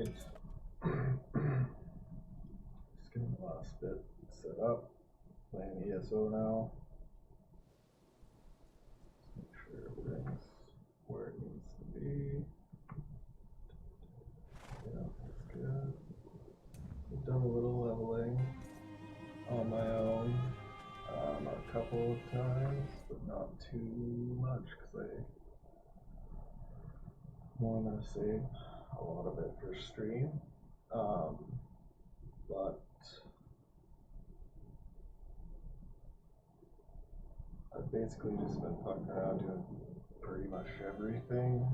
Alright. Just getting the last bit set up. Playing ESO now. Just make sure everything's where it needs to be. Yeah, that's good. I've done a little leveling on my own a couple of times, but not too much because I want to save a lot of it for stream. But I've basically just been fucking around doing pretty much everything.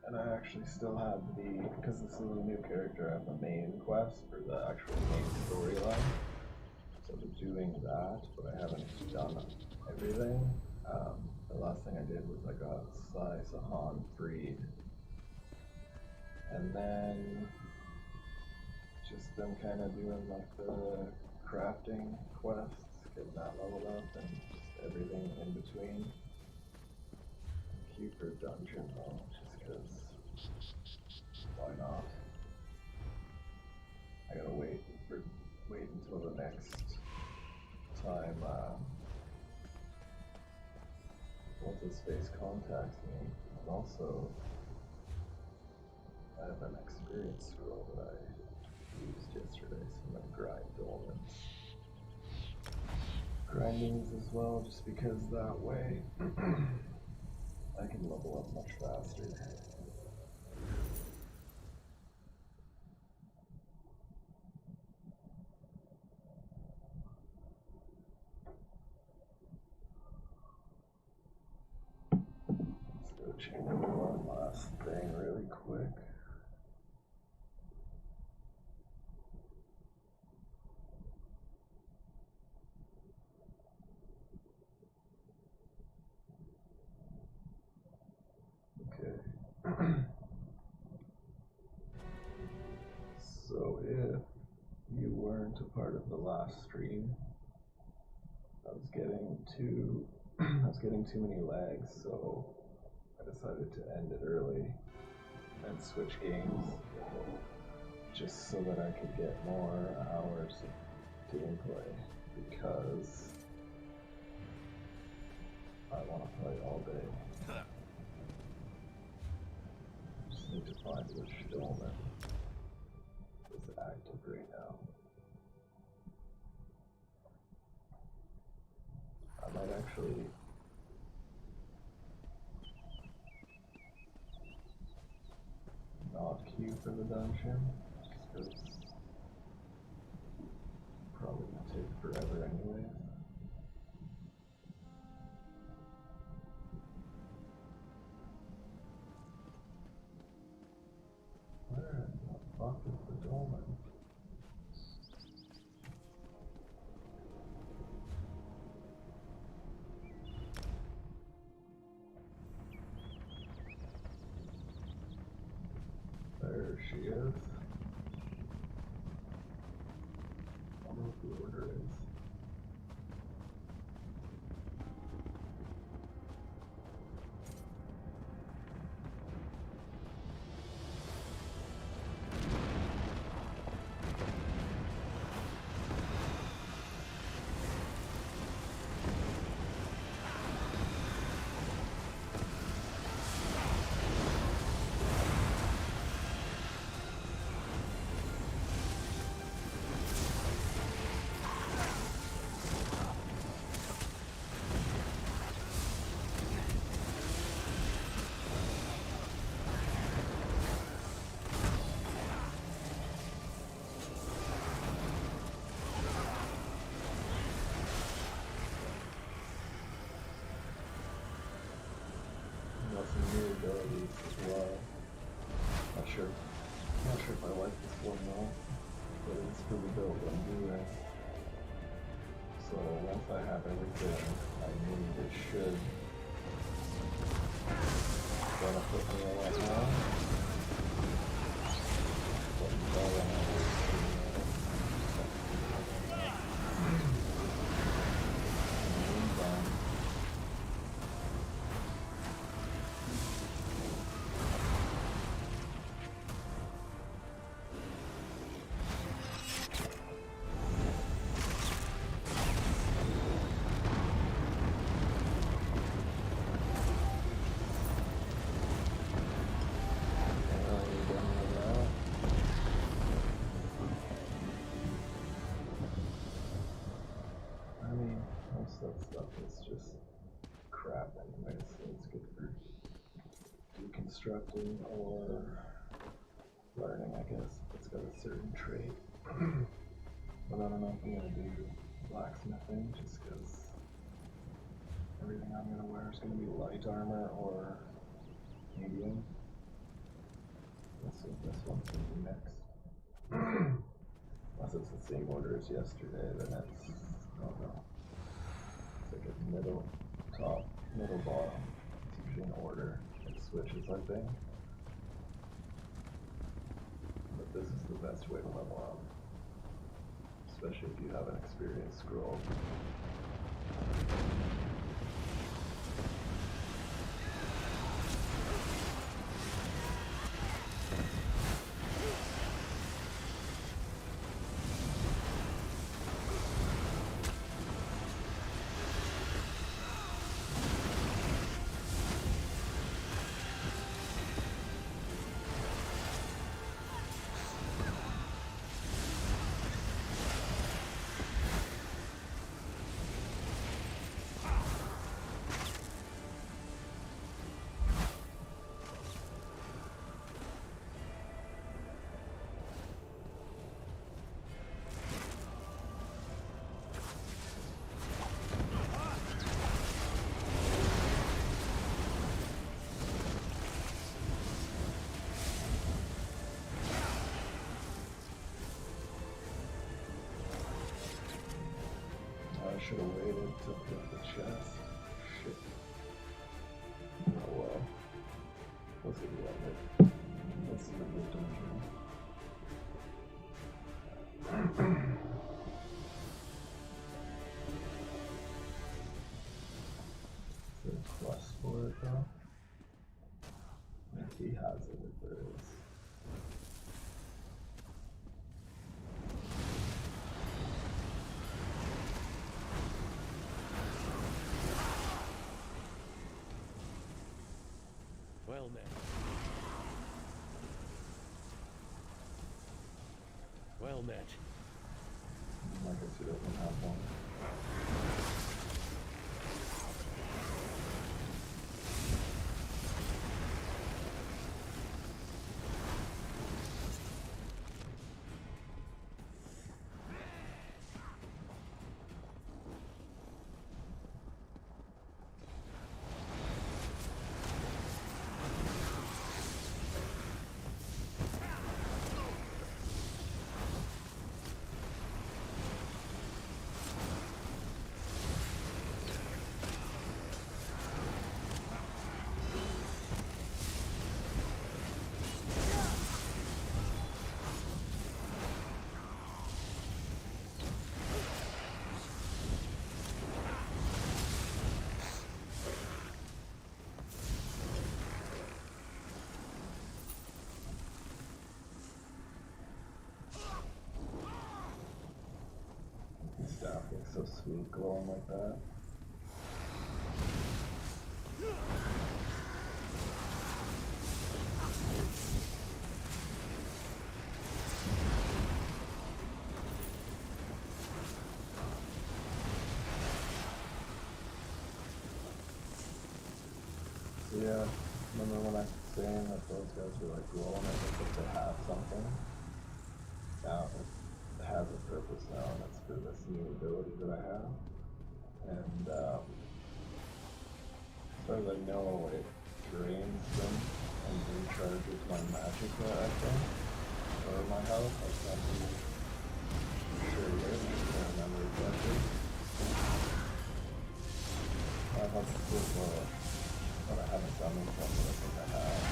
And I actually still have because this is a new character, I have the main quest for the actual main storyline. So I'm doing that, but I haven't done everything. The last thing I did was I got Sai Sahan freed. And then just been kind of doing like the crafting quests, getting that leveled up, and just everything in between. Queue for dungeon though, just because why not? I gotta wait until the next time what's his face contacts me. And also I have an experience scroll that I used yesterday, so I'm gonna grind Dolmens. Grindings as well, just because that way I can level up much faster. Let's go check one last thing really quick. So if you weren't a part of the last stream, I was getting too many lags, so I decided to end it early and switch games, just so that I could get more hours of gameplay, because I want to play all day. Just need to find which Dolmen is active right now. I might actually not queue for the dungeon, just because probably gonna take forever anyway. Where the fuck is the Dolmen? There she is. I don't know what the order is. Some new abilities as well. Not sure if I like this one though, but it's pretty built on Blu-ray. So once I have everything I need, it should benefit me a lot more. But until then, it's just crap anyway, so it's good for deconstructing or learning, I guess. It's got a certain trait. But I don't know if I'm gonna do blacksmithing just because everything I'm gonna wear is gonna be light armor or medium. Let's see if this one's gonna be mixed. Unless it's the same order as yesterday, then it's, I don't know. It's like a middle, top, middle, bottom. It's usually an order. It switches, I think. But this is the best way to level up. Especially if you have an experienced scroll. I should have waited to put the chest. Shit. Oh well. Let's see the end. Let's see the dungeon. Is there a quest for it though? If he has it, if there is. Well met. Well met. I guess he doesn't have one. Staff looks so sweet glowing like that. So yeah, remember when I was saying that those guys were like glowing as if they have something? Now it has a purpose now, and it's for this new ability that I have. And as far as I know, it drains them and recharges my magicka, I think, or my health. I can't be sure yet. I can't remember exactly. I have to do it, but I haven't done it yet, but I think I have.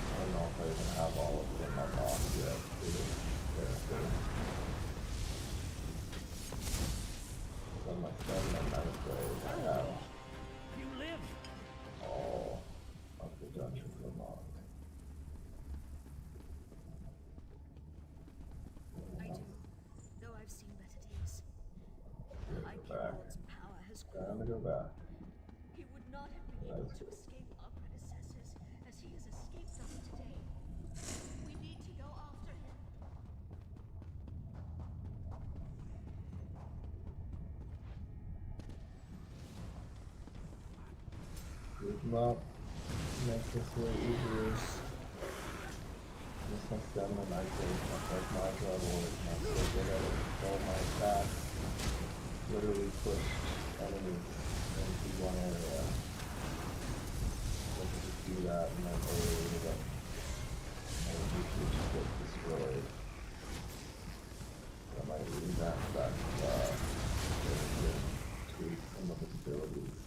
I don't know if I even have all of them unlocked yet for this character. So my son and my play, I have You live! all of the dungeons unlocked. I do, though I've seen better days. Well, makes this way easier. This my stamina nicely, much like my level is not so good at it. All my attacks literally pushed enemies into one area. So I could just do that and then overload them. I would usually just get destroyed. I might revamp that tweak some of its abilities.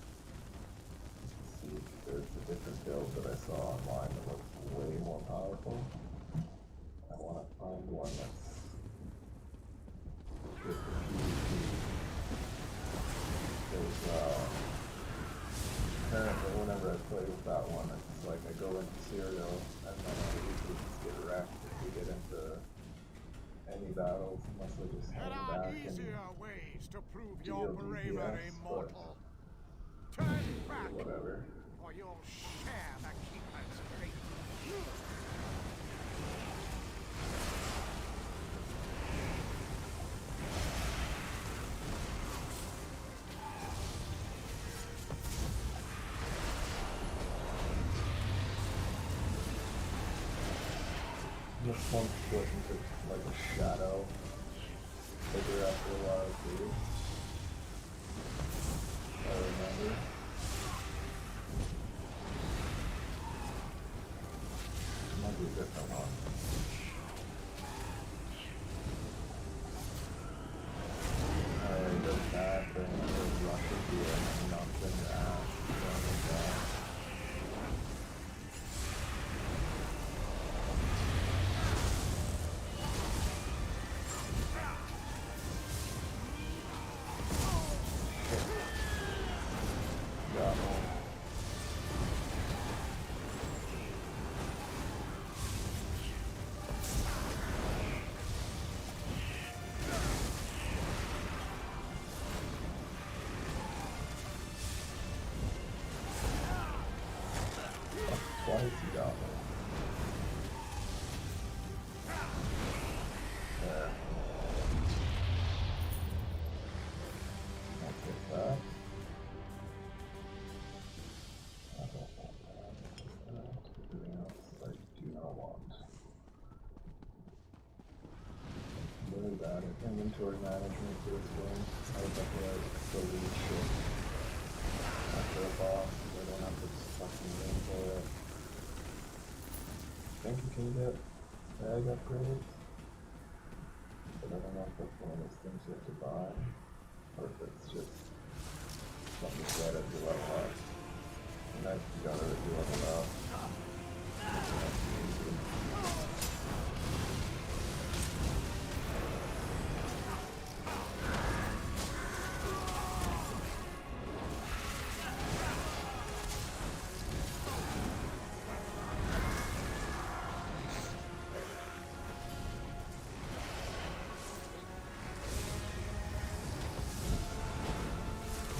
See if there's a different build that I saw online that looks way more powerful. I want to find one that's good for PvP. Because apparently whenever I play with that one, it's like I go into Serial and then I usually just get wrecked if we get into any battles unless I just hang There back are and easier ways to prove deal your bravery, DPS, mortal. Turn back, but whatever. or you'll share the Keeper's fate. This one split into like a shadow figure after a while too. I remember. Might be a different one. It does that thing, it goes rushes you and then knocks in your ass. Something like that. Got one. Twice you got me. There. I'll take that. I don't want that. Everything else I do not want. Really bad at inventory management for this game. I would have to like delete shit after a boss because I don't have the fucking room for it. I think you can get bag upgrades, but I don't know if that's one of those things you have to buy, or if it's just something you get as you level up. And then you gotta as you level up.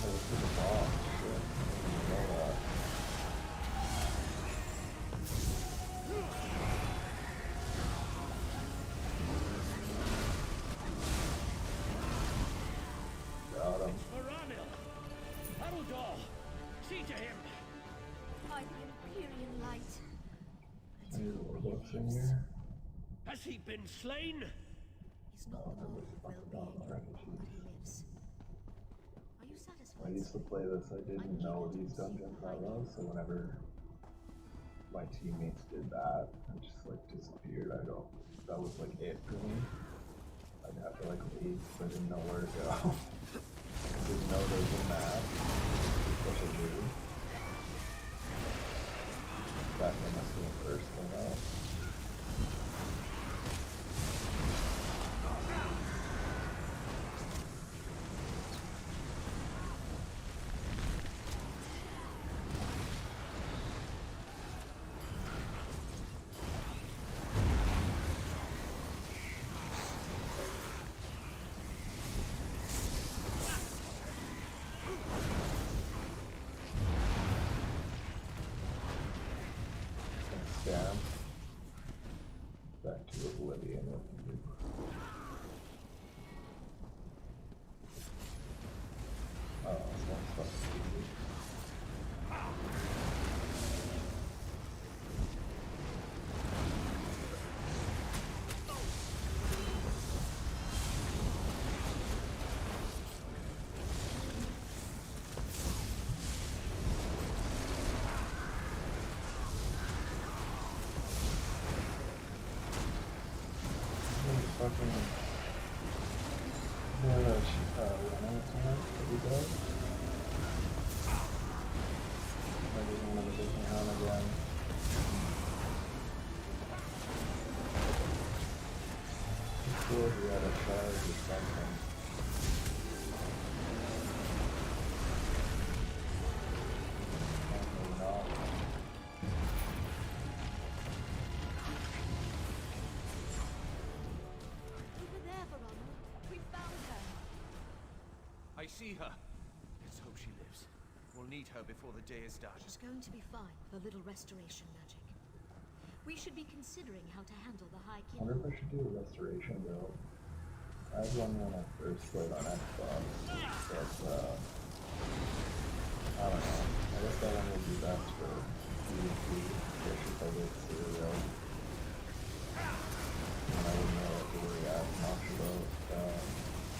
This is a boss, shit. I didn't know that. Got him. Varanil! Haraldor! See to him! By the Empyrean light. I need a Warlocks in here. Has he been slain? He's not Oh, the that one was who will fucking be, dumb, right? but he lives. Are you satisfied? I used to play this, I didn't know these dungeons that well, so whenever my teammates did that, I just like disappeared. That was like it for me. I'd have to like leave, so I didn't know where to go. I didn't know there was a map, which I knew. Back when this game first came out. Scam. fucking running tonight that we did. I just wanted to visit him again. Before he had a charge or something. Apparently not. Over there, Verona. We found her. I see her. Let's hope she lives. We'll need her before the day is done. She's going to be fine with a little restoration magic. We should be considering how to handle the High I wonder King. if I should do a restoration build. I had one when I first played on Xbox, but I don't know. I guess that one would be best for PvP, especially if I did serial. And I wouldn't know what to really ask much about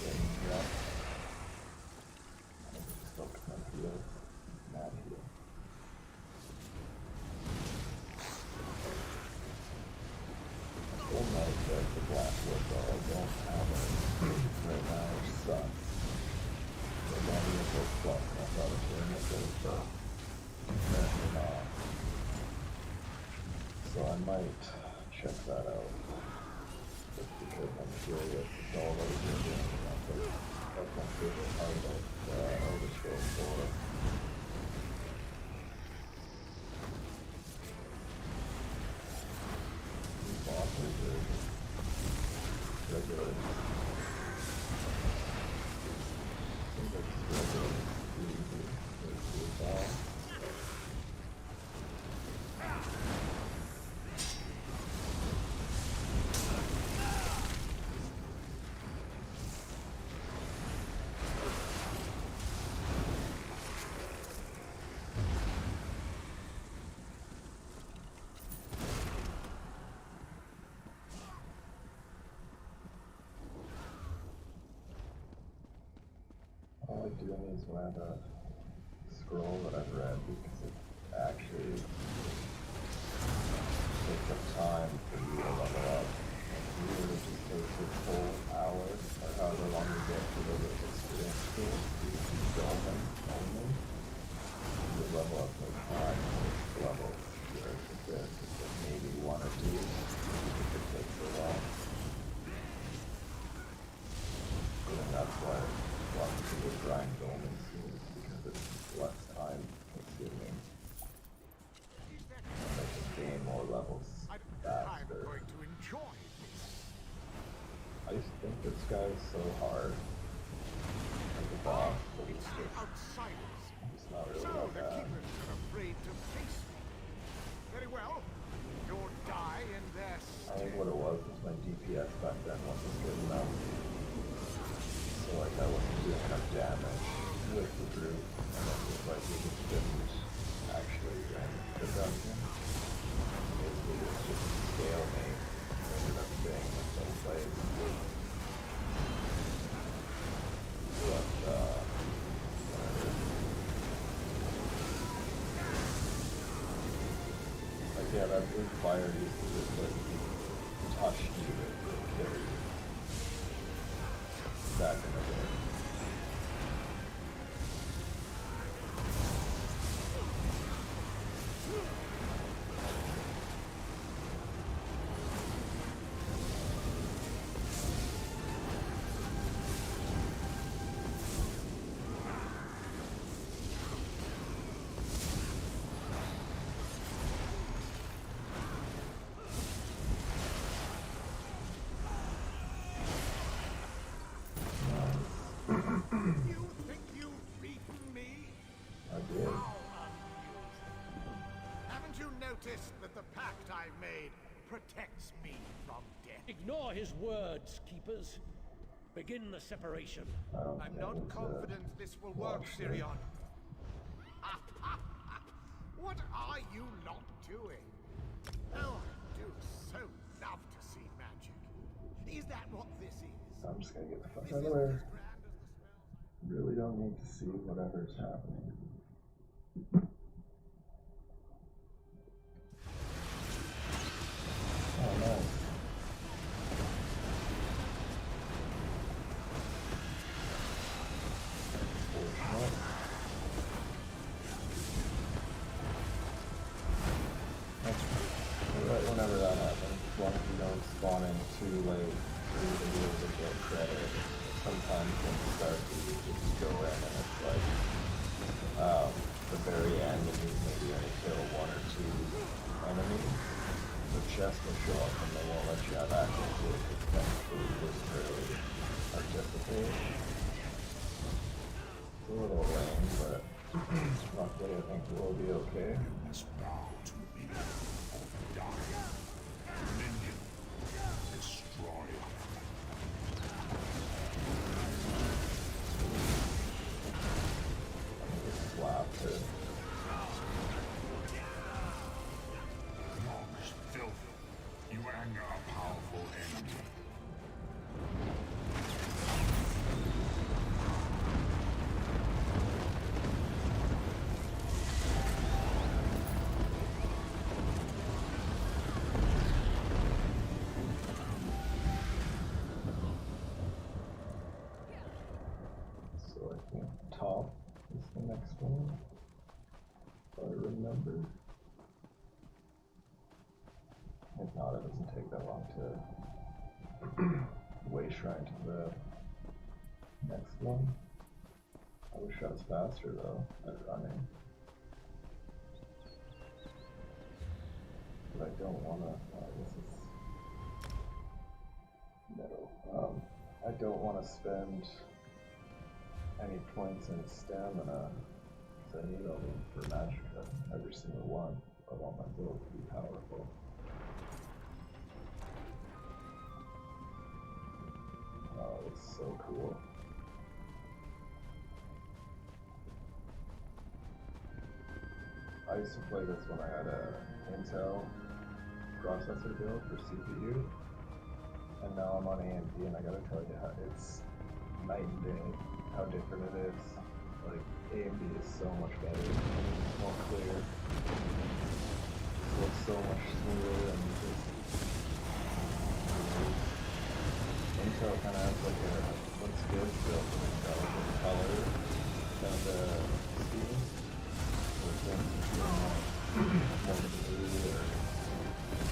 getting dressed. I think it's still kind of feels mad here. Almost like the Blackwood, though I don't have it right now, which sucks. The body is so plus, I thought it was doing it good, but apparently not. So I might check that out. Just because I'm curious, it's all those are doing, that's my favorite part of Elder Scrolls 4. Bosses are regular. Seems like it's regular. Easy. It's all. I like doing these when I have a scroll that I've read because it actually takes up time for you to level up. It really just takes a full hour or however long you get to the experience tool. You can keep going only. You level up like 5 levels. Whereas with this, it's like maybe 1 or 2. If it takes a while. And that's why lots of people grind golden seeds because it's less time consuming and they can gain more levels I'm faster. going to enjoy this. I used to think this guy was so hard as a boss, but It's it's the just outsiders. it's not really So that the bad. keepers are afraid to face me. Very well. You'll die in their I think stead. what it was my DPS back then wasn't good enough. So like I wasn't doing enough damage with the group, and then just like we just didn't actually win the dungeon. Basically it was just stalemate. We ended up staying in the same place. But whatever. Like yeah, that blue fire used to just like touch you and kill you. Back in the day. You think you've beaten me? I did. How amusing. Haven't you noticed that the pact I made protects me from death? Ignore his words, keepers. Begin the separation. I don't I'm think I not need to confident this will work, watch Sirion. What are you not doing? Oh, I do so love to see magic. Is that what this is? I'm just gonna get the fuck This out of is the way. as grand as the smells. Really don't need to see whatever's happening. Oh, nice. okay. Must bow to me. Die. Minion. Destroyer. Just slapped her. Dogs, filth. You anger a powerful enemy. So I think top is the next one. If I remember. If not, it doesn't take that long to way shrine to the next one. I wish I was faster though at running. But I don't wanna, this is middle. I don't wanna spend any points in stamina, because I need all of them for Magicka, every single one. I want my build to be powerful. Oh, it's so cool. I used to play this when I had a Intel processor build for CPU, and now I'm on AMD, and I gotta tell you how it's night and day how different it is. Like AMD is so much better, more clear, looks so much smoother, and just Intel kind of has like a looks good still, but it's got like a color kind of scheme. So it's more blue or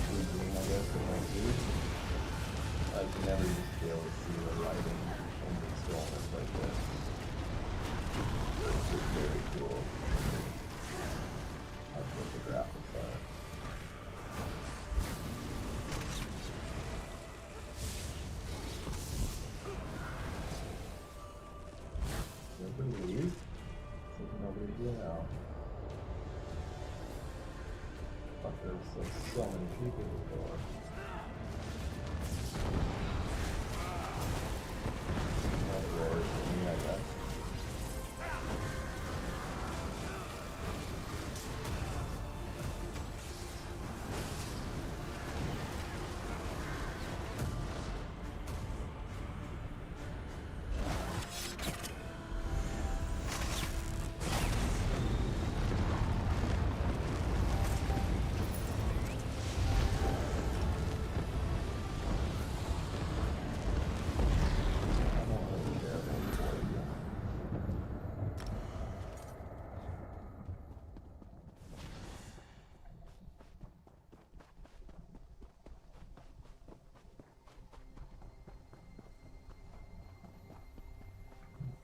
blue green, I guess it might be. I can never used to be able to see the lighting in these films like this. It's just very cool. That's what the graphics are. Nobody leave? There's nobody here now. Fuck, there's like so many people before. That's rare for me, I guess.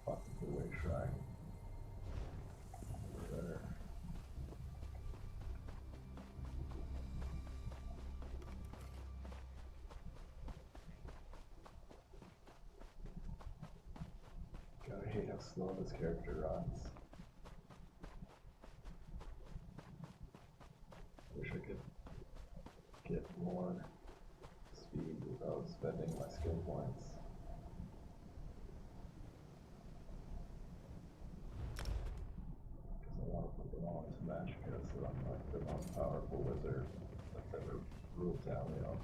Fuck the way shrine. There. Gotta hate how slow this character runs. Wish I could get more speed without spending my skill points. Because I want to put them all into Magicka, so I'm like the most powerful wizard that's ever ruled Tamriel.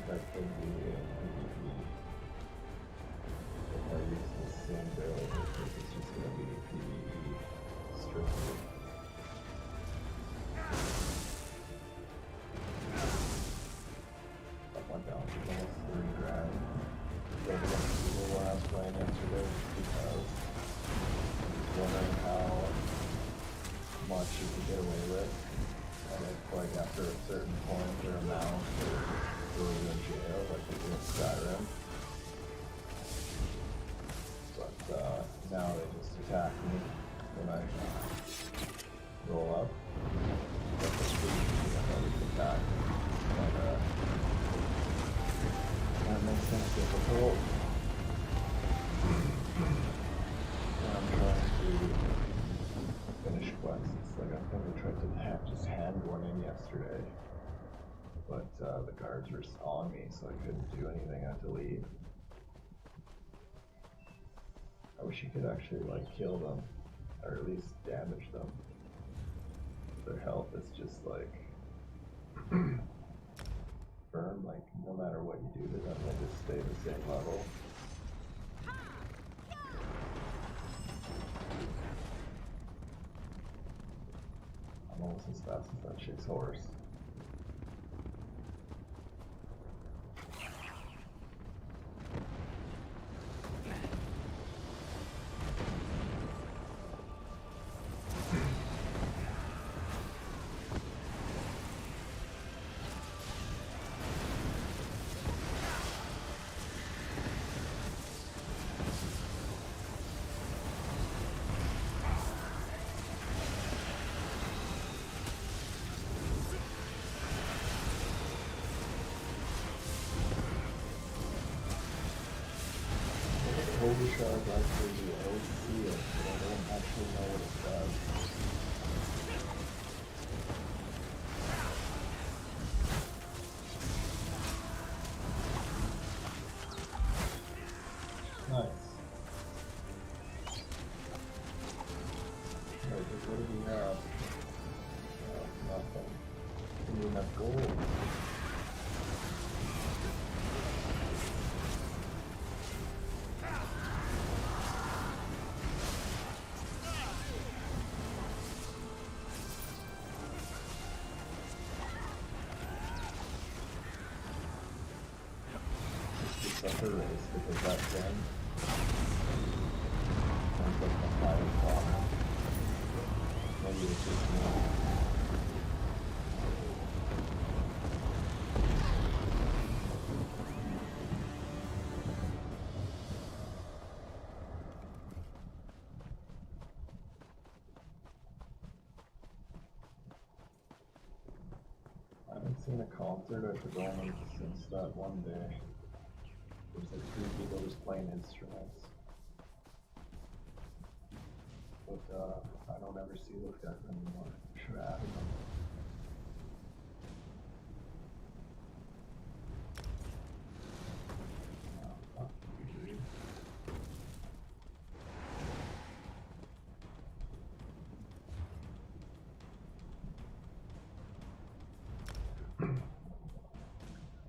that could be in PvP. If I use the same build, it's just gonna be PvE strictly. I went down to almost $3 grand. So the one people when I was playing yesterday because I was wondering how much you could get away with. And it's like after a certain point or amount or throw you in jail like they do in Skyrim. But now they just attack me when I roll up. But the speed is always attack. And that makes things difficult. And I'm trying to finish quests. Like I think I tried to just hand one in yesterday. But the guards were on me, so I couldn't do anything. I had to leave. I wish you could actually like kill them, or at least damage them. Their health is just like firm, like no matter what you do to them, they just stay the same level. I'm almost as fast as that chick's horse. Overcharge actually do OC it, but I don't actually know what it does. Nice. Alright, what do we have? Nothing. We need enough gold. Such a race because that thing sounds like the highest water. Maybe it's just me. I haven't seen a concert at the Dolmens since that one day. There's like 3 people just playing instruments. But I don't ever see those guys anymore. I should have added them. Oh, fuck, dude.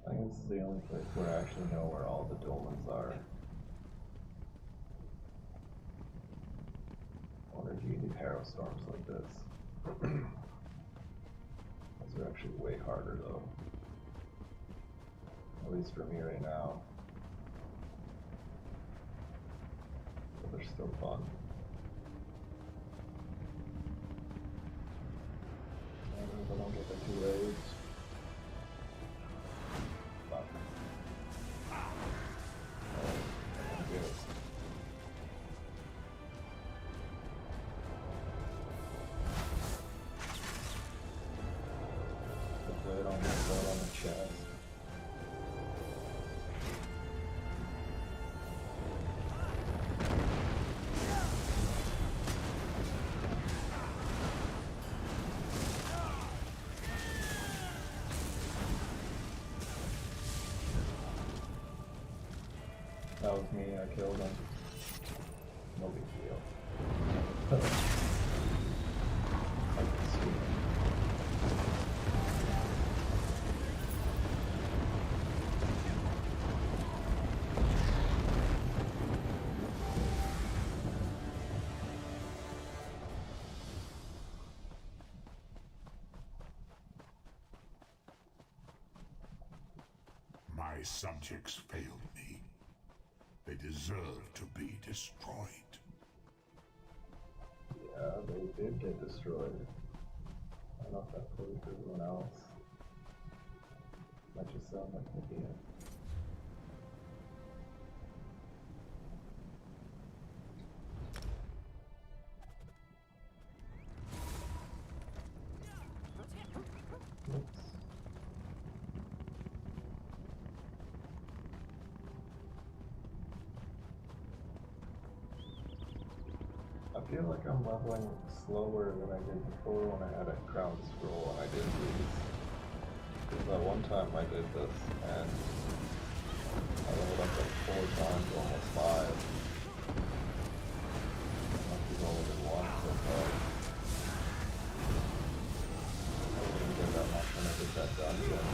I think this is the only place where I actually know where all the dolmens are. I wonder if you can do Harrow Storms like this. Those are actually way harder though. At least for me right now. But they're still fun. I hope I don't get the 2 raids. Hopefully I don't get that on the chest. That was me, I killed him. No big deal. I can see. my subjects failed me. They deserve to be destroyed. Yeah, they did get destroyed. I don't know if that proves for everyone else. Might just sound like an idiot. Oops. I feel like I'm leveling slower than I did before when I had a crown scroll and I did these. Because that one time I did this and I leveled up like 4 times, almost 5. Unless you've only been one so far. I didn't get that much when I did that dungeon.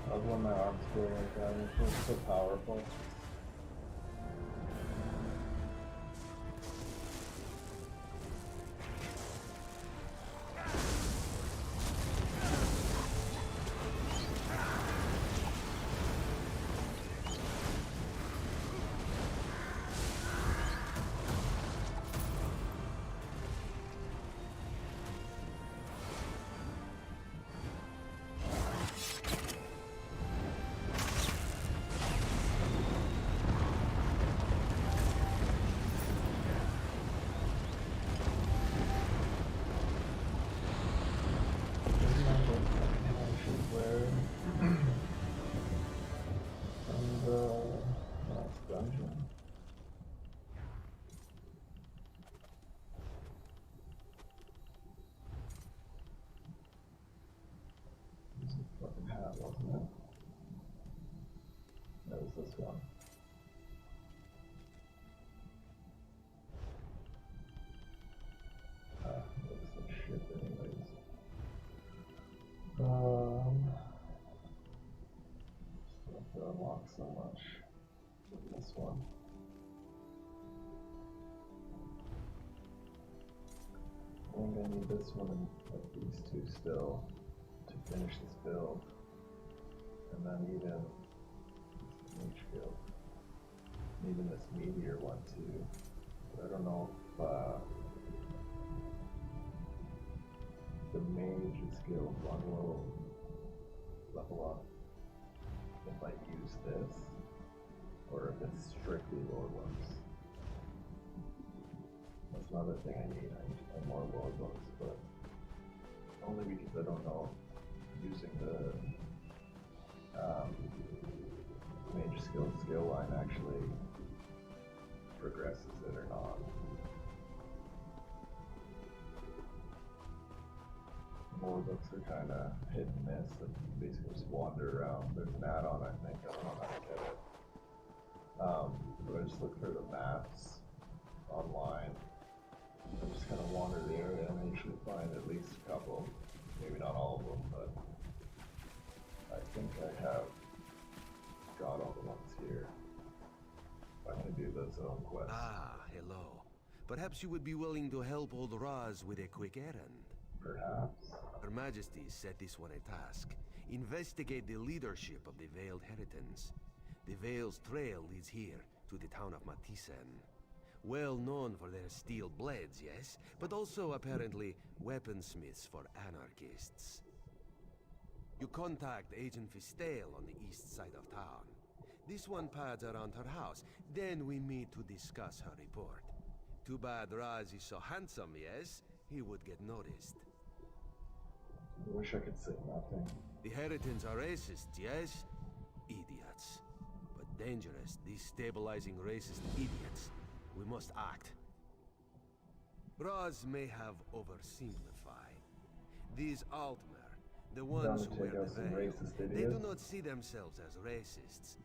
I love when my arms go like that, it feels so powerful. Fucking hat, wasn't it? That was this one. That was some shit anyways. Still have to unlock so much with this one. I think I need this one and like these two still to finish this build. And then even mage guild. Even this meteor one too. But I don't know if the mage guild one will level up if I use this, or if it's strictly lord books. That's another thing I need. I need more lord books, but only because I don't know if using the mage skill line actually progresses it or not. More books are kind of hit and miss, and you basically just wander around. There's an add-on, I think, I don't know how to get it. But I just look for the maps online. I just kind of wander the area and I usually find at least a couple, maybe not all of them, but I think I have got all the ones here. I'm gonna do the zone quest. Ah, hello. Perhaps you would be willing to help old Raz with a quick errand. Perhaps. Her Majesty set this one a task. Investigate the leadership of the Veiled Heritans. The Veil's trail leads here, to the town of Matisen. Well known for their steel blades, yes? But also, apparently, weaponsmiths for anarchists. You contact Agent Fistel on the east side of town. This one pads around her house. Then we meet to discuss her report. Too bad Raz is so handsome, yes? He would get noticed. I wish I could say nothing. The Heritans are racist, yes? Idiots. But dangerous, destabilizing racist idiots. We must act. Raz may have oversimplified. These Altmer, the ones who take wear out the some veil, racist they do idiots. not see themselves as racists.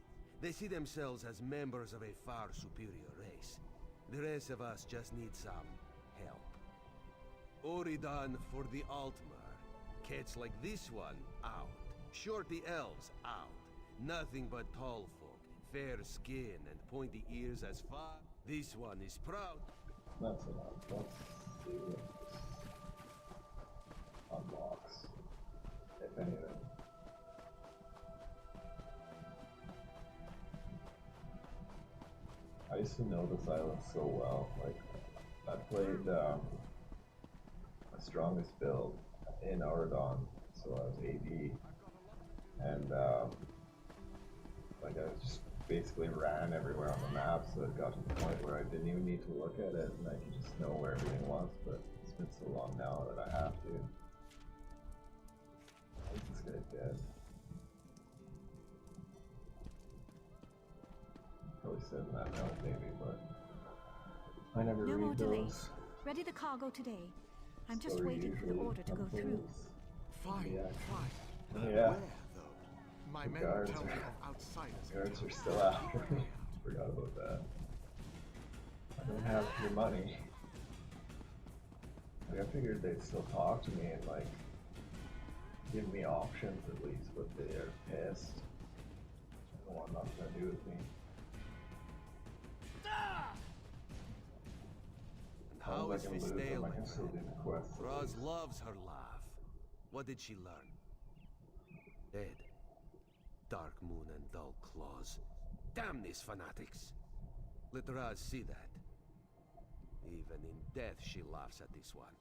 They see themselves as members of a far superior race. The rest of us just need some help. Oridan for the Altmer. Cats like this one, out. Shorty elves, out. Nothing but tall folk, fair skin and pointy ears as far. This one is proud. That's enough. Let's see what this unlocks, if anything. I used to know this island so well. Like, I played my strongest build in Auradon, so I was AD, and like I just basically ran everywhere on the map, so it got to the point where I didn't even need to look at it, and I could just know where everything was. But it's been so long now that I have to. I think this guy's dead. Probably said in that note maybe, but I never No read more delays. those. Ready the cargo today. I'm just So waiting for the usually order to go through. unfolds Fine, Yeah. fine. Yeah. Where, though? My The men guards tell me are- of outsiders. Guards are still after me. Forgot about that. I don't have your money. Like, I figured they'd still talk to me and like give me options at least, but they are pissed. They don't want nothing to do with me. And how is I can lose Fistale, them, I my can still do friend? the quest. at Raz least. loves her laugh. What did she learn? Dead. Dark moon and dull claws. Damn these fanatics! Let Raz see that. Even in death she laughs at this one.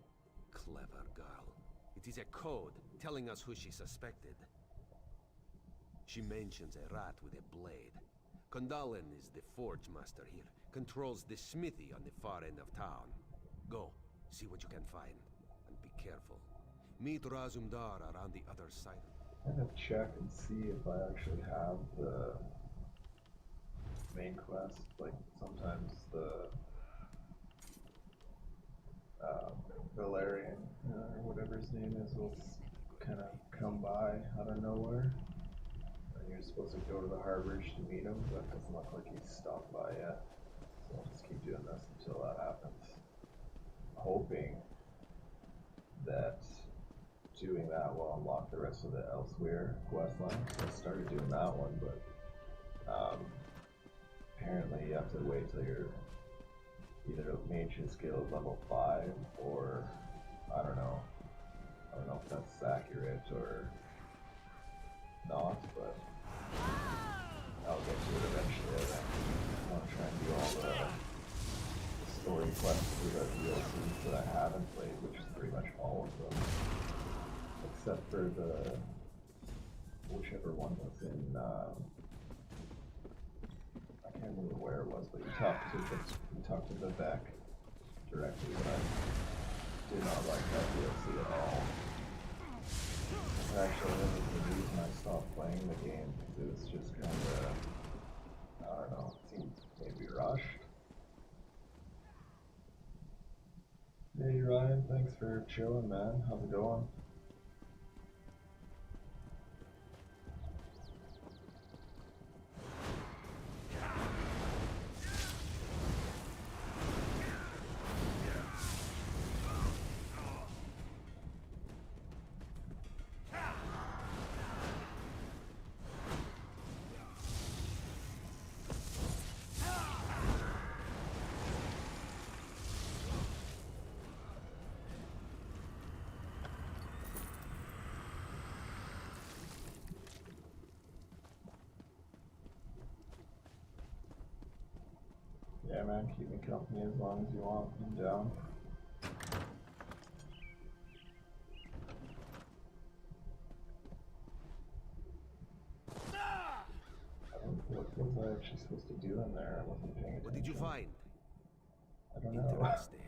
Clever girl. It is a code telling us who she suspected. She mentions a rat with a blade. Kondalen is the forge master here. Controls the smithy on the far end of town. Go, see what you can find. And be careful. Meet Razumdar around the other side. I'm gonna check and see if I actually have the main quest. Like sometimes the Valerian or whatever his name is will kind of come by out of nowhere. And you're supposed to go to the harbors to meet him, but it doesn't look like he's stopped by yet. So I'll just keep doing this until that happens. Hoping that doing that will unlock the rest of the Elsewhere questline. So I started doing that one, but apparently you have to wait till you're either Mage's Guild level 5 or I don't know if that's accurate or not, but I'll get to it eventually. I think. I want to try and do all the story quests through the DLCs that I haven't played, which is pretty much all of them. Except for the whichever one was in I can't remember where it was, but you talked to Vivek directly, but I did not like that DLC at all. Actually, that was the reason I stopped playing the game, because it was just kind of, I don't know, it seemed maybe rushed. Hey Ryan, thanks for chilling, man. How's it going? Yeah, man, keep me company as long as you want. I'm down. What was I actually supposed to do in there? I wasn't paying attention. What did you find? I don't know. Interesting.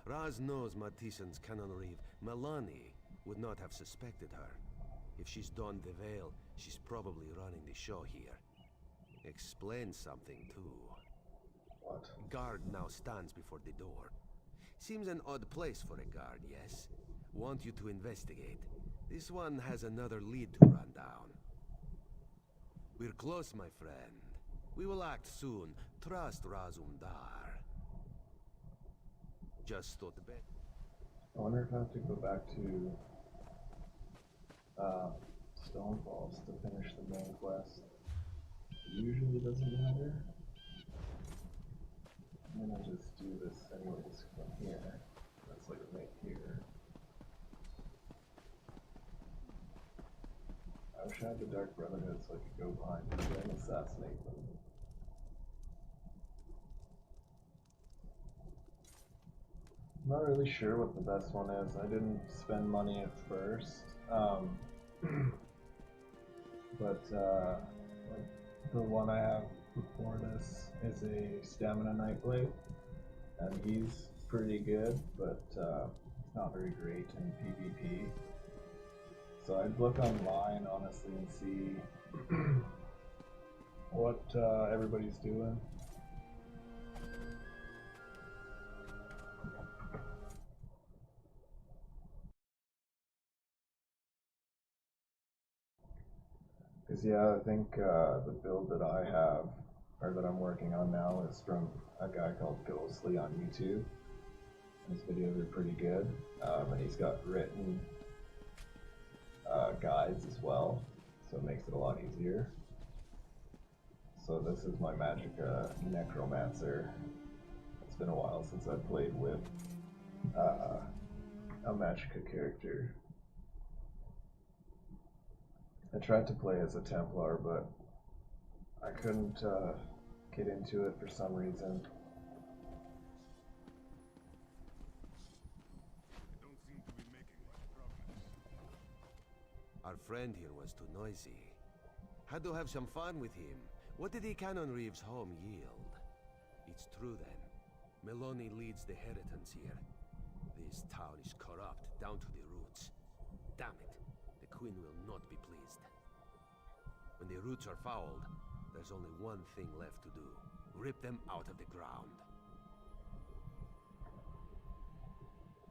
Raz knows Matissan's canon reeve, Melani, would not have suspected her. If she's donned the veil, she's probably running the show here. Explains something, too. What? Guard now stands before the door. Seems an odd place for a guard, yes? Want you to investigate. This one has another lead to run down. We're close, my friend. We will act soon. Trust Razumdar. Just thought the best. I wonder if I have to go back to Stonefalls to finish the main quest. Usually doesn't matter. I'm gonna just do this anyways from here. That's like right here. I wish I had the Dark Brotherhood so I could go behind them and assassinate them. I'm not really sure what the best one is. I didn't spend money at first. But like the one I have before this is a Stamina Nightblade, and he's pretty good, but not very great in PvP. So I'd look online, honestly, and see what everybody's doing. Because yeah, I think the build that I have, or that I'm working on now, is from a guy called Ghostly on YouTube. His videos are pretty good, and he's got written guides as well, so it makes it a lot easier. So this is my Magicka Necromancer. It's been a while since I played with a Magicka character. I tried to play as a Templar, but I couldn't get into it for some reason. Don't seem to be making much progress. Our friend here was too noisy. Had to have some fun with him. What did the Canon Reeves home yield? It's true then. Meloni leads the Heritans here. This town is corrupt down to the roots. Damn it. The Queen will not be pleased. When the roots are fouled, there's only one thing left to do. Rip them out of the ground.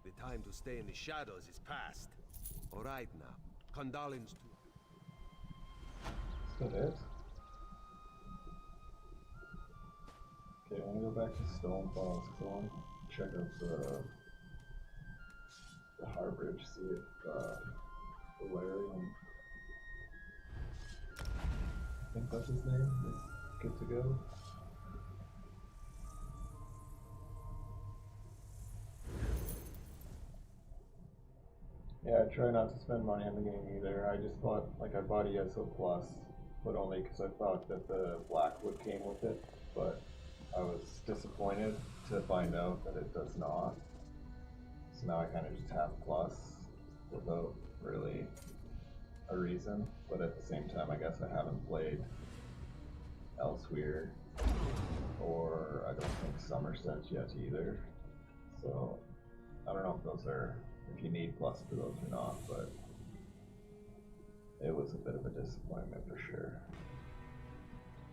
The time to stay in the shadows is past. All right now. Condolence to... Is that it? Okay, I'm gonna go back to Stonefalls because I want to check out the Harbridge, see if Valerian, I think that's his name, is good to go. Yeah, I try not to spend money on the game either. I just bought, I bought ESO Plus, but only because I thought that the Blackwood came with it, but I was disappointed to find out that it does not. So now I kind of just have Plus without really a reason, but at the same time I guess I haven't played Elsewhere, or I don't think Somerset yet either. So I don't know if those are, if you need Plus for those or not, but it was a bit of a disappointment for sure.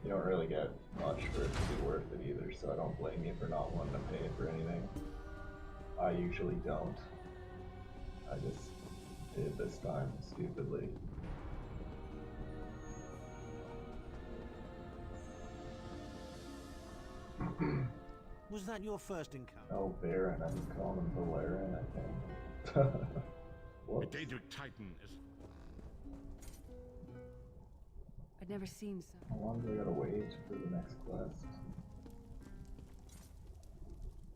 You don't really get much for it to be worth it either, so I don't blame you for not wanting to pay for anything. I usually don't. I just did this time, stupidly. Was that your first encounter? Oh, Baron, I was calling him Valerian, I think. The Whoops. Daedric Titan is... I'd never seen so. How long do I gotta wait for the next quest?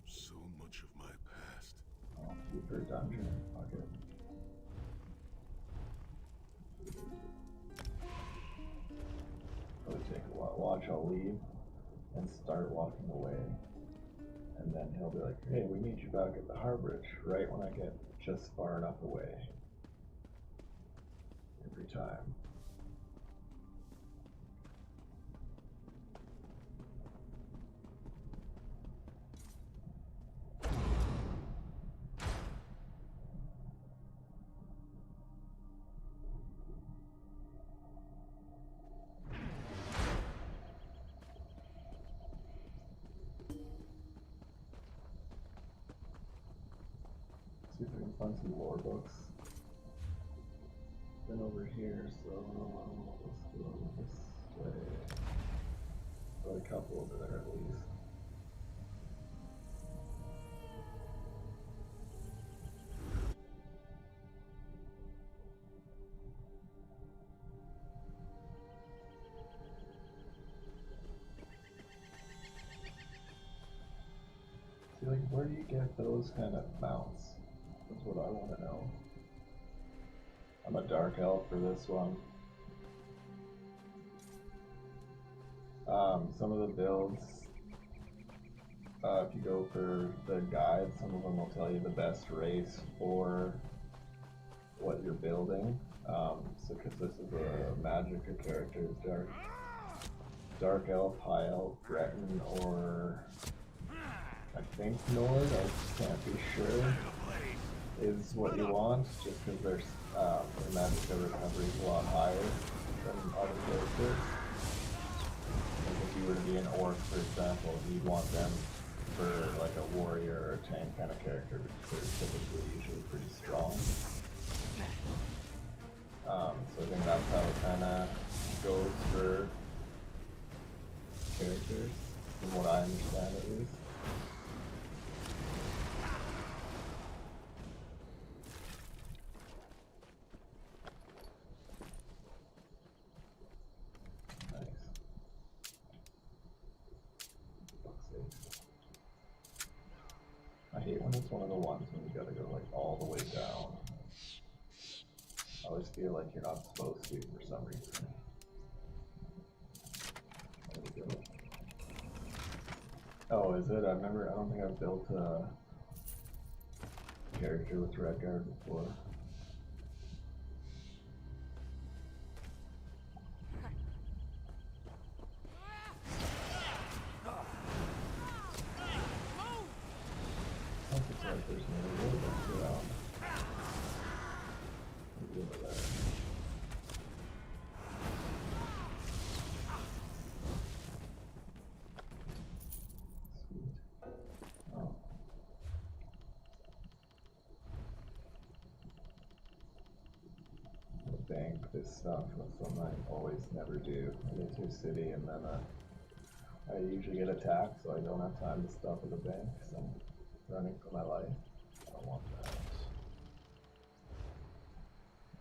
So much of my past. Oh, Keeper Dungeon. Fuck it. Probably take a while. Watch, I'll leave and start walking away. And then he'll be like, hey, we need you back at the Harbridge, right when I get just far enough away. Every time. find some lore books. Then over here, so let's go this way. Got a couple over there at least. See, like, where do you get those kind of mounts? That's what I want to know. I'm a dark elf for this one. Some of the builds, if you go for the guide, some of them will tell you the best race for what you're building. So, because this is a Magicka character, dark elf, high elf, Breton, or I think Nord, I can't be sure, is what you want, just because their Magicka recovery is a lot higher than other characters. Like if you were to be an orc, for example, you'd want them for like a warrior or a tank kind of character, because they're typically usually pretty strong. So I think that's how it kind of goes for characters, from what I understand at least. I hate when it's one of the ones when you gotta go like all the way down. I always feel like you're not supposed to for some reason. There we go. Oh, is it? I don't think I've built a character with Redguard before. There's no road around. Maybe over there. Sweet. Oh. Bank this stuff. That's something I always never do. I get to a city and then I usually get attacked, so I don't have time to stop at the bank. So I'm running for my life. I don't want that.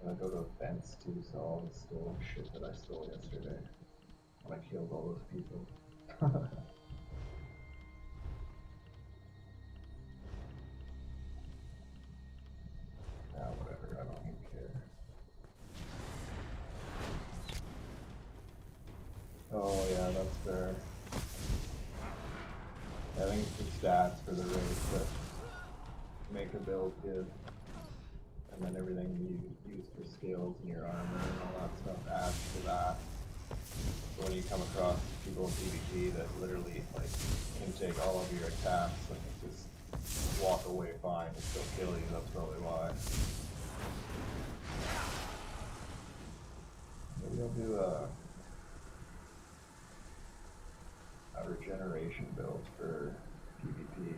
And I go to events too, so all the stolen shit that I stole yesterday when I killed all those people. Nah, whatever, I don't even care. Oh yeah, that's fair. I think it's the stats for the race that make a build good. And then everything you use for skills and your armor and all that stuff adds to that. So when you come across people in PvP that literally like can take all of your attacks and just walk away fine and still kill you, that's probably why. Maybe I'll do a regeneration build for PvP.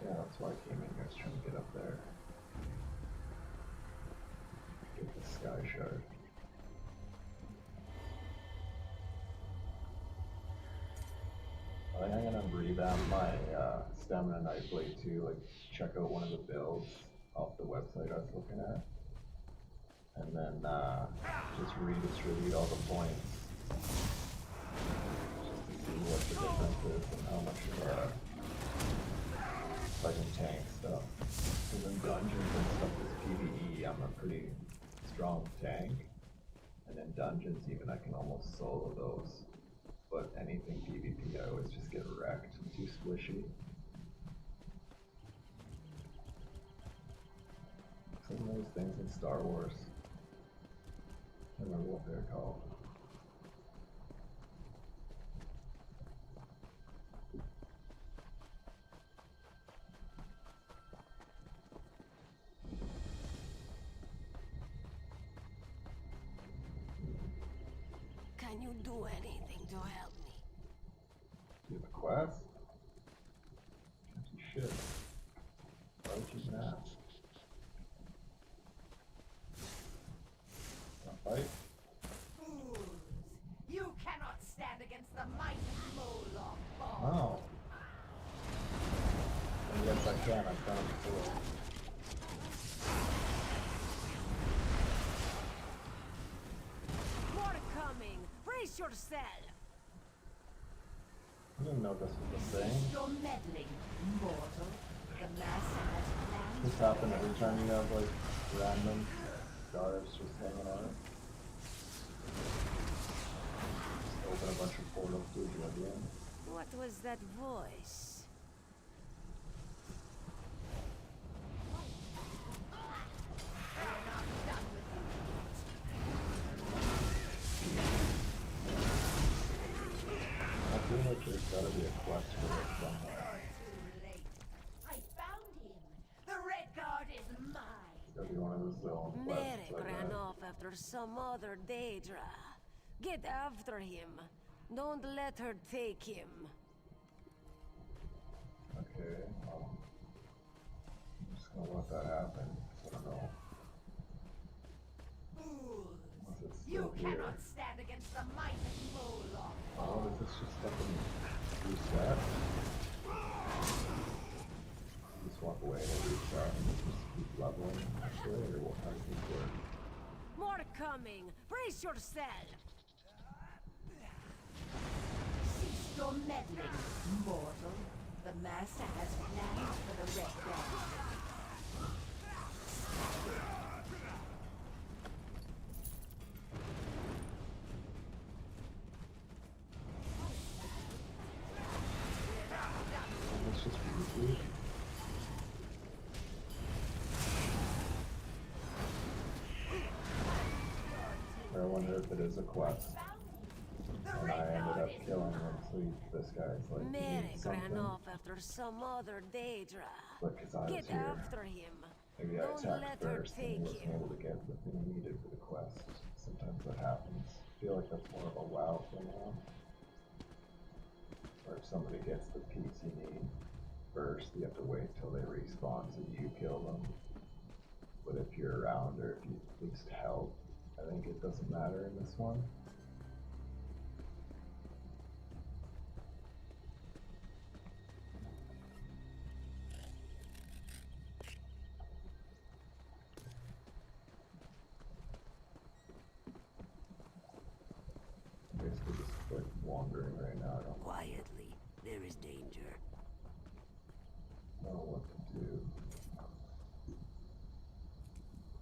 Yeah, that's why I came in here, I was trying to get up there. Get the Sky Shard. I think I'm gonna revamp my Stamina Nightblade too, like check out one of the builds off the website I was looking at. And then just redistribute all the points. Just to see what the difference is and how much if I can tank stuff. Because in dungeons and stuff is PvE, I'm a pretty strong tank. And in dungeons even I can almost solo those. But anything PvP I always just get wrecked. I'm too squishy. Some of those things in Star Wars. I don't remember what they're called. Can you do anything to help me? Do you have a quest? Can't do shit. Why would you even ask? can, I've done it before. More coming! Brace yourself! I didn't know this was a thing. You're meddling, mortal. The master has planned. This happen every time you have like random guards just hanging out. Just open a bunch of portals to you at the end. What was that voice? I feel like there's gotta be a quest for it somewhere. Too late. I found him. The Red Guard is mine. Gotta be one of those little quests Merrick like ran that. off after some other Daedra. Get after him. Don't let her take him. Okay, I'm just gonna let that happen. I don't know. Unless it's still here. stand against the might of Moloch. Oh, is this just fucking reset? Just walk away and reset and just keep leveling actually, or what, how does this work? More coming. Brace yourself. Cease your meddling, mortal. The master has plans for the Red Guard. Let's just repeat. Or I wonder if it is a quest. And I ended up killing him, so this guy's like, he Merrick needs ran something. off after some other Daedra. But because I was Get here, after him. maybe I Don't attacked let her first and take wasn't him. able to get the thing needed for the quest. Sometimes that happens. I feel like that's more of a WoW thing now. Or if somebody gets the piece you need first, you have to wait till they respawn so you kill them. But if you're around or if you at least help, I think it doesn't matter in this one. Basically just like wandering right now. I don't Quietly. There is danger. know what to do.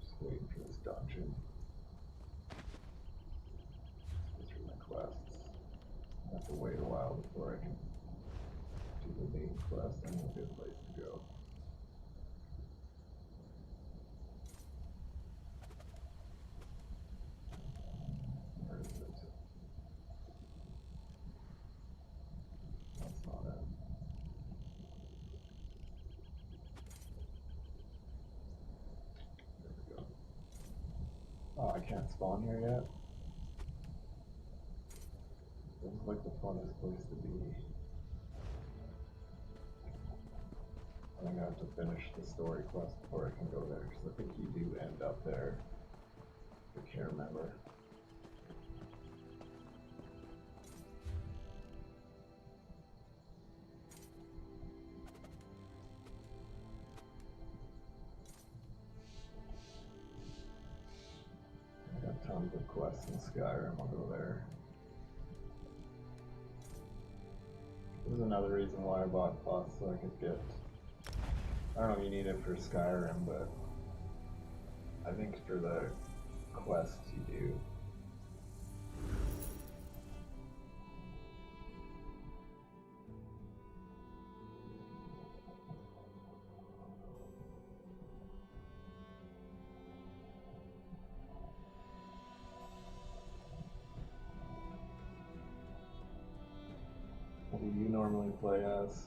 Just waiting for this dungeon. Go through my quests. I have to wait a while before I can do the main quest. I need a good place to go. Where is it? That's not it. There we go. Oh, I can't spawn here yet? This is like the funnest place to be. I think I have to finish the story quest before I can go there, because I think you do end up there. If I can't remember. I got tons of quests in Skyrim, I'll go there. This is another reason why I bought Plus, so I could get... I don't know if you need it for Skyrim, but I think for the quests you do. What do you normally play as?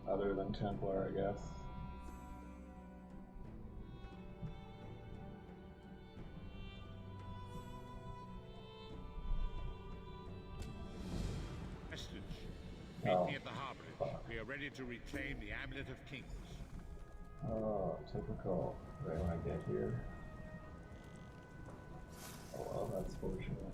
Other than Templar, I guess. Message. Oh. Meet me at the harborage. We are ready to reclaim the Amulet of Kings. Oh, typical. Right when I get here. Oh well, that's fortunate.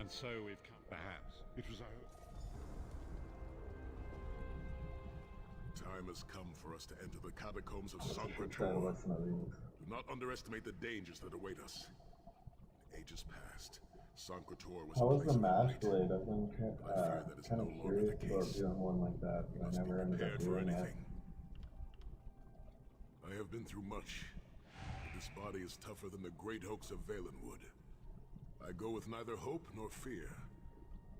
And so we've come. Perhaps. It was our... Time has come for us to enter the catacombs of Try to Sancretor. listen to these. Do not underestimate the dangers that await us. In ages past, Sancretor was How a was place the of Mash light. Blade? I've been that is kind of no longer curious the about case. doing one like that, We but I must be never ended up prepared for doing it. anything. I have been through much, but this body is tougher than the great oaks of Valenwood. I go with neither hope nor fear.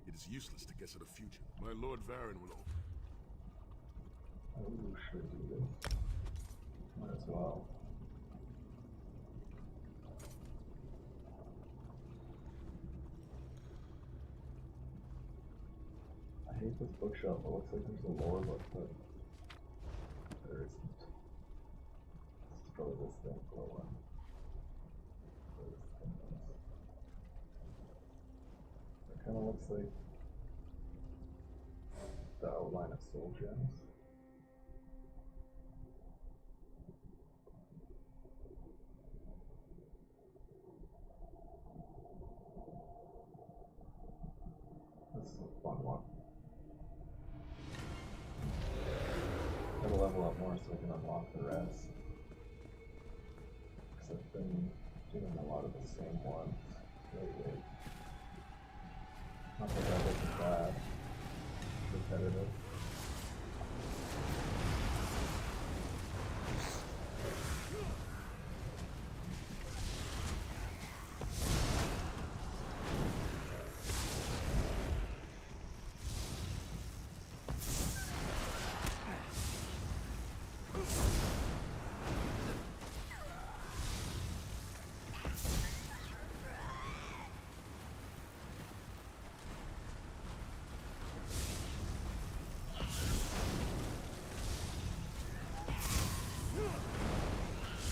It is useless to guess at a future. My Lord Varen will open. Oh, should do this. Might as well. I hate this bookshelf. It looks like there's a lore book, but there isn't. Let's throw this thing for a while. It kind of looks like the outline of Soul Gems. This is a fun one. Gotta level up more so I can unlock the rest. Because I've been doing a lot of the same ones lately. Not that that wasn't bad. Repetitive.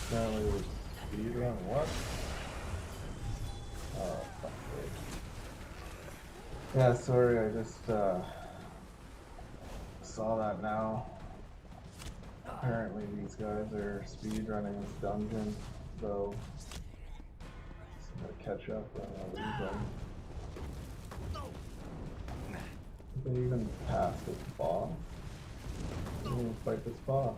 Apparently it was speedrun, what? Oh, fuck sake. Yeah, sorry, I just saw that now. Apparently these guys are speedrunning this dungeon, so I'm gonna catch up when I leave them. They even passed this boss. They didn't even fight this boss.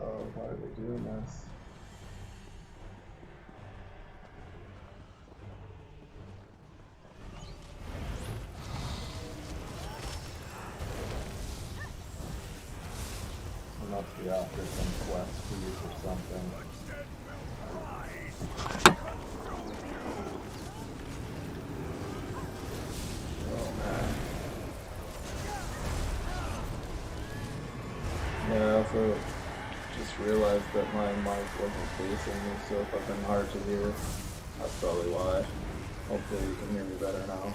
Oh, why are they doing this? They must be after some quest piece or something. Oh man. Yeah, I also just realized that my mic wasn't facing me, so if I've been hard to hear, that's probably why. Hopefully you can hear me better now.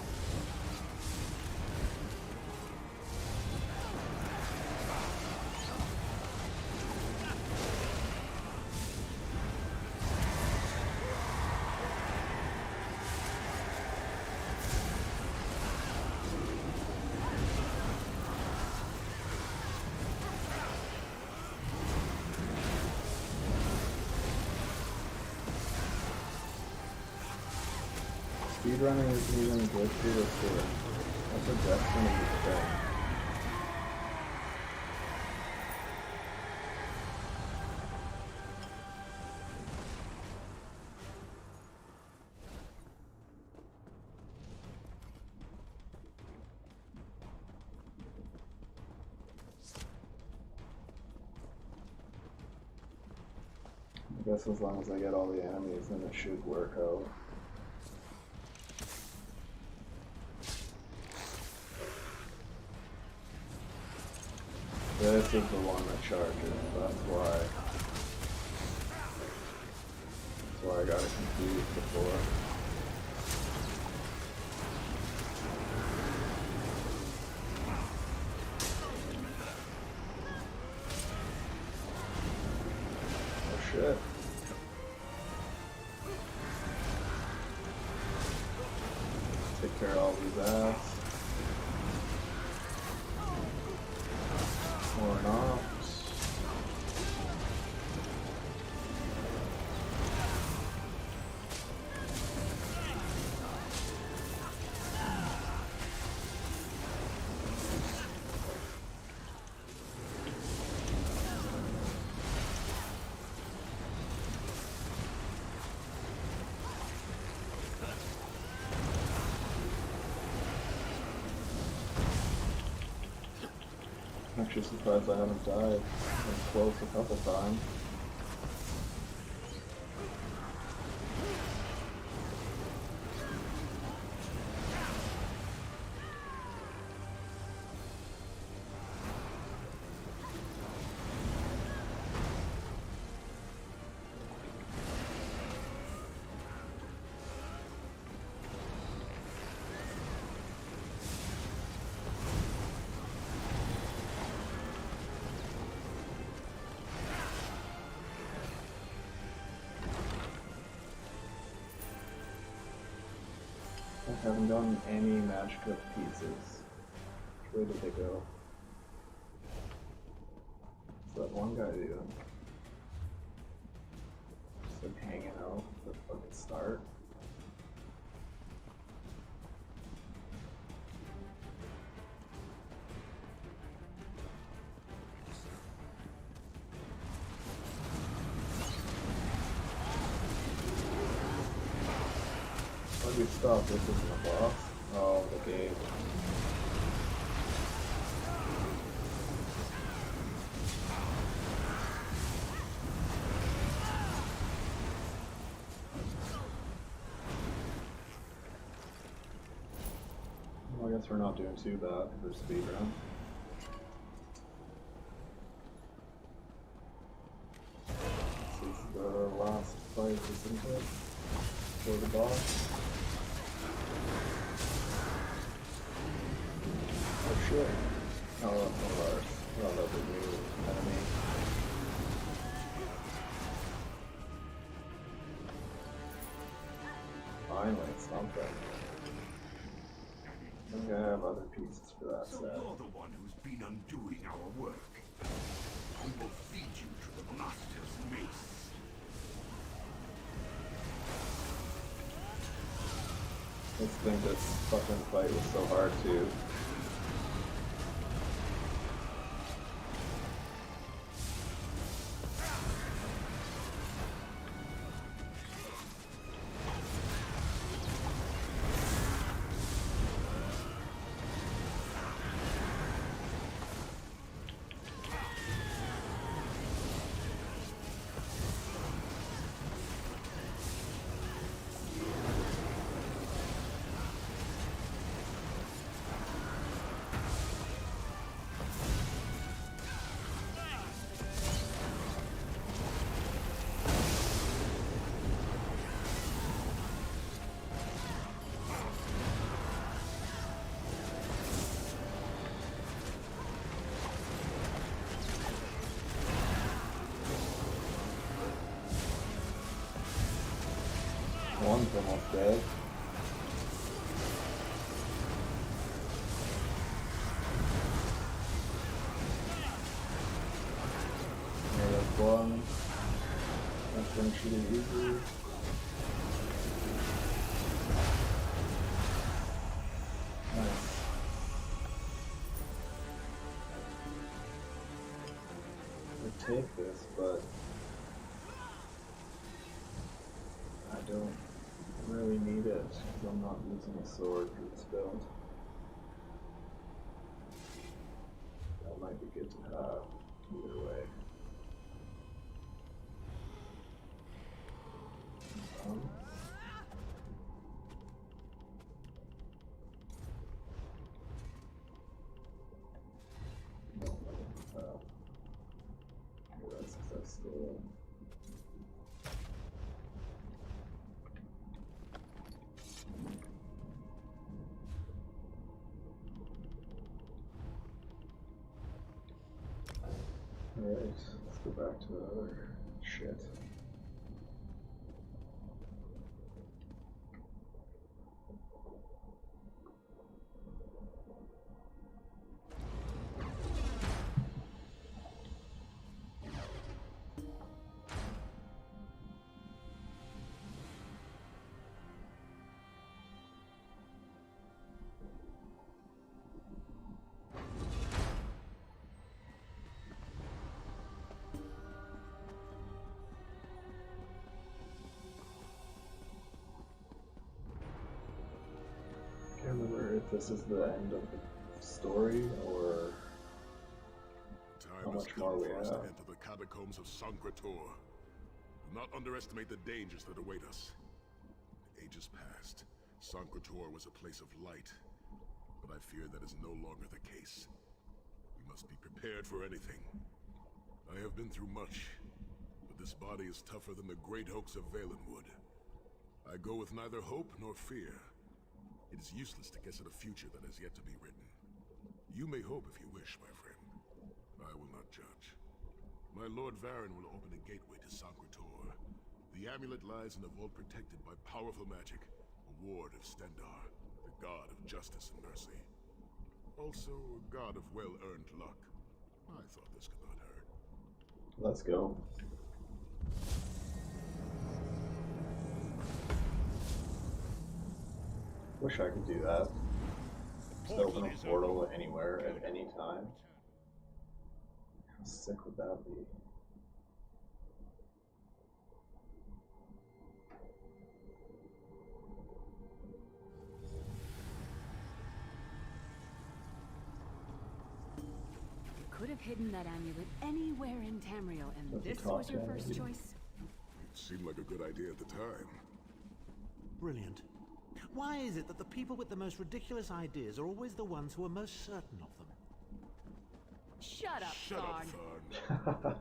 Speedrunning is even good for this game. That's a Destiny thing. I guess as long as I get all the enemies, then it should work out. This is the one that charges, that's why. That's why I got it confused before. Oh shit. Take care of all these ass. actually surprised I haven't died. I've been close a couple times. I haven't done any magic up pieces. Where did they go? What's that one guy doing? Just like hanging out at the fucking start. Good stuff. This isn't a boss. Oh, the game. Well, I guess we're not doing too bad for speedrun. This is the last fight, isn't it? For the boss. Oh shit. Oh, that's one of ours. Oh, that's a new enemy. Finally, something. I think I have other pieces for that set. So you're the one who's been undoing our work. We will feed you to the Master's mace. Let's think this fucking fight was so hard too. One's almost dead. Yeah, that's one. That's gonna shoot it easy. Nice. I take this, but I don't really need it because I'm not using a sword for this build. That might be good to have either way. That's successful. Alright, let's go back to the other shit. I can't remember if this is the end of the story or must much more come we for us have. to enter the catacombs of Sankrator. Do not underestimate the dangers that await us. In ages past, Sankrator was a place of light, but I fear that is no longer the case. We must be prepared for anything. I have been through much, but this body is tougher than the great oaks of Valenwood. I go with neither hope nor fear. It is useless to guess at a future that has yet to be written. You may hope if you wish, my friend. I will not judge. My Lord Varen will open a gateway to Sankrator. The amulet lies in a vault protected by powerful magic, a ward of Stendar, the god of justice and mercy. Also, a god of well-earned luck. I thought this could not hurt. Let's go. Wish I could do that. Just open a portal anywhere at any time. How sick would that be? You could have hidden that amulet anywhere in Tamriel, and That's a this top was your 10, first dude. choice. It seemed like a good idea at the time. Brilliant. Why is it that the people with the most ridiculous ideas are always the ones who are most certain of them? Shut up, Shut up, Thorn. Tharn.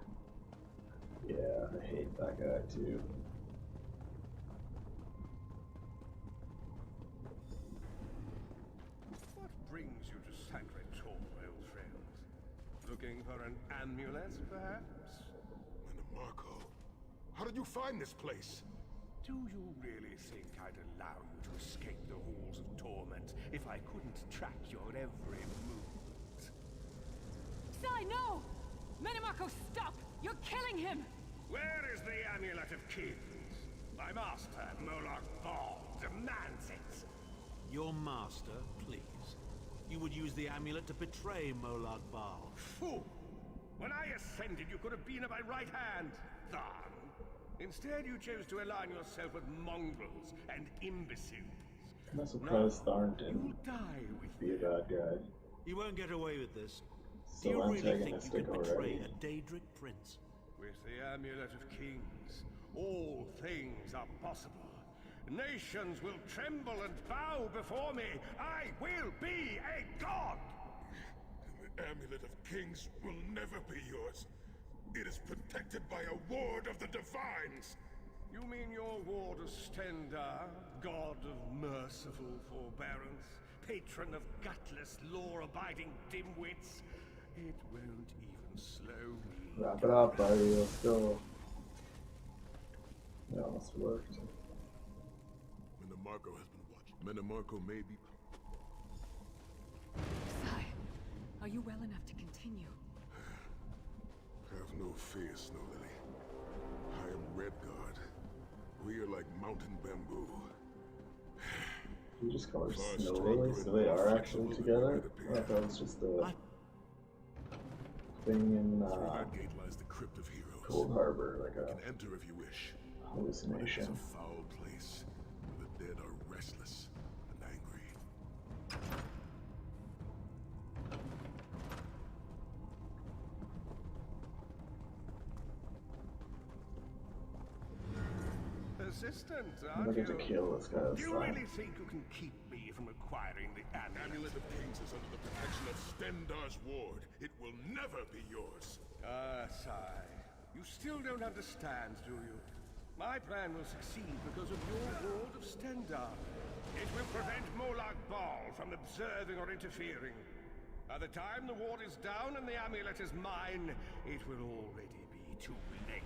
Yeah, I hate that guy too. What brings you to Sankrator, old friend? Looking for an amulet, perhaps? Marco, how did you find this place? Do you really think I'd allow you to escape the halls of torment if I couldn't track your every movement? Sai, no! Menimarco, stop! You're killing him! Where is the Amulet of Kings? My master, Molag Bal, demands it. Your master, please. You would use the amulet to betray Molag Bal. Fool! When I ascended, you could have been at my right hand, Tharn. Instead, you chose to align yourself with mongrels and imbeciles. I'm not surprised Tharn You'll didn't die with be a bad guy. You won't get away with this. So Do you really think you antagonistic could betray already. a Daedric prince? With the Amulet of Kings, all things are possible. Nations will tremble and bow before me. I will be a god! The Amulet of Kings will never be yours. It is protected by a ward of the Divines. You mean your ward of Stendar, god of merciful forbearance, patron of gutless, law-abiding dimwits? It won't even slow me. Wrap it up, buddy. Let's go. That almost worked. Menimarco has been watching. Menimarco may be... Sai, are you well enough to continue? Have no fear, Snow Lily. I am Redguard. We are like mountain bamboo. You just call her Far Snow stronger Lily, so and they more are actually flexible than together? it might I thought that was just a thing in Through that gate lies the Crypt of Heroes. Cold Harbor, like You a can enter if you wish. But it is hallucination. a foul place where the dead are restless and angry. Persistent, I'm aren't looking to you? kill this guy Do this you time. really think you can keep me from acquiring the amulet? Amulet of Kings is under the protection of Stendar's ward. It will never be yours. Ah, Sai. You still don't understand, do you? My plan will succeed because of your ward of Stendar. It will prevent Molag Bal from observing or interfering. By the time the ward is down and the amulet is mine, it will already be too late.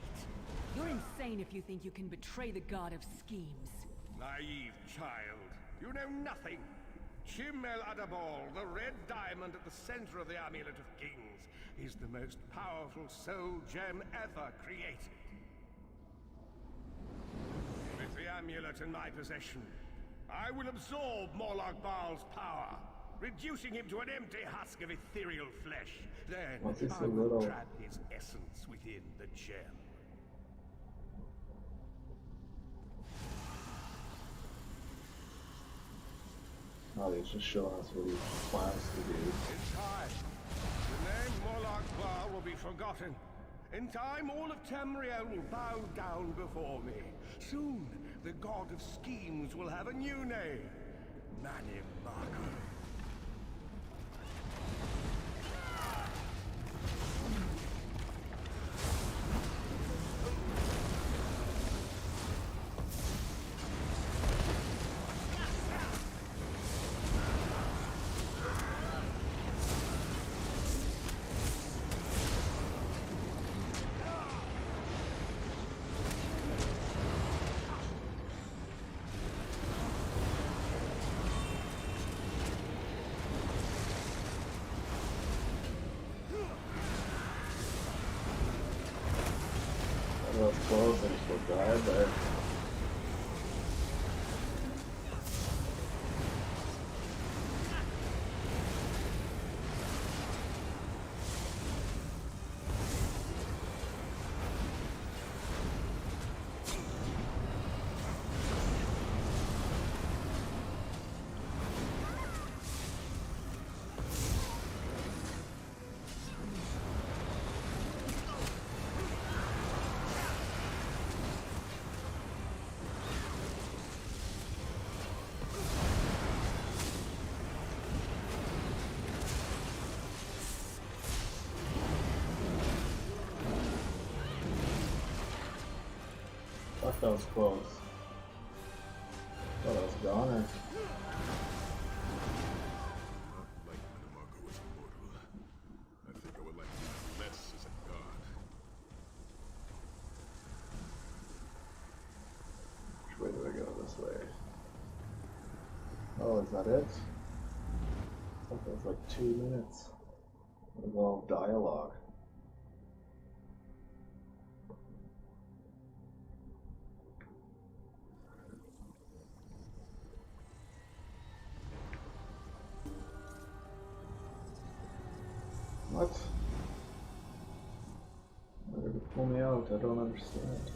You're insane if you think you can betray the god of schemes. Naive child. You know nothing. Chim El Adabal, the red diamond at the center of the Amulet of Kings, is the most powerful soul gem ever created. With the amulet in my possession, I will absorb Molag Bal's power, reducing him to an empty husk of ethereal flesh. Then What's he so I will little? trap his essence within the gem. Oh, he's just showing us what he plans to do. In time, the name Molag Bal will be forgotten. In time, all of Tamriel will bow down before me. Soon, the god of schemes will have a new name. Manimarco. That was close, I just will die there. Fuck, that was close. Thought I was gone or... Like Manimarco as a mortal, I think I would like to be less as a god. Which way do I go? This way. Oh, is that it? I thought that was like 2 minutes. It was all dialogue. What? Why did it pull me out? I don't understand.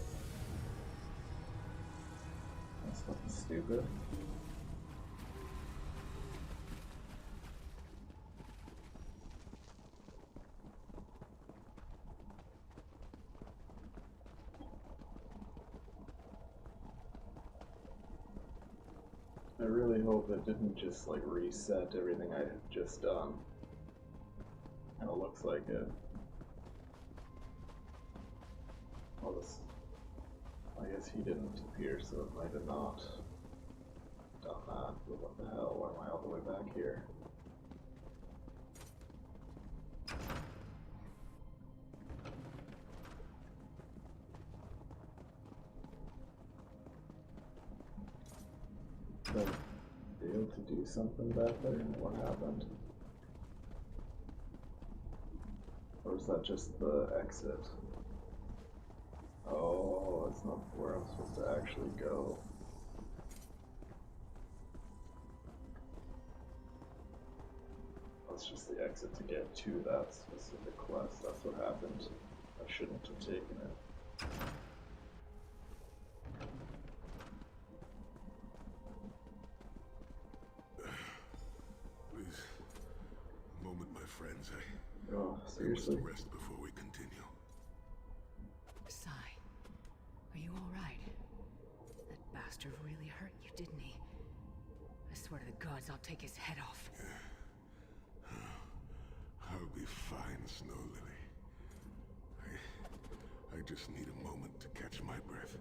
That's fucking stupid. I really hope it didn't just like reset everything I had just done. And it looks like it. Well, this, I guess he didn't appear, so it might have not done that. But what the hell? Why am I all the way back here? Did I be able to do something back there? What happened? Or is that just the exit? Oh, it's not where I'm supposed to actually go. That's just the exit to get to that specific quest. That's what happened. I shouldn't have taken it. Please, a moment, my friends. Oh, seriously? I must rest before we continue. Sai, are you alright? That bastard really hurt you, didn't he? I swear to the gods I'll take his head off. I'll be fine, Snow Lily. I just need a moment to catch my breath.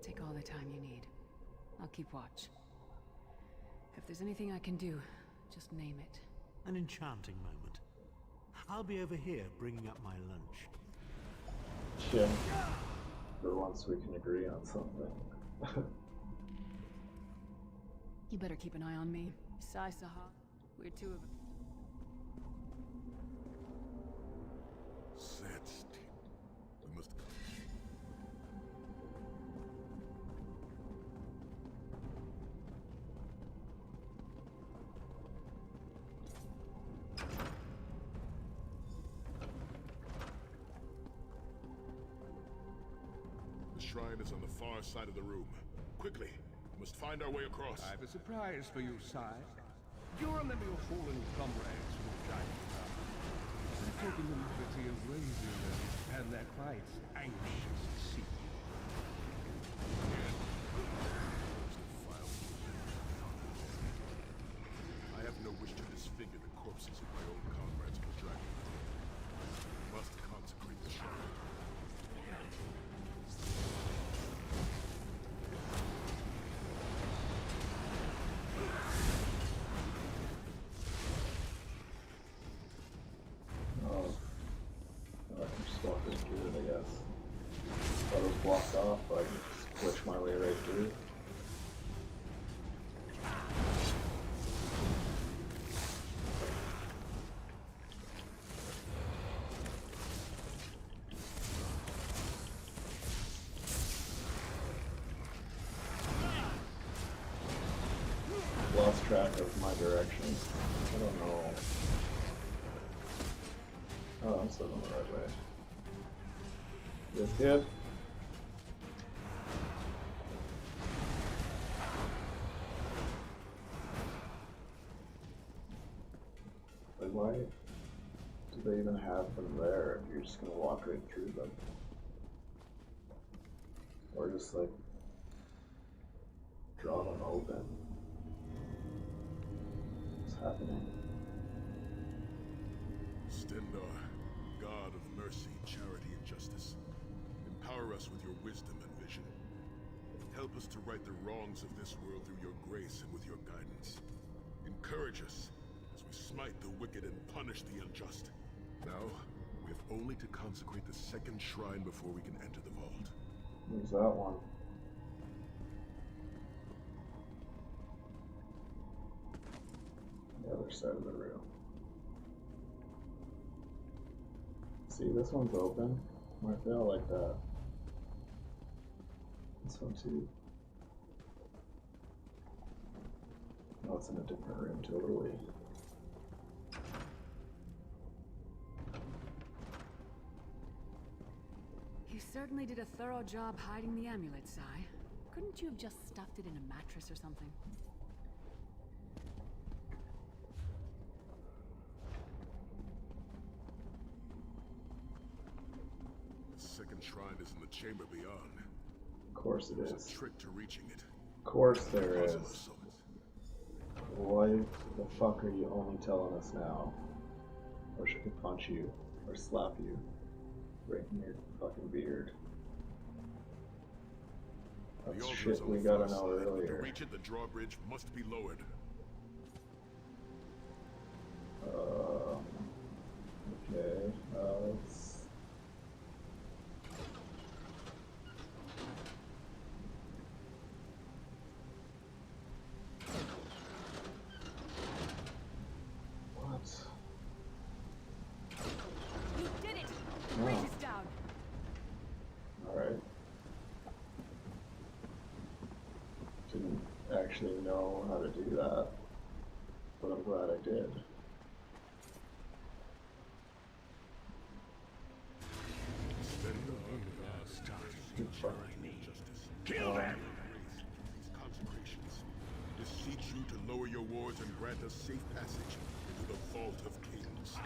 Take all the time you need. I'll keep watch. If there's anything I can do, just name it. An enchanting moment. I'll be over here bringing up my lunch. Yeah. For once we can agree on something. You better keep an eye on me. Sai Saha. We're two of us. Sad state. We must... The shrine is on the far side of the room. Quickly, we must find our way across. I have a surprise for you, Sai. Do you remember your fallen comrades from the giant tower? I've taken the liberty of raising Knights anxious to see you. I have no wish to disfigure the corpses of my own comrades of the dragon. I must consecrate the shrine. Oh, I can just walk right through it, I guess. Thought it was blocked off, but I can just glitch my way right through. Lost track of my direction. I don't know. Oh, I'm still going the right way. This good? Like, why do they even have them there if you're just gonna walk right through them? Or just like draw them open? What's happening? Stendarr, God of mercy, charity, and justice, empower us with your wisdom and vision. Help us to right the wrongs of this world through your grace and with your guidance. Encourage us as we smite the wicked and punish the unjust. Now, we have only to consecrate the second shrine before we can enter the vault. Where's that one? The other side of the room. See, this one's open. I feel like that. This one too. Oh, it's in a different room totally. You certainly did a thorough job hiding the amulet, Sai. Couldn't you have just stuffed it in a mattress or something? The second shrine is in the chamber beyond. Of course it There's is. a trick to reaching it. Of course there is. Puzzle of sorts. Why the fuck are you only telling us now? Or should I punch you or slap you right in your fucking beard? The That's altar is shit on we the gotta far know side, but earlier. to reach it, the drawbridge must be lowered. Okay, let's... What? You did it! No. Bridge is down. Alright. Didn't actually know how to do that, but I'm glad I did. Kill them! These consecrations beseech you to lower your wards and grant us safe passage into the Vault of Kings.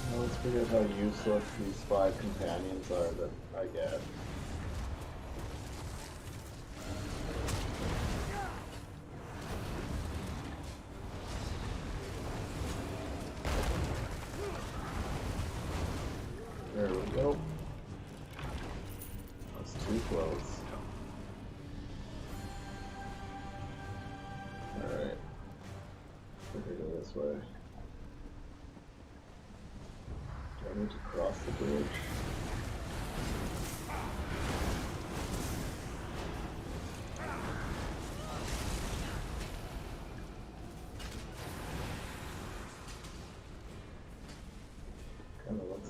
I always forget how useless these 5 companions are that I get. There we go. That's too close. Alright. We're gonna go this way. Do I need to cross the bridge?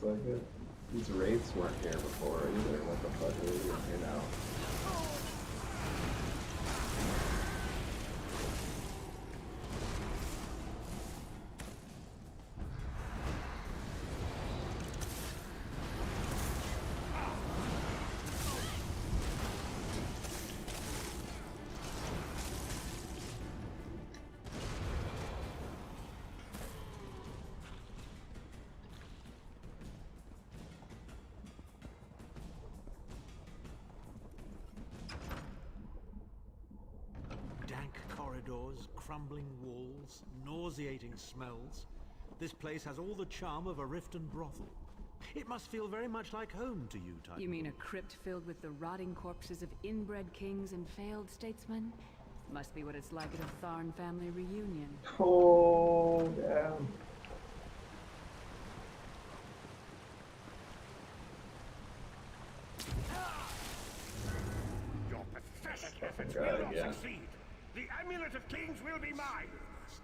like it. These wraiths weren't here before either. What the fuck are they doing here now? Dank corridors, crumbling walls, nauseating smells. This place has all the charm of a Riften brothel. It must feel very much like home to you, Titan. You mean a crypt filled with the rotting corpses of inbred kings and failed statesmen? Must be what it's like at a Tharn family reunion. Oh, damn. Your pathetic efforts will not succeed. The Amulet of Kings will be mine.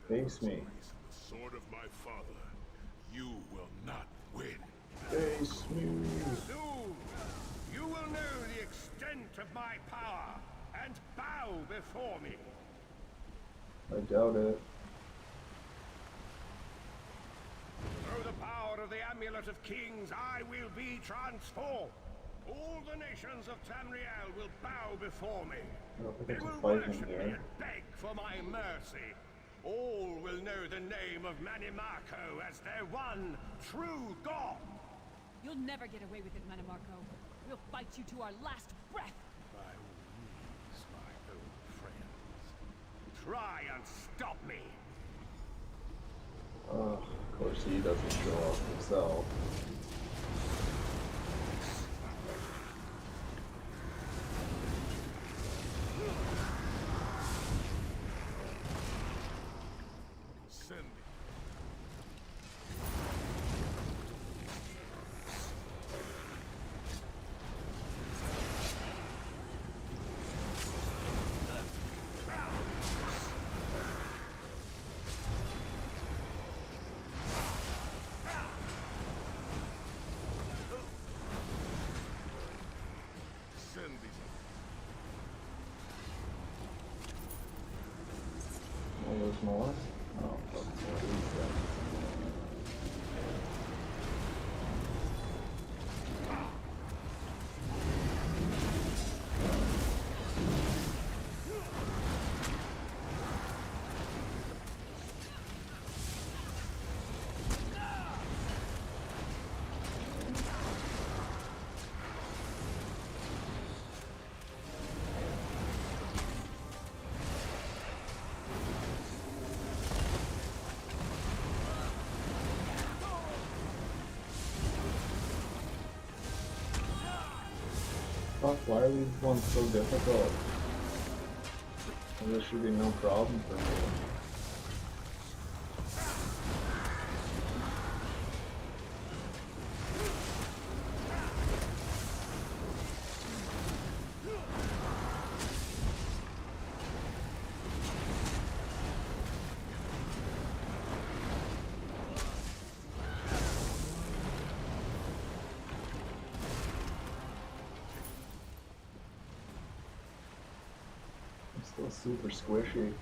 Face me. The sword of my father. You will not win. Face me. Soon, you will know the extent of my power and bow before me. I doubt it. Through the power of the Amulet of Kings, I will be transformed. All the nations of Tamriel will bow before me. I don't think They there's will a fight worship in me here. and beg for my mercy. All will know the name of Manimarco as their one true god. You'll never get away with it, Manimarco. We'll fight you to our last breath. By all means, my old friends. Try and stop me. Of course he doesn't show up himself. Send me. Send these. Oh, there's more? Oh, fuck, more of these guys. Fuck, why are these ones so difficult? Well, this should be no problem for me. I'm still super squishy.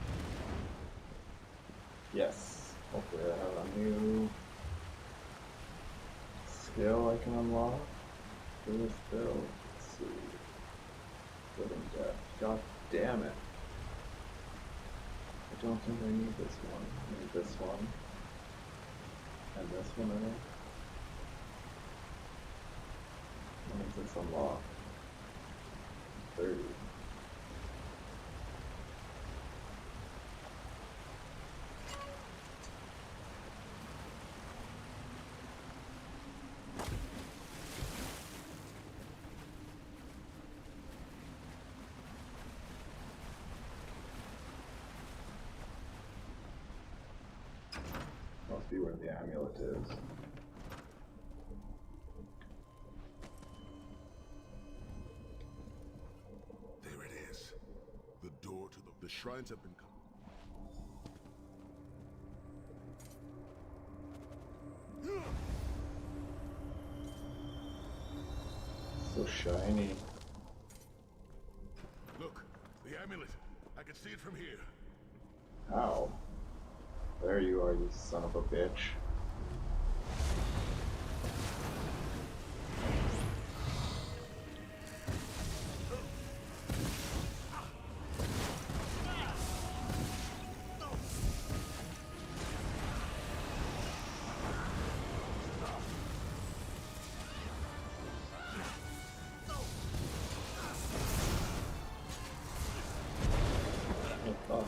Yes. Hopefully I have a new skill I can unlock for this build. Let's see. Living Death. God damn it. I don't think I need this one. I need this one. And this one, I think. When is this unlocked? 30. Must be where the amulet is. There it is. The door to the shrines have been So shiny. Look, the amulet. I can see it from here. How? There you are, you son of a bitch. Oh,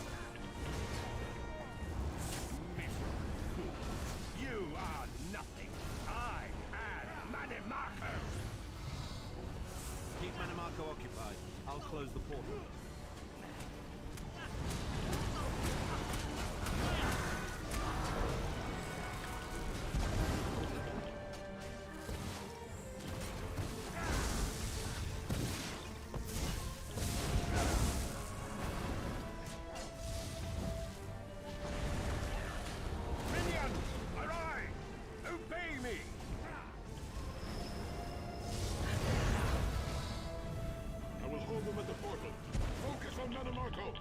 You are nothing. I am Manimarco. Keep Manimarco occupied. I'll close the portal. Minions, arise! Obey me! I will hold them at the portal. Focus on Manimarco.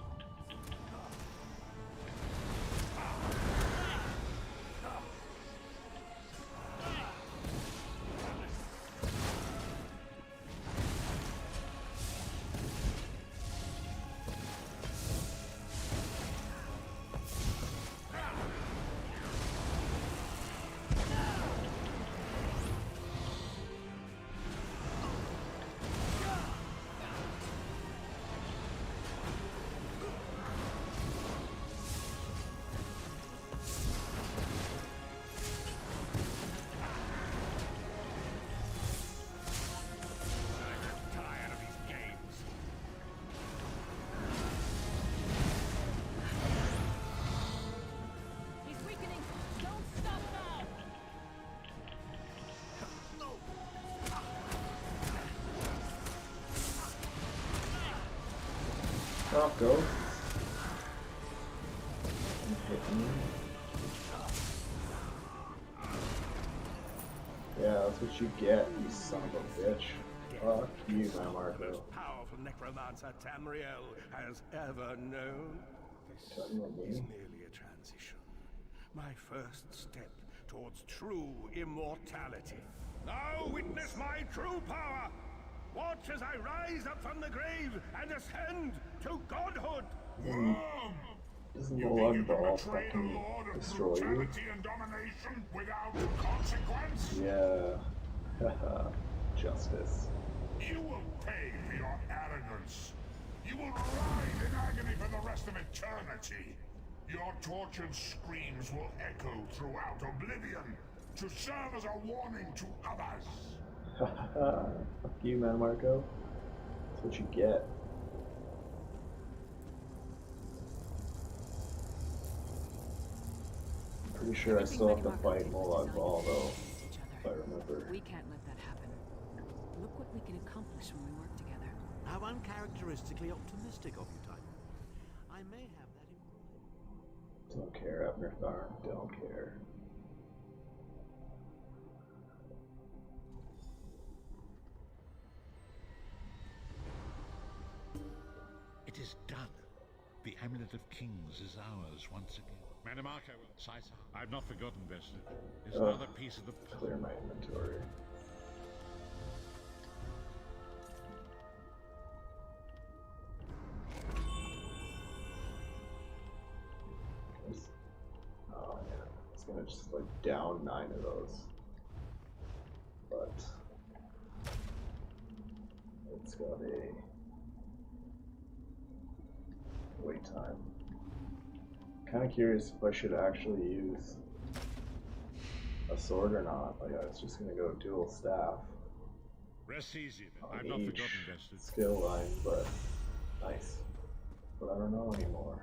Tired of these games. He's weakening. Don't stop now. oh go. Hit me. Yeah, that's what you get, you son of a bitch. Fuck you, Manimarco. Most powerful necromancer Tamriel has ever known. This Talking about me? is merely a transition. My first step towards true immortality. Now witness my true power! Watch as I rise up from the grave and ascend to godhood! Doesn't You the think you Lord can Ball betray the fucking Lord of destroy you? brutality and domination without consequence? Yeah. Justice. You will pay for your arrogance. You will writhe in agony for the rest of eternity. Your tortured screams will echo throughout oblivion to serve as a warning to others. Fuck you, Manimarco. That's what you get. Pretty sure I still have to fight Molag Bal though, if I remember. We can't let that happen. Look what we can accomplish when we work together. How uncharacteristically optimistic of you, Titan. I may have that in mind. Don't care, Abner Tharn. Don't care. It is done. The Amulet of Kings is ours once again. Manimarco, Saisa, I've not forgotten, Vested. It's another piece of the Clear my inventory. Oh yeah, it's gonna just like down 9 of those. But it's got a wait time. Kind of curious if I should actually use a sword or not. Like I was just gonna go dual staff Rest easy, then. on I've not each forgotten, Vested. skill line, but nice. But I don't know anymore.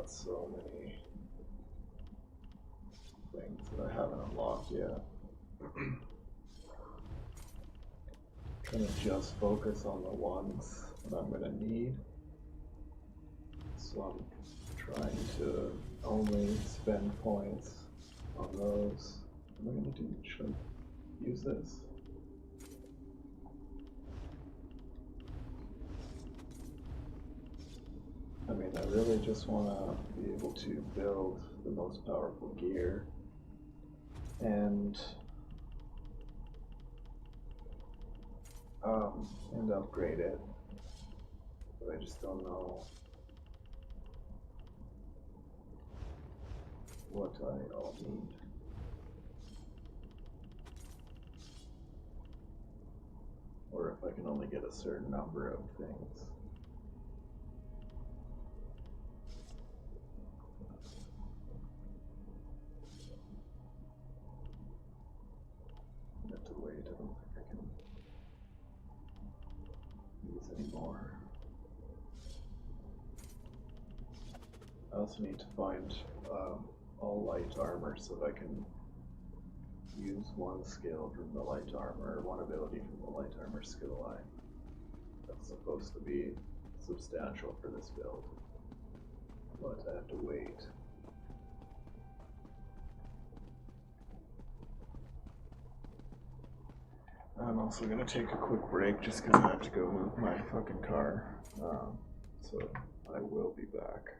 got so many things that I haven't unlocked yet. Trying to just focus on the ones that I'm gonna need. So I'm trying to only spend points on those. What am I gonna do? Should I use this? I mean, I really just want to be able to build the most powerful gear and upgrade it, but I just don't know what I all need. Or if I can only get a certain number of things. I have to wait, I don't think I can use any more. I also need to find all light armor so that I can use one skill from the light armor, one ability from the light armor skill line. That's supposed to be substantial for this build, but I have to wait. I'm also gonna take a quick break just because I have to go move my fucking car, so I will be back.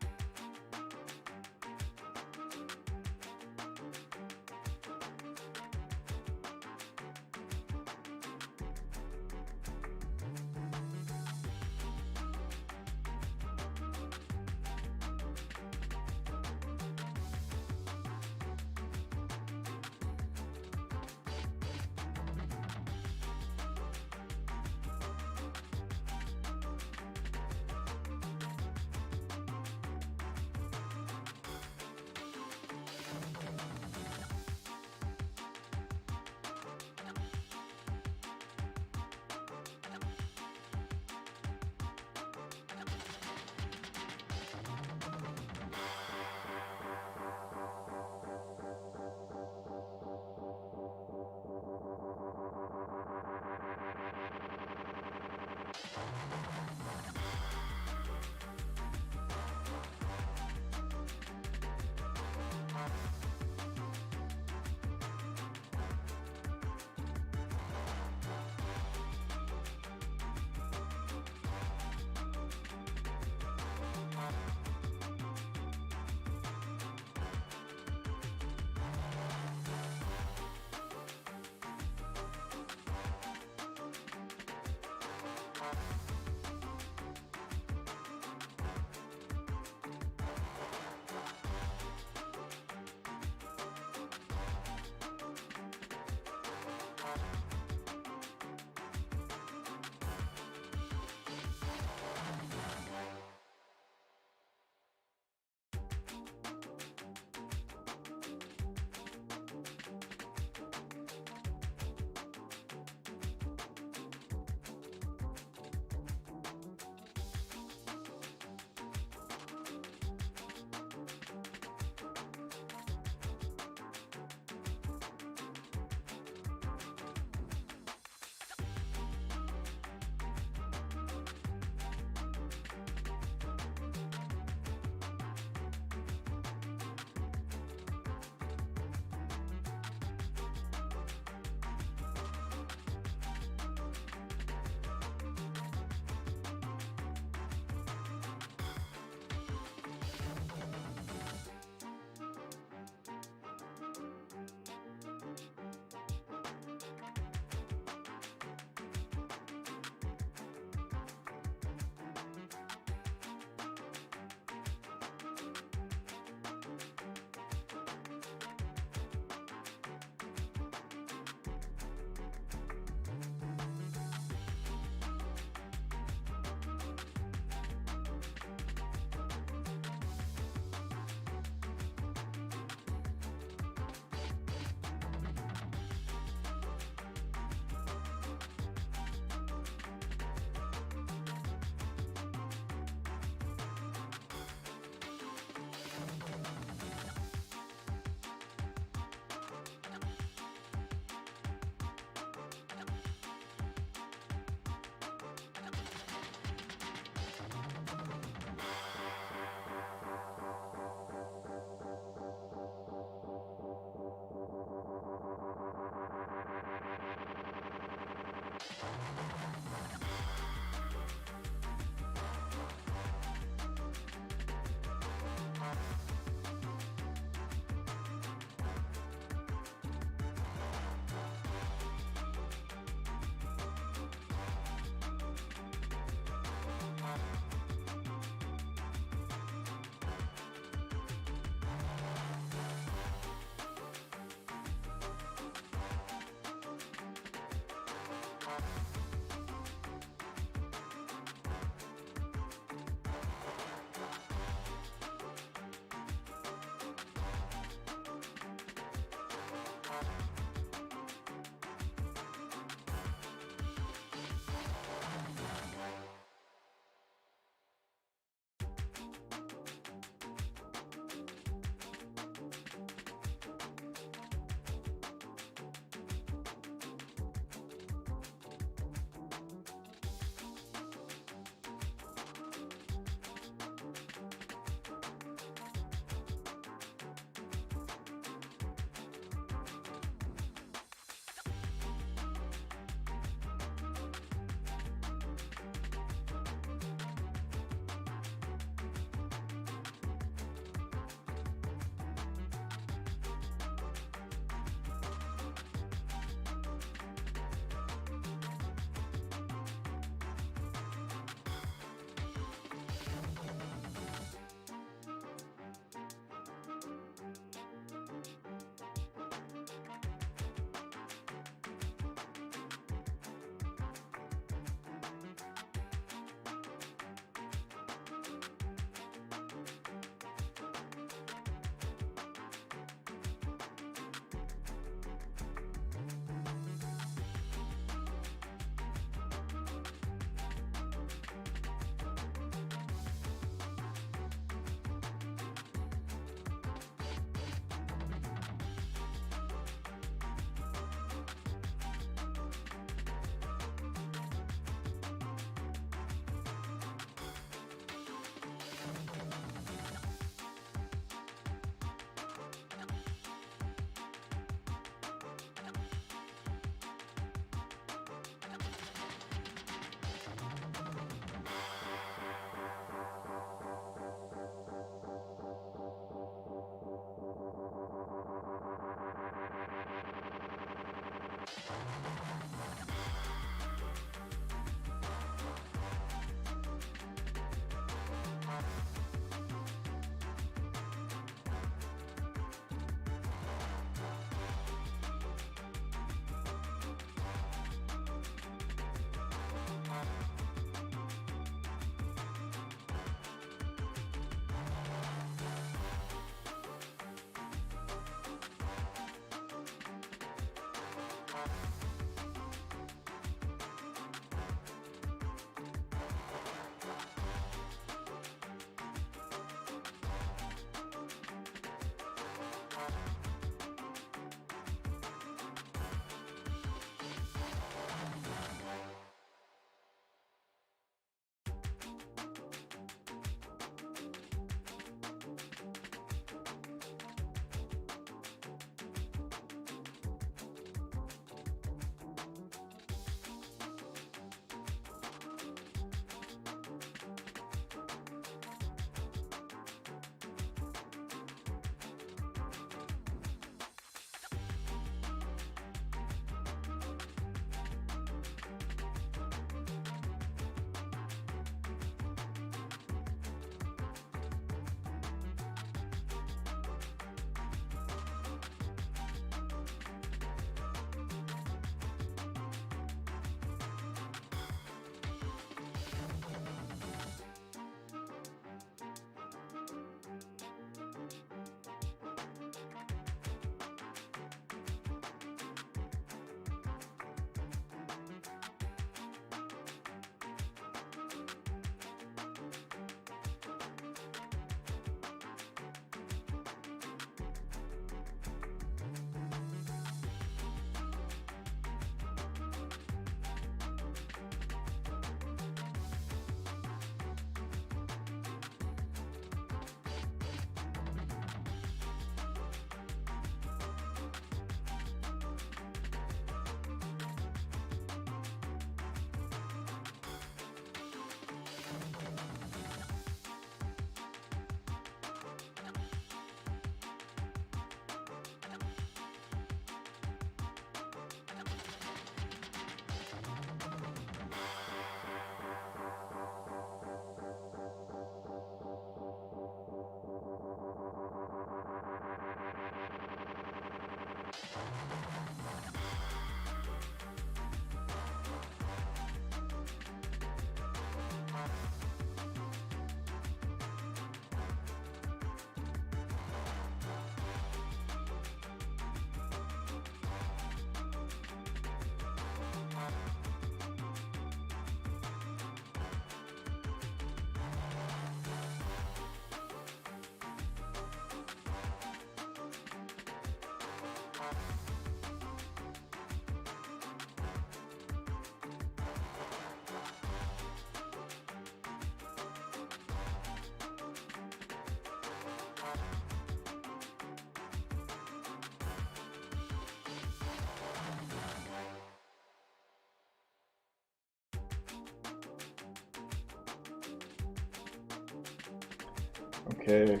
Okay.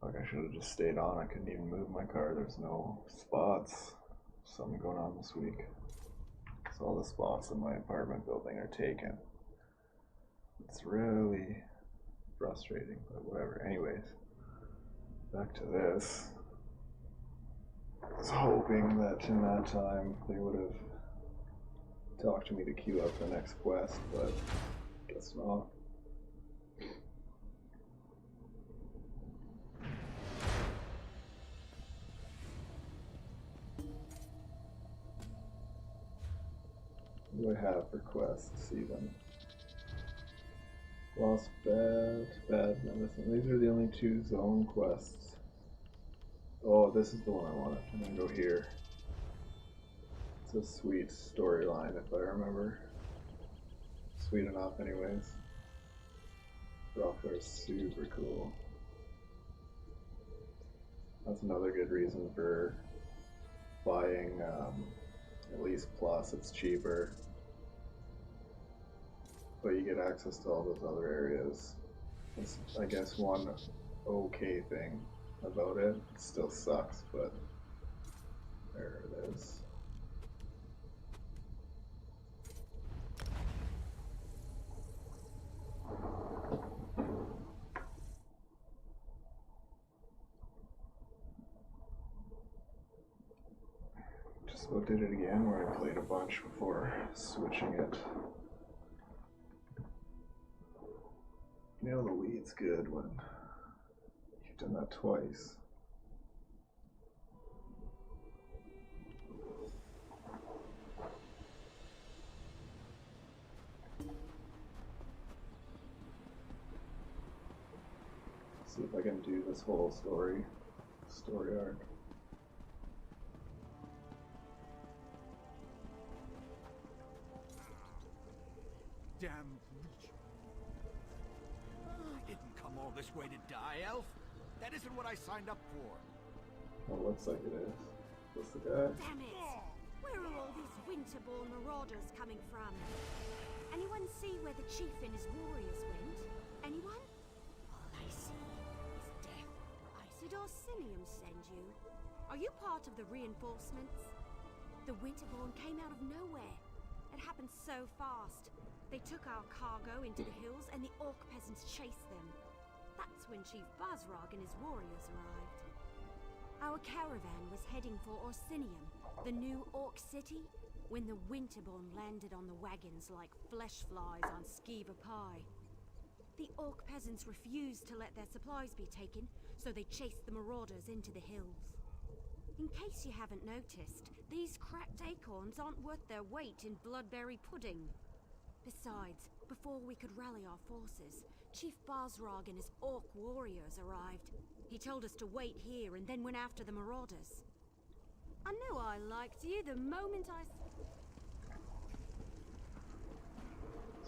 Like I should have just stayed on. I couldn't even move my car. There's no spots. Something going on this week. So all the spots in my apartment building are taken. It's really frustrating, but whatever. Anyways, back to this. I was hoping that in that time they would have talked to me to queue up the next quest, but guess not. What do I have for quests even? Lost bad medicine. These are the only 2 zone quests. Oh, this is the one I wanted. I'm gonna go here. It's a sweet storyline if I remember. Sweet enough anyways. Rockler is super cool. That's another good reason for buying at least Plus. It's cheaper. But you get access to all those other areas. It's, I guess, one okay thing about it. It still sucks, but there it is. Just about did it again where I played a bunch before switching it. You know the weed's good when you've done that twice. See if I can do this whole story arc. Damn reach. I didn't come all this way to die, Elf. That isn't what I signed up for. Well, it looks like it is. What's the guy? Damn it! Where are all these Winterborn marauders coming from? Anyone see where the chief and his warriors went? Anyone? All I see is death. Isidore Simium send you? Are you part of the reinforcements? The Winterborn came out of nowhere. It happened so fast. They took our cargo into the hills and the Orc peasants chased them. That's when Chief Bazrog and his warriors arrived. Our caravan was heading for Orsinium, the new Orc city, when the Winterborn landed on the wagons like flesh flies on Skiva Pie. The Orc peasants refused to let their supplies be taken, so they chased the marauders into the hills. In case you haven't noticed, these cracked acorns aren't worth their weight in bloodberry pudding. Besides, before we could rally our forces, Chief Bazrog and his Orc warriors arrived. He told us to wait here and then went after the marauders. I knew I liked you the moment I...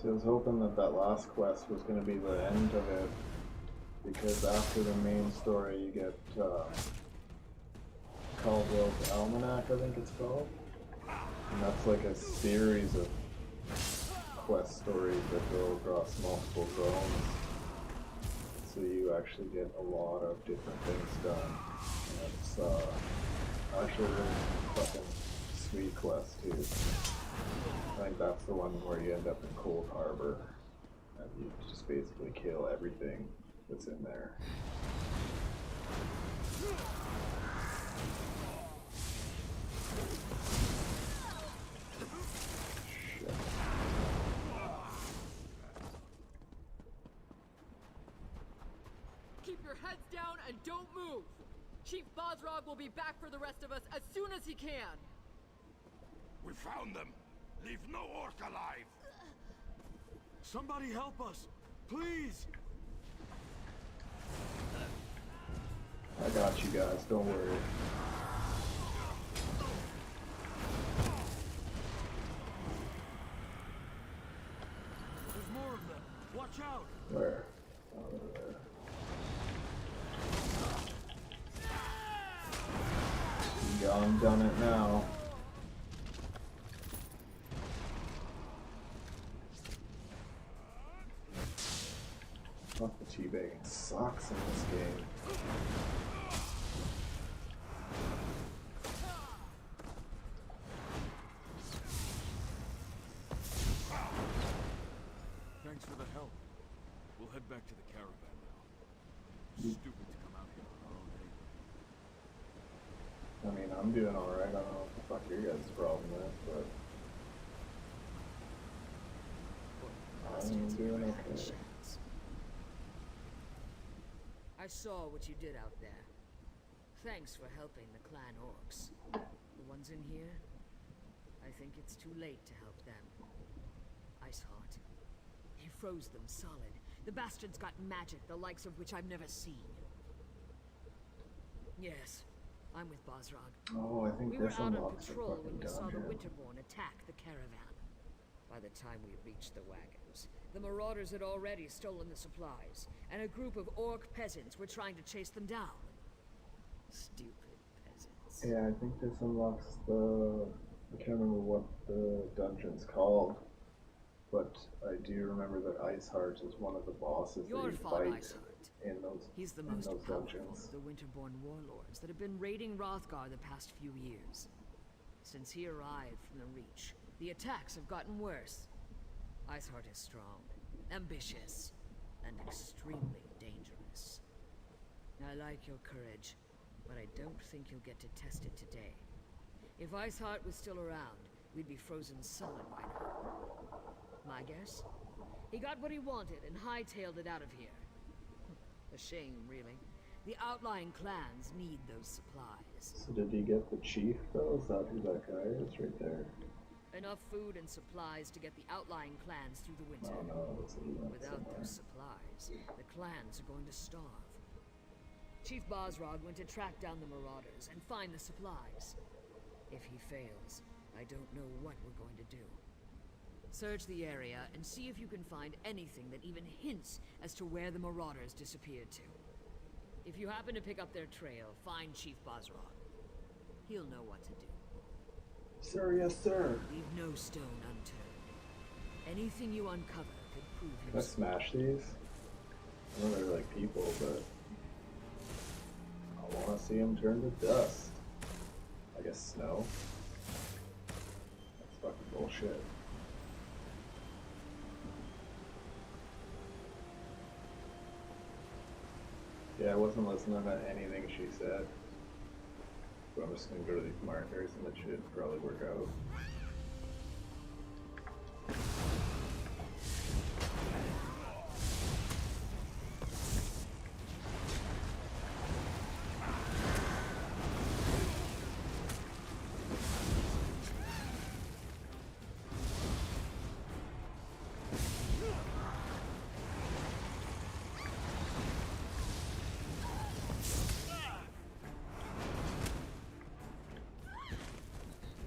So I was hoping that that last quest was going to be the end of it, because after the main story you get Caldwell's Almanac, I think it's called. And that's like a series of quest stories that go across multiple zones. So you actually get a lot of different things done. And it's actually a really fucking sweet quest too. I think that's the one where you end up in Cold Harbor and you just basically kill everything that's in there. Shit. Keep your heads down and don't move! Chief Bazrog will be back for the rest of us as soon as he can! We found them! Leave no orc alive! Somebody help us! Please! I got you guys, don't worry. There's more of them! Watch out! Where? Over there. Gone, done it now. Fuck, the teabagging sucks in this game. Thanks for the help. We'll head back to the caravan now. Stupid to come out here on our own anyway. I mean, I'm doing alright. I don't know what the fuck your guys' problem is, but I'm doing okay. I saw what you did out there. Thanks for helping the clan orcs. The ones in here, I think it's too late to help them. Iceheart. He froze them solid. The bastards got magic, the likes of which I've never seen. Yes, I'm with Bosrog. Oh, I think we were this out on unlocks the patrol when fucking we saw the dungeon. Winterborn attack the caravan. By the time we reached the wagons, the marauders had already stolen the supplies, and a group of orc peasants were trying to chase them down. Stupid peasants. Yeah, I think this unlocks the... I can't remember what the dungeon's called, but I do remember that Iceheart is one of the bosses Your that you father, fight Iceheart. in those He's the in most those powerful dungeons. of the Winterborn warlords that have been raiding Hrothgar the past few years. Since he arrived from the Reach, the attacks have gotten worse. Iceheart is strong, ambitious, and extremely dangerous. I like your courage, but I don't think you'll get to test it today. If Iceheart was still around, we'd be frozen solid by now. My guess? He got what he wanted and hightailed it out of here. A shame, really. The outlying clans need those supplies. So did he get the chief though? Is that who that guy is right there? Enough food and supplies to get the outlying clans through the winter. Oh no, it's Without those supplies, the clans are going to starve. Chief Bosrog went to track down the marauders and find the supplies. If he fails, I don't know what we're going to do. Search the area and see if you can find anything that even hints as to where the marauders disappeared to. If you happen to pick up their trail, find Chief Bosrog. He'll know what to do. Sir, yes sir. Leave no stone unturned. Anything you uncover could prove Can I your smash these? I know they're like people, but I want to see them turn to dust. I guess snow. That's fucking bullshit. Yeah, I wasn't listening to anything she said. But I'm just gonna go to these markers and that should probably work out.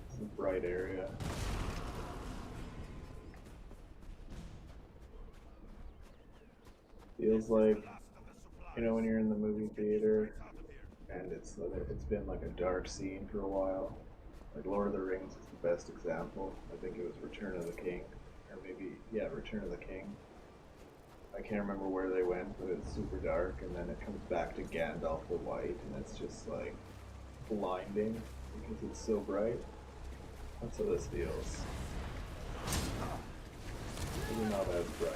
It's a bright area. Feels like, you know, when you're in the movie theater and it's been like a dark scene for a while. Like Lord of the Rings is the best example. I think it was Return of the King, or maybe, yeah, Return of the King. I can't remember where they went, but it's super dark, and then it comes back to Gandalf the White, and it's just like blinding because it's so bright. That's how this feels. Maybe not as bright.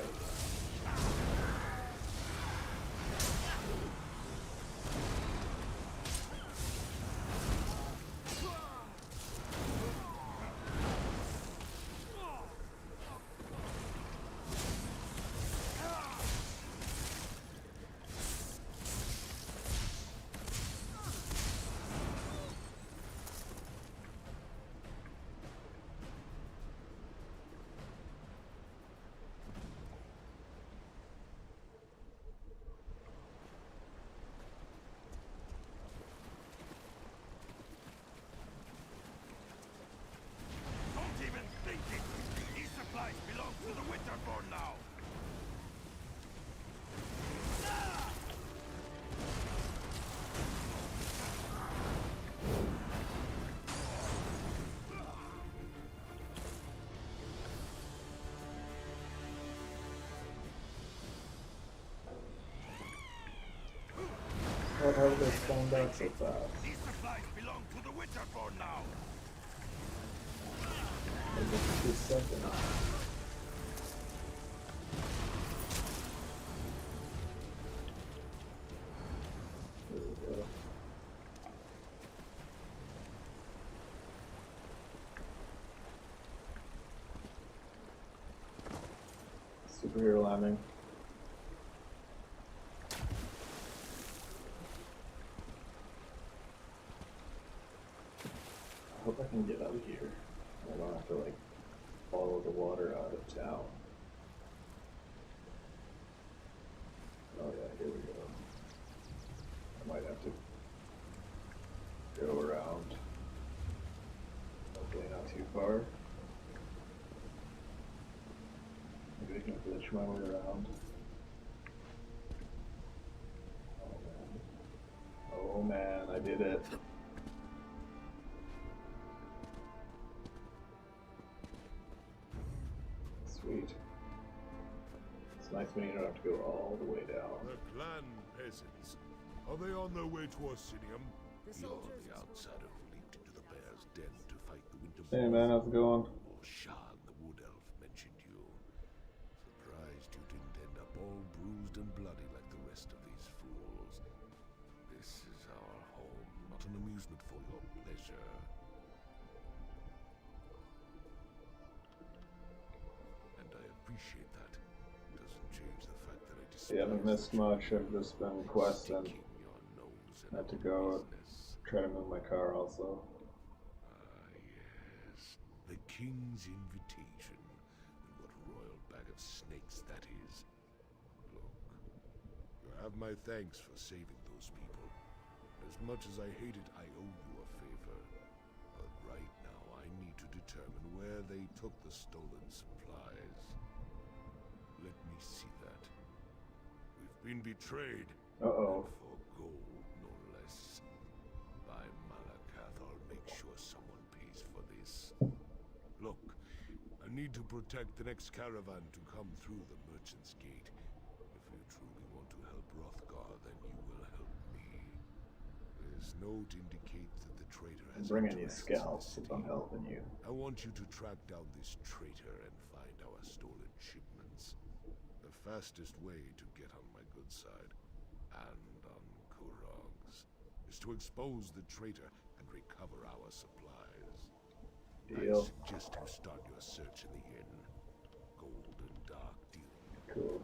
How did they spawn back so fast? These supplies belong to the Winterborn now. Like just 2 seconds. There we go. Superhero landing. I hope I can get out of here. I don't have to like follow the water out of town. Oh yeah, here we go. I might have to go around. Hopefully not too far. Maybe I can glitch my way around. Oh man, I did it. Sweet. It's nice when you don't have to go all the way down. The clan peasants. Are they on their way to Orsinium? You're the outsider who leaped into the bear's den to fight the winter. Hey man, how's it going? Or Shan, the wood elf, mentioned you. Surprised you didn't end up all bruised and bloody like the rest of these fools. This is our home, not an amusement for your pleasure. And I appreciate that. Doesn't change the fact that I despise You haven't missed much. I've just been questing. Had to go try to move my car also. Yes. The king's invitation. And what royal bag of snakes that is. Look. You have my thanks for saving those people. As much as I hate it, I owe you a favor. But right now, I need to determine where they took the stolen supplies. Let me see that. We've been betrayed. Uh-oh. For gold, no less. By Malakath, I'll make sure someone pays for this. Look, I need to protect the next caravan to come through the Merchant's Gate. If you truly want to help Hrothgar, then you will help me. This note indicates that the traitor has... I'm bringing you interests scalps in the if I'm city. helping you. I want you to track down this traitor and find our stolen shipments. The fastest way to get on my good side, and on Kurog's, is to expose the traitor and recover our supplies. Deal. I suggest you start your search in the inn. Golden Dark Deal. Cool.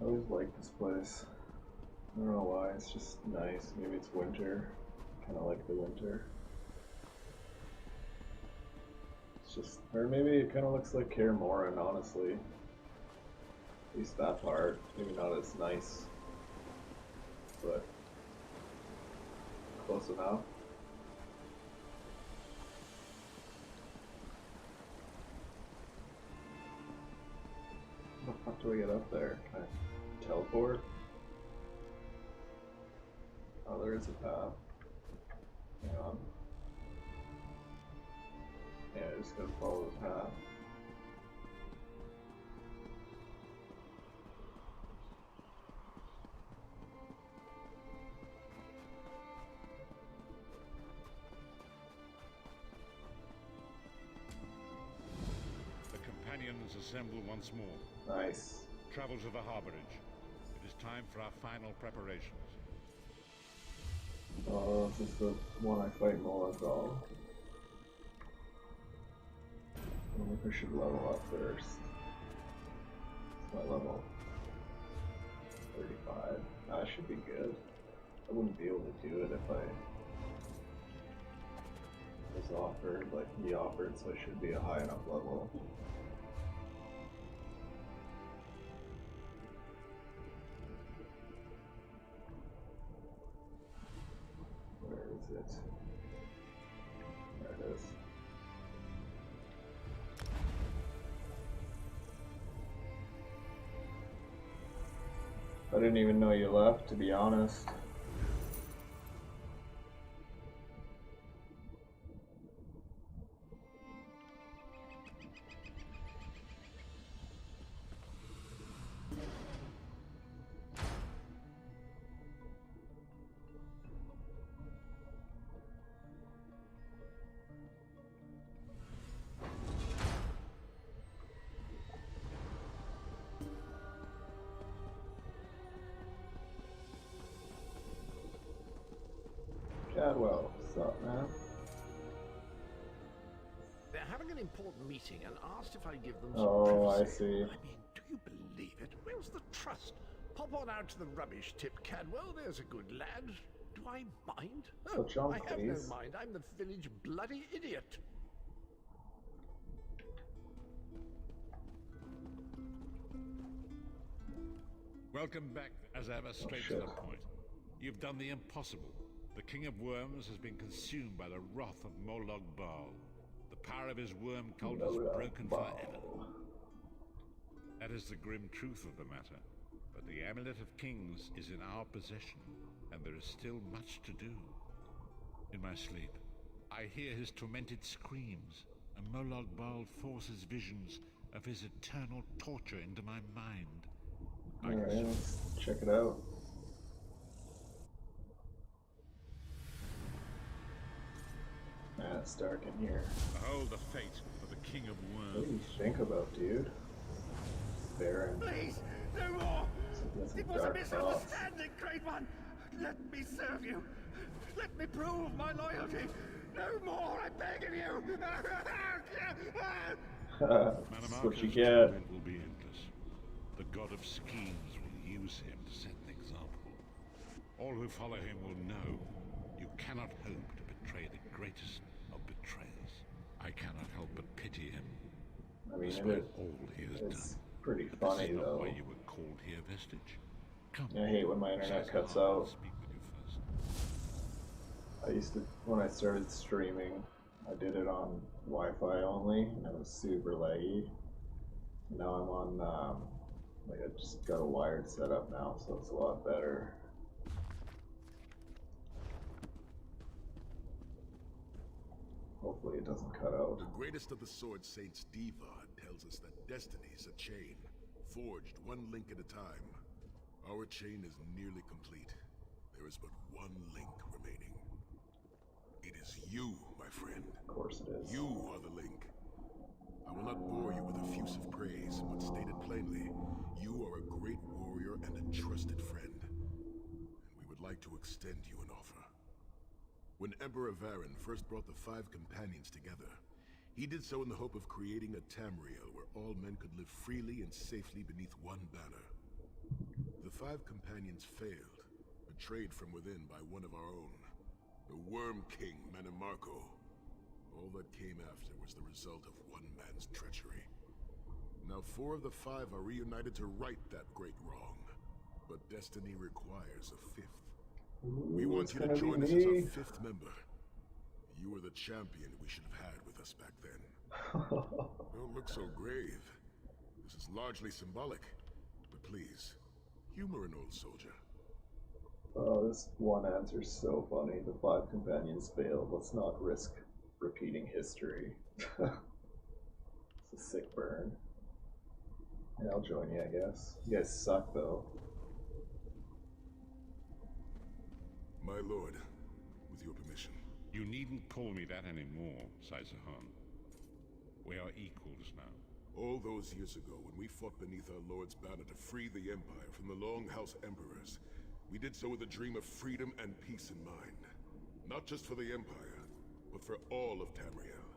I always like this place. I don't know why, it's just nice. Maybe it's winter. Kind of like the winter. It's just, or maybe it kind of looks like Kaer Morhen, honestly. At least that part. Maybe not as nice, but close enough. How the fuck do I get up there? Can I teleport? Oh, there is a path. Hang on. Yeah, I just gotta follow the path. The companions assemble once more. Nice. Travel to the harborage. It is time for our final preparations. Oh, this is the one I fight Molotov. I wonder if I should level up first. It's my level 35. That should be good. I wouldn't be able to do it if I was offered, like he offered, so I should be a high enough level. Where is it? There it is. I didn't even know you left, to be honest. Cadwell. What's up, man? They're having an important meeting and asked if I give them some Oh, I privacy. see. I mean, do you believe it? Where's the trust? Pop on out to the rubbish tip, Cadwell. There's a good lad. Do I mind? Oh, Switch on, I have no please. mind. I'm the village bloody idiot. Welcome back, as ever, straight to the point. You've done the impossible. The King of Worms has been consumed by the wrath of Molag Bal. The power of his worm cult is broken forever. That is the grim truth of the matter. But the Amulet of Kings is in our possession, and there is still much to do. In my sleep, I hear his tormented screams, and Molag Bal forces visions of his eternal torture into my mind. Alright, let's check it out. Man, it's dark in here. Behold the fate of the King of What do Worms. you think about, dude? Baron. Please, no more! That's It was a misunderstanding, Great One! Let me serve you! Let me prove my loyalty! No more, I beg of you! That's what you Manamako's get. torment will be endless. The god of schemes will use him to set an example. All who follow him will know you cannot hope to betray the greatest of betrayers. I cannot help but pity him. I mean, despite all he has it's done. pretty But funny, this is not though. why you were called here, Vestige. Come. I hate when my internet Says cuts I'll out. speak with you first. I used to, when I started streaming, I did it on Wi-Fi only, and it was super laggy. Now I'm on, like I just got a wired setup now, so it's a lot better. Hopefully it doesn't cut out. The greatest of the Sword Saints, Diva, tells us that destiny is a chain, forged one link at a time. Our chain is nearly complete. There is but one link remaining. It is you, my friend. Of course it is. You are the link. I will not bore you with effusive praise, but stated plainly, you are a great warrior and a trusted friend. And we would like to extend you an offer. When Emperor Varen first brought the 5 companions together, he did so in the hope of creating a Tamriel where all men could live freely and safely beneath one banner. The 5 companions failed, betrayed from within by one of our own, the Worm King, Mannimarco. All that came after was the result of one man's treachery. Now 4 of the 5 are reunited to right that great wrong, but destiny requires a 5th. We want you to join us as our 5th member. You were the champion we should have had with us back then. Don't look so grave. This is largely symbolic, but please, humor an old soldier. Oh, this one answer's so funny. The 5 companions failed. Let's not risk repeating history. It's a sick burn. Yeah, I'll join you, I guess. You guys suck, though. My lord, with your permission. You needn't call me that anymore, Sai-Sahan. We are equals now. All those years ago, when we fought beneath our lord's banner to free the Empire from the Longhouse Emperors, we did so with a dream of freedom and peace in mind. Not just for the Empire, but for all of Tamriel.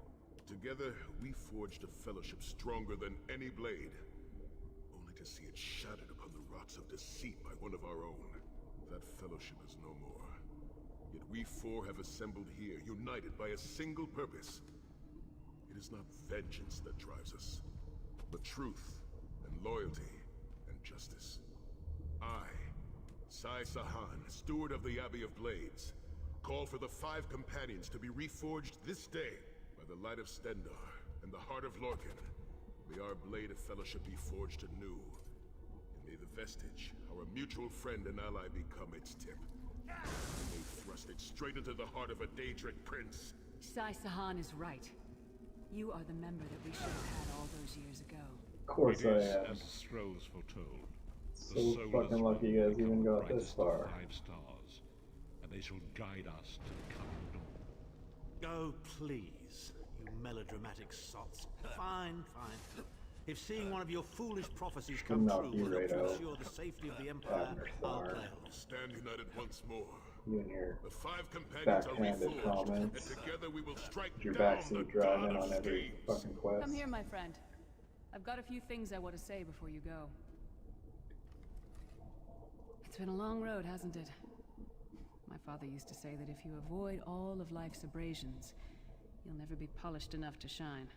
Together, we forged a fellowship stronger than any blade, only to see it shattered upon the rocks of deceit by one of our own. That fellowship is no more. Yet we 4 have assembled here, united by a single purpose. It is not vengeance that drives us, but truth and loyalty and justice. I, Sai-Sahan, steward of the Abbey of Blades, call for the 5 companions to be reforged this day by the light of Stendarr and the heart of Lorkhan. May our blade of fellowship be forged anew, and may the Vestige, our mutual friend and ally, become its tip. May thrust it straight into the heart of a Daedric prince. Sai-Sahan is right. You are the member that we should have had all those years ago. Of course It I is am. as the scrolls foretold. So fucking lucky you guys even got this far. 5 stars, and they shall guide us to the coming dawn. Oh, please, you melodramatic sots. Fine, fine. If seeing one of your foolish prophecies come Knock true you will help right to out. ensure the safety of the Empire, I'll play along. Stand united once more, You and your The 5 companions are backhanded reforged, comments. and together we will strike Your down the backseat driving Dawn on of every Schemes. fucking quest. Come here, my friend. I've got a few things I want to say before you go. It's been a long road, hasn't it? My father used to say that if you avoid all of life's abrasions, you'll never be polished enough to shine.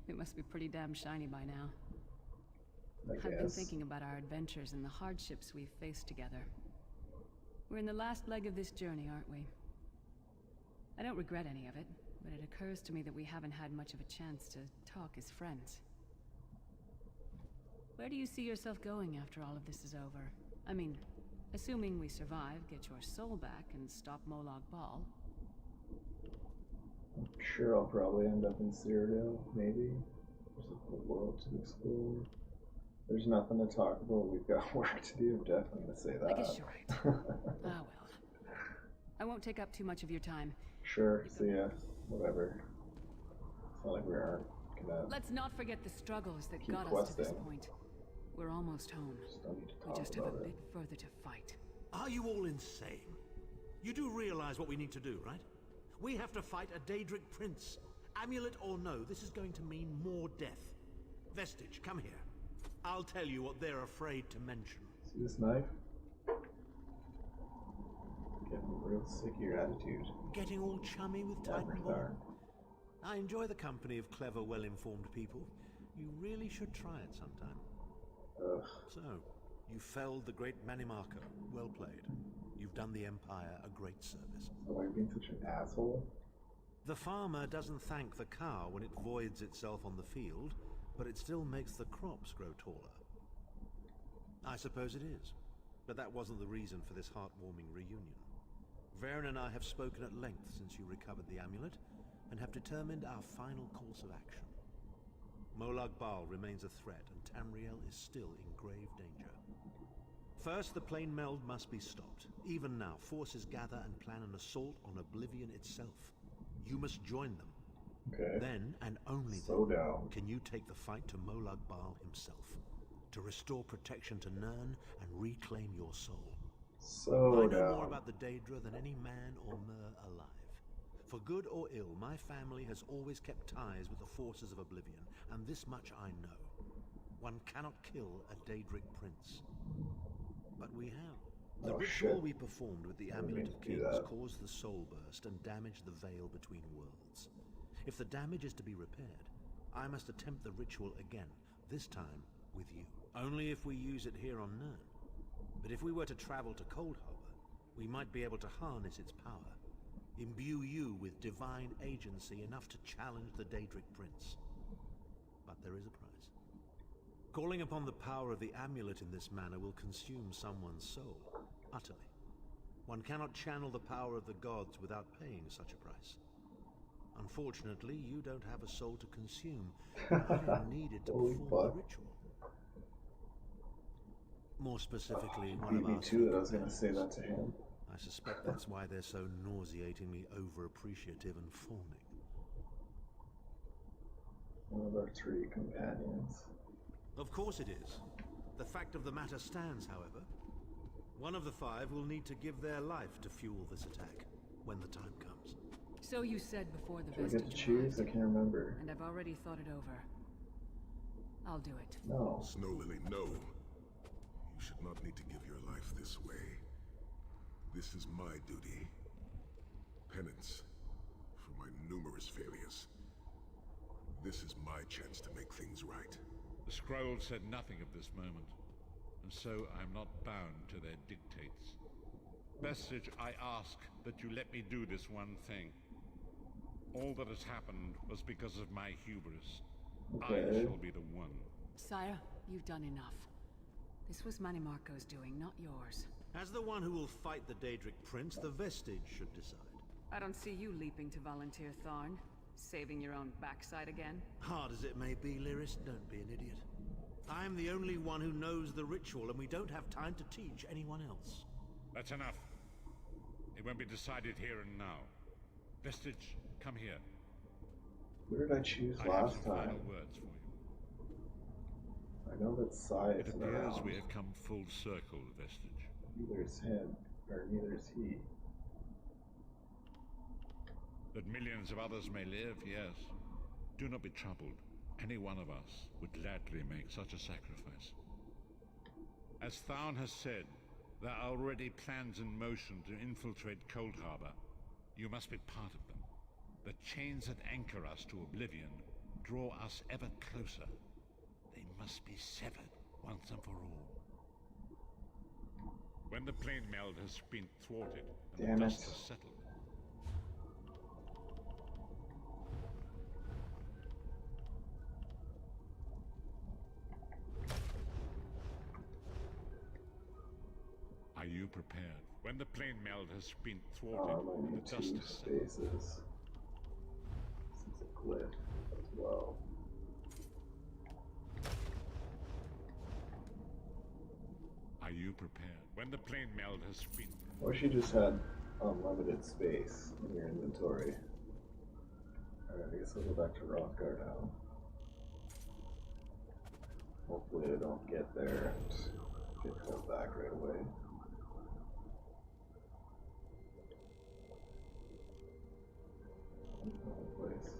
We must be pretty damn shiny by now. I've been thinking about our adventures and the hardships we've faced together. We're in the last leg of this journey, aren't we? I don't regret any of it, but it occurs to me that we haven't had much of a chance to talk as friends. Where do you see yourself going after all of this is over? I mean, assuming we survive, get your soul back, and stop Molag Bal. I'm sure I'll probably end up in Cyrodiil, maybe. There's a whole world to explore. There's nothing to talk about. We've got work to do. I'm definitely gonna say that. I guess you're right. Ah, well. I won't take up too much of your time. Sure, see ya. Whatever. It's not like we aren't gonna. Let's not forget the struggles that keep got us to this questing. point. We're almost home. Don't need to We talk just have a about bit it. further to fight. Are you all insane? You do realize what we need to do, right? We have to fight a Daedric prince. Amulet or no, this is going to mean more death. Vestige, come here. I'll tell you what they're afraid to mention. See this knife? Getting real sick of your attitude. Getting all chummy with Yeah, Titanborn? Mithar. I enjoy the company of clever, well-informed people. You really should try it sometime. Ugh. So, you felled the great Manimarco. Well played. You've done the Empire a great service. Why are you being such an asshole? The farmer doesn't thank the cow when it voids itself on the field, but it still makes the crops grow taller. I suppose it is, but that wasn't the reason for this heartwarming reunion. Varen and I have spoken at length since you recovered the amulet, and have determined our final course of action. Molag Bal remains a threat, and Tamriel is still in grave danger. First, the plane meld must be stopped. Even now, forces gather and plan an assault on Oblivion itself. You must join them. Okay. Then, and only Slow then, down. can you take the fight to Molag Bal himself, to restore protection to Nirn and reclaim your soul. Slow I know down. more about the Daedra than any man or mer alive. For good or ill, my family has always kept ties with the forces of Oblivion, and this much I know. One cannot kill a Daedric prince. But we have. The Oh, ritual shit. we performed with the I didn't Amulet mean of to do Kings that. caused the soul burst and damaged the veil between worlds. If the damage is to be repaired, I must attempt the ritual again, this time with you. Only if we use it here on Nirn. But if we were to travel to Coldharbour, we might be able to harness its power, imbue you with divine agency enough to challenge the Daedric Prince. But there is a price. Calling upon the power of the amulet in this manner will consume someone's soul, utterly. One cannot channel the power of the gods without paying such a price. Unfortunately, you don't have a soul to consume, and I am needed to Holy perform fuck. the ritual. More specifically, one Beat of me our to it. I was three gonna say that to him. I suspect that's why they're so nauseatingly over-appreciative and fawning. One of our 3 companions. Of course it is. The fact of the matter stands, however. One of the 5 will need to give their life to fuel this attack, when the time comes. So you said before the Do I get to vestige choose? I arrived, can't remember. and I've already thought it over. I'll do it. No. Snow Lily, no. You should not need to give your life this way. This is my duty. Penance for my numerous failures. This is my chance to make things right. The scroll said nothing of this moment, and so I am not bound to their dictates. Vestige, I ask that you let me do this one thing. All that has happened was because of my hubris. I Okay. shall be the one. Sire, you've done enough. This was Manimarco's doing, not yours. As the one who will fight the Daedric Prince, the Vestige should decide. I don't see you leaping to volunteer, Tharn. Saving your own backside again? Hard as it may be, Lyris, don't be an idiot. I am the only one who knows the ritual, and we don't have time to teach anyone else. That's enough. It won't be decided here and now. Vestige, come here. Who did I choose I have last some final time? words for you. I know that Sai It is appears around. we have come full circle, Vestige. There's him. Or neither is he. That millions of others may live, yes. Do not be troubled. Any one of us would gladly make such a sacrifice. As Thaun has said, there are already plans in motion to infiltrate Cold Harbor. You must be part of them. The chains that anchor us to oblivion draw us ever closer. They must be severed once and for all. When the plane meld has been thwarted and Damn the it. dust has settled, are you prepared? When the plane meld has been thwarted I and need the dust two has settled, spaces. This is a glyph as well. are you prepared? When the plane meld has been... I wish you just had unlimited space in your inventory. Alright, I guess I'll go back to Rothgar now. Hopefully I don't get there and get pulled back right away. Place.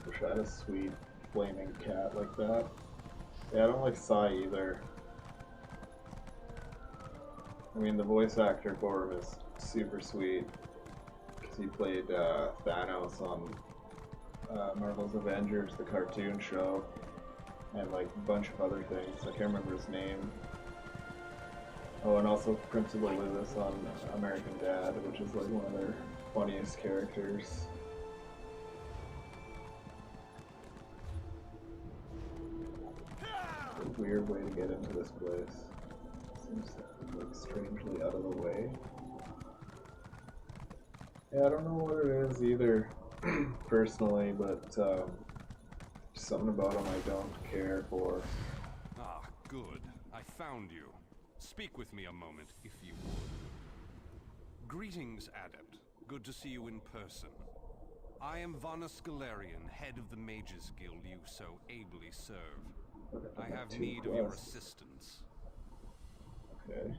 Wish I had a sweet flaming cat like that. Yeah, I don't like Sai either. I mean, the voice actor for him is super sweet. Because he played Thanos on Marvel's Avengers, the cartoon show. And like a bunch of other things. I can't remember his name. Oh, and also Principal Lewis on American Dad, which is like one of their funniest characters. Weird way to get into this place. Seems like strangely out of the way. Yeah, I don't know what it is either, personally, but something about him I don't care for. Ah, good. I found you. Speak with me a moment, if you would. Greetings, Adept. Good to see you in person. I am Vana Scalarian, head of the Mages Guild you so ably serve. I have need of your assistance. Okay.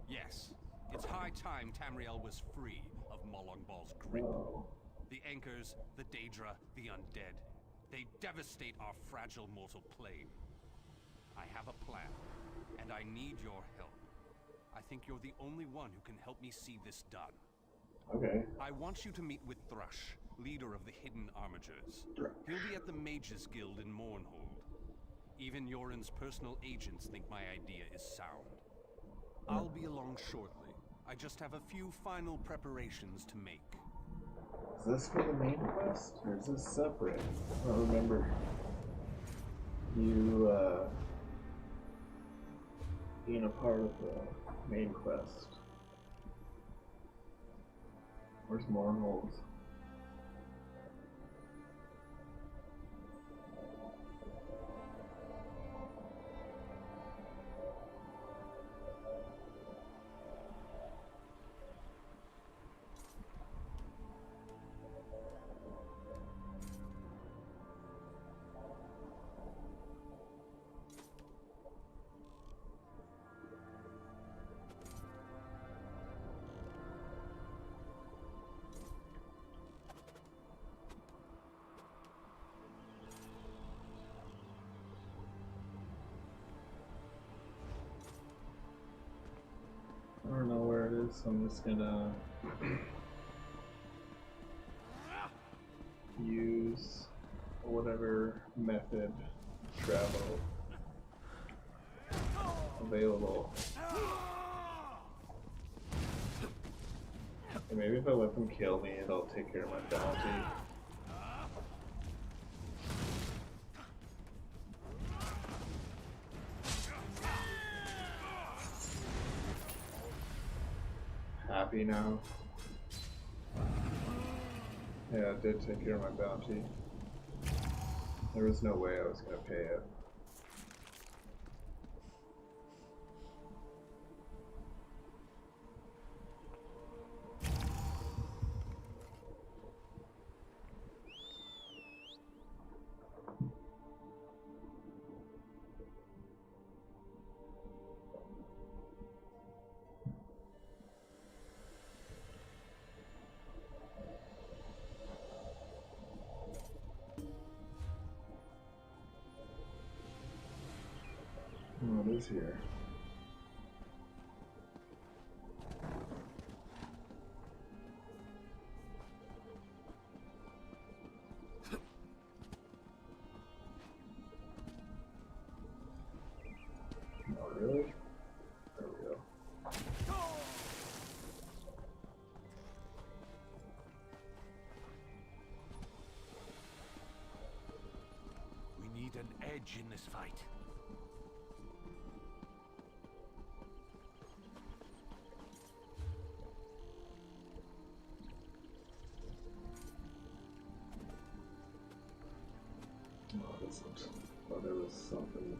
Yes, it's high time Tamriel was free of Molong Bal's grip. Oh. The Anchors, the Daedra, the Undead. They devastate our fragile mortal plane. I have a plan, and I need your help. I think you're the only one who can help me see this done. Okay. I want you to meet with Thrush, leader of the Hidden Armigers. He'll be at the Mages Guild in Mournhold. Even Yoren's personal agents think my idea is sound. I'll be along shortly. I just have a few final preparations to make. Is this for the main quest, or is this separate? I don't remember. You, being a part of the main quest. Where's Mournhold? I don't know where it is, so I'm just gonna use whatever method of travel available. So maybe if I let them kill me, it'll take care of my bounty. Happy now. Yeah, it did take care of my bounty. There was no way I was gonna pay it. What is here? Oh, really? There we go. We need an edge in this fight. Oh, there was something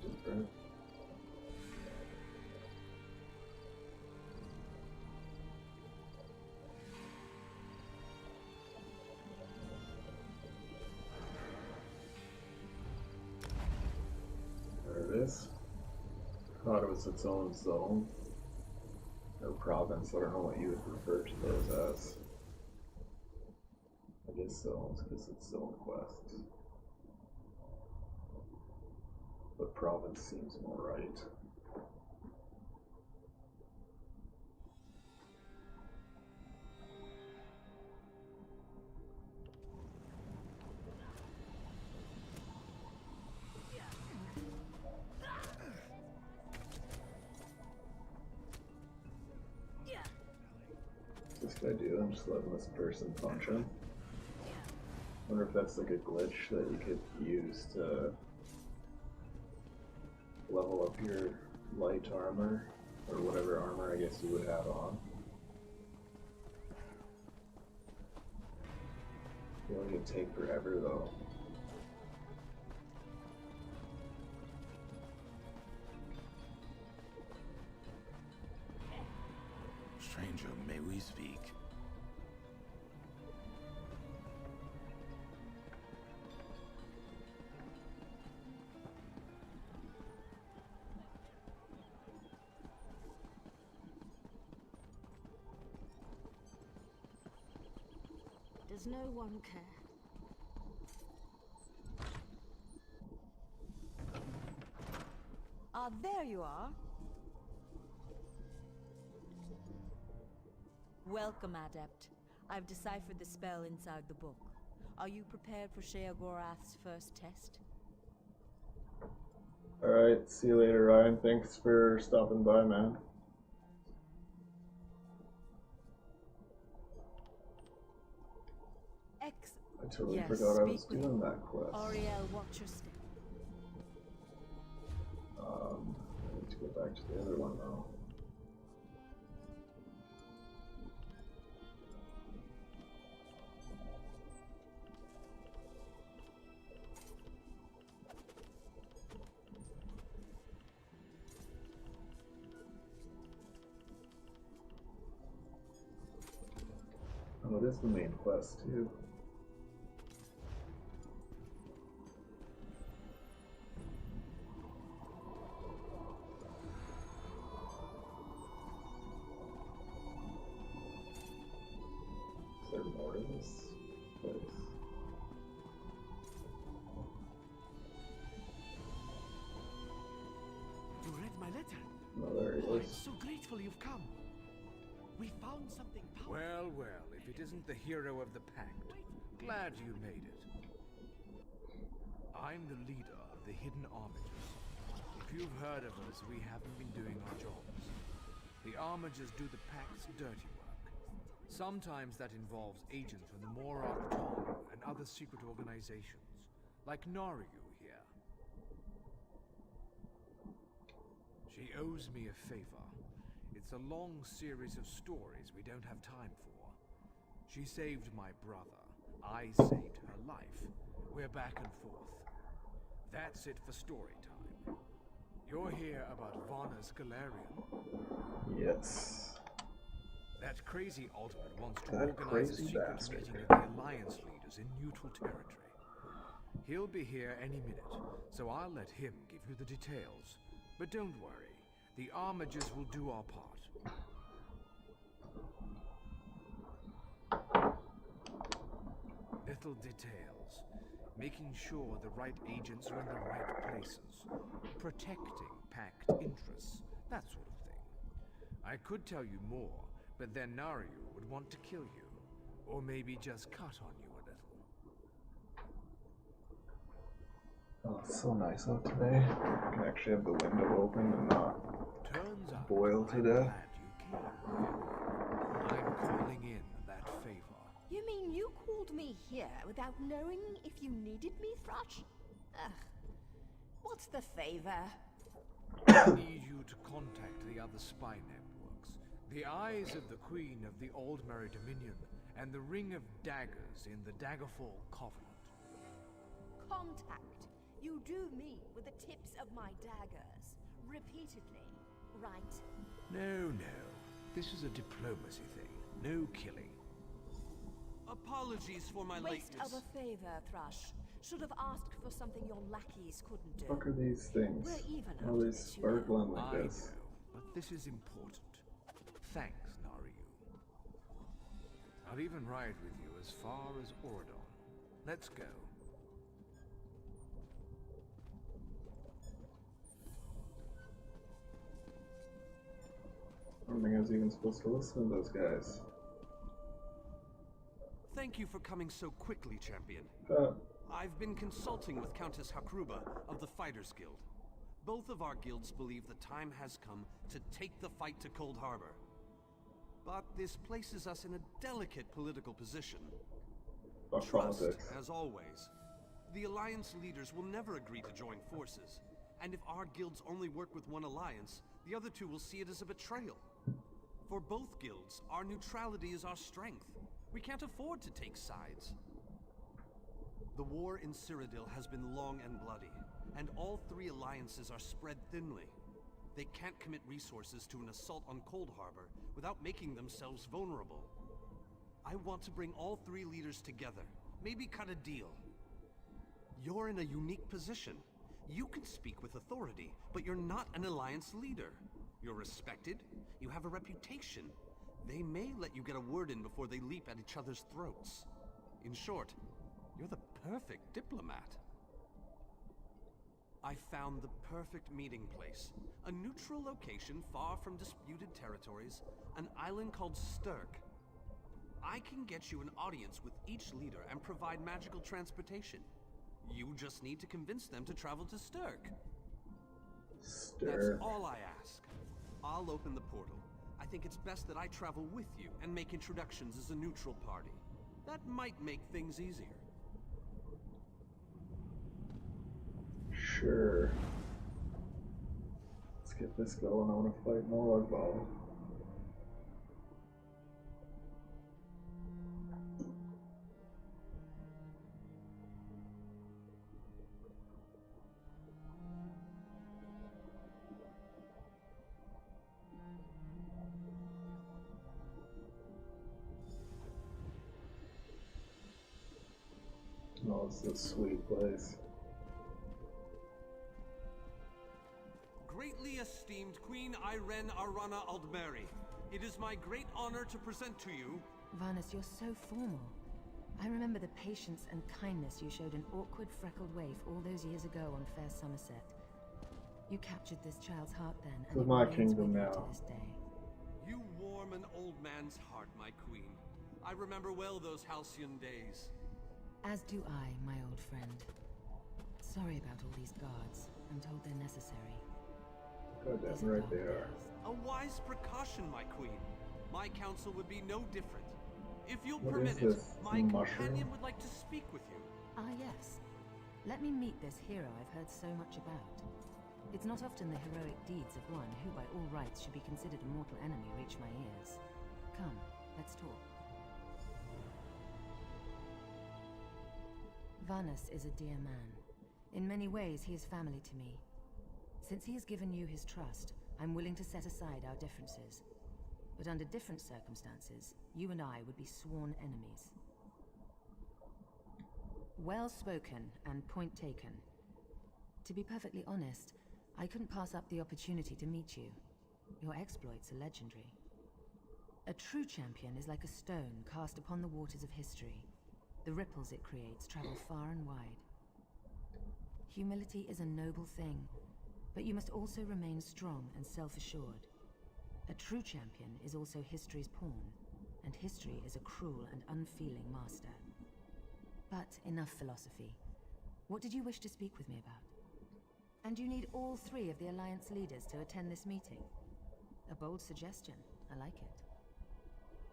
different. There it is. Thought it was its own zone or province. I don't know what you would refer to those as. I guess zones, because it's zone quests. But province seems more right. What's this guy do? I'm just letting this person punch him. I wonder if that's like a glitch that you could use to level up your light armor, or whatever armor I guess you would have on. I feel like it'd take forever though. Stranger, may we speak? Does no one care? Ah, there you are. Welcome, Adept. I've deciphered the spell inside the book. Are you prepared for Sheogorath's first test? Alright, see you later, Ryan. Thanks for stopping by, man. I totally forgot I was doing that quest. Ariel, watch your step. I need to go back to the other one now. Oh, it is the main quest too. Is there more to this place? You read my letter? No, there he Oh, I'm is. so grateful you've come. We found something powerful. Well, well, if it isn't the hero of the pact, glad you made it. I'm the leader of the Hidden Arbiters. If you've heard of us, we haven't been doing our jobs. The Armigers do the Pact's dirty work. Sometimes that involves agents from the Morag Tong and other secret organizations, like Naryu here. She owes me a favor. It's a long series of stories we don't have time for. She saved my brother. I saved her life. We're back and forth. That's it for story time. You're here about Vana Scalarian. Yes. That crazy Ultimate wants to That organize a crazy secret bastard. meeting of the Alliance leaders in neutral territory. He'll be here any minute, so I'll let him give you the details. But don't worry, the Armigers will do our part. Little details. Making sure the right agents are in the right places. Protecting Pact interests. That sort of thing. I could tell you more, but then Naryu would want to kill you. Or maybe just cut on you a little. Oh, it's so nice out today. I can actually have the window open and not boil to death. I'm calling in that favor. You mean you called me here without knowing if you needed me, Thrush? Ugh. What's the favor? I need you to contact the other spy networks. The Eyes of the Queen of the Aldmeri Dominion and the Ring of Daggers in the Daggerfall Covenant. Contact. You do me with the tips of my daggers. Repeatedly, right? No. This is a diplomacy thing. No killing. Apologies for my Waste lateness. of a favor, Thrush. Should have asked for something your lackeys couldn't do. What the fuck are these things? We're even How are they sparkling like I this? know, but this is important. Thanks, Naryu. I'll even ride with you as far as Oradon. Let's go. I don't think I was even supposed to listen to those guys. Thank you for coming so quickly, Champion. I've been consulting with Countess Hakruba of the Fighters Guild. Both of our guilds believe the time has come to take the fight to Cold Harbor. But this places us in a delicate political position. Fuck Trust, politics. as always. The Alliance leaders will never agree to join forces. And if our guilds only work with one alliance, the other two will see it as a betrayal. For both guilds, our neutrality is our strength. We can't afford to take sides. The war in Cyrodiil has been long and bloody, and all three alliances are spread thinly. They can't commit resources to an assault on Cold Harbor without making themselves vulnerable. I want to bring all three leaders together, maybe cut a deal. You're in a unique position. You can speak with authority, but you're not an alliance leader. You're respected, you have a reputation. They may let you get a word in before they leap at each other's throats. In short, you're the perfect diplomat. I found the perfect meeting place. A neutral location far from disputed territories, an island called Sturk. I can get you an audience with each leader and provide magical transportation. You just need to convince them to travel to Sturk. That's all I ask. I'll open the portal. I think it's best that I travel with you and make introductions as a neutral party. That might make things easier. Sure. Let's get this going. I want to fight Molag Bal. Oh, it's a sweet place. Greatly esteemed Queen Irene Arana Aldmeri, it is my great honor to present to you... Varnus, you're so formal. I remember the patience and kindness you showed an awkward, freckled waif all those years ago on Fair Somerset. You captured this child's heart then, and This is it my remains kingdom with you now. to this day. You warm an old man's heart, my queen. I remember well those halcyon days. As do I, my old friend. Sorry about all these guards. I'm told they're necessary. God damn right they are. A wise precaution, my queen. My counsel would be no different. If you'll What permit is it, this, my mushroom? companion would like to speak with you. Ah, yes. Let me meet this hero I've heard so much about. It's not often the heroic deeds of one who by all rights should be considered a mortal enemy reach my ears. Come, let's talk. Vanus is a dear man. In many ways, he is family to me. Since he has given you his trust, I'm willing to set aside our differences. But under different circumstances, you and I would be sworn enemies. Well spoken and point taken. To be perfectly honest, I couldn't pass up the opportunity to meet you. Your exploits are legendary. A true champion is like a stone cast upon the waters of history. The ripples it creates travel far and wide. Humility is a noble thing, but you must also remain strong and self-assured. A true champion is also history's pawn, and history is a cruel and unfeeling master. But enough philosophy. What did you wish to speak with me about? And you need all 3 of the Alliance leaders to attend this meeting. A bold suggestion. I like it.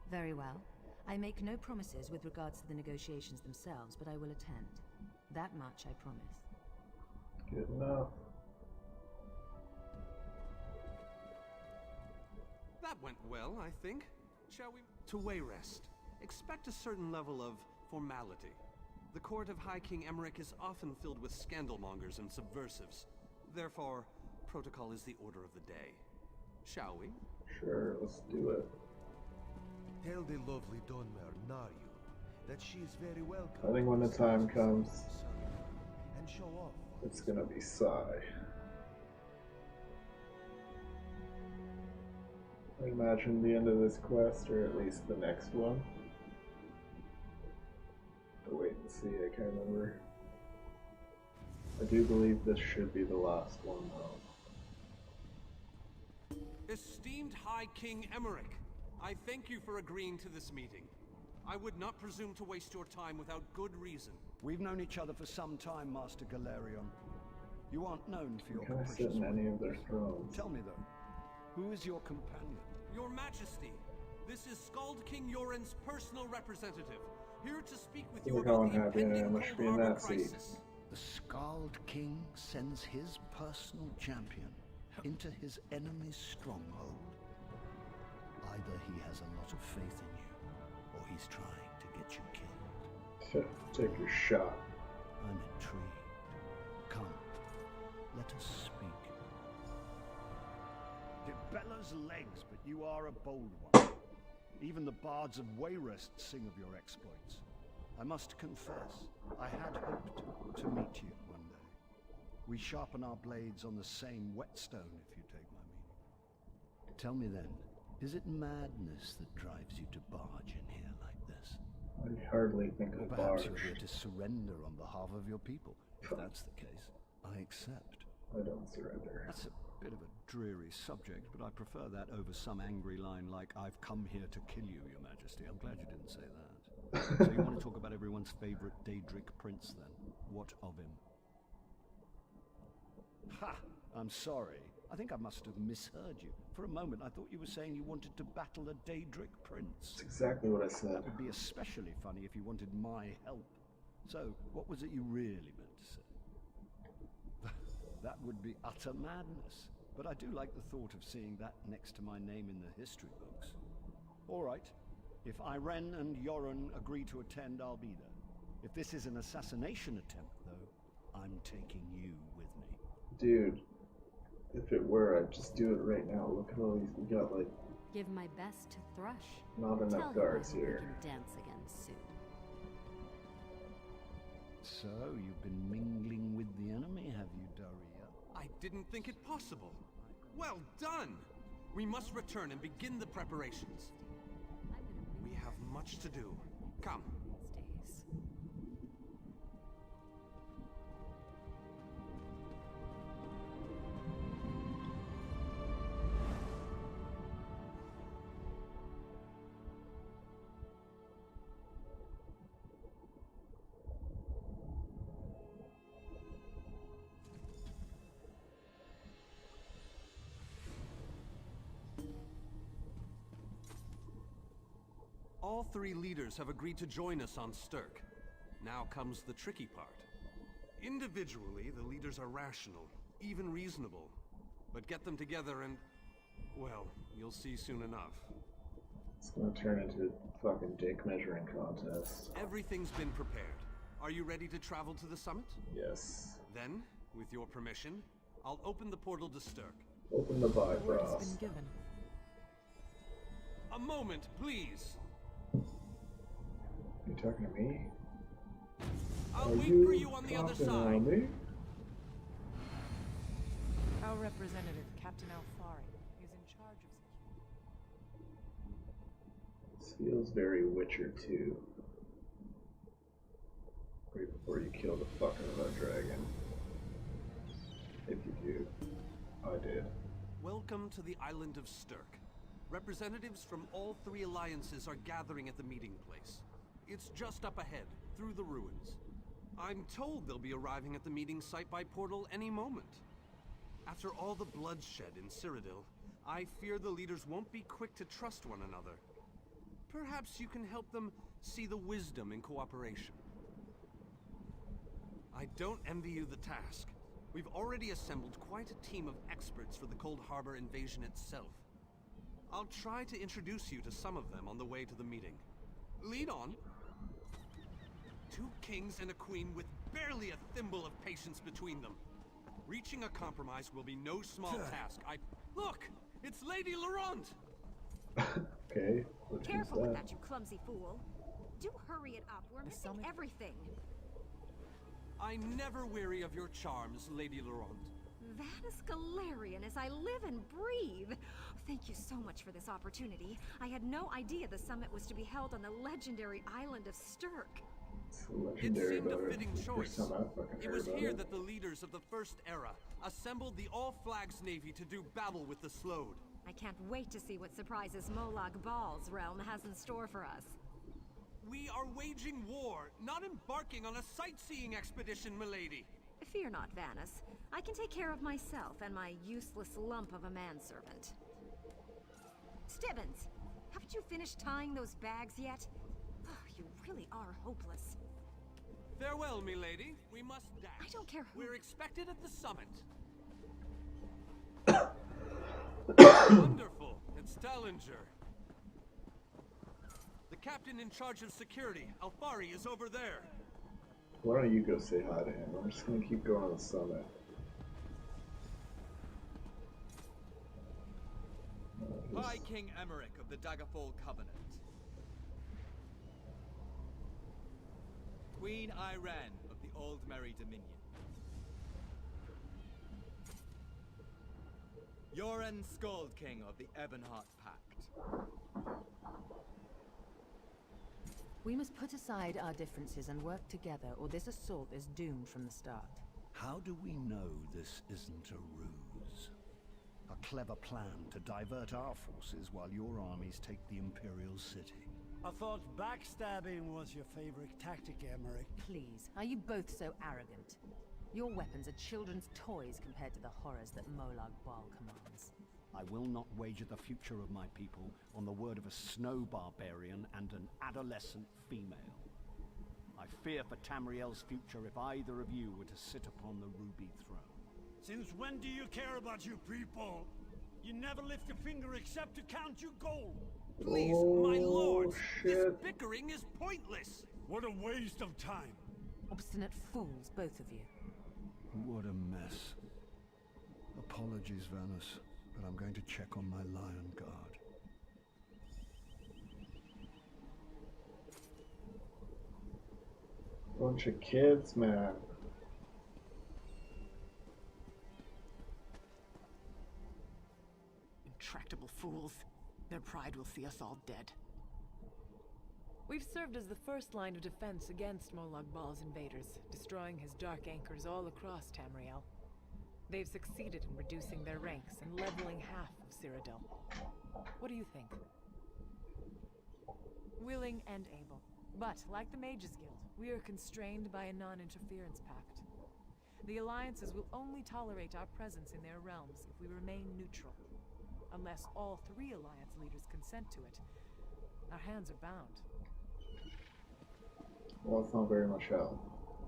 Very well. I make no promises with regards to the negotiations themselves, but I will attend. That much I promise. Good enough. That went well, I think. Shall we? To Wayrest. Expect a certain level of formality. The court of High King Emmerich is often filled with scandalmongers and subversives. Therefore, protocol is the order of the day. Shall we? Sure, let's do it. Tell the lovely Dunmer, Naryu, that she is very welcome. I think when the time comes, and show off. it's gonna be Sai. I imagine the end of this quest, or at least the next one. I'll wait and see, I can't remember. I do believe this should be the last one, though. Esteemed High King Emmerich, I thank you for agreeing to this meeting. I would not presume to waste your time without good reason. We've known each other for some time, Master Galerion. You aren't known for your Can I sit in any of their thrones? Tell me though, who is your companion? Your Majesty, this is Skald King Yoren's personal representative, here to speak with you Look how about the unhappy I impending am. I should be in Cold Harbor that seat. crisis. The Skald King sends his personal champion into his enemy's stronghold. Either he has a lot of faith in you, or he's trying to get you killed. Take your shot. I'm intrigued. Come, let us speak. Debella's legs, but you are a bold one. Even the bards of Wayrest sing of your exploits. I must confess, I had hoped to meet you one day. We sharpen our blades on the same whetstone, if you take my meaning. Tell me then, is it madness that drives you to barge in here like this? I hardly think Or of perhaps barge. you're here to surrender on behalf of your people. If that's the case, I accept. I don't surrender. That's a bit of a dreary subject, but I prefer that over some angry line like, "I've come here to kill you, Your Majesty." I'm glad you didn't say that. So you want to talk about everyone's favorite Daedric prince, then? What of him? Ha! I'm sorry. I think I must have misheard you. For a moment, I thought you were saying you wanted to battle a Daedric prince. That's exactly what I said. That would be especially funny if you wanted my help. So, what was it you really meant to say? That would be utter madness. But I do like the thought of seeing that next to my name in the history books. All right. If Irene and Yoren agree to attend, I'll be there. If this is an assassination attempt, though, I'm taking you with me. Dude, if it were, I'd just do it right now. Look at all these, we got like Give my best to Thrush. not Tell enough him guards I hope here. we can dance again soon. So, you've been mingling with the enemy, have you, Daria? I didn't think it possible. Well done! We must return and begin the preparations. We have much to do. Come. Stays. All three leaders have agreed to join us on Stirk. Now comes the tricky part. Individually, the leaders are rational, even reasonable. But get them together and, well, you'll see soon enough. It's gonna turn into a fucking dick measuring contest. Everything's been prepared. Are you ready to travel to the summit? Yes. Then, with your permission, I'll open the portal to Stirk. Open the Word has Bifrost. been given. A moment, please. You talking to me? I'll Are wait you for you on the other talking side. on me? Our representative, Captain Alfari, is in charge of This feels very Witcher 2. Right before you kill the fuck out of that dragon. If you do. I did. Welcome to the island of Stirk. Representatives from all three alliances are gathering at the meeting place. It's just up ahead, through the ruins. I'm told they'll be arriving at the meeting site by portal any moment. After all the bloodshed in Cyrodiil, I fear the leaders won't be quick to trust one another. Perhaps you can help them see the wisdom in cooperation. I don't envy you the task. We've already assembled quite a team of experts for the Cold Harbor invasion itself. I'll try to introduce you to some of them on the way to the meeting. Lead on. 2 kings and a queen with barely a thimble of patience between them. Reaching a compromise will be no small task. Look! It's Lady Laurent! Okay, which Careful is with that? that, you clumsy fool. Do hurry it up. We're missing everything. I never weary of your charms, Lady Laurent. Vanus Galarian, as I live and breathe. Thank you so much for this opportunity. I had no idea the summit was to be held on the legendary island of Stirk. It's It legendary seemed a about it. fitting First choice. time I've fucking It heard was about here it. that the leaders of the First Era assembled the All-Flags Navy to do battle with the Slode. I can't wait to see what surprises Molag Bal's realm has in store for us. We are waging war, not embarking on a sightseeing expedition, milady. Fear not, Vanus. I can take care of myself and my useless lump of a manservant. Stibbons, haven't you finished tying those bags yet? Oh, you really are hopeless. Farewell, milady. We must dash. I don't care who... We're expected at the summit. Wonderful. It's Tallinger. The captain in charge of security, Alfari, is over there. Why don't you go say hi to him? I'm just gonna keep going on the summit. High King Emmerich of the Daggerfall Covenant. Queen Iren of the Old Merry Dominion. Yoren Skald King of the Ebonheart Pact. We must put aside our differences and work together, or this assault is doomed from the start. How do we know this isn't a ruse? A clever plan to divert our forces while your armies take the Imperial City. I thought backstabbing was your favorite tactic, Emmerich. Please, are you both so arrogant? Your weapons are children's toys compared to the horrors that Molag Bal commands. I will not wager the future of my people on the word of a snow barbarian and an adolescent female. I fear for Tamriel's future if either of you were to sit upon the Ruby Throne. Since when do you care about your people? You never lift a finger except to count your gold. Please, my lord, this bickering is pointless. What a waste of time. Obstinate fools, both of you. What a mess. Apologies, Vanus, but I'm going to check on my Lion Guard. Bunch of kids, man. Intractable fools. Their pride will see us all dead. We've served as the first line of defense against Molag Bal's invaders, destroying his dark anchors all across Tamriel. They've succeeded in reducing their ranks and leveling half of Cyrodiil. What do you think? Willing and able. But, like the Mages Guild, we are constrained by a non-interference pact. The alliances will only tolerate our presence in their realms if we remain neutral. Unless all 3 alliance leaders consent to it, Our hands are bound. Well, it's not very much help.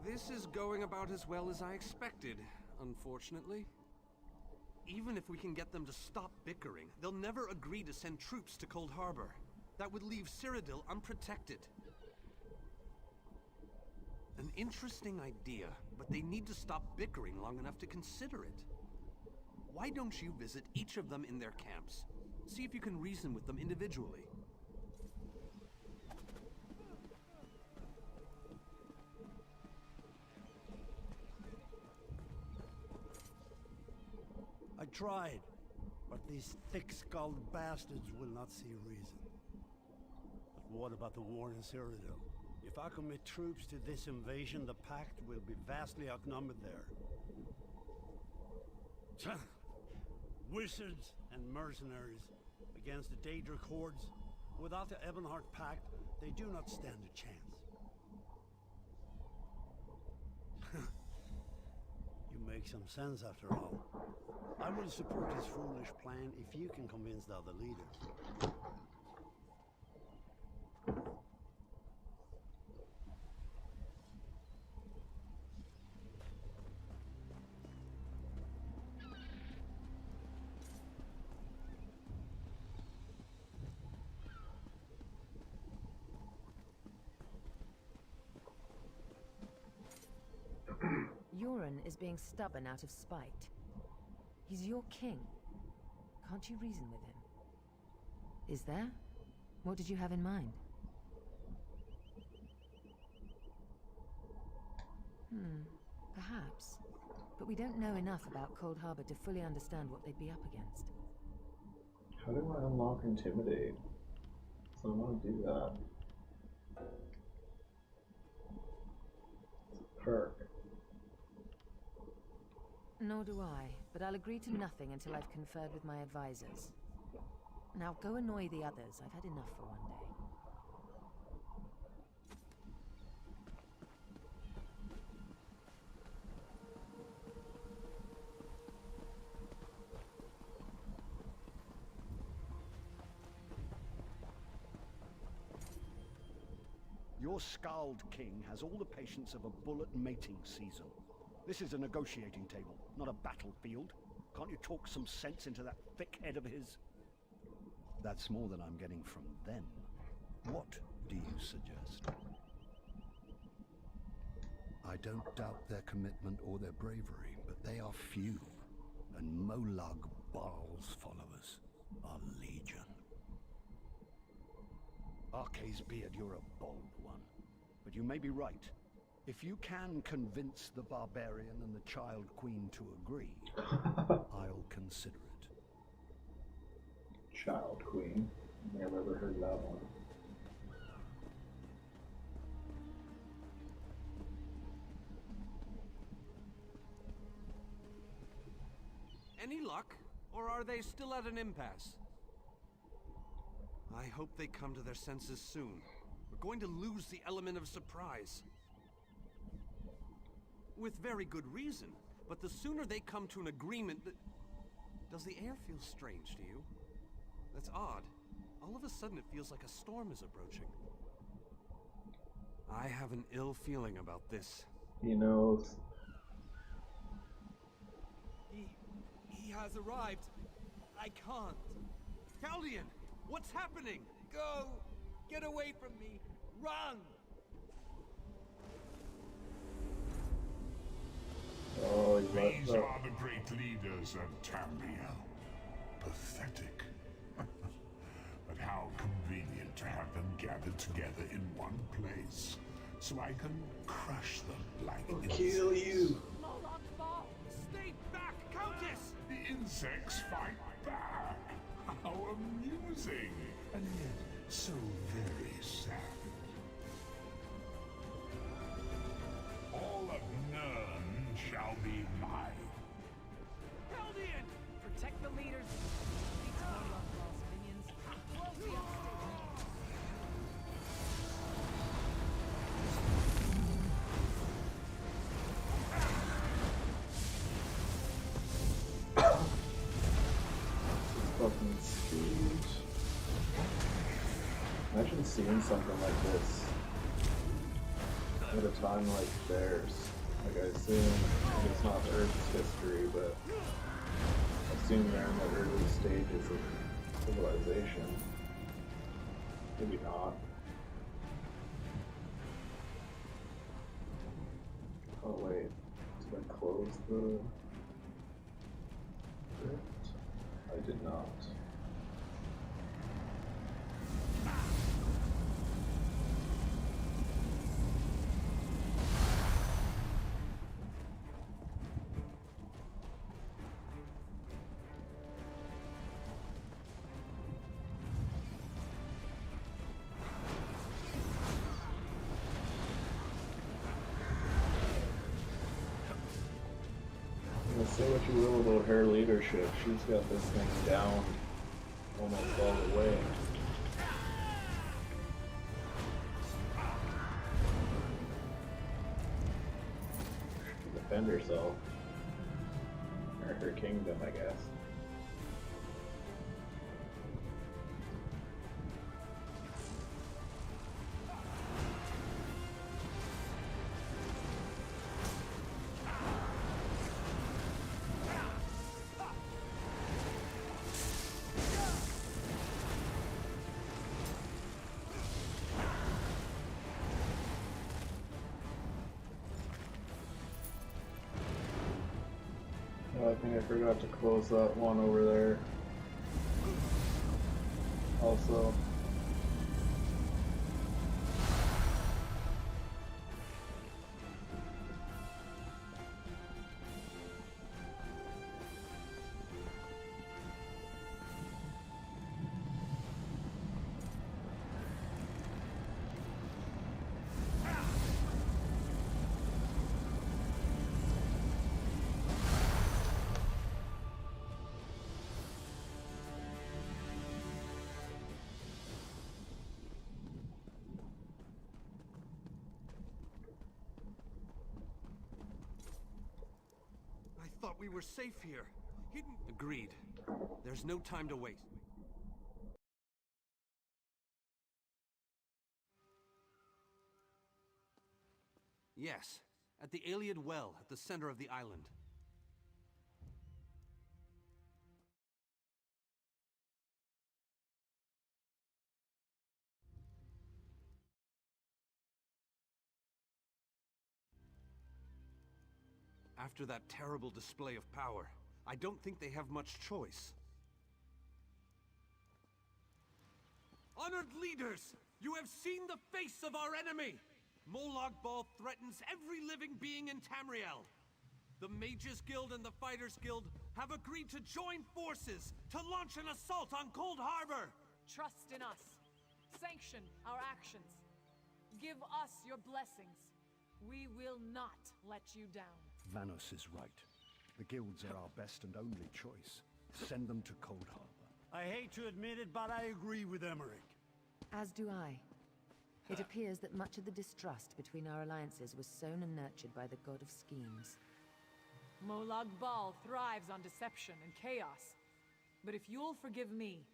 This is going about as well as I expected, unfortunately. Even if we can get them to stop bickering, they'll never agree to send troops to Cold Harbor. That would leave Cyrodiil unprotected. An interesting idea, but they need to stop bickering long enough to consider it. Why don't you visit each of them in their camps? See if you can reason with them individually. I tried, but these thick-skulled bastards will not see reason. But what about the war in Cyrodiil? If I commit troops to this invasion, the Pact will be vastly outnumbered there. Wizards and mercenaries against the Daedric hordes. Without the Ebonheart Pact, they do not stand a chance. You make some sense after all. I will support his foolish plan if you can convince the other leaders. Yoren is being stubborn out of spite. He's your king. Can't you reason with him? Is there? What did you have in mind? Perhaps. But we don't know enough about Cold Harbor to fully understand what they'd be up against. How do I unlock Intimidate? So I want to do that. It's a perk. Nor do I, but I'll agree to nothing until I've conferred with my advisors. Now go annoy the others. I've had enough for one day. Your Scald King has all the patience of a bullet mating season. This is a negotiating table, not a battlefield. Can't you talk some sense into that thick head of his? That's more than I'm getting from them. What do you suggest? I don't doubt their commitment or their bravery, but they are few, and Molag Bal's followers are legion. Arcay's beard, you're a bold one, but you may be right. If you can convince the barbarian and the Child Queen to agree, I'll consider it. Child Queen? I think I've ever heard that one. Any luck? Or are they still at an impasse? I hope they come to their senses soon. We're going to lose the element of surprise. With very good reason. But the sooner they come to an agreement that... Does the air feel strange to you? That's odd. All of a sudden it feels like a storm is approaching. I have an ill feeling about this. He knows. He has arrived. I can't. Caldian! What's happening? Go! Get away from me! Run! Oh, these are the great leaders of Tamriel. Pathetic. But how convenient to have them gathered together in one place, so I can crush them like insects. Kill you! Molag Bal! Stay back, Countess! The insects fight back. How amusing, and yet so very sad. All of Nirn shall be mine. Caldian! Protect the leaders. Beat Molag Bal's minions. Close the upstate. Fucking speed. Imagine seeing something like this at a time like theirs. Like I assume it's not Earth's history, but I assume they're in the early stages of civilization. Maybe not. Oh wait, did I close the rift? I did not. Say what you will about her leadership, she's got this thing down almost all the way. She can defend herself. Or her kingdom, I guess. I think I forgot to close that one over there. Also. Thought we were safe here. Hidden. Agreed. There's no time to waste. Yes, at the Iliad Well at the center of the island. After that terrible display of power, I don't think they have much choice. Honored leaders, you have seen the face of our enemy! Molag Bal threatens every living being in Tamriel. The Mages Guild and the Fighters Guild have agreed to join forces to launch an assault on Cold Harbor! Trust in us. Sanction our actions. Give us your blessings. We will not let you down. Vanos is right. The guilds are our best and only choice. Send them to Cold Harbor. I hate to admit it, but I agree with Emmerich. As do I. It appears that much of the distrust between our alliances was sown and nurtured by the god of schemes. Molag Bal thrives on deception and chaos. But if you'll forgive me,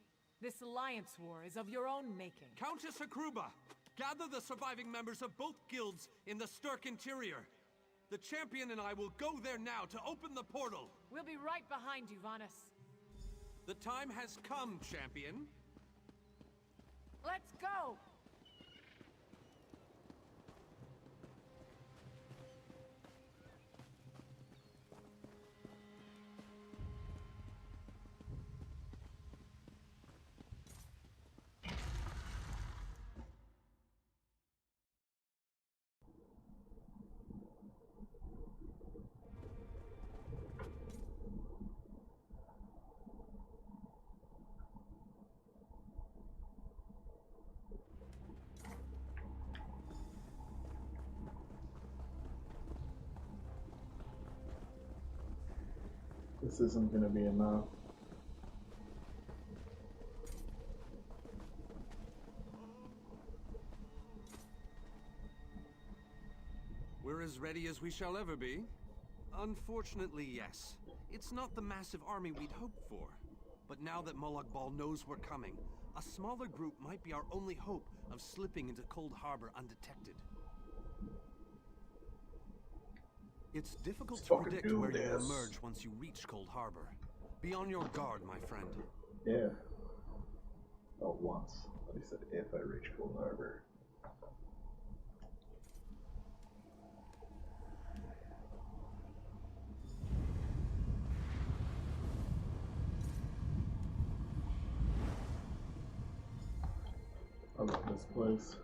this alliance war is of your own making. Countess Hakruba, gather the surviving members of both guilds in the Sturk interior. The champion and I will go there now to open the portal. We'll be right behind you, Vanus. The time has come, champion. Let's go! This isn't going to be enough. We're as ready as we shall ever be. Unfortunately, yes. It's not the massive army we'd hoped for. But now that Molag Bal knows we're coming, a smaller group might be our only hope of slipping into Cold Harbor undetected. It's difficult to predict where you will emerge once you reach Cold Harbor. Be on your guard, my friend. Yeah. Oh, once. But he said if I reach Cold Harbor. I love this place.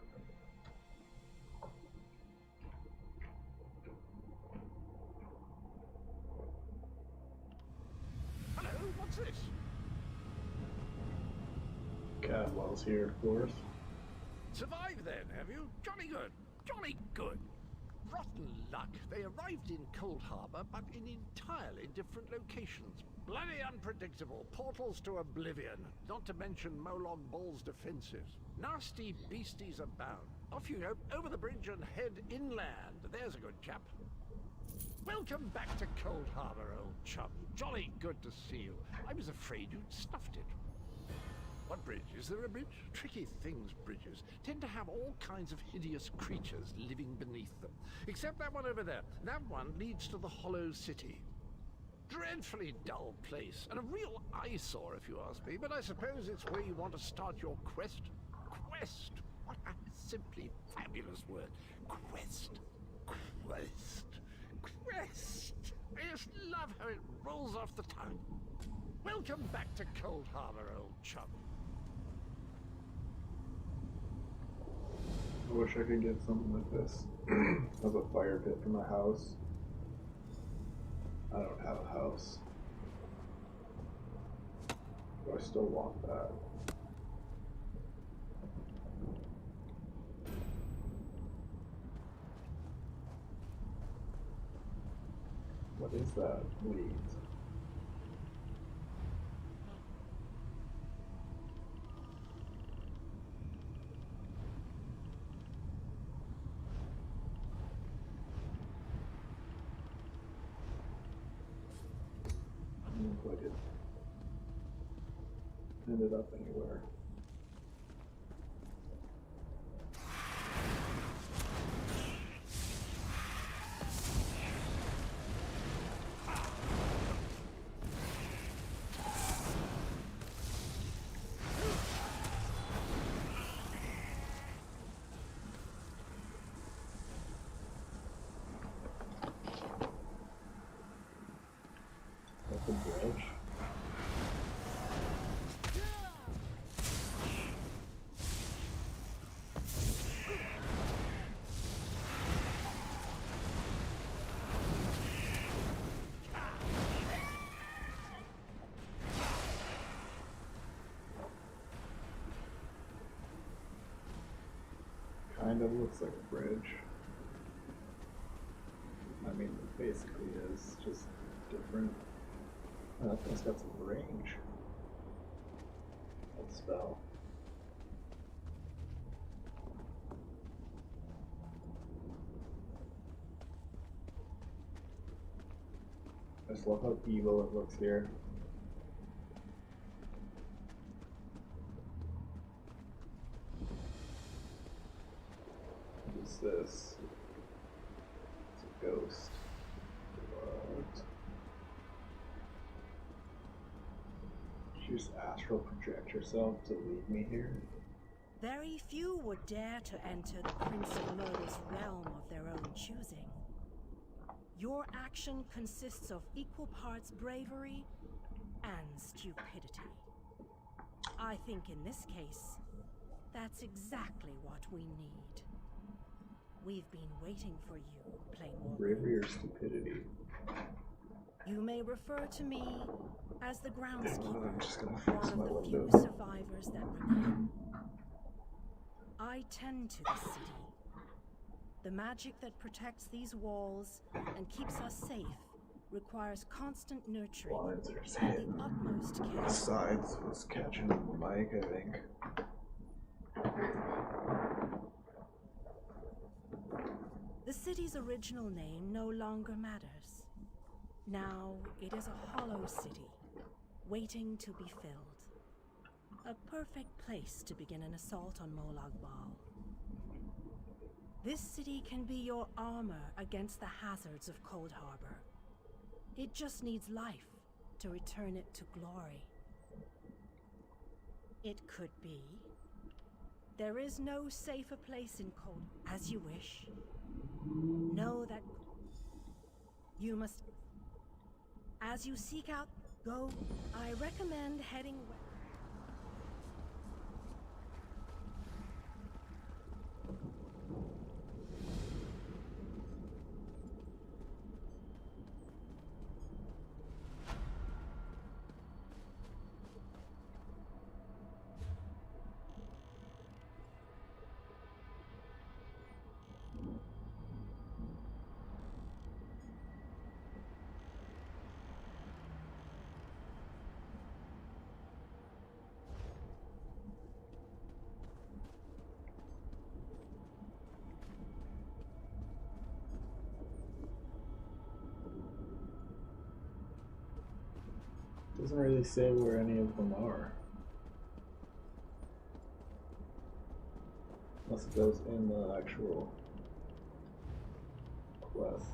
Hello, what's this? Cadwell's here, of course. Survived then, have you? Jolly good. Jolly good. Rotten luck. They arrived in Cold Harbor, but in entirely different locations. Bloody unpredictable. Portals to oblivion. Not to mention Molag Bal's defenses. Nasty beasties abound. Off you go, over the bridge and head inland. There's a good chap. Welcome back to Cold Harbor, old chum. Jolly good to see you. I was afraid you'd snuffed it. What bridge? Is there a bridge? Tricky things, bridges. Tend to have all kinds of hideous creatures living beneath them. Except that one over there. That one leads to the Hollow City. Dreadfully dull place, and a real eyesore if you ask me, but I suppose it's where you want to start your quest. Quest! What a simply fabulous word. Quest. Quest. Quest! I just love how it rolls off the tongue. Welcome back to Cold Harbor, old chum. I wish I could get something like this. I have a fire pit for my house. I don't have a house. Do I still want that? What is that? Weeds. Look like it ended up anywhere. That's a bridge. Kind of looks like a bridge. I mean, it basically is, just different. That thing's got some range. That spell. I just love how evil it looks here. What is this? It's a ghost. What? Did you just astral project yourself to lead me here? Very few would dare to enter the Prince of Murder's realm of their own choosing. Your action consists of equal parts bravery and stupidity. I think in this case, that's exactly what we need. We've been waiting for you, Plainwalker. Bravery or stupidity? You may refer to me as the groundskeeper, I'm just gonna fix my one of the window. few survivors that remain. I tend to the city. The magic that protects these walls and keeps us safe requires constant nurturing Blinds are just and hitting. the utmost care. The sides was catching the mic, I think. The city's original name no longer matters. Now it is a hollow city, waiting to be filled. A perfect place to begin an assault on Molag Bal. This city can be your armor against the hazards of Cold Harbor. It just needs life to return it to glory. It could be. There is no safer place in Cold. As you wish. Know that you must. As you seek out, go. I recommend heading west. Doesn't really say where any of them are. Unless it goes in the actual quest.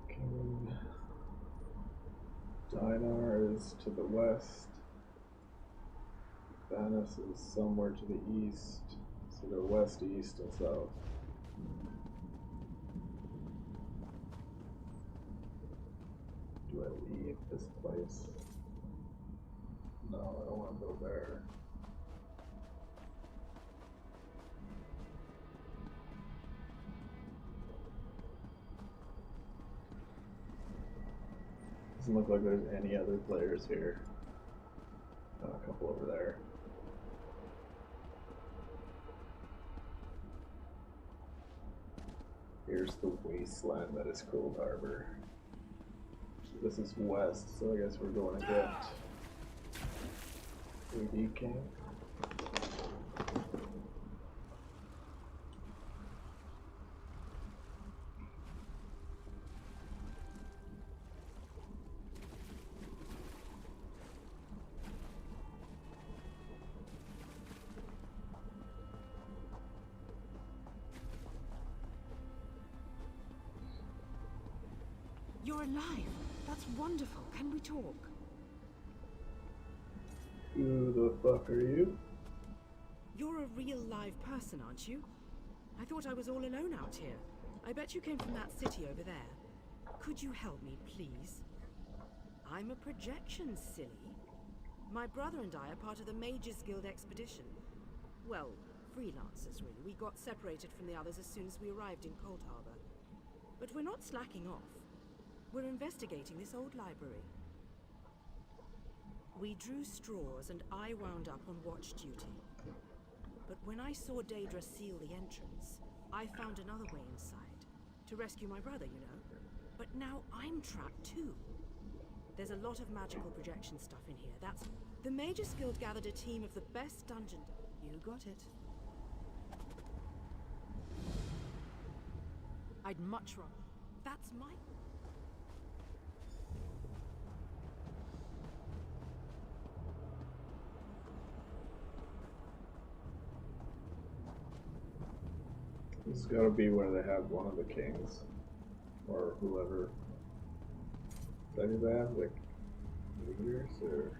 King Dinar is to the west. Vanis is somewhere to the east, so they're west, east, and south. Do I leave this place? No, I don't want to go there. Doesn't look like there's any other players here. A couple over there. Here's the wasteland that is Cold Harbor. So this is west, so I guess we're going to get AD King. You're alive. That's wonderful. Can we talk? Who the fuck are you? You're a real live person, aren't you? I thought I was all alone out here. I bet you came from that city over there. Could you help me, please? I'm a projection, silly. My brother and I are part of the Mages Guild expedition. Well, freelancers, really. We got separated from the others as soon as we arrived in Cold Harbor. But we're not slacking off. We're investigating this old library. We drew straws and I wound up on watch duty. But when I saw Daedra seal the entrance, I found another way inside. To rescue my brother, you know. But now I'm trapped too. There's a lot of magical projection stuff in here. That's... The Mages Guild gathered a team of the best dungeon... You got it. I'd much rather... That's my... This has got to be where they have one of the kings, or whoever. Do they have like leaders or?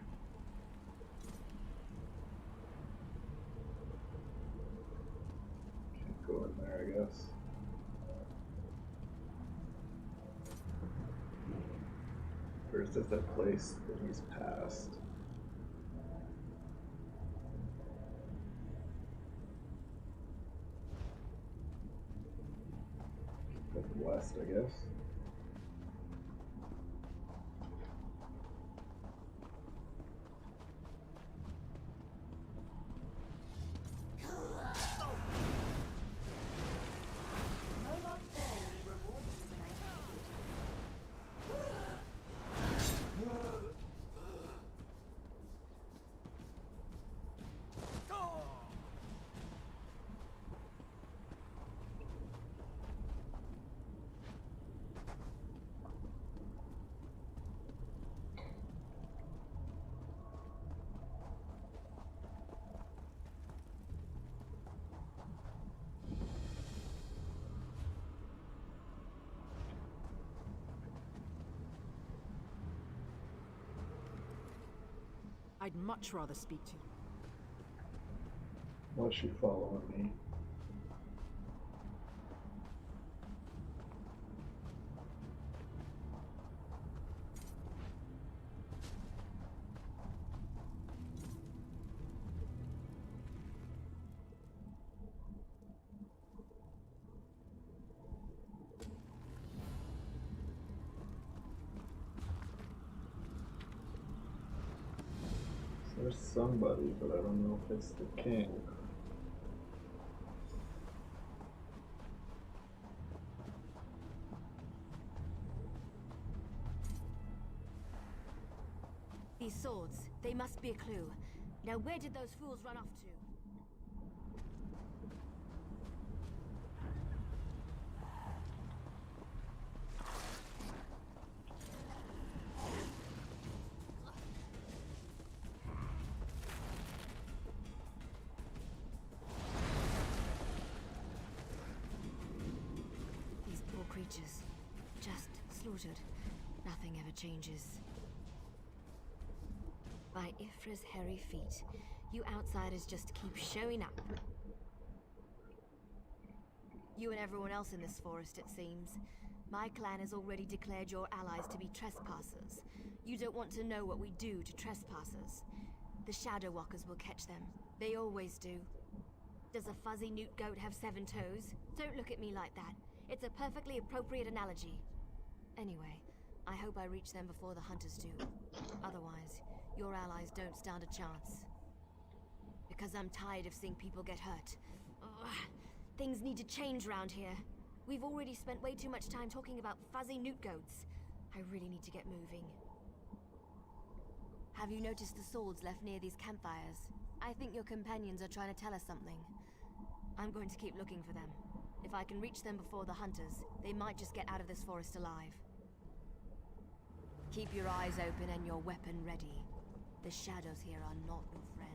Can't go in there, I guess. Or is this that place that he's passed? West, I guess. I'd much rather speak to... Was she following me? There's somebody, but I don't know if it's the king. These swords, they must be a clue. Now where did those fools run off to? These poor creatures, just slaughtered. Nothing ever changes. By Ifra's hairy feet, you outsiders just keep showing up. You and everyone else in this forest, it seems. My clan has already declared your allies to be trespassers. You don't want to know what we do to trespassers. The Shadow Walkers will catch them. They always do. Does a fuzzy newt goat have 7 toes? Don't look at me like that. It's a perfectly appropriate analogy. Anyway, I hope I reach them before the hunters do. Otherwise, your allies don't stand a chance. Because I'm tired of seeing people get hurt. Ugh. Things need to change around here. We've already spent way too much time talking about fuzzy newt goats. I really need to get moving. Have you noticed the swords left near these campfires? I think your companions are trying to tell us something. I'm going to keep looking for them. If I can reach them before the hunters, they might just get out of this forest alive. Keep your eyes open and your weapon ready. The shadows here are not your friend.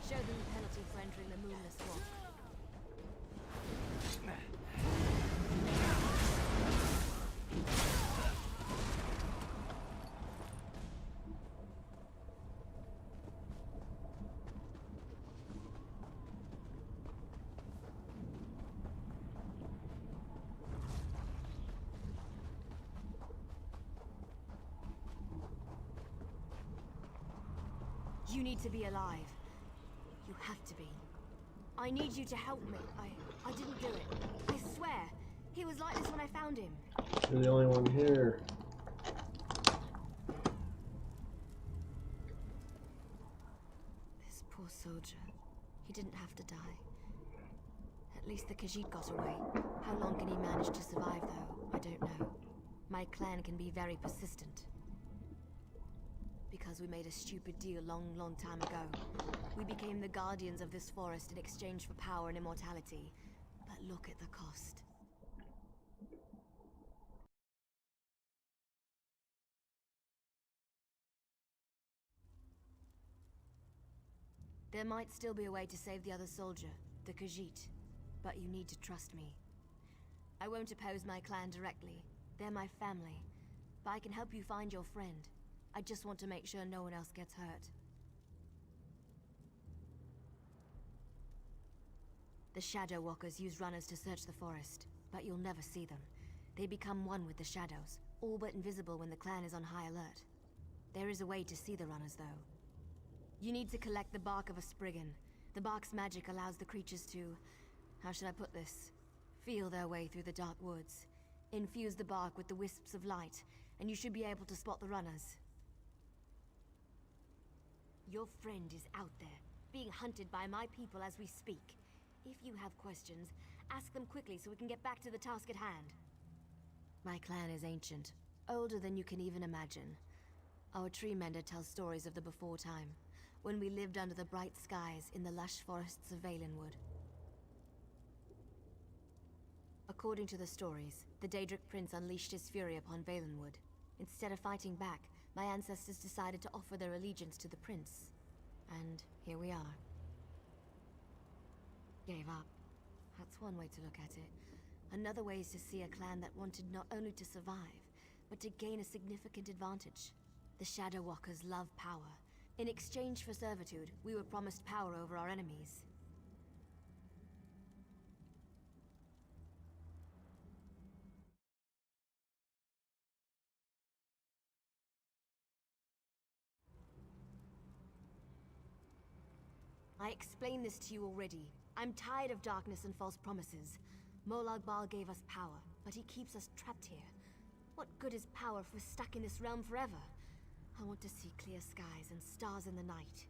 Show them the penalty for entering the Moonless Swamp. You need to be alive. You have to be. I need you to help me. I didn't do it. I swear. He was like this when I found him. You're the only one here. This poor soldier. He didn't have to die. At least the Khajiit got away. How long can he manage to survive, though? I don't know. My clan can be very persistent. Because we made a stupid deal long time ago. We became the guardians of this forest in exchange for power and immortality. But look at the cost. There might still be a way to save the other soldier, the Khajiit, but you need to trust me. I won't oppose my clan directly. They're my family. But I can help you find your friend. I just want to make sure no one else gets hurt. The Shadow Walkers use runners to search the forest, but you'll never see them. They become one with the shadows, all but invisible when the clan is on high alert. There is a way to see the runners, though. You need to collect the bark of a Spriggan. The bark's magic allows the creatures to... how should I put this? Feel their way through the dark woods. Infuse the bark with the wisps of light, and you should be able to spot the runners. Your friend is out there, being hunted by my people as we speak. If you have questions, ask them quickly so we can get back to the task at hand. My clan is ancient, older than you can even imagine. Our tree mender tells stories of the before time, when we lived under the bright skies in the lush forests of Valenwood. According to the stories, the Daedric Prince unleashed his fury upon Valenwood. Instead of fighting back, my ancestors decided to offer their allegiance to the prince. And here we are. Gave up. That's one way to look at it. Another way is to see a clan that wanted not only to survive, but to gain a significant advantage. The Shadow Walkers love power. In exchange for servitude, we were promised power over our enemies. I explained this to you already. I'm tired of darkness and false promises. Molag Bal gave us power, but he keeps us trapped here. What good is power if we're stuck in this realm forever? I want to see clear skies and stars in the night.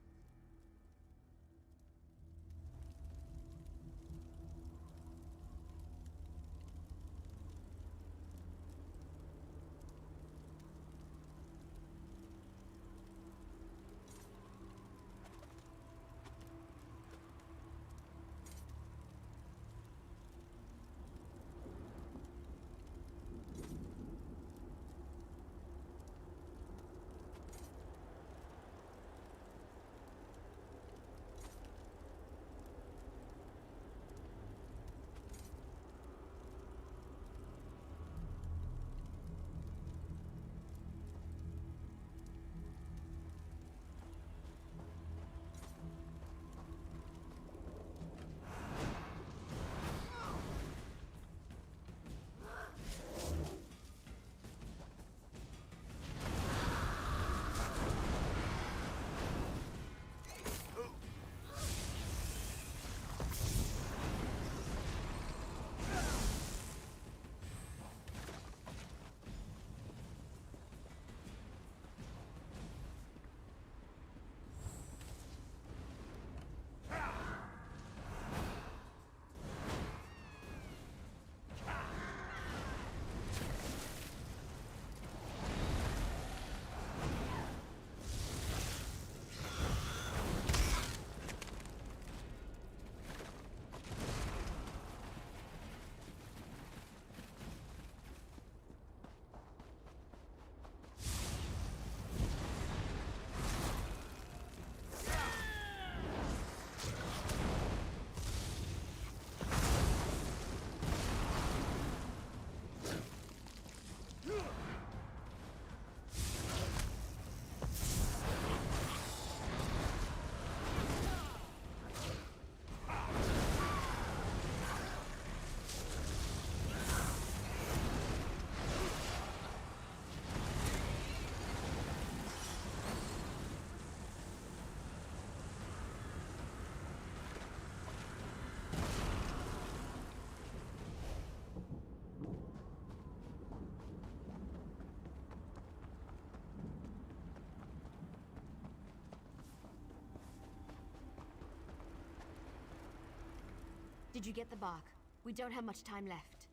Did you get the bark? We don't have much time left.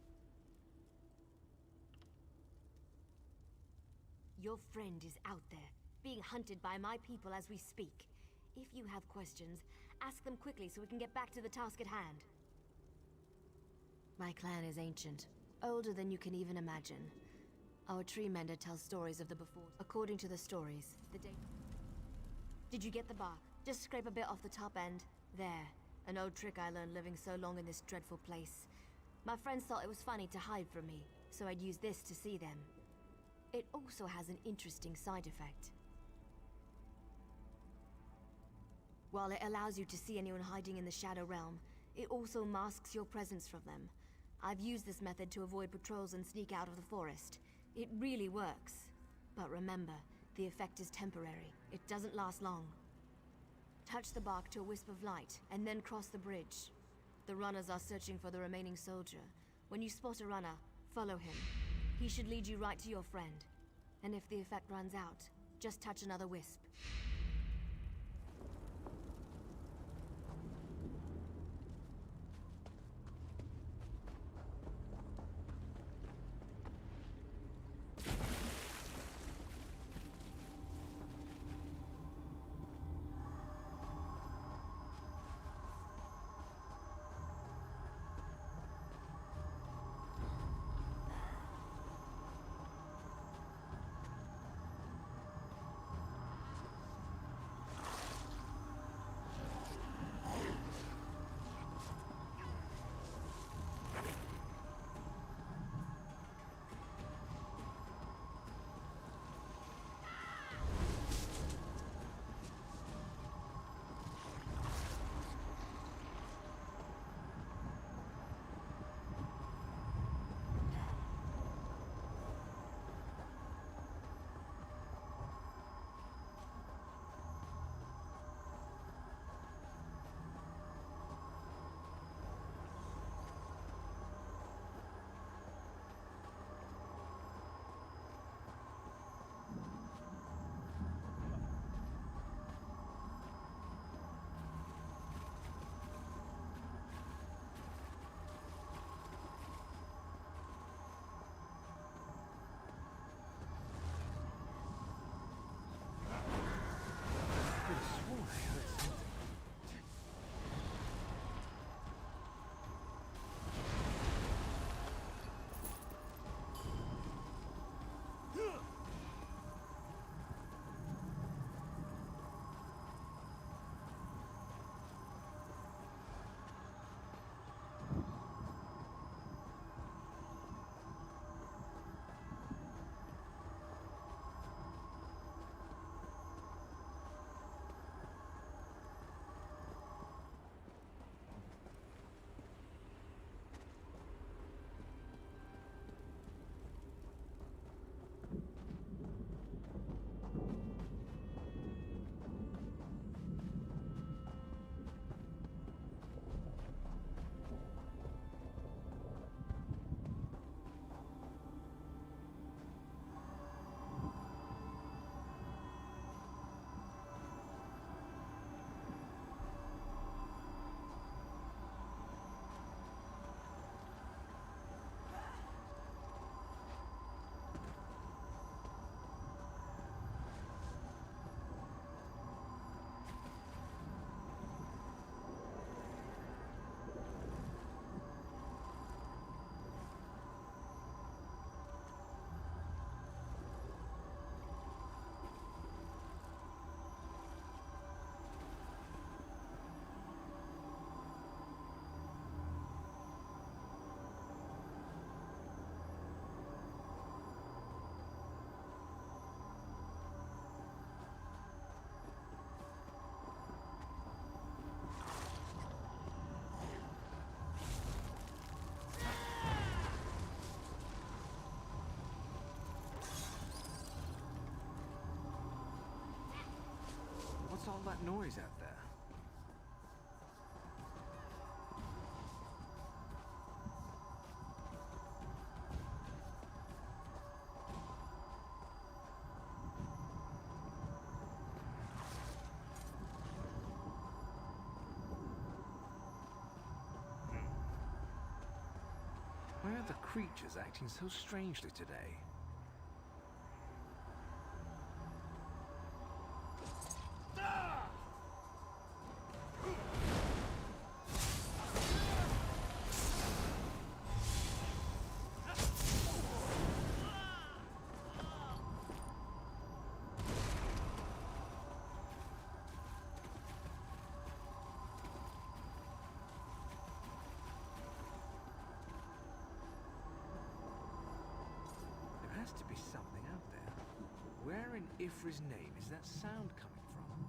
Your friend is out there, being hunted by my people as we speak. If you have questions, ask them quickly so we can get back to the task at hand. My clan is ancient, older than you can even imagine. Our tree mender tells stories of the before. According to the stories, the day... Did you get the bark? Just scrape a bit off the top end. There. An old trick I learned living so long in this dreadful place. My friends thought it was funny to hide from me, so I'd use this to see them. It also has an interesting side effect. While it allows you to see anyone hiding in the Shadow Realm, it also masks your presence from them. I've used this method to avoid patrols and sneak out of the forest. It really works. But remember, the effect is temporary. It doesn't last long. Touch the bark to a wisp of light, and then cross the bridge. The runners are searching for the remaining soldier. When you spot a runner, follow him. He should lead you right to your friend. And if the effect runs out, just touch another wisp. What's all that noise out there? Why are the creatures acting so strangely today? There has to be something out there. Where in Ifri's name is that sound coming from?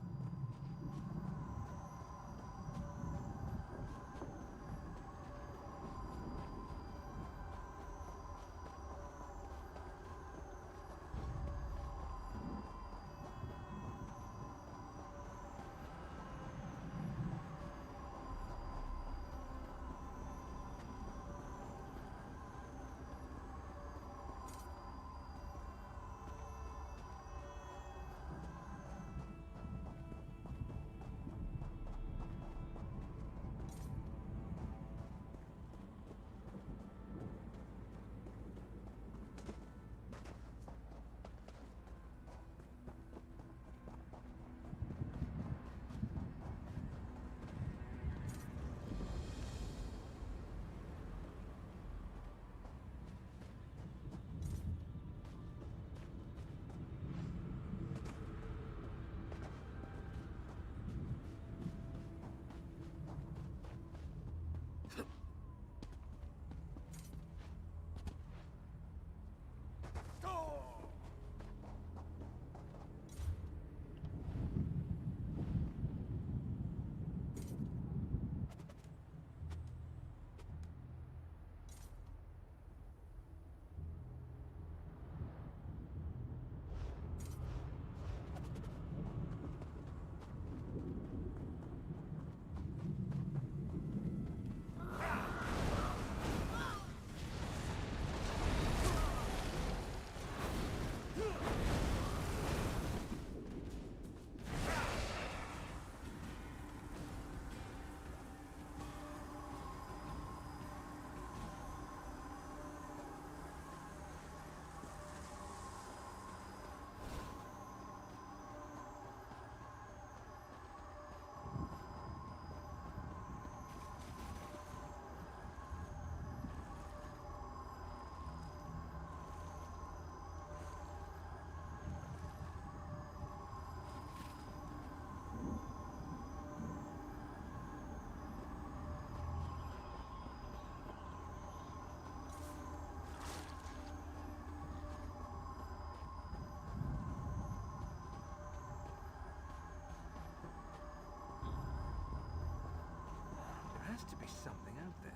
has to be something out there.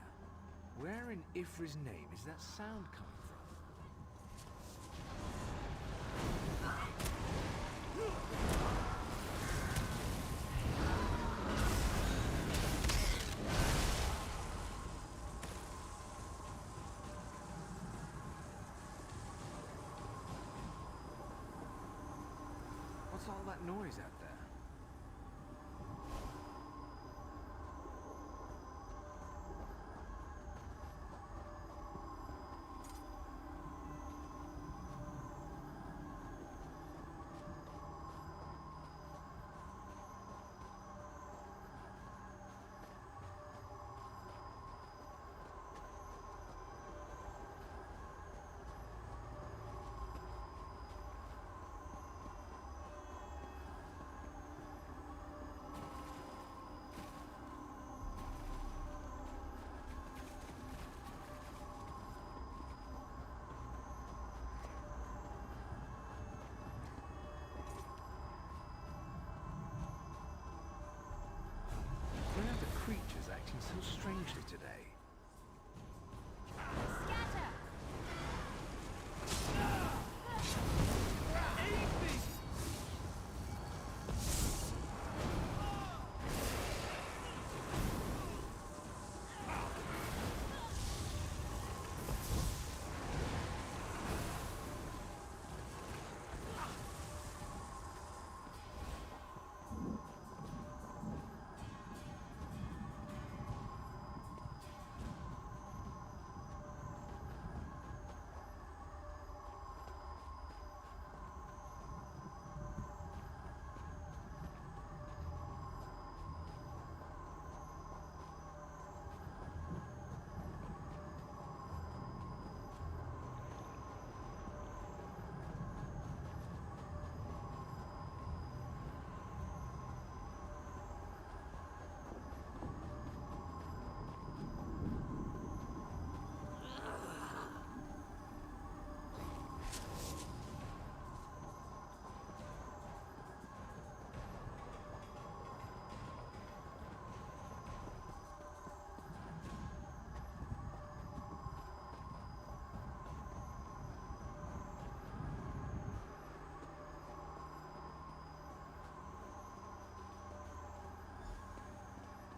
Where in Ifri's name is that sound coming from? What's all that noise out there? Why are the creatures acting so strangely today? Scatter!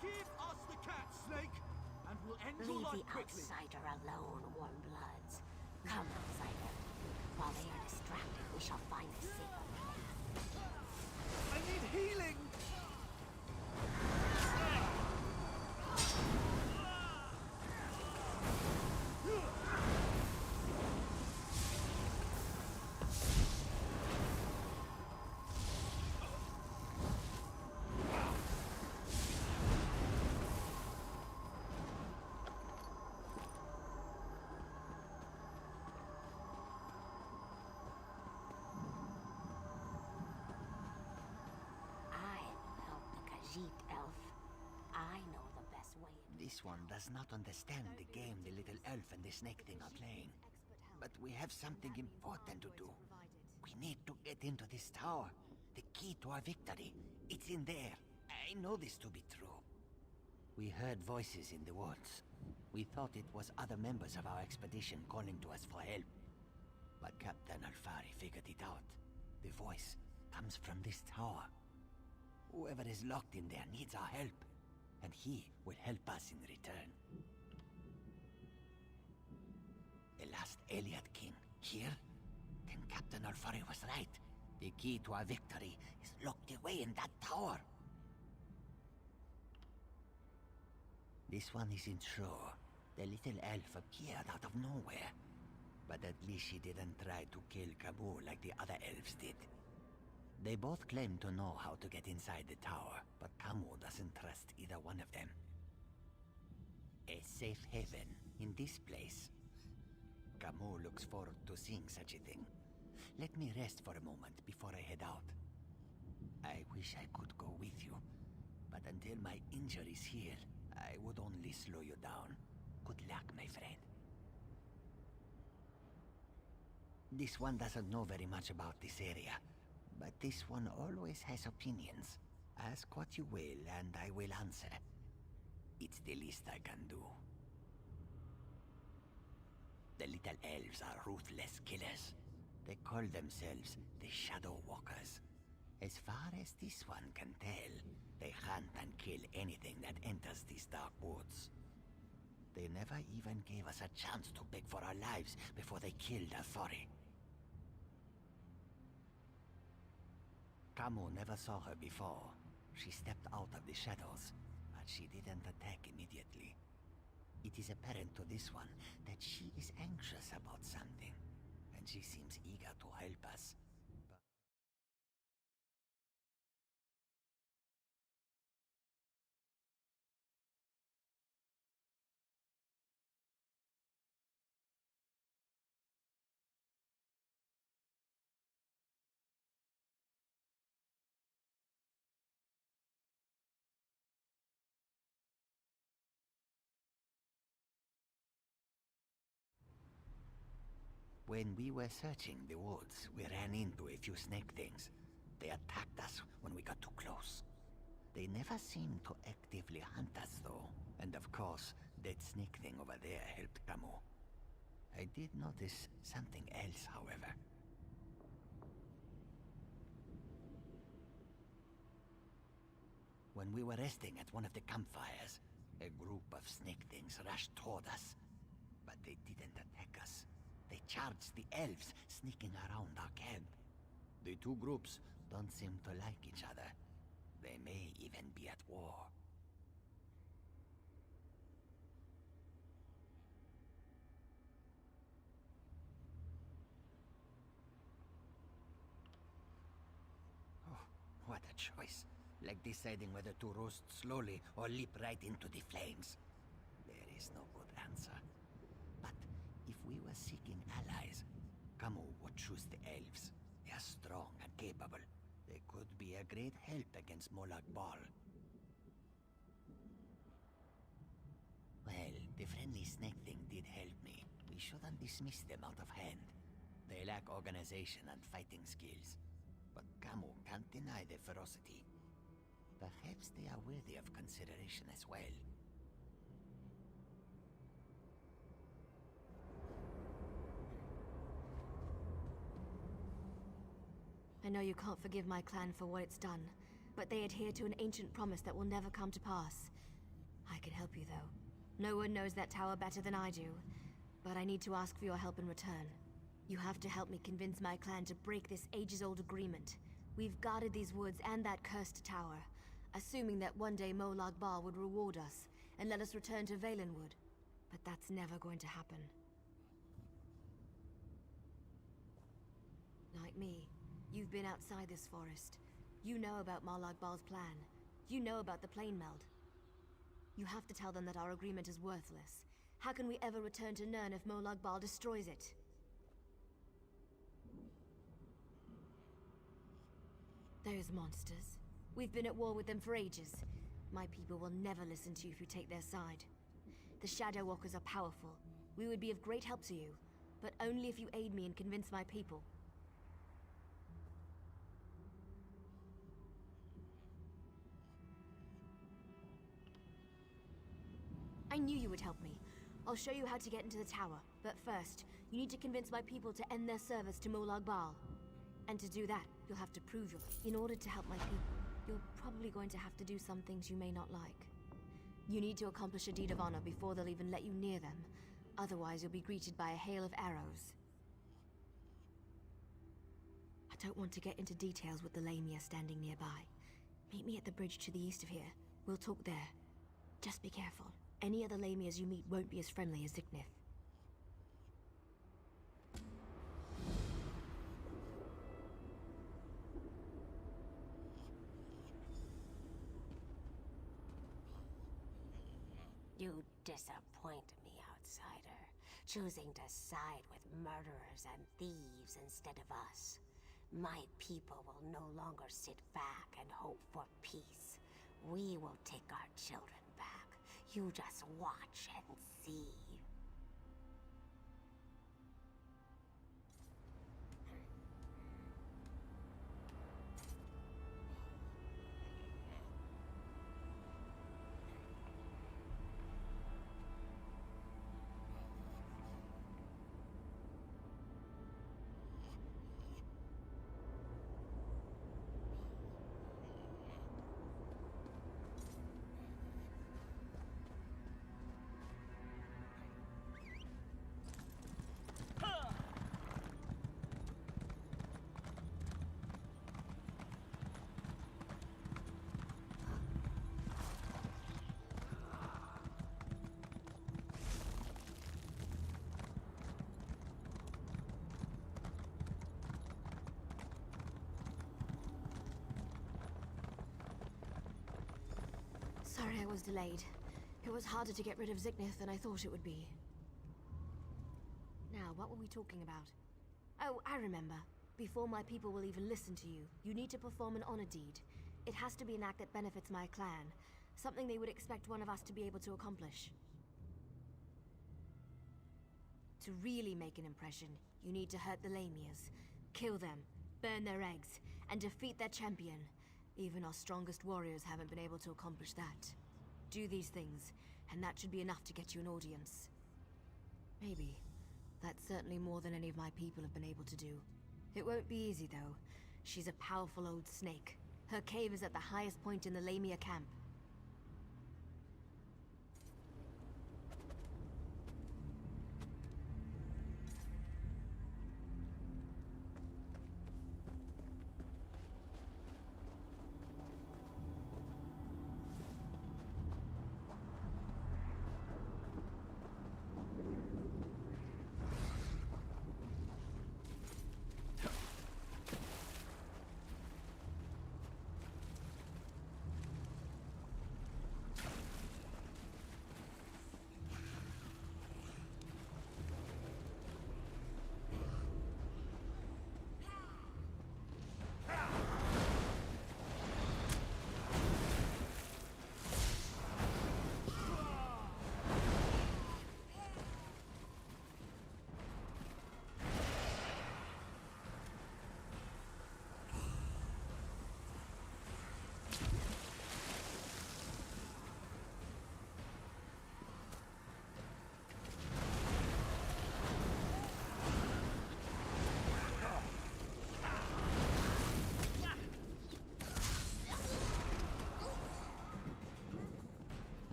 Give us the cat, Snake, and we'll end your Leave life the quickly. outsider alone, warm bloods. Come, outsider. While they are distracted, we shall find the secret. I need healing! I will help the Khajiit elf. I know the best way. This one does not understand the game the little elf and the snake thing are playing. But we have something important to do. We need to get into this tower. The key to our victory. It's in there. I know this to be true. We heard voices in the woods. We thought it was other members of our expedition calling to us for help. But Captain Alfari figured it out. The voice comes from this tower. Whoever is locked in there needs our help, and he will help us in return. The last Eliad King, here? Then Captain Alfari was right. The key to our victory is locked away in that tower. This one isn't sure. The little elf appeared out of nowhere. But at least she didn't try to kill Kabul like the other elves did. They both claim to know how to get inside the tower, but Kamu doesn't trust either one of them. A safe haven in this place. Kamu looks forward to seeing such a thing. Let me rest for a moment before I head out. I wish I could go with you, but until my injuries heal, I would only slow you down. Good luck, my friend. This one doesn't know very much about this area, but this one always has opinions. Ask what you will, and I will answer. It's the least I can do. The little elves are ruthless killers. They call themselves the Shadow Walkers. As far as this one can tell, they hunt and kill anything that enters these dark woods. They never even gave us a chance to beg for our lives before they killed Athori. Camus never saw her before. She stepped out of the shadows, but she didn't attack immediately. It is apparent to this one that she is anxious about something, and she seems eager to help us. When we were searching the woods, we ran into a few snake things. They attacked us when we got too close. They never seemed to actively hunt us, though. And of course, that snake thing over there helped Camus. I did notice something else, however. When we were resting at one of the campfires, a group of snake things rushed toward us. But they didn't attack us. They charged the elves sneaking around our camp. The two groups don't seem to like each other. They may even be at war. Oh, what a choice. Like deciding whether to roast slowly or leap right into the flames. There is no good answer. But if we were seeking allies, Camus would choose the elves. They are strong and capable. They could be a great help against Molag Bal. Well, the friendly snake thing did help me. We shouldn't dismiss them out of hand. They lack organization and fighting skills. But Camus can't deny their ferocity. Perhaps they are worthy of consideration as well. I know you can't forgive my clan for what it's done, but they adhere to an ancient promise that will never come to pass. I can help you, though. No one knows that tower better than I do, but I need to ask for your help in return. You have to help me convince my clan to break this ages-old agreement. We've guarded these woods and that cursed tower, assuming that one day Molag Bal would reward us and let us return to Valenwood. But that's never going to happen. Like me, you've been outside this forest. You know about Molag Bal's plan. You know about the plane meld. You have to tell them that our agreement is worthless. How can we ever return to Nirn if Molag Bal destroys it? Those monsters. We've been at war with them for ages. My people will never listen to you if you take their side. The Shadow Walkers are powerful. We would be of great help to you, but only if you aid me and convince my people. I knew you would help me. I'll show you how to get into the tower, but first, you need to convince my people to end their service to Molag Bal. And to do that, you'll have to prove in order to help my people, you're probably going to have to do some things you may not like. You need to accomplish a deed of honor before they'll even let you near them. Otherwise, you'll be greeted by a hail of arrows. I don't want to get into details with the Lamia standing nearby. Meet me at the bridge to the east of here. We'll talk there. Just be careful. Any other Lamias you meet won't be as friendly as Ziknith. You disappoint me, outsider, choosing to side with murderers and thieves instead of us. My people will no longer sit back and hope for peace. We will take our children back. You just watch and see. Sorry I was delayed. It was harder to get rid of Zygmunt than I thought it would be. Now, what were we talking about? Oh, I remember. Before my people will even listen to you, you need to perform an honor deed. It has to be an act that benefits my clan. Something they would expect one of us to be able to accomplish. To really make an impression, you need to hurt the Lamias. Kill them, burn their eggs, and defeat their champion. Even our strongest warriors haven't been able to accomplish that. Do these things, and that should be enough to get you an audience. Maybe. That's certainly more than any of my people have been able to do. It won't be easy, though. She's a powerful old snake. Her cave is at the highest point in the Lamia camp.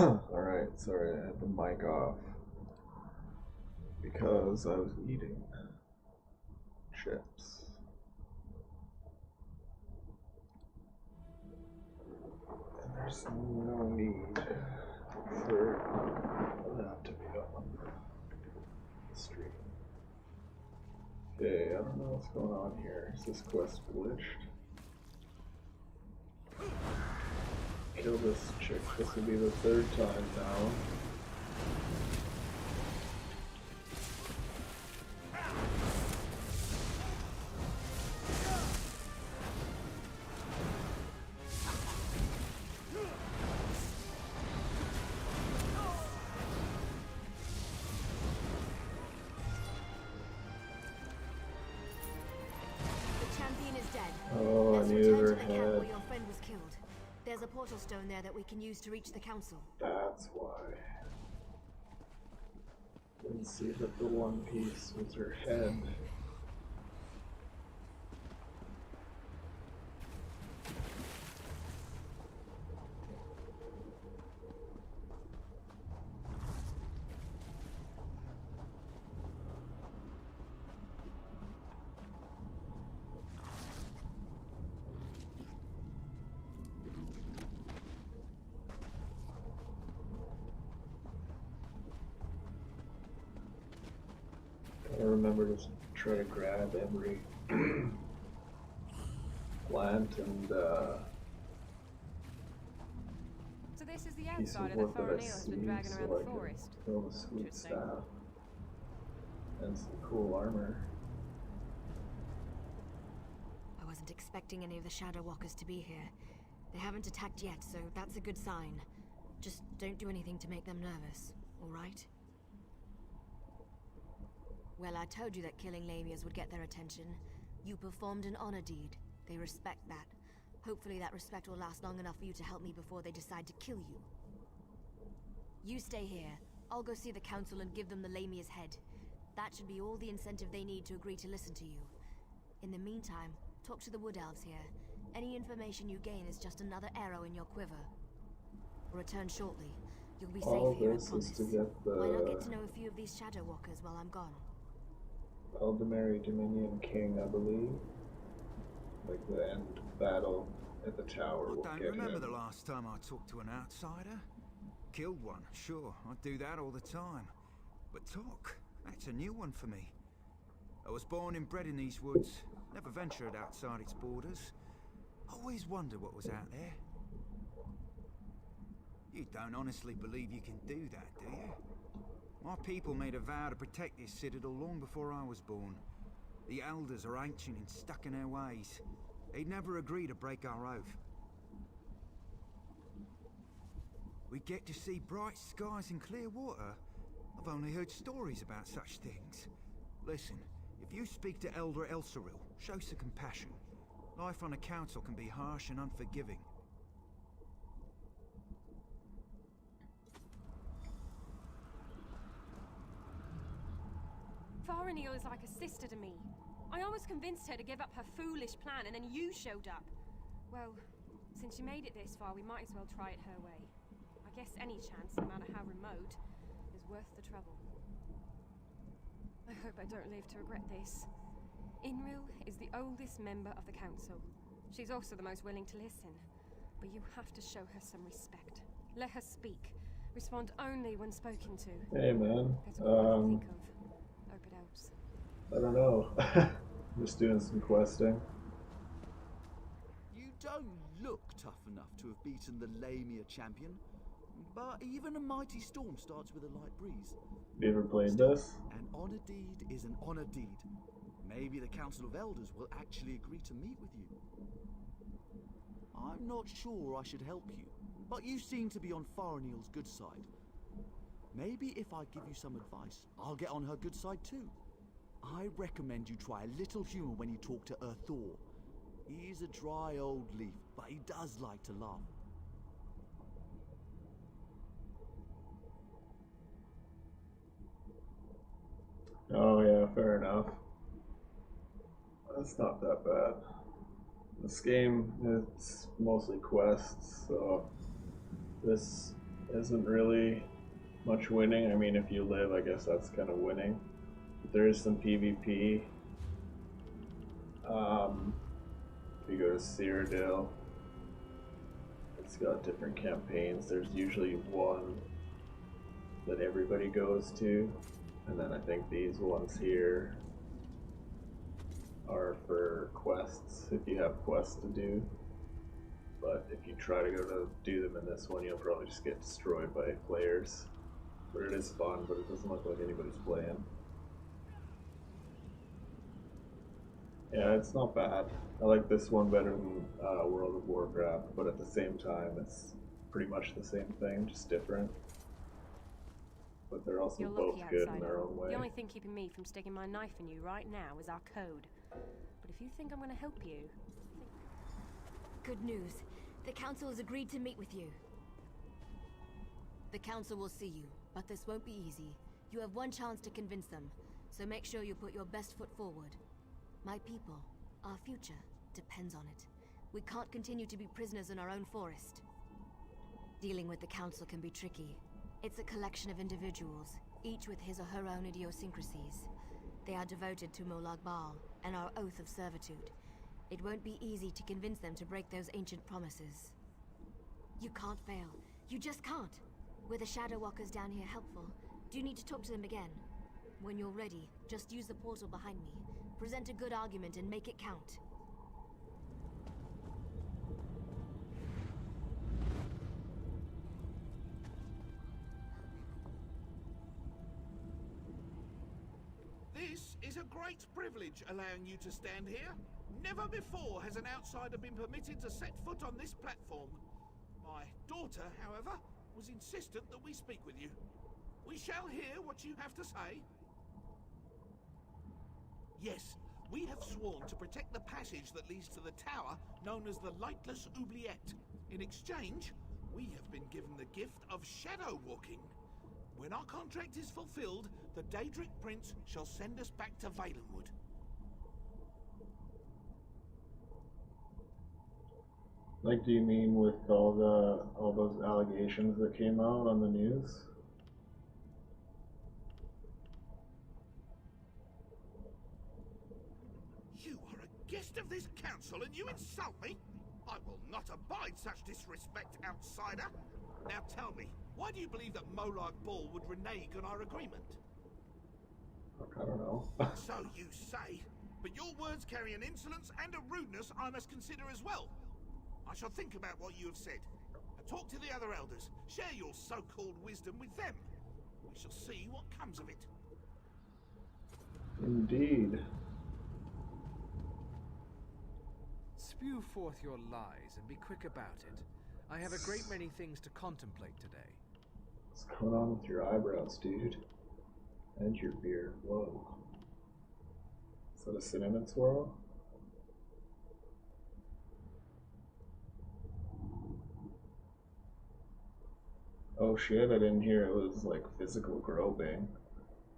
Alright, sorry, I had the mic off because I was eating chips. And there's no need for that to be on the stream. Okay, I don't know what's going on here. Is this quest glitched? Kill this chick. This will be the third time now. The champion is dead. Oh, I Let's needed return her to the camp head. where your friend was killed. There's a portal stone there that we can use to reach the council. That's why. Didn't see that the one piece was her head. I remember to try to grab every plant and So this is the piece outside of of the wood that I Faranil has see been dragging so around I the can forest. fill the sweet Interesting. staff and some cool armor. I wasn't expecting any of the Shadow Walkers to be here. They haven't attacked yet, so that's a good sign. Just don't do anything to make them nervous, alright? Well, I told you that killing Lamias would get their attention. You performed an honor deed. They respect that. Hopefully that respect will last long enough for you to help me before they decide to kill you. You stay here. I'll go see the council and give them the Lamia's head. That should be all the incentive they need to agree to listen to you. In the meantime, talk to the Wood Elves here. Any information you gain is just another arrow in your quiver. Return shortly. You'll be All safe here, I this promise. is to get Why not get the to know a few of these Shadow Walkers while I'm gone? Eldamari Dominion King, I believe. Like the end battle at the tower will I get don't remember him. the last time I talked to an outsider. Killed one, sure, I do that all the time. But talk, that's a new one for me. I was born and bred in these woods, never ventured outside its borders. Always wondered what was out there. You don't honestly believe you can do that, do you? My people made a vow to protect this citadel long before I was born. The elders are ancient and stuck in their ways. They'd never agree to break our oath. We get to see bright skies and clear water. I've only heard stories about such things. Listen, if you speak to Elder Elsaril, show some compassion. Life on a council can be harsh and unforgiving. Faranil is like a sister to me. I almost convinced her to give up her foolish plan, and then you showed up. Well, since you made it this far, we might as well try it her way. I guess any chance, no matter how remote, is worth the trouble. I hope I don't live to regret this. Inril is the oldest member of the council. She's also the most willing to listen. But you have to show her some respect. Let her speak. Respond only when spoken to. Hey man, That's all I can think of. Hope it helps. I don't know. Just doing some questing. You don't look tough enough to have beaten the Lamia champion, but even a mighty storm starts with a light breeze. You ever played this? An honor deed is an honor deed. Maybe the Council of Elders will actually agree to meet with you. I'm not sure I should help you, but you seem to be on Faranil's good side. Maybe if I give you some advice, I'll get on her good side too. I recommend you try a little humor when you talk to Thor. He's a dry old leaf, but he does like to laugh. Oh yeah, fair enough. That's not that bad. This game, it's mostly quests, so this isn't really much winning. I mean, if you live, I guess that's kind of winning. But there is some PvP. If you go to Cyrodiil, it's got different campaigns. There's usually one that everybody goes to, and then I think these ones here are for quests, if you have quests to do. But if you try to go to do them in this one, you'll probably just get destroyed by players. But it is fun, but it doesn't look like anybody's playing. Yeah, it's not bad. I like this one better than World of Warcraft, but at the same time, it's pretty much the same thing, just different. But they're also You're both lucky, good in outsider. their own way. The only thing keeping me from sticking my knife in you right now is our code. But if you think I'm going to help you... Good news. The Council has agreed to meet with you. The Council will see you, but this won't be easy. You have one chance to convince them, so make sure you put your best foot forward. My people, our future, depends on it. We can't continue to be prisoners in our own forest. Dealing with the Council can be tricky. It's a collection of individuals, each with his or her own idiosyncrasies. They are devoted to Molag Bal and our oath of servitude. It won't be easy to convince them to break those ancient promises. You can't fail. You just can't. Were the Shadow Walkers down here helpful? Do you need to talk to them again? When you're ready, just use the portal behind me. Present a good argument and make it count. This is a great privilege allowing you to stand here. Never before has an outsider been permitted to set foot on this platform. My daughter, however, was insistent that we speak with you. We shall hear what you have to say. Yes, we have sworn to protect the passage that leads to the tower known as the Lightless Oubliette. In exchange, we have been given the gift of shadow walking. When our contract is fulfilled, the Daedric Prince shall send us back to Valenwood. Like, do you mean with all those allegations that came out on the news? You are a guest of this council and you insult me? I will not abide such disrespect, outsider. Now tell me, why do you believe that Molag Bal would renege on our agreement? I don't know. So you say, but your words carry an insolence and a rudeness I must consider as well. I shall think about what you have said. Talk to the other elders. Share your so-called wisdom with them. We shall see what comes of it. Indeed. Spew forth your lies and be quick about it. I have a great many things to contemplate today. What's going on with your eyebrows, dude? And your beard. Whoa. Is that a cinnamon swirl? Oh shit, I didn't hear it was like physical groping.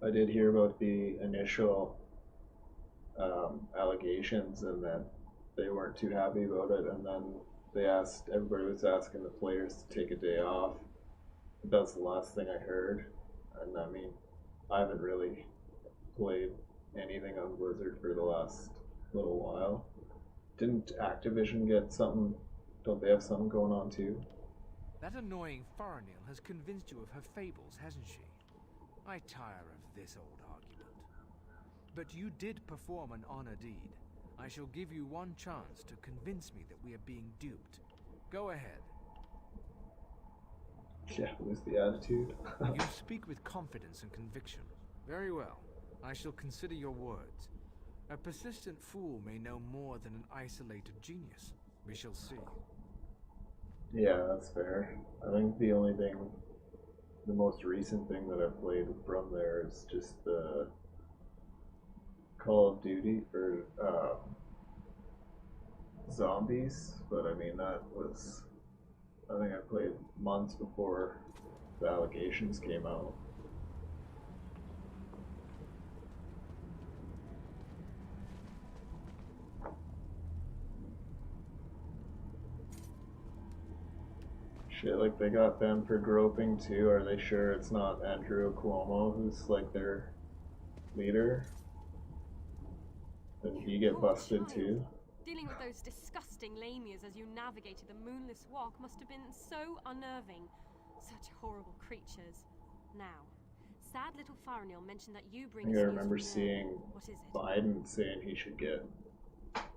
I did hear about the initial allegations and that they weren't too happy about it, and then everybody was asking the players to take a day off. That's the last thing I heard. And I mean, I haven't really played anything on Blizzard for the last little while. Didn't Activision get something? Don't they have something going on too? That annoying Faranil has convinced you of her fables, hasn't she? I tire of this old argument. But you did perform an honor deed. I shall give you one chance to convince me that we are being duped. Go ahead. Yeah, lose the attitude. You speak with confidence and conviction. Very well. I shall consider your words. A persistent fool may know more than an isolated genius. We shall see. Yeah, that's fair. I think the most recent thing that I've played from there is just the Call of Duty for zombies, but I mean that was, I think I played months before the allegations came out. Shit, like they got them for groping too. Are they sure it's not Andrew Cuomo who's like their leader? Did he get busted too? Dealing with those disgusting lamias as you navigated the moonless walk must have been so unnerving. Such horrible creatures. Now, sad little Farinil mentioned that you I bring think us I news remember from there. seeing What is it? Biden saying he should get,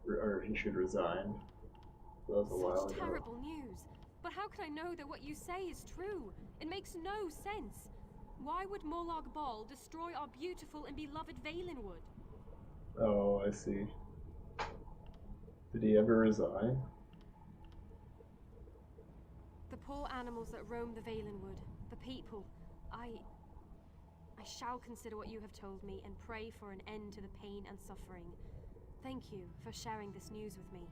or he should resign. That was a while Such ago. terrible news. But how can I know that what you say is true? It makes no sense. Why would Molag Bal destroy our beautiful and beloved Valenwood? Oh, I see. Did he ever resign? The poor animals that roam the Valenwood, the people. I shall consider what you have told me and pray for an end to the pain and suffering. Thank you for sharing this news with me.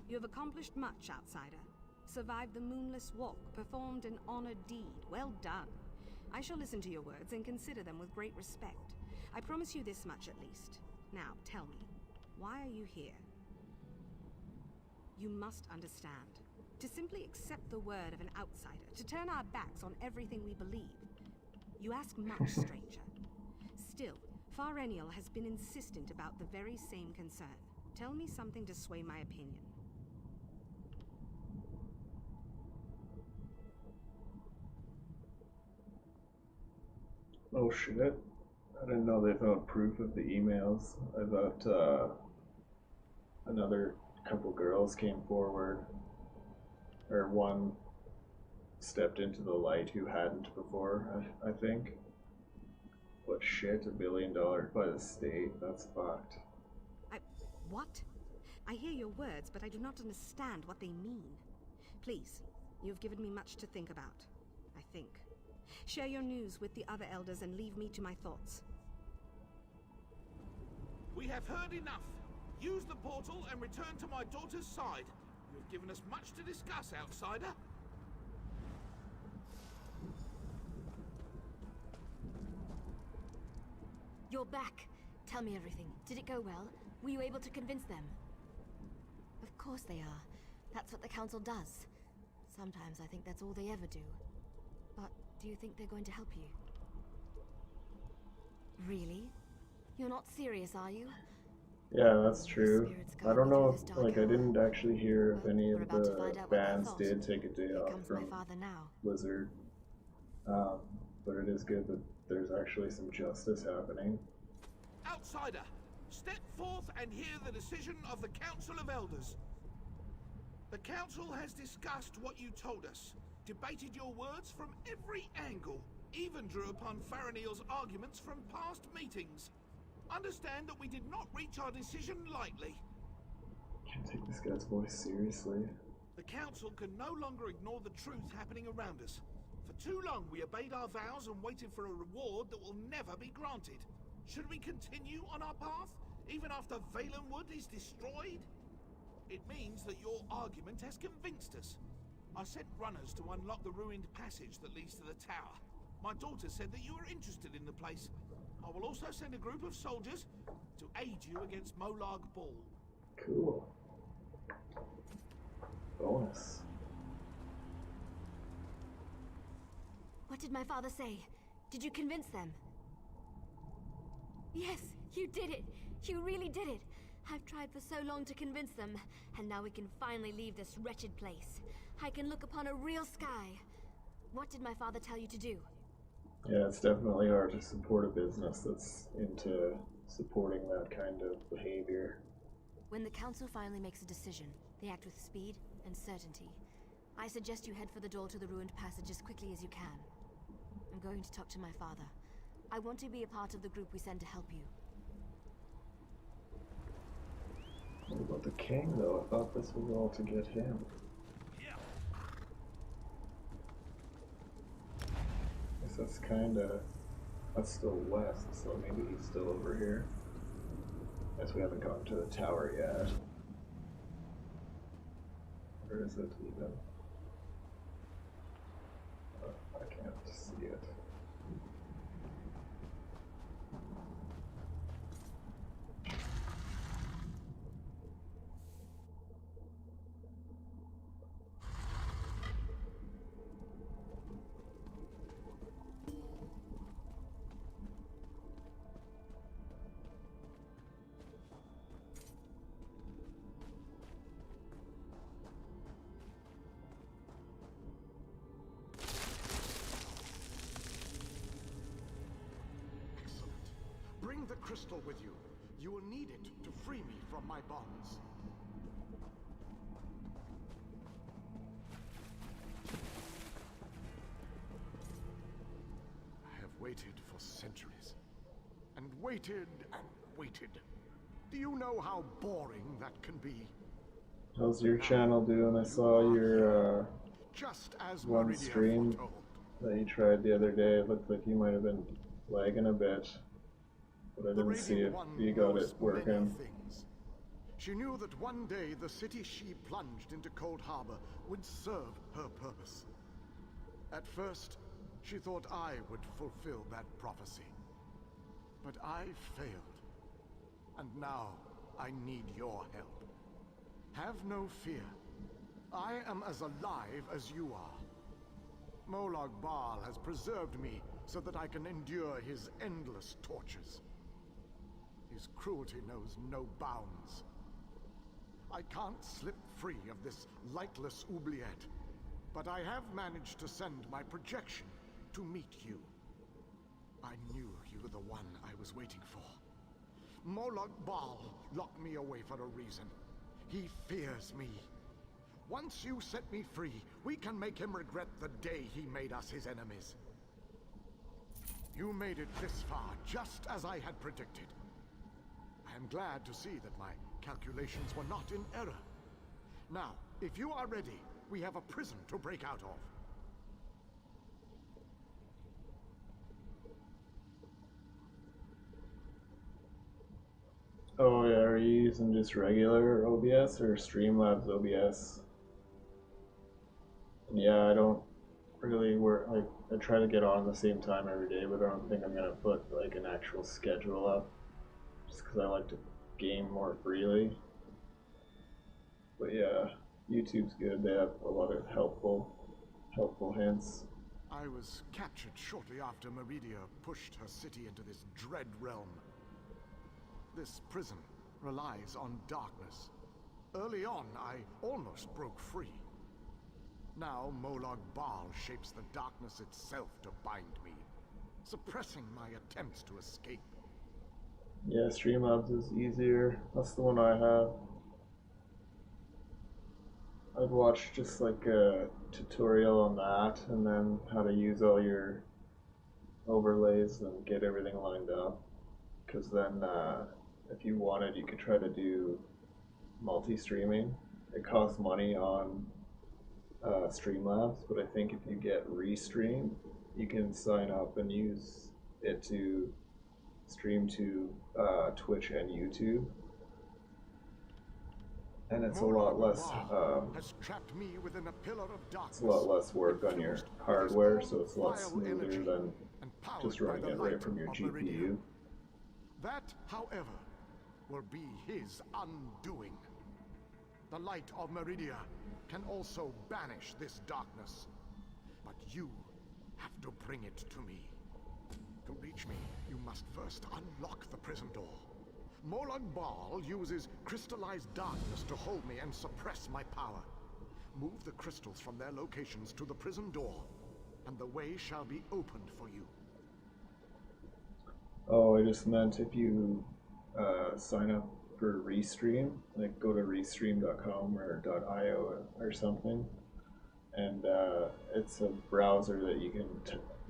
You have accomplished much, outsider. Survived the moonless walk, performed an honored deed. Well done. I shall listen to your words and consider them with great respect. I promise you this much at least. Now, tell me, why are you here? You must understand. To simply accept the word of an outsider, to turn our backs on everything we believe. You ask much, stranger. Still, Farinil has been insistent about the very same concern. Tell me something to sway my opinion. Oh shit. I didn't know they found proof of the emails. I thought another couple girls came forward. Or one stepped into the light who hadn't before, I think. But shit, $1 billion by the state, that's fucked. What? I hear your words, but I do not understand what they mean. Please, you have given me much to think about, I think. Share your news with the other elders and leave me to my thoughts. We have heard enough. Use the portal and return to my daughter's side. You have given us much to discuss, outsider. You're back. Tell me everything. Did it go well? Were you able to convince them? Of course they are. That's what the council does. Sometimes I think that's all they ever do. But do you think they're going to help you? Really? You're not serious, are you? Yeah, that's true. I don't know if, like, I didn't actually hear if any of the bands did take a day off from Blizzard. But it is good that there's actually some justice happening. Outsider, step forth and hear the decision of the Council of Elders. The Council has discussed what you told us, debated your words from every angle, even drew upon Farinil's arguments from past meetings. Understand that we did not reach our decision lightly. Can't take this guy's voice seriously. The Council can no longer ignore the truth happening around us. For too long we obeyed our vows and waited for a reward that will never be granted. Should we continue on our path, even after Valenwood is destroyed? It means that your argument has convinced us. I sent runners to unlock the ruined passage that leads to the tower. My daughter said that you were interested in the place. I will also send a group of soldiers to aid you against Molag Bal. Cool. Bonus. What did my father say? Did you convince them? Yes, you did it! You really did it! I've tried for so long to convince them, and now we can finally leave this wretched place. I can look upon a real sky. What did my father tell you to do? Yeah, it's definitely hard to support a business that's into supporting that kind of behavior. When the council finally makes a decision, they act with speed and certainty. I suggest you head for the door to the ruined passage as quickly as you can. I'm going to talk to my father. I want to be a part of the group we send to help you. What about the king, though? I thought this was all to get him. Guess that's kinda... That's still west, so maybe he's still over here. Guess we haven't gone to the tower yet. Where is it, even? I can't see it. Bring the crystal with you. You will need it to free me from my bonds. I have waited for centuries. And waited and waited. Do you know how boring that can be? How's your channel doing? I saw your Just as one Meridia stream foretold. that you tried the other day. It looked like you might have been lagging a bit, but I didn't see if you got it working. She knew that one day the city she plunged into Cold Harbor would serve her purpose. At first, she thought I would fulfill that prophecy. But I failed. And now, I need your help. Have no fear. I am as alive as you are. Molag Bal has preserved me so that I can endure his endless tortures. His cruelty knows no bounds. I can't slip free of this lightless oubliette, but I have managed to send my projection to meet you. I knew you were the one I was waiting for. Molag Bal locked me away for a reason. He fears me. Once you set me free, we can make him regret the day he made us his enemies. You made it this far, just as I had predicted. I am glad to see that my calculations were not in error. Now, if you are ready, we have a prison to break out of. Oh yeah, are you using just regular OBS or Streamlabs OBS? Yeah, I don't really work, like, I try to get on the same time every day, but I don't think I'm gonna put like an actual schedule up, just because I like to game more freely. But yeah, YouTube's good, they have a lot of helpful hints. I was captured shortly after Meridia pushed her city into this dread realm. This prison relies on darkness. Early on, I almost broke free. Now, Molag Bal shapes the darkness itself to bind me, suppressing my attempts to escape. Yeah, Streamlabs is easier. That's the one I have. I've watched just like a tutorial on that, and then how to use all your overlays and get everything lined up. Because then, if you wanted, you could try to do multi-streaming. It costs money on Streamlabs, but I think if you get Restream, you can sign up and use it to stream to Twitch and YouTube. And it's a lot less it's a lot less work on your hardware, so it's a lot smoother than just running it right from your GPU. That, however, will be his undoing. The light of Meridia can also banish this darkness, but you have to bring it to me. To reach me, you must first unlock the prison door. Molag Bal uses crystallized darkness to hold me and suppress my power. Move the crystals from their locations to the prison door, and the way shall be opened for you. Oh, I just meant if you sign up for Restream, like go to restream.com or .io or something, and it's a browser that you can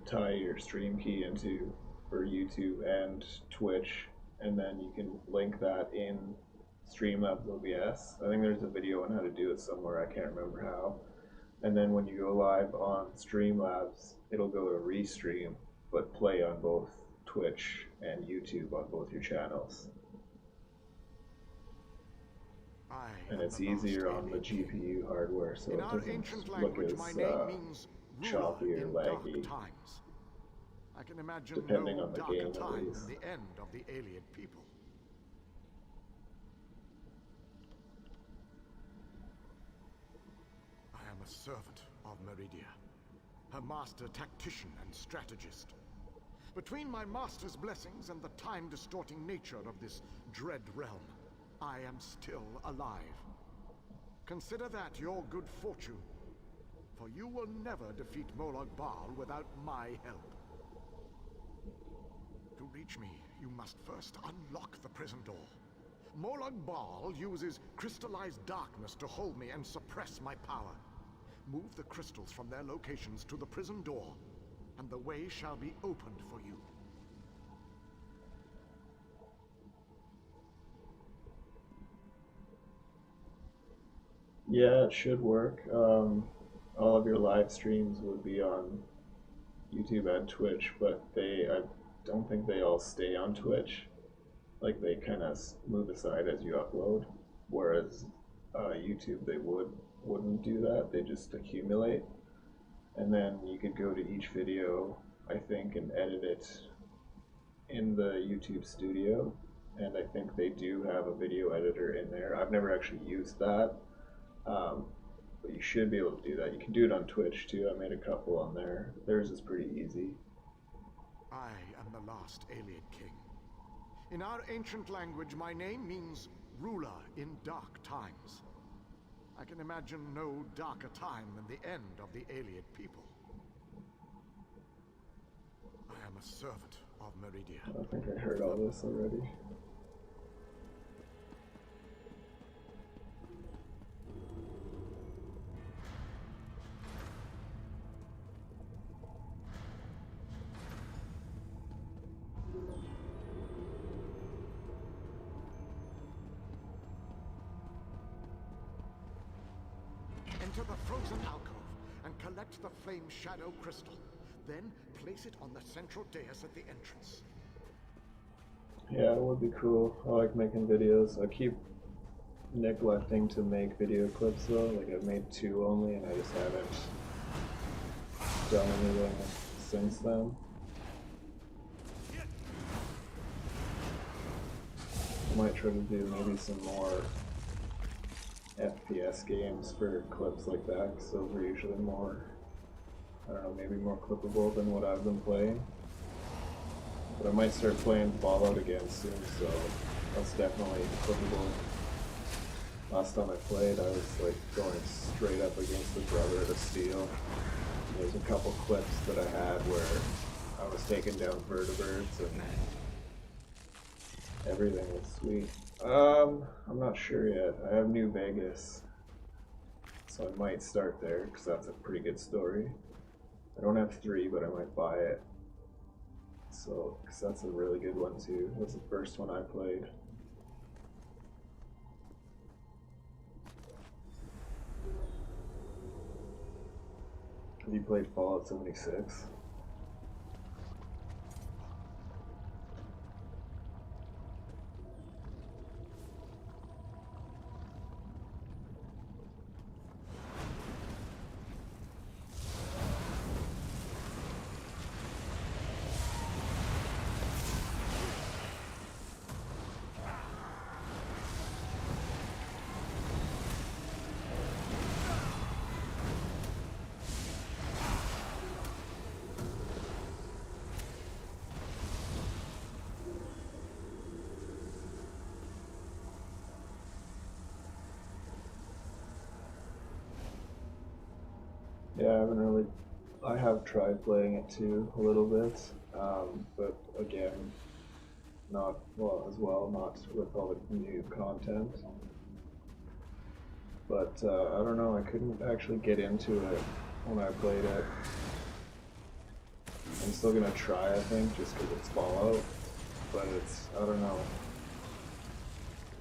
tie your stream key into for YouTube and Twitch, and then you can link that in Streamlabs OBS. I think there's a video on how to do it somewhere, I can't remember how. And then when you go live on Streamlabs, it'll go to Restream, but play on both Twitch and YouTube on both your channels. And it's easier on the GPU hardware, so it doesn't look as choppy or laggy, I can imagine depending no on the darker game at time least. than the end of the alien people. I am a servant of Meridia, her master tactician and strategist. Between my master's blessings and the time-distorting nature of this dread realm, I am still alive. Consider that your good fortune, for you will never defeat Molag Bal without my help. To reach me, You must first unlock the prison door. Molag Bal uses crystallized darkness to hold me and suppress my power. Move the crystals from their locations to the prison door, and the way shall be opened for you. Yeah, it should work. All of your live streams would be on YouTube and Twitch, but I don't think they all stay on Twitch. Like, they kind of move aside as you upload, whereas YouTube, they wouldn't do that. They just accumulate, and then you could go to each video, I think, and edit it in the YouTube studio, and I think they do have a video editor in there. I've never actually used that, but you should be able to do that. You can do it on Twitch too. I made a couple on there. Theirs is pretty easy. I am the last Ayleid king. In our ancient language, my name means ruler in dark times. I can imagine no darker time than the end of the Ayleid people. I am a servant of Meridia. I think I heard all this already. Enter the frozen alcove and collect the flame shadow crystal. Then place it on the central dais at the entrance. Yeah, it would be cool. I like making videos. I keep neglecting to make video clips though. Like, I've made 2 only, and I just haven't done anything since then. I might try to do maybe some more FPS games for clips like that, because those are usually more, I don't know, maybe more clippable than what I've been playing. But I might start playing Fallout again soon, so that's definitely clippable. Last time I played, I was like going straight up against the Brotherhood of Steel. There's a couple clips that I had where I was taking down vertebrates and everything was sweet. I'm not sure yet. I have New Vegas, so I might start there because that's a pretty good story. I don't have 3, but I might buy it. So, because that's a really good one too. That's the first one I played. Have you played Fallout 76? Yeah, I have tried playing it too, a little bit, but again, not with all the new content. But I don't know, I couldn't actually get into it when I played it. I'm still gonna try, I think, just because it's Fallout, but I don't know.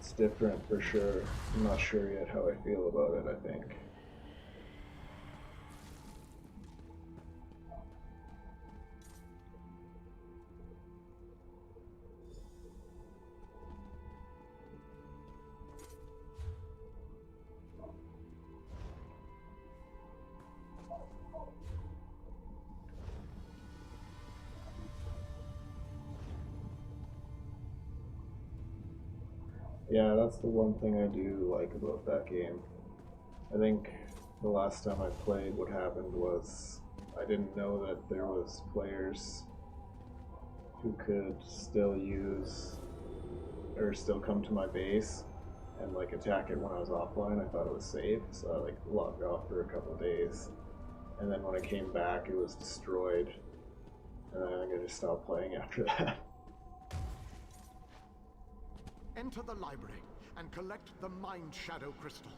It's different for sure. I'm not sure yet how I feel about it, I think. Yeah, that's the one thing I do like about that game. I think the last time I played, what happened was I didn't know that there was players who could still use or still come to my base and like attack it when I was offline. I thought it was safe, so I like logged off for a couple days, and then when I came back it was destroyed, and I think I just stopped playing after that. enter the library and collect the Mind Shadow Crystal.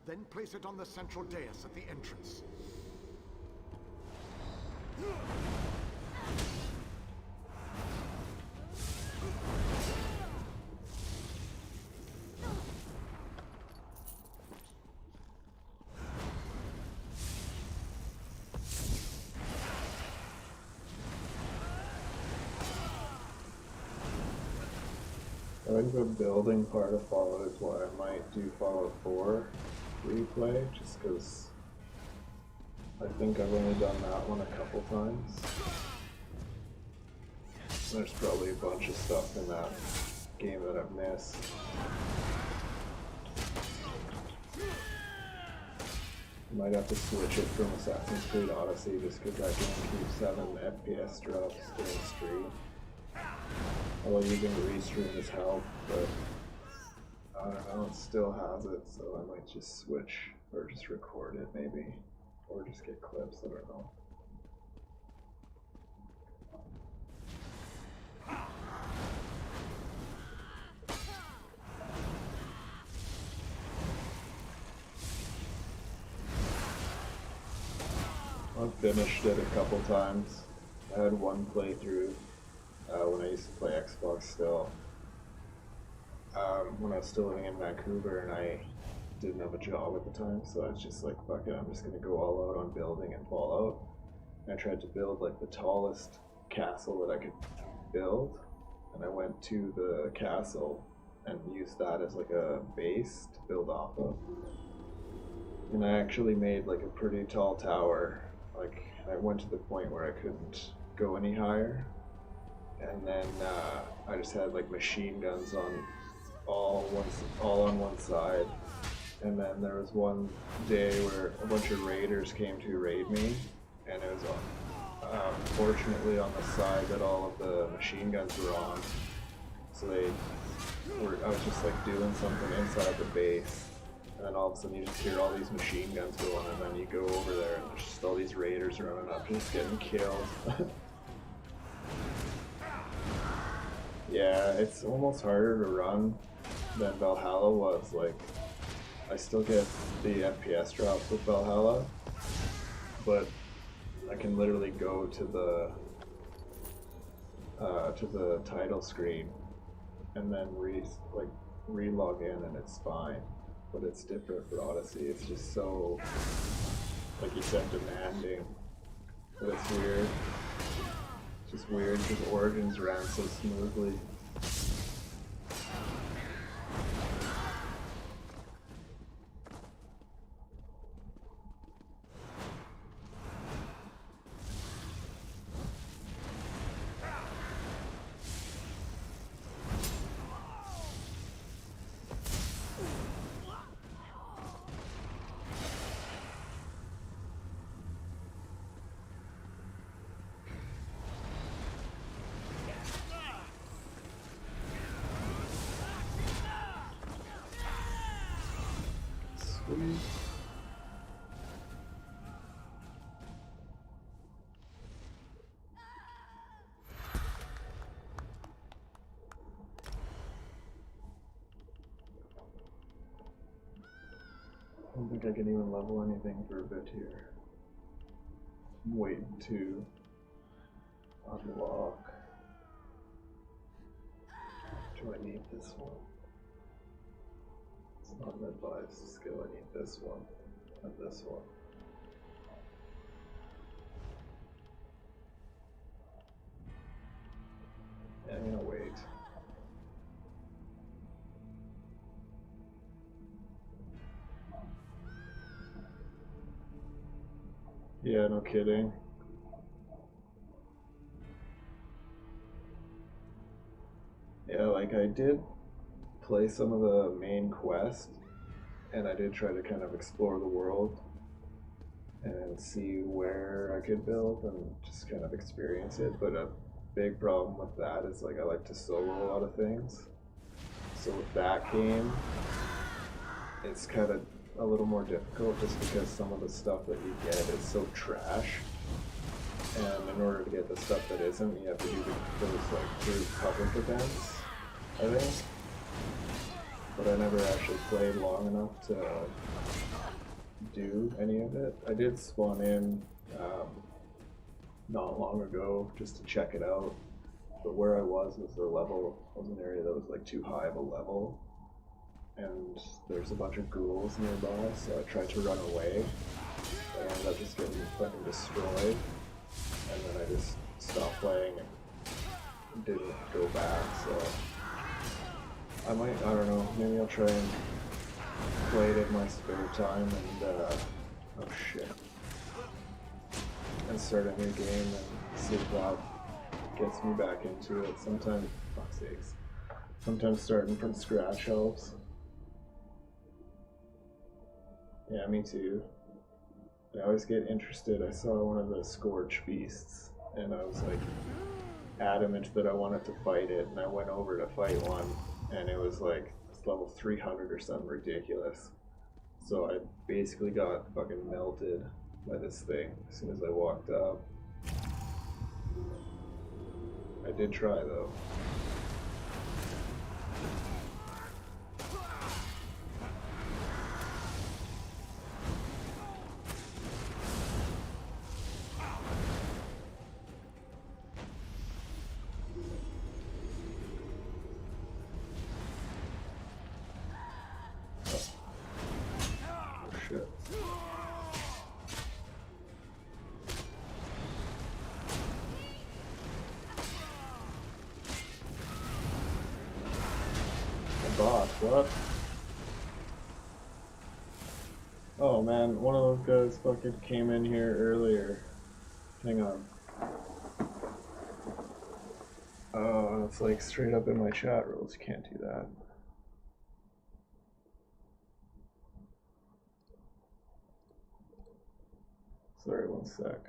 Then place it on the central dais at the entrance. I think the building part of Fallout is what I might do Fallout 4 replay, just because I think I've only done that one a couple times. There's probably a bunch of stuff in that game that I've missed. Might have to switch it from Assassin's Creed Odyssey just because that game keeps 7 FPS drops during stream. Although using the restream has helped, but I don't know, it still has it, so I might just switch or just record it maybe, or just get clips, I don't know. I've finished it a couple times. I had one playthrough when I used to play Xbox still. When I was still living in Vancouver and I didn't have a job at the time, so I was just like, fuck it, I'm just gonna go all out on building and Fallout. And I tried to build like the tallest castle that I could build, and I went to the castle and used that as like a base to build off of. And I actually made like a pretty tall tower. Like, I went to the point where I couldn't go any higher. And then I just had like machine guns on all on one side. And then there was one day where a bunch of raiders came to raid me, and it was fortunately on the side that all of the machine guns were on. So I was just like doing something inside the base, and then all of a sudden you just hear all these machine guns going, and then you go over there and there's just all these raiders running up, just getting killed. Yeah, it's almost harder to run than Valhalla was. Like, I still get the FPS drops with Valhalla, but I can literally go to the title screen and then re-log in and it's fine. But it's different for Odyssey. It's just so, like you said, demanding. But it's weird. It's just weird because Origins ran so smoothly. I don't think I can even level anything for a bit here. I'm waiting to unlock. Do I need this one? It's not an advised skill, I need this one and this one. Yeah, I'm gonna wait. Yeah, no kidding. Yeah, like I did play some of the main quest, and I did try to kind of explore the world and see where I could build and just kind of experience it, but a big problem with that is like I like to solo a lot of things. So with that game, it's kind of a little more difficult just because some of the stuff that you get is so trash, and in order to get the stuff that isn't, you have to do those like group public events, I think. but I never actually played long enough to do any of it. I did spawn in not long ago just to check it out, but where I was a level, was an area that was like too high of a level, and there's a bunch of ghouls nearby, so I tried to run away, but I ended up just getting fucking destroyed, and then I just stopped playing and didn't go back, so I don't know, maybe I'll try and play it in my spare time and, oh shit, and start a new game and see if that gets me back into it. Sometimes, fuck's sakes, sometimes starting from scratch helps. Yeah, me too. I always get interested. I saw one of the Scourge Beasts, and I was like adamant that I wanted to fight it, and I went over to fight one, and it was like level 300 or something ridiculous. So I basically got fucking melted by this thing as soon as I walked up. I did try though. What? Oh man, one of those guys fucking came in here earlier. Hang on. Oh, it's like straight up in my chat rules. You can't do that. Sorry, one sec.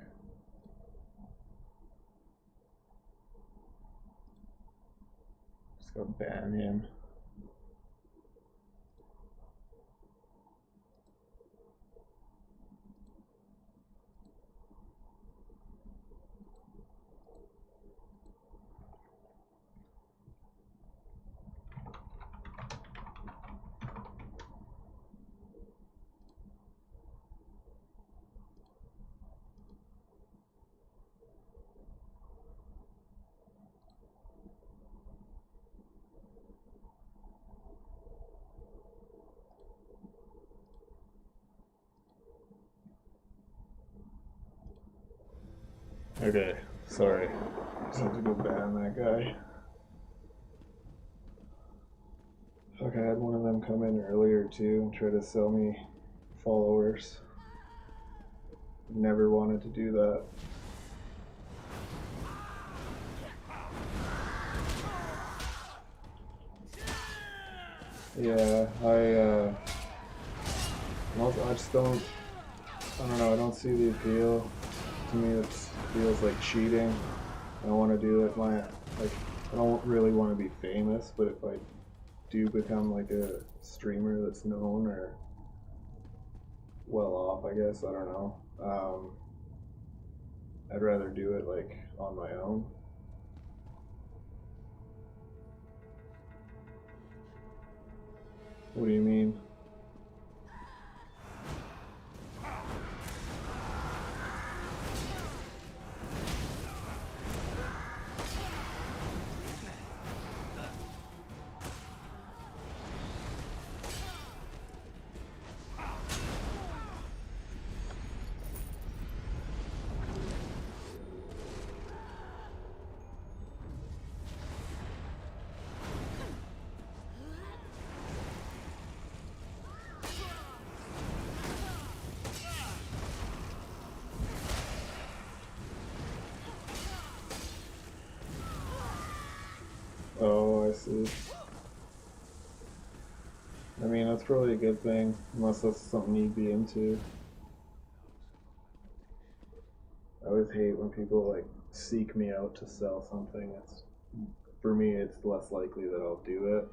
Just gotta ban him. Okay, sorry. Just had to go ban that guy. Fuck, I had one of them come in earlier too and try to sell me followers. Never wanted to do that. Yeah, I just don't know, I don't see the appeal. To me, it feels like cheating. I don't want to do it. I don't really want to be famous, but if I do become like a streamer that's known or well off, I guess, I don't know. I'd rather do it like on my own. What do you mean? Oh, I see. I mean, that's probably a good thing, unless that's something you'd be into. I always hate when people, like, seek me out to sell something. For me, it's less likely that I'll do it.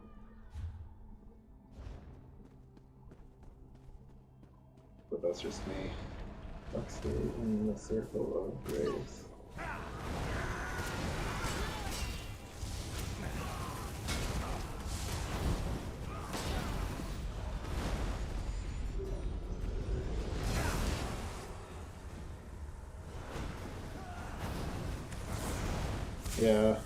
But that's just me. Fuck, stay in the circle of graves. Yeah.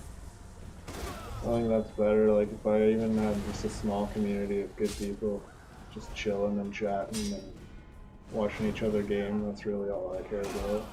I think that's better. Like, if I even had just a small community of good people just chilling and chatting and watching each other game, that's really all I care about.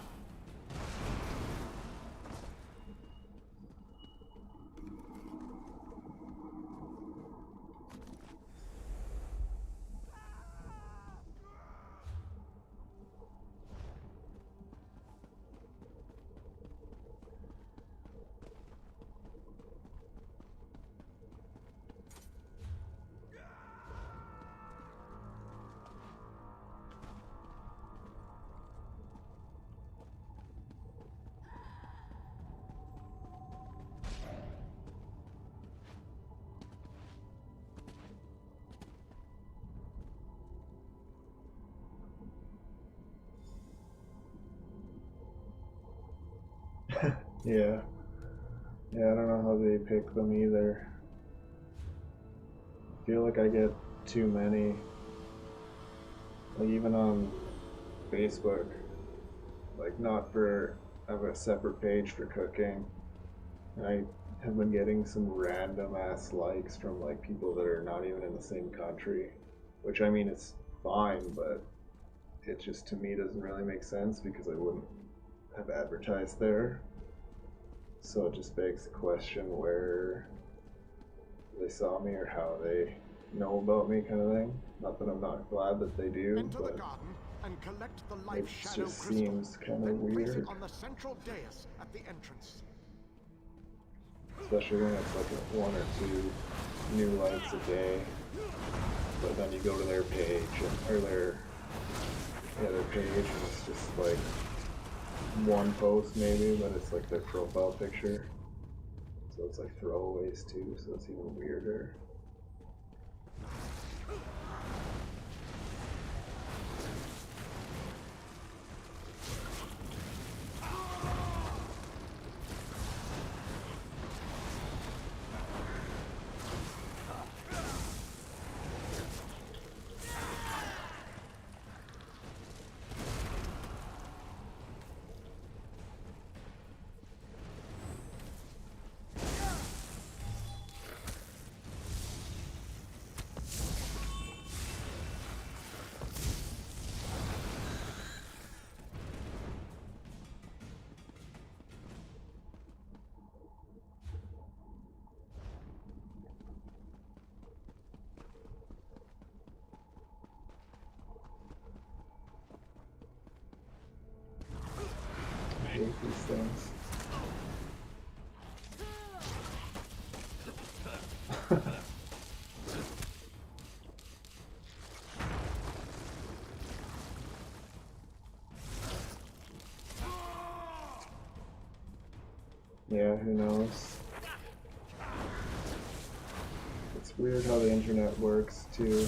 Yeah. Yeah, I don't know how they pick them either. I feel like I get too many. Like, even on Facebook, like, not for, I have a separate page for cooking, and I have been getting some random ass likes from like people that are not even in the same country, which, I mean, it's fine, but it just, to me, doesn't really make sense because I wouldn't have advertised there. So it just begs the question where they saw me or how they know about me, kind of thing. Not that I'm not glad that they do, Enter the but garden and collect the it life shadow just crystal. seems kind of Then place it weird. on the central dais at the entrance. Especially when it's like one or two new likes a day. But then you go to their page, or their page, and it's just like one post maybe, but it's like their profile picture. So it's like throwaways too, so it's even weirder. I hate these things. Yeah, who knows? It's weird how the internet works too.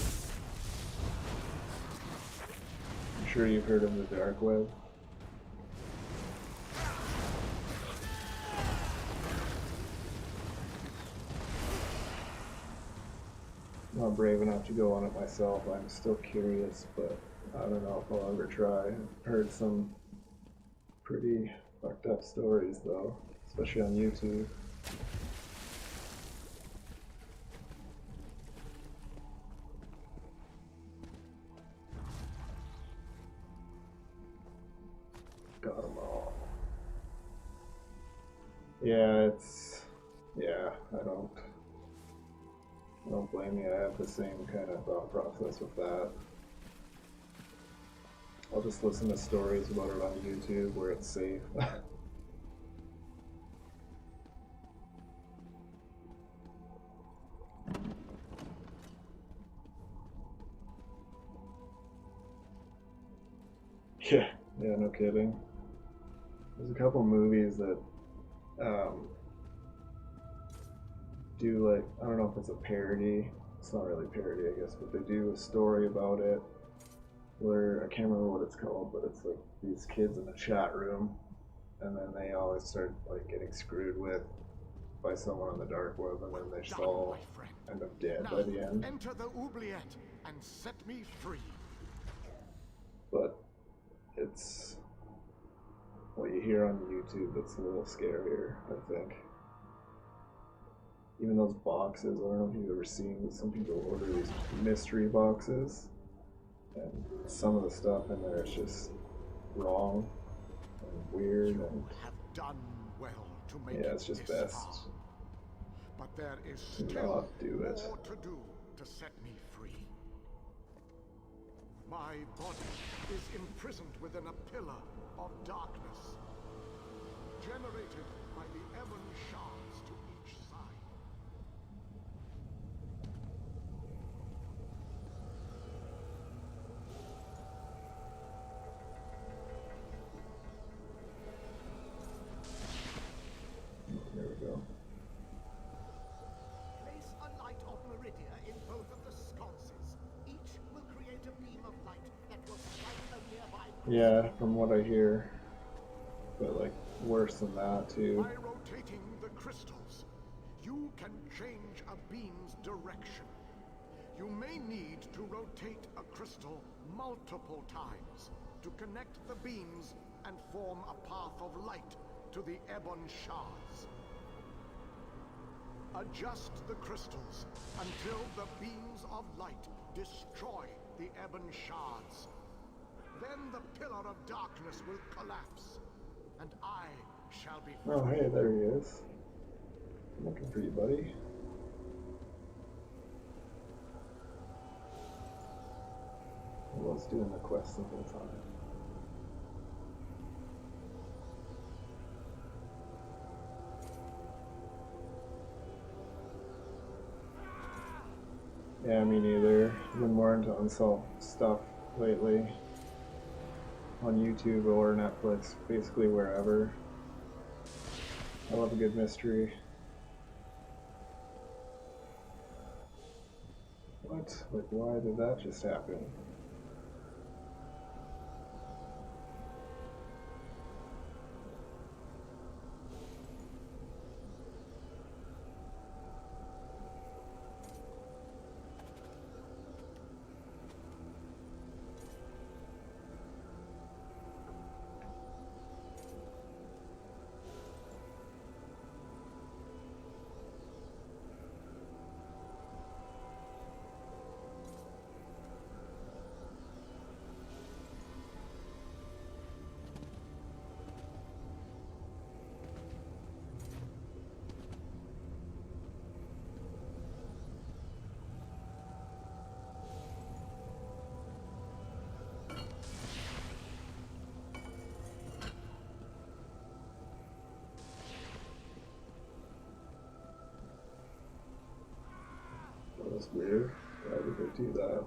I'm sure you've heard of the dark web. I'm not brave enough to go on it myself. I'm still curious, but I don't know if I'll ever try. I've heard some pretty fucked up stories though, especially on YouTube. Got them all. Yeah, I don't blame you. I have the same kind of thought process with that. I'll just listen to stories about it on YouTube where it's safe. Yeah, no kidding. There's a couple movies that do, like, I don't know if it's a parody. It's not really a parody, I guess, but they do a story about it where, I can't remember what it's called, but it's like these kids in a chat room, and then they always start like getting screwed with by someone on the dark web, and then they just all end up dead by the end. Enter the oubliette and set me free. But it's what you hear on YouTube that's a little scarier, I think. even those boxes, I don't know if you've ever seen, but some people order these mystery boxes, and some of the stuff in there is just wrong and weird, and Have done well to make yeah, it's just this best far. But there is to still not do it. more to do to set me free. My body is imprisoned within a pillar of darkness, generated by the ebon shards to each side. There we go. Place a light of Meridia in both of the sconces. Each will create a beam of light that will strike a nearby. Yeah, from what I hear, but like worse than that too. By rotating the crystals, you can change a beam's direction. You may need to rotate a crystal multiple times to connect the beams and form a path of light to the ebon shards. Adjust the crystals until the beams of light destroy the ebon shards. Then the pillar of darkness will collapse, and I shall be free. Oh, hey, there he is. I'm looking for you, buddy. I was doing the quest the whole time. Yeah, me neither. I've been more into unsolved stuff lately. On YouTube or Netflix, basically wherever. I love a good mystery. What? Like, why did that just happen? That was weird. Why did they do that?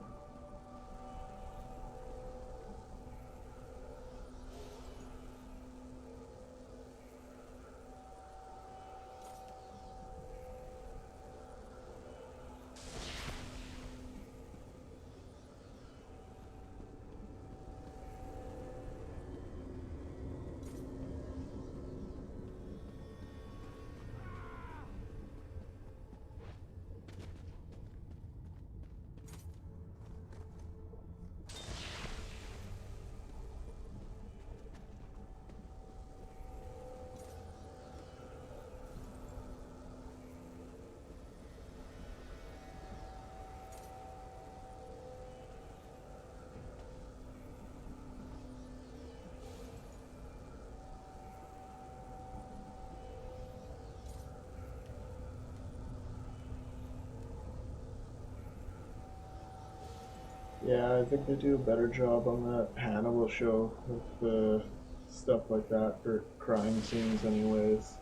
Yeah, I think they do a better job on that Hannibal show with stuff like that for crime scenes anyways.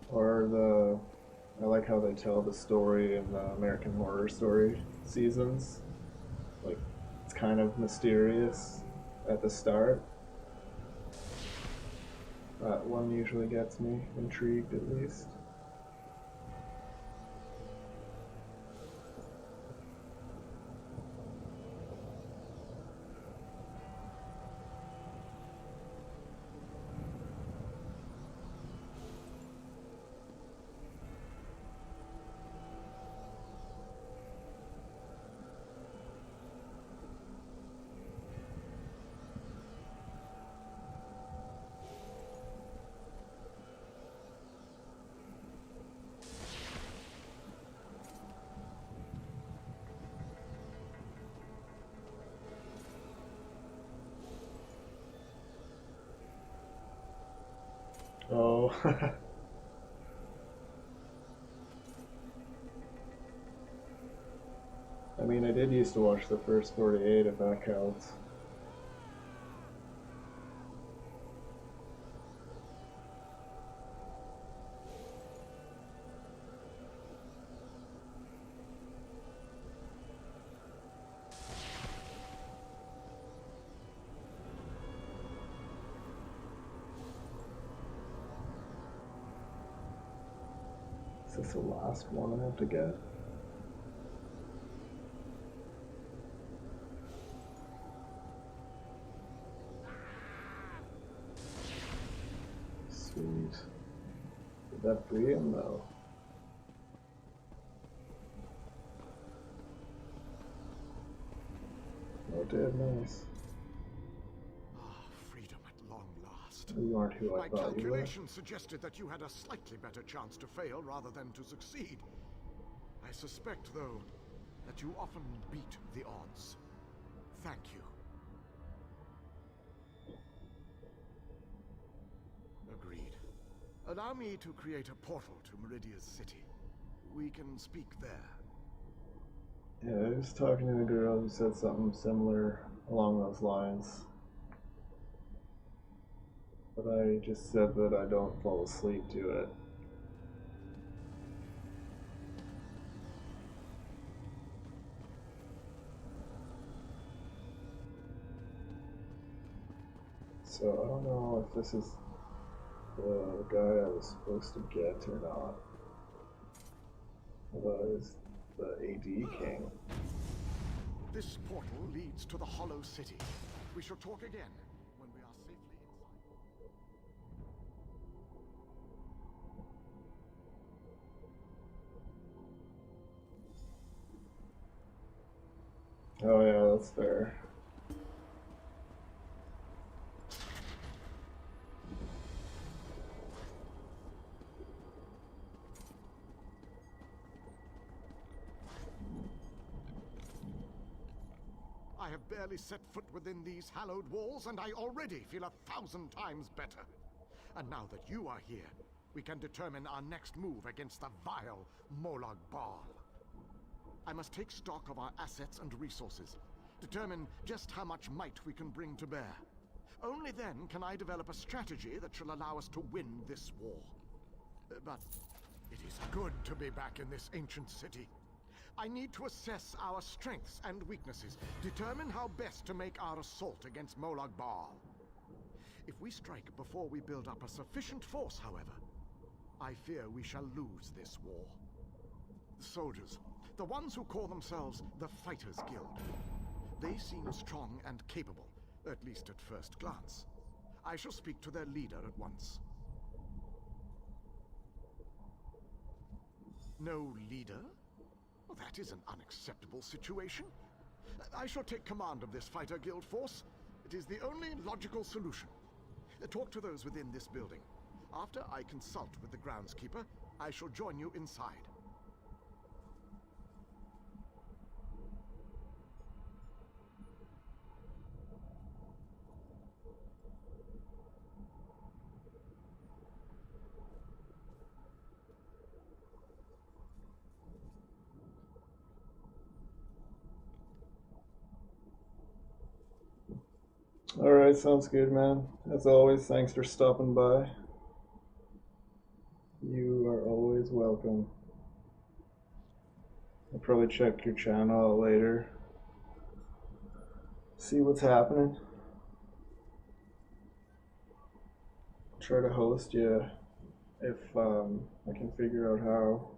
Or I like how they tell the story in the American Horror Story seasons. Like, it's kind of mysterious at the start. That one usually gets me intrigued, at least. know. I mean, I did used to watch the first 48, if that counts. Is this the last one I have to get? Sweet. Did that free him though? Oh, it did. Nice. Freedom at long last. You aren't who I My thought you were. calculations suggested that you had a slightly better chance to fail rather than to succeed. I suspect, though, that you often beat the odds. Thank you. Agreed. Allow me to create a portal to Meridia's city. We can speak there. Yeah, I was talking to a girl who said something similar along those lines. But I just said that I don't fall asleep to it. So I don't know if this is the guy I was supposed to get or not. Although it's the AD King. This portal leads to the Hollow City. We shall talk again when we are safely inside. Oh yeah, that's fair. I have barely set foot within these hallowed walls, and I already feel 1,000 times better. And now that you are here, we can determine our next move against the vile Molag Bal. I must take stock of our assets and resources, determine just how much might we can bring to bear. Only then can I develop a strategy that shall allow us to win this war. But it is good to be back in this ancient city. I need to assess our strengths and weaknesses, determine how best to make our assault against Molag Bal. If we strike before we build up a sufficient force, however, I fear we shall lose this war. The soldiers, the ones who call themselves the Fighters Guild, they seem strong and capable, at least at first glance. I shall speak to their leader at once. No leader? Well, that is an unacceptable situation. I shall take command of this Fighter Guild force. It is the only logical solution. Talk to those within this building. After I consult with the groundskeeper, I shall join you inside. Alright, sounds good, man. As always, thanks for stopping by. You are always welcome. I'll probably check your channel out later. See what's happening. Try to host you if I can figure out how.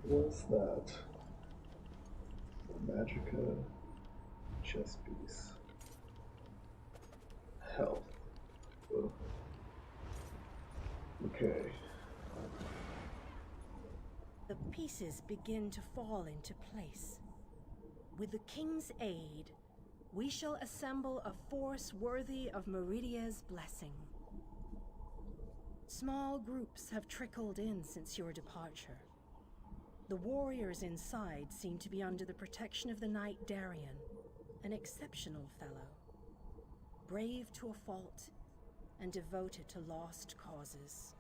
What's that? Magica chess piece. Health. Ugh. Okay. The pieces begin to fall into place. With the king's aid, We shall assemble a force worthy of Meridia's blessing. Small groups have trickled in since your departure. The warriors inside seem to be under the protection of the Knight Darien, an exceptional fellow. Brave to a fault, and devoted to lost causes.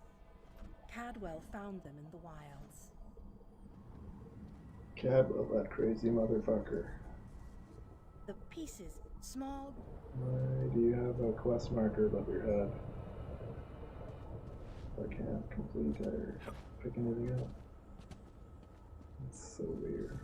Cadwell found them in the wilds. Cadwell, that crazy motherfucker. The pieces, small... Why do you have a quest marker above your head? I can't complete or pick anything up. It's so weird.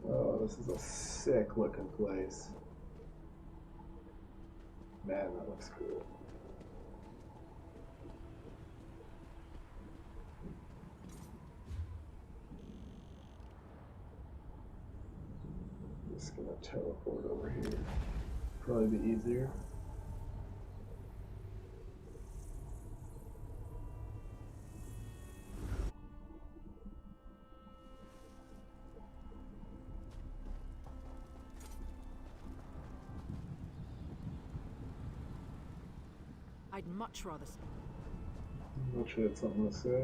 Oh, this is a sick looking place. Man, that looks cool. Just gonna teleport over here. Probably be easier. I'd much rather... I'm not sure it's something to say.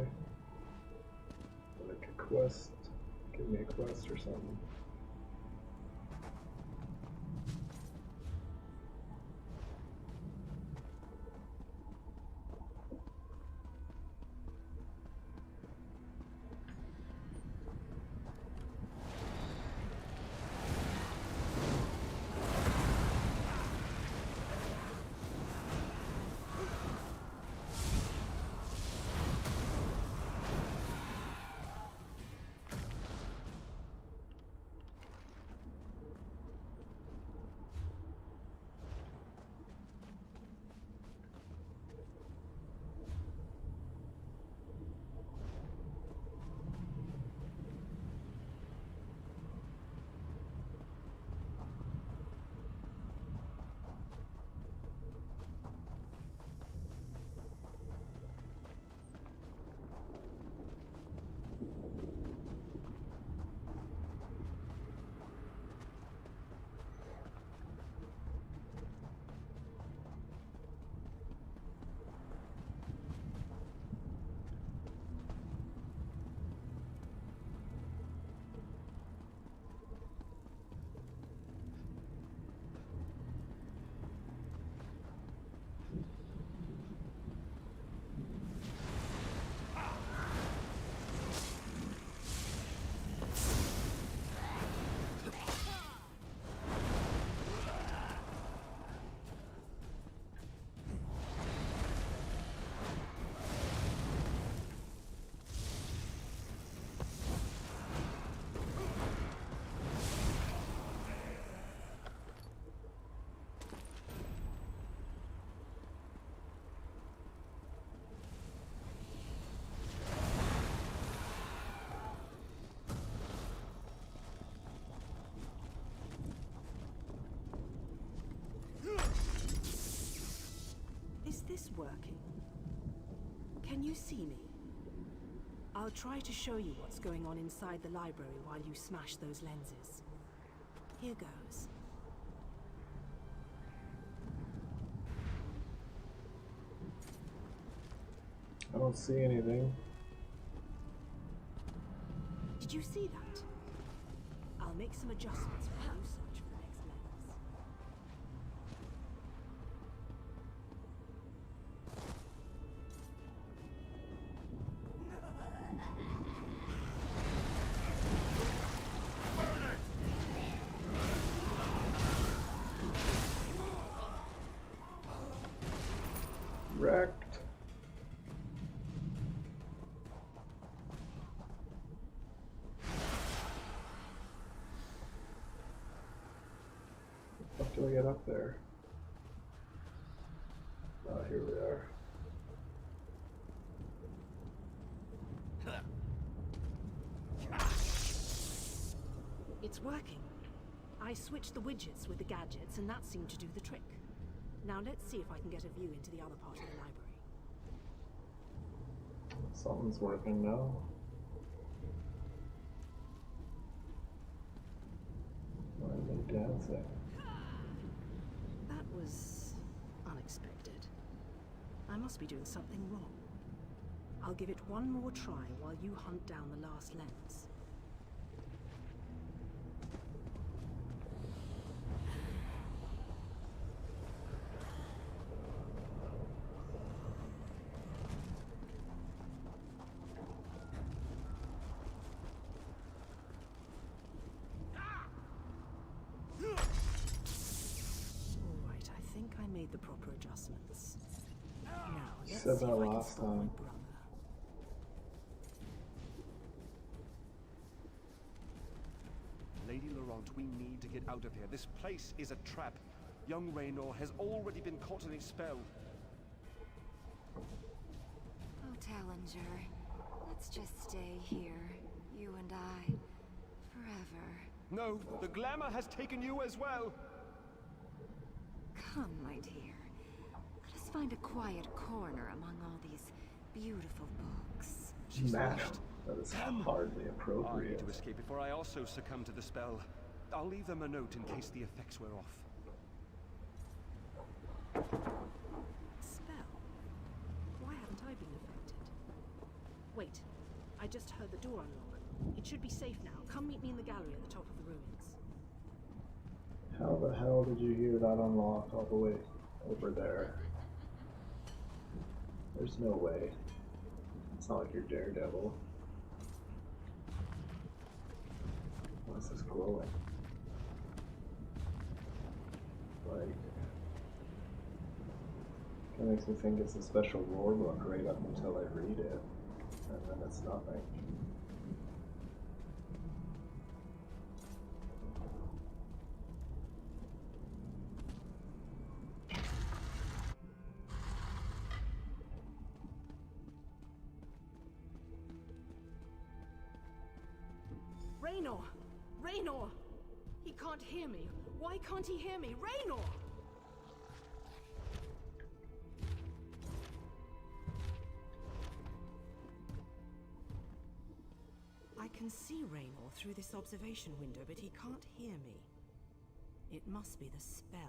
Like a quest. Give me a quest or something. Is this working? Can you see me? I'll try to show you what's going on inside the library while you smash those lenses. Here goes. I don't see anything. Did you see that? I'll make some adjustments while you search for the next lens. Wrecked. How do I get up there? Oh, here we are. It's working. I switched the widgets with the gadgets, and that seemed to do the trick. Now let's see if I can get a view into the other part of the library. Something's working now. Why are they dancing? That was unexpected. I must be doing something wrong. I'll give it one more try while you hunt down the last lens. Alright, I think I made the proper adjustments. Now, let's see Said if that I can last spot my time. brother. Lady Laurent, we need to get out of here. This place is a trap. Young Raynor has already been caught in a spell. Oh, Tallinger, let's just stay here, you and I, forever. No, the glamour has taken you as well. Come, my dear. Let us find a quiet corner among all these beautiful books. She's Madam, lost. that is Come. hardly I need appropriate. to escape before I also succumb to the spell. I'll leave them a note in case the effects wear off. Spell? Why haven't I been affected? Wait, I just heard the door unlock. It should be safe now. Come meet me in the gallery at the top of the ruins. How the hell did you hear that unlock all the way over there? There's no way. It's not like you're Daredevil. Why is this glowing? Like, it makes me think it's a special lore book right up until I read it, and then it's nothing. Raynor! Raynor! He can't hear me. Why can't he hear me? Raynor! I can see Raynor through this observation window, but he can't hear me. It must be the spell.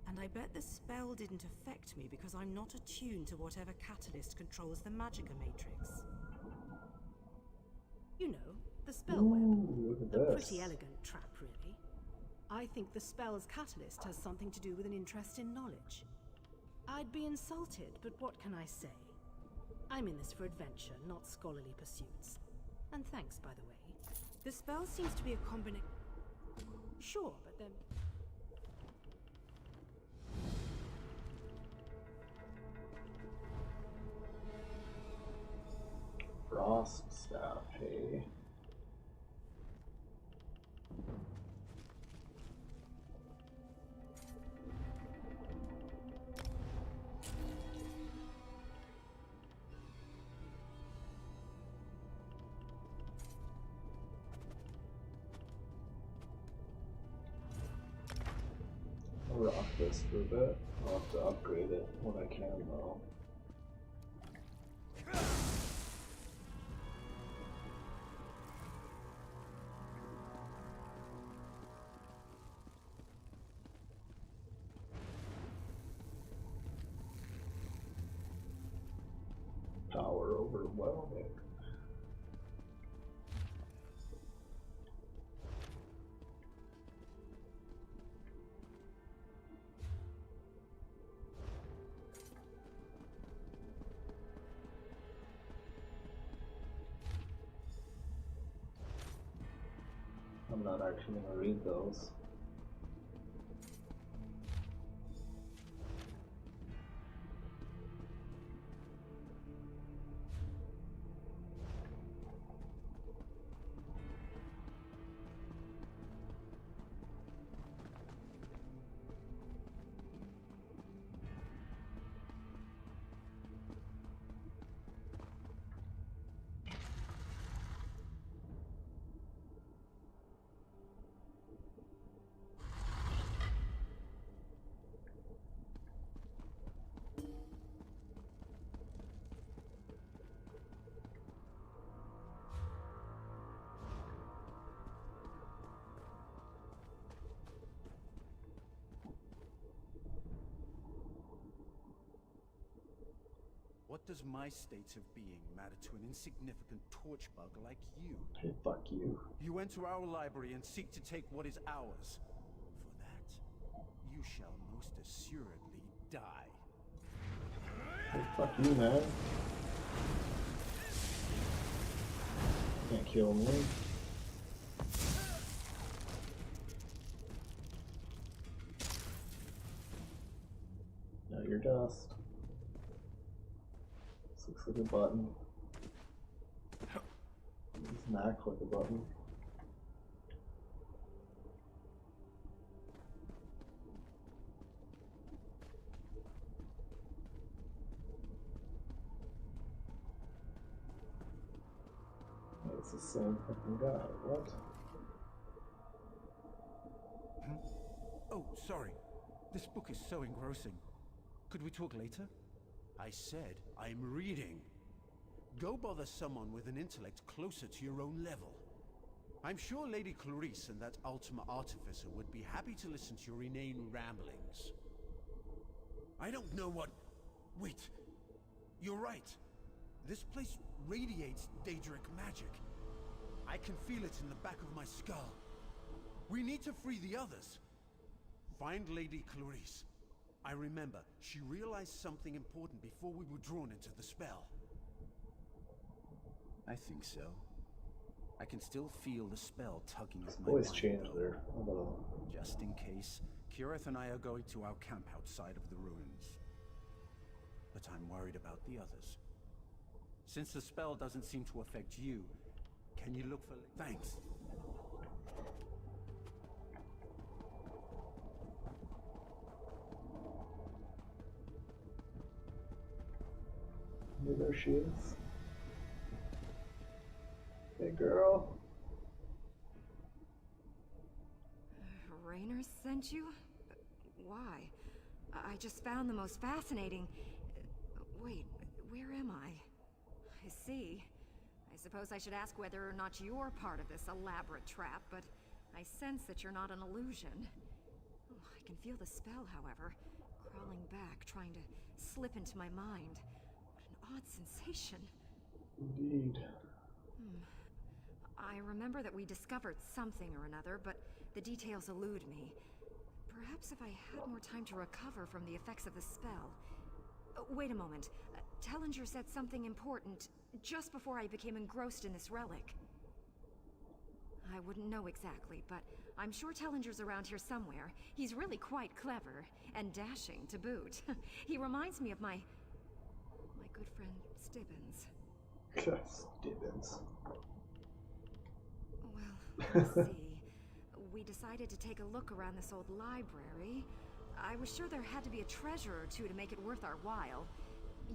And I bet the spell didn't affect me because I'm not attuned to whatever catalyst controls the Magicka Matrix. You know, the spell web. Look at A this. pretty elegant trap, really. I think the spell's catalyst has something to do with an interest in knowledge. I'd be insulted, but what can I say? I'm in this for adventure, not scholarly pursuits. And thanks, by the way. The spell seems to be a combination. Sure, but then. Frost staff, hey. I'll rock this for a bit. I'll have to upgrade it when I can though. Power overwhelming. I'm not actually gonna read those. does my state of being matter to an insignificant torch bug like you? Hey, fuck you. You enter our library and seek to take what is ours. For that, you shall most assuredly die. Hey, fuck you, man. Can't kill me. No, you're dust. This looks like a button. Doesn't act like a button. It's the same fucking guy. What? Oh, sorry. This book is so engrossing. Could we talk later? I said I'm reading. Go bother someone with an intellect closer to your own level. I'm sure Lady Clarice and that Ultima Artificer would be happy to listen to your inane ramblings. I don't know what... Wait. You're right. This place radiates Daedric magic. I can feel it in the back of my skull. We need to free the others. Find Lady Clarice. I remember, she realized something important before we were drawn into the spell. I think so. I can still feel the spell tugging at my Voice mind, changed though. there. A little. Just in case, Kirith and I are going to our camp outside of the ruins. But I'm worried about the others. Since the spell doesn't seem to affect you, can you look for... Thanks. Yeah, there she is. Hey, girl. Raynor sent you? Why? I just found the most fascinating... Wait, where am I? I see. I suppose I should ask whether or not you're part of this elaborate trap, but I sense that you're not an illusion. Oh, I can feel the spell, however, crawling back, trying to slip into my mind. What an odd sensation. Indeed. I remember that we discovered something or another, but the details elude me. Perhaps if I had more time to recover from the effects of the spell. Wait a moment. Tellinger said something important just before I became engrossed in this relic. I wouldn't know exactly, but I'm sure Tellinger's around here somewhere. He's really quite clever, and dashing to boot. He reminds me of my good friend Stibbins. Stibbins. Well, let's see. We decided to take a look around this old library. I was sure there had to be a treasure or two to make it worth our while.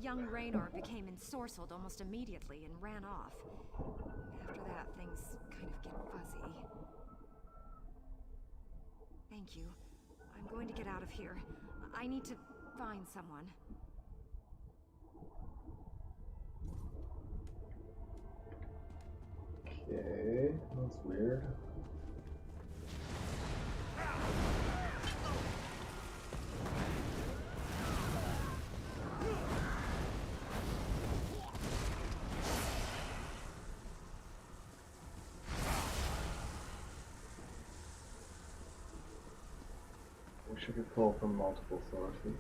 Young Raynor became ensorcelled almost immediately and ran off. After that, things kind of get fuzzy. Thank you. I'm going to get out of here. I need to find someone. Okay, that's weird. Wish I could pull from multiple sources,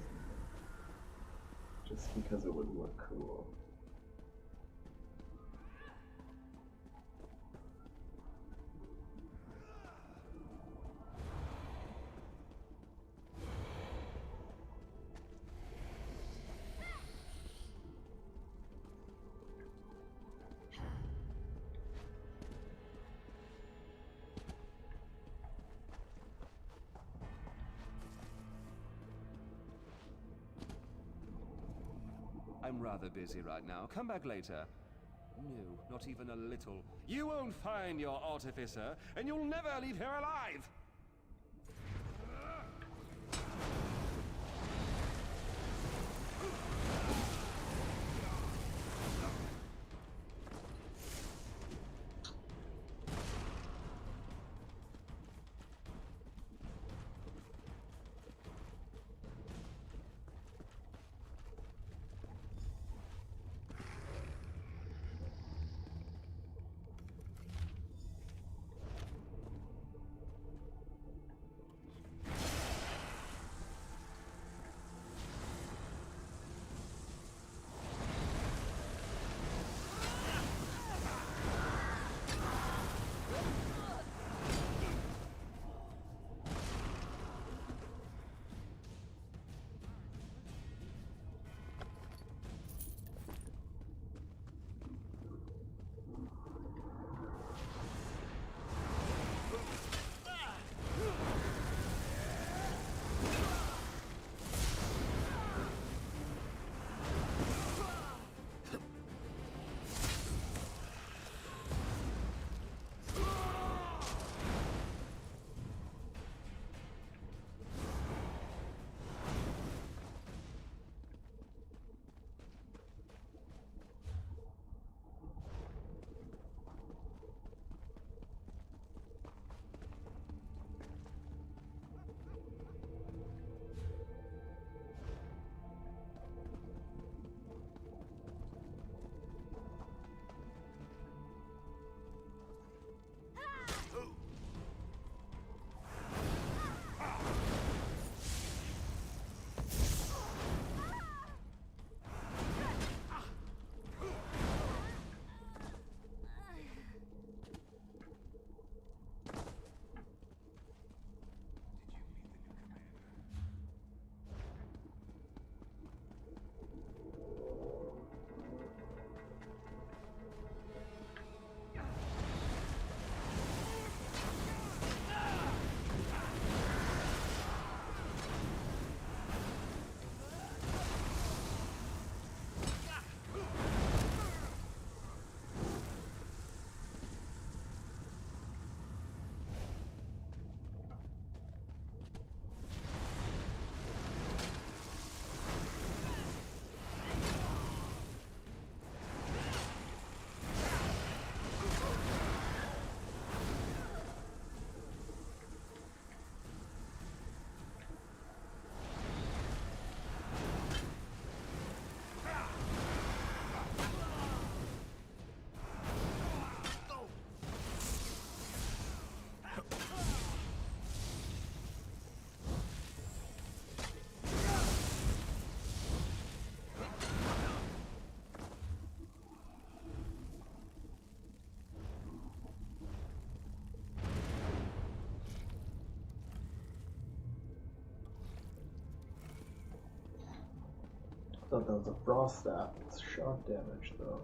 just because it would look cool. I'm rather busy right now. Come back later. No, not even a little. You won't find your artificer, and you'll never leave here alive! thought that was a frost staff. It's shock damage, though.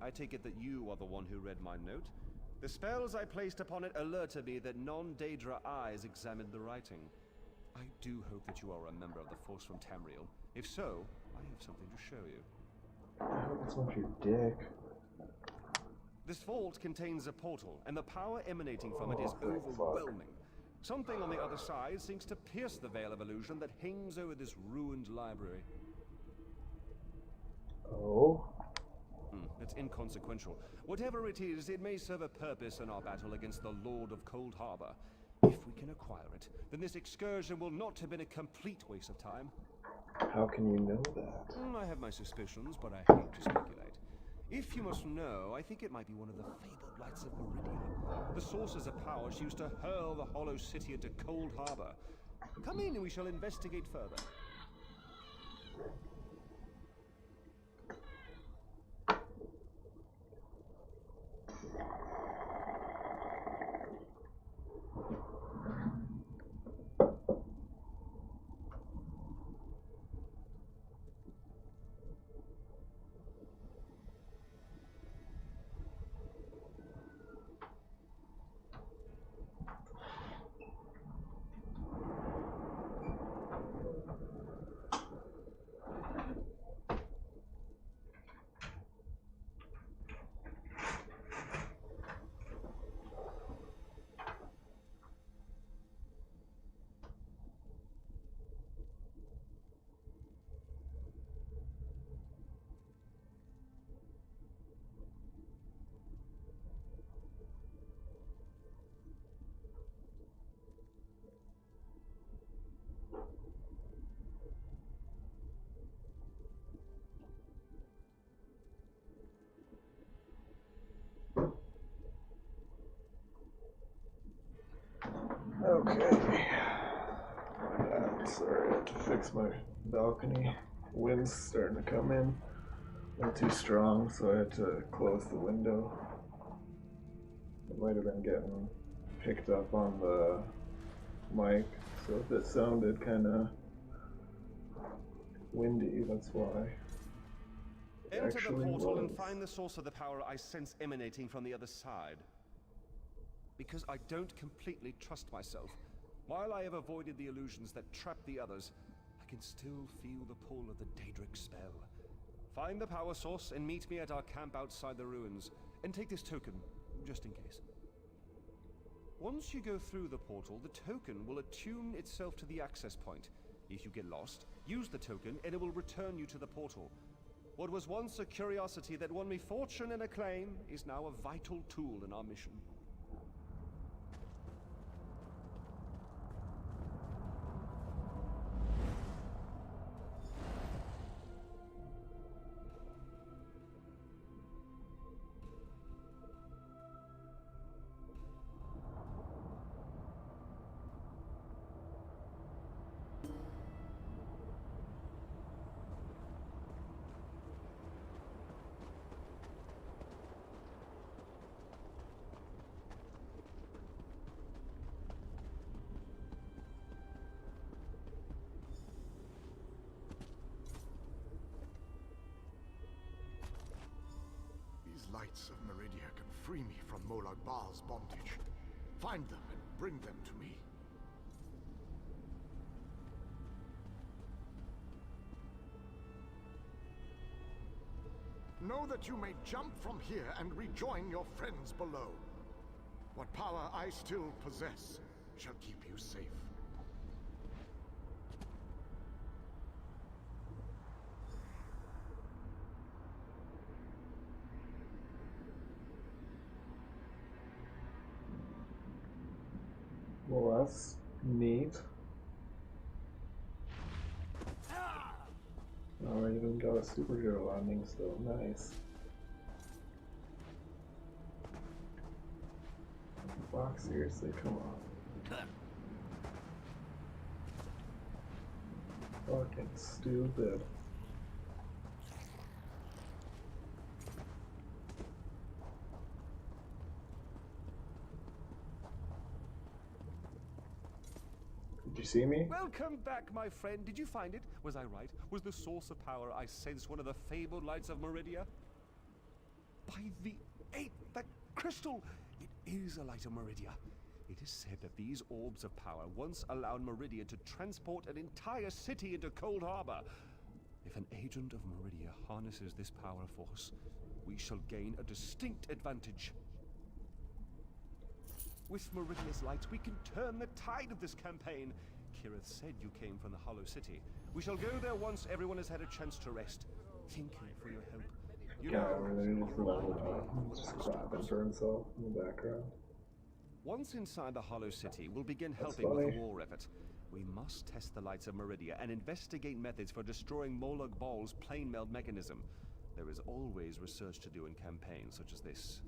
I take it that you are the one who read my note? The spells I placed upon it alerted me that non-Daedra eyes examined the writing. I do hope that you are a member of the force from Tamriel. If so, I have something to show you. I hope it's not your dick. This vault contains a portal, and the power emanating from it is overwhelming. Something on the other side seems to pierce the veil of illusion that hangs over this ruined library. Oh? It's inconsequential. Whatever it is, it may serve a purpose in our battle against the Lord of Cold Harbor. If we can acquire it, then this excursion will not have been a complete waste of time. How can you know that? I have my suspicions, but I hate to speculate. If you must know, I think it might be one of the fabled lights of Meridia. The sources of power she used to hurl the Hollow City into Cold Harbor. Come in and we shall investigate further. Okay. Sorry, I had to fix my balcony. Wind's starting to come in. Not too strong, so I had to close the window. It might have been getting picked up on the mic, so if it sounded kind of windy, that's why. Enter the Actually portal and was. find the source of the power I sense emanating from the other side. Because I don't completely trust myself. While I have avoided the illusions that trap the others, I can still feel the pull of the Daedric spell. Find the power source and meet me at our camp outside the ruins. And take this token, just in case. Once you go through the portal, the token will attune itself to the access point. If you get lost, use the token and it will return you to the portal. What was once a curiosity that won me fortune and acclaim is now a vital tool in our mission. Lights of Meridia can free me from Molag Bal's bondage. Find them and bring them to me. Know that you may jump from here and rejoin your friends below. What power I still possess shall keep you safe. Well, that's neat. Oh, I even got a superhero landing still. Nice. Fuck, seriously, come on. Fucking stupid. see me? Welcome back, my friend. Did you find it? Was I right? Was the source of power I sensed one of the fabled lights of Meridia? By the eight, that crystal! It is a light of Meridia. It is said that these orbs of power once allowed Meridia to transport an entire city into Cold Harbor. If an agent of Meridia harnesses this power force, we shall gain a distinct advantage. With Meridia's lights, we can turn the tide of this campaign. Kirith said you came from the Hollow City. We shall go there once everyone has had a chance to rest. Thank you for your help. You Yeah, know, everything just leveled up. Just clapping for himself in the background. once inside the Hollow City, we'll begin That's helping with funny. the war effort. We must test the lights of Meridia and investigate methods for destroying Molag Bal's plane meld mechanism. There is always research to do in campaigns such as this.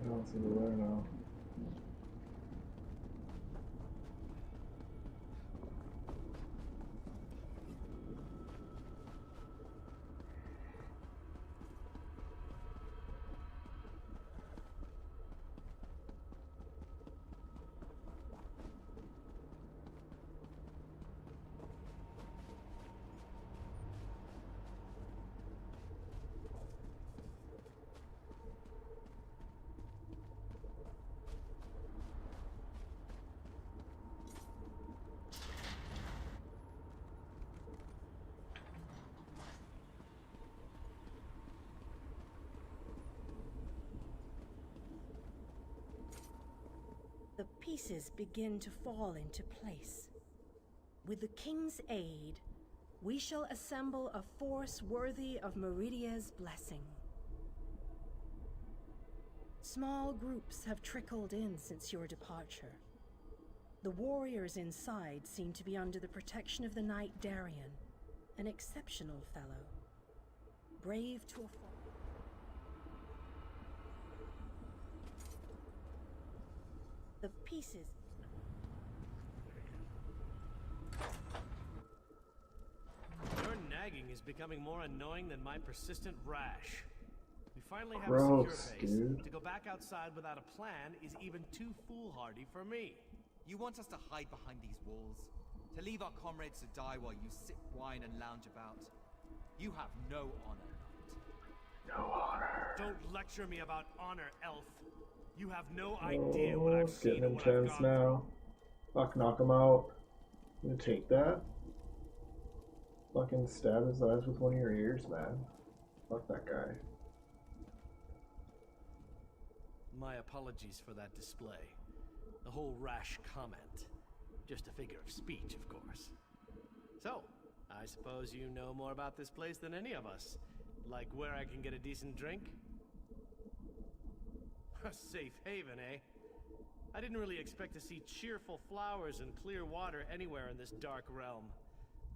I don't see the way now. The pieces begin to fall into place. With the King's aid, we shall assemble a force worthy of Meridia's blessing. Small groups have trickled in since your departure. The warriors inside seem to be under the protection of the Knight Darien, an exceptional fellow. Brave to a fault. The pieces. Your nagging is becoming more annoying than my persistent rash. We finally have Gross, a secure base. dude. To go back outside without a plan is even too foolhardy for me. You want us to hide behind these walls? To leave our comrades to die while you sip wine and lounge about? You have no honor. No honor. Don't lecture me about honor, elf. You have no idea what I've It's getting seen and what I've intense gone now. Fuck, knock him out. You gonna take that? Fucking stab his eyes with one of your ears, man. Fuck that guy. My apologies for that display. The whole rash comment. Just a figure of speech, of course. So, I suppose you know more about this place than any of us. Like where I can get a decent drink? A safe haven, eh? I didn't really expect to see cheerful flowers and clear water anywhere in this dark realm.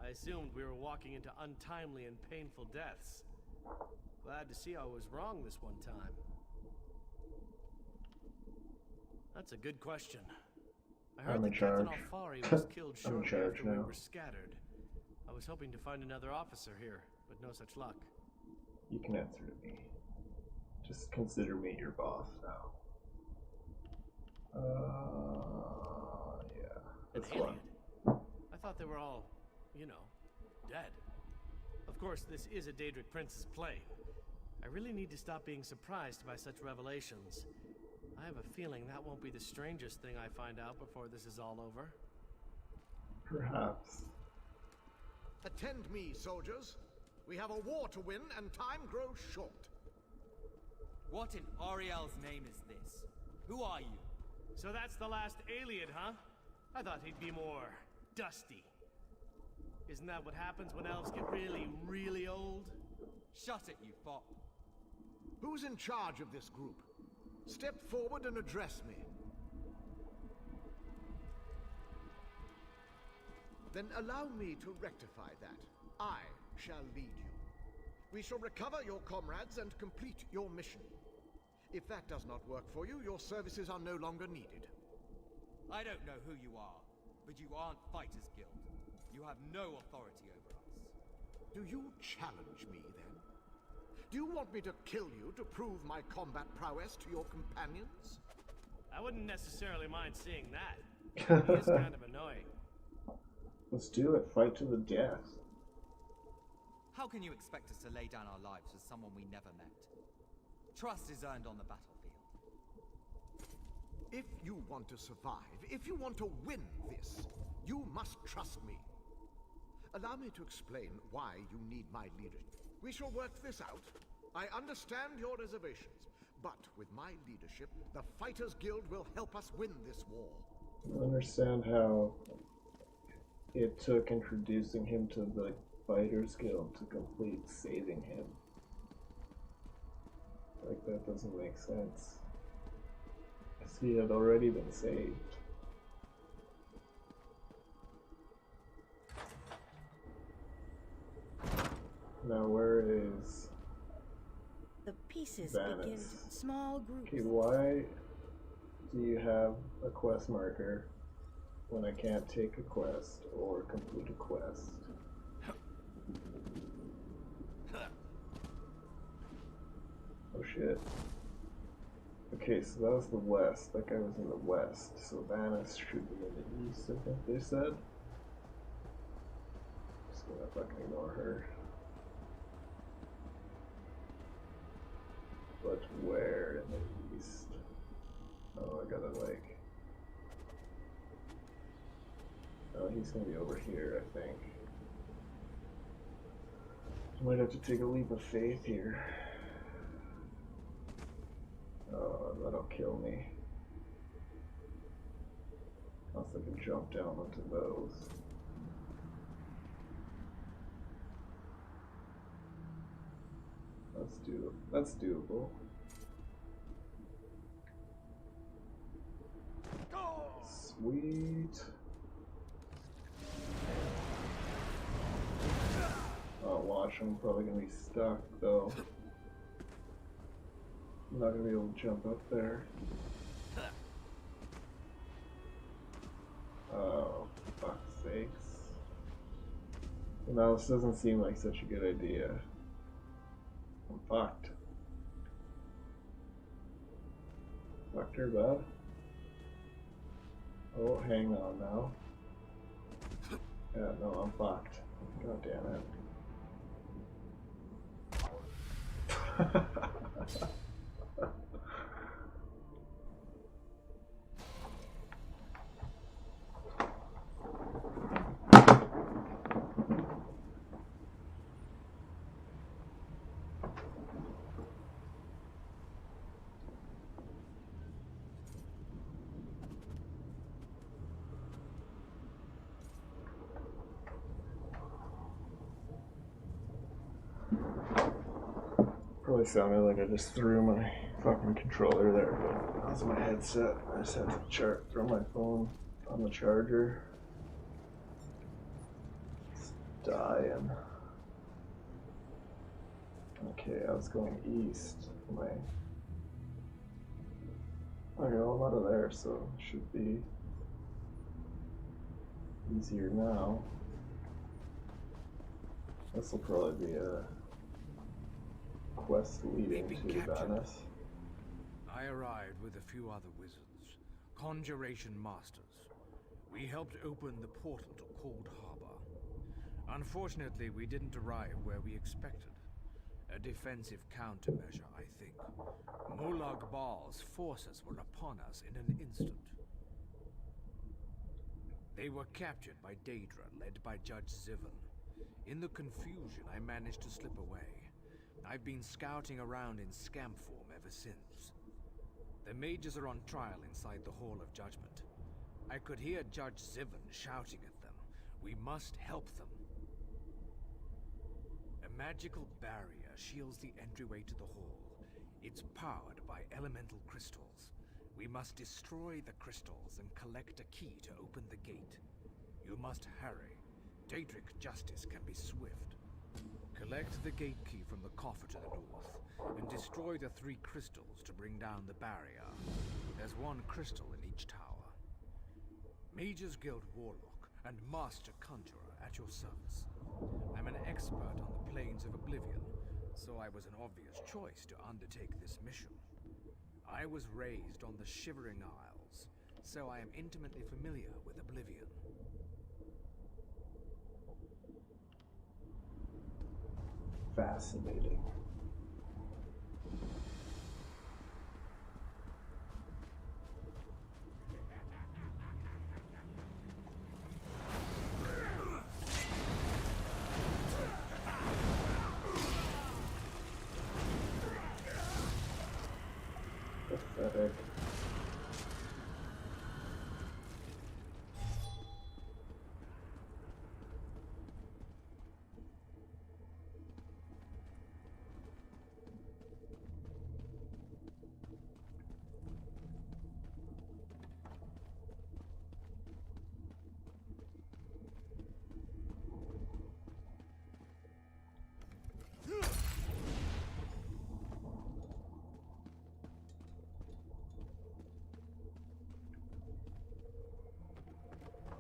I assumed we were walking into untimely and painful deaths. Glad to see I was wrong this one time. That's a good question. I heard I'm that in Captain charge. Alfari was killed I'm in shortly charge after we now. were scattered. I was hoping to find another officer here, but no such luck. You can answer to me. Just consider me your boss now. Yeah. An This alien? one. I thought they were all, you know, dead. Of course, this is a Daedric Prince's plane. I really need to stop being surprised by such revelations. I have a feeling that won't be the strangest thing I find out before this is all over. Perhaps. Attend me, soldiers. We have a war to win, and time grows short. What in Ariel's name is this? Who are you? So that's the last alien, huh? I thought he'd be more dusty. Isn't that what happens when elves get really, really old? Shut it, you fop. Who's in charge of this group? Step forward and address me. Then allow me to rectify that. I shall lead you. We shall recover your comrades and complete your mission. If that does not work for you, your services are no longer needed. I don't know who you are, but you aren't Fighters Guild. You have no authority over us. Do you challenge me, then? Do you want me to kill you to prove my combat prowess to your companions? I wouldn't necessarily mind seeing that. It's kind of annoying. Let's do it. Fight to the death. How can you expect us to lay down our lives for someone we never met? Trust is earned on the battlefield. If you want to survive, if you want to win this, you must trust me. Allow me to explain why you need my leadership. We shall work this out. I understand your reservations, but with my leadership, the Fighters Guild will help us win this war. I understand how it took introducing him to the Fighters Guild to complete saving him. Like, that doesn't make sense. Because he had already been saved. Now where is The pieces begin Venice? small groups. Okay, why do you have a quest marker when I can't take a quest or complete a quest? Oh shit. Okay, so that was the west. That guy was in the west. So Vanice should be in the east, I think they said. Just gonna fucking ignore her. But where in the east? Oh, I gotta like... Oh, he's gonna be over here, I think. I might have to take a leap of faith here. Oh, that'll kill me. Unless I can jump down onto those. That's doable. Sweet. Oh, watch, I'm probably gonna be stuck though. I'm not gonna be able to jump up there. Oh, fuck's sakes. No, this doesn't seem like such a good idea. I'm fucked. Fucked her, bud. Oh, hang on now. Yeah, no, I'm fucked. God damn it. Probably sounded like I just threw my fucking controller there, but that's my headset. I just had to throw my phone on the charger. dying. Okay, I was going east. Okay, well, I'm out of there, so it should be easier now. This will probably be a quest leading to Venice. I arrived with a few other wizards, conjuration masters. We helped open the portal to Cold Harbor. Unfortunately, we didn't arrive where we expected. A defensive countermeasure, I think. Molag Bal's forces were upon us in an instant. They were captured by Daedra, led by Judge Zivon. In the confusion, I managed to slip away. I've been scouting around in scamp form ever since. The mages are on trial inside the Hall of Judgment. I could hear Judge Zivon shouting at them. We must help them. A magical barrier shields the entryway to the hall. It's powered by elemental crystals. We must destroy the crystals and collect a key to open the gate. You must hurry. Daedric justice can be swift. Collect the gate key from the coffer to the north, and destroy the 3 crystals to bring down the barrier. There's 1 crystal in each tower. Mages Guild Warlock and Master Conjurer at your service. I'm an expert on the Plains of Oblivion, so I was an obvious choice to undertake this mission. I was raised on the Shivering Isles, so I am intimately familiar with Oblivion. Fascinating. Pathetic.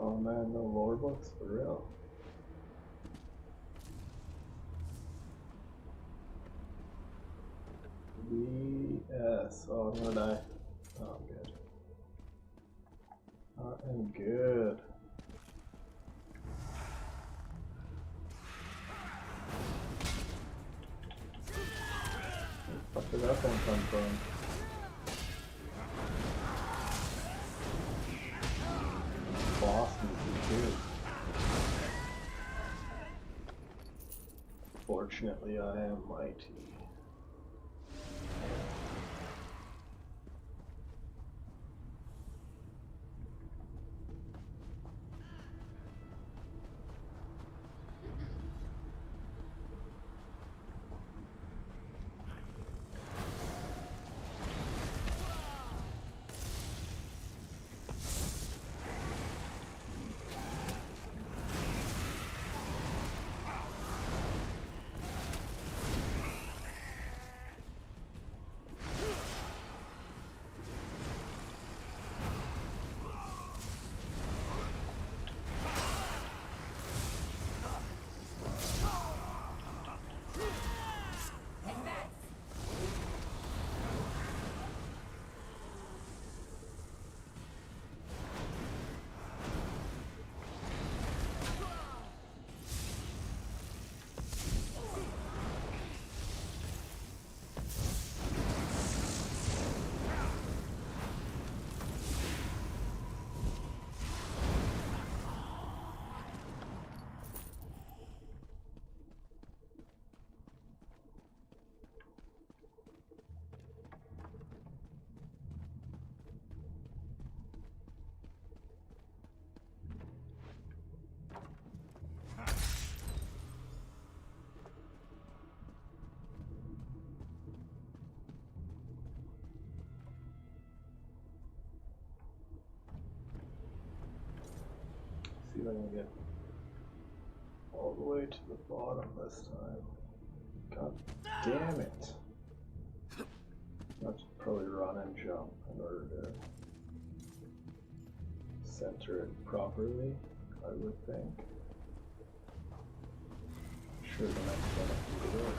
Oh man, no lore books for real. VS. Oh, I'm gonna die. Oh, I'm good. I am good. Where the fuck did that one come from? Boston too. Fortunately, I am mighty. See if I can get all the way way to the bottom this time. God damn it. I have to probably run and jump in order to center it properly, I would think. Sure, the next one will do it.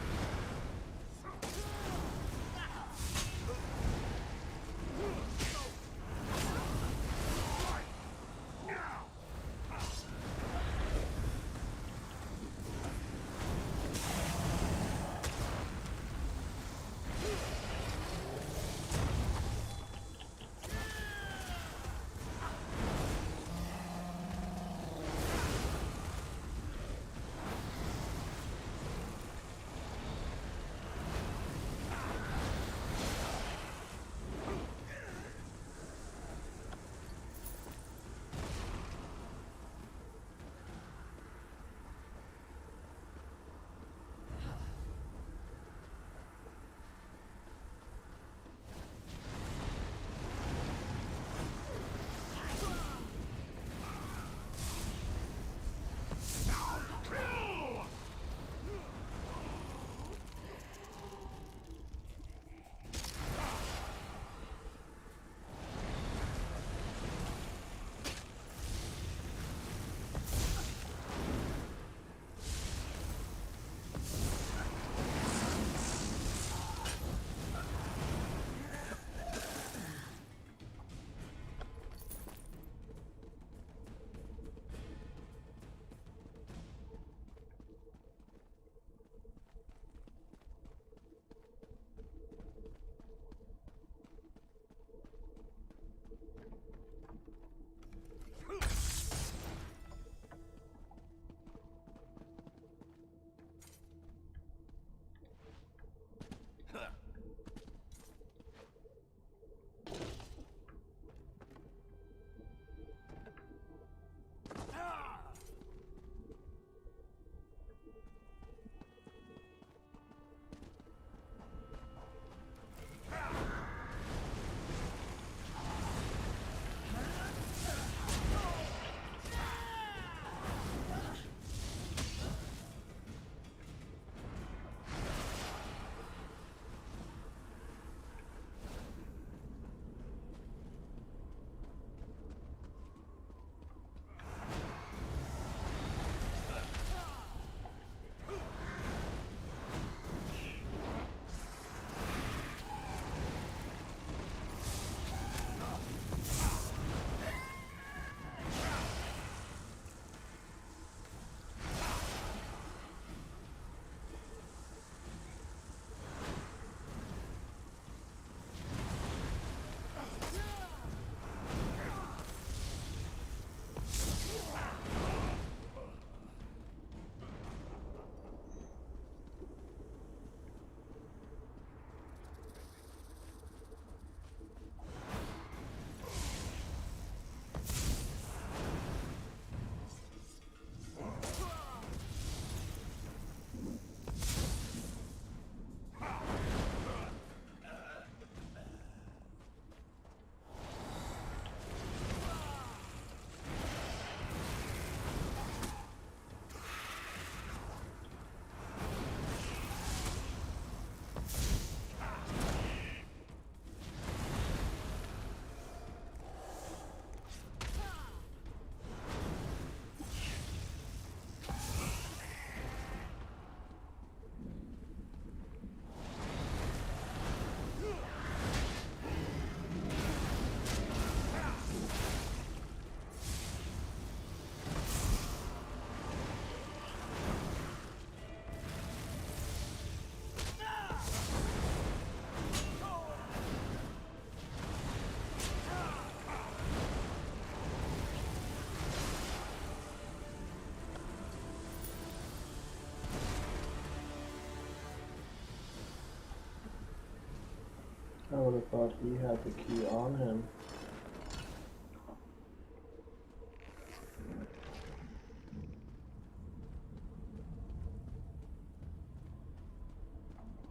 I would have thought he had the key on him.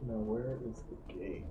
Now where is the gate?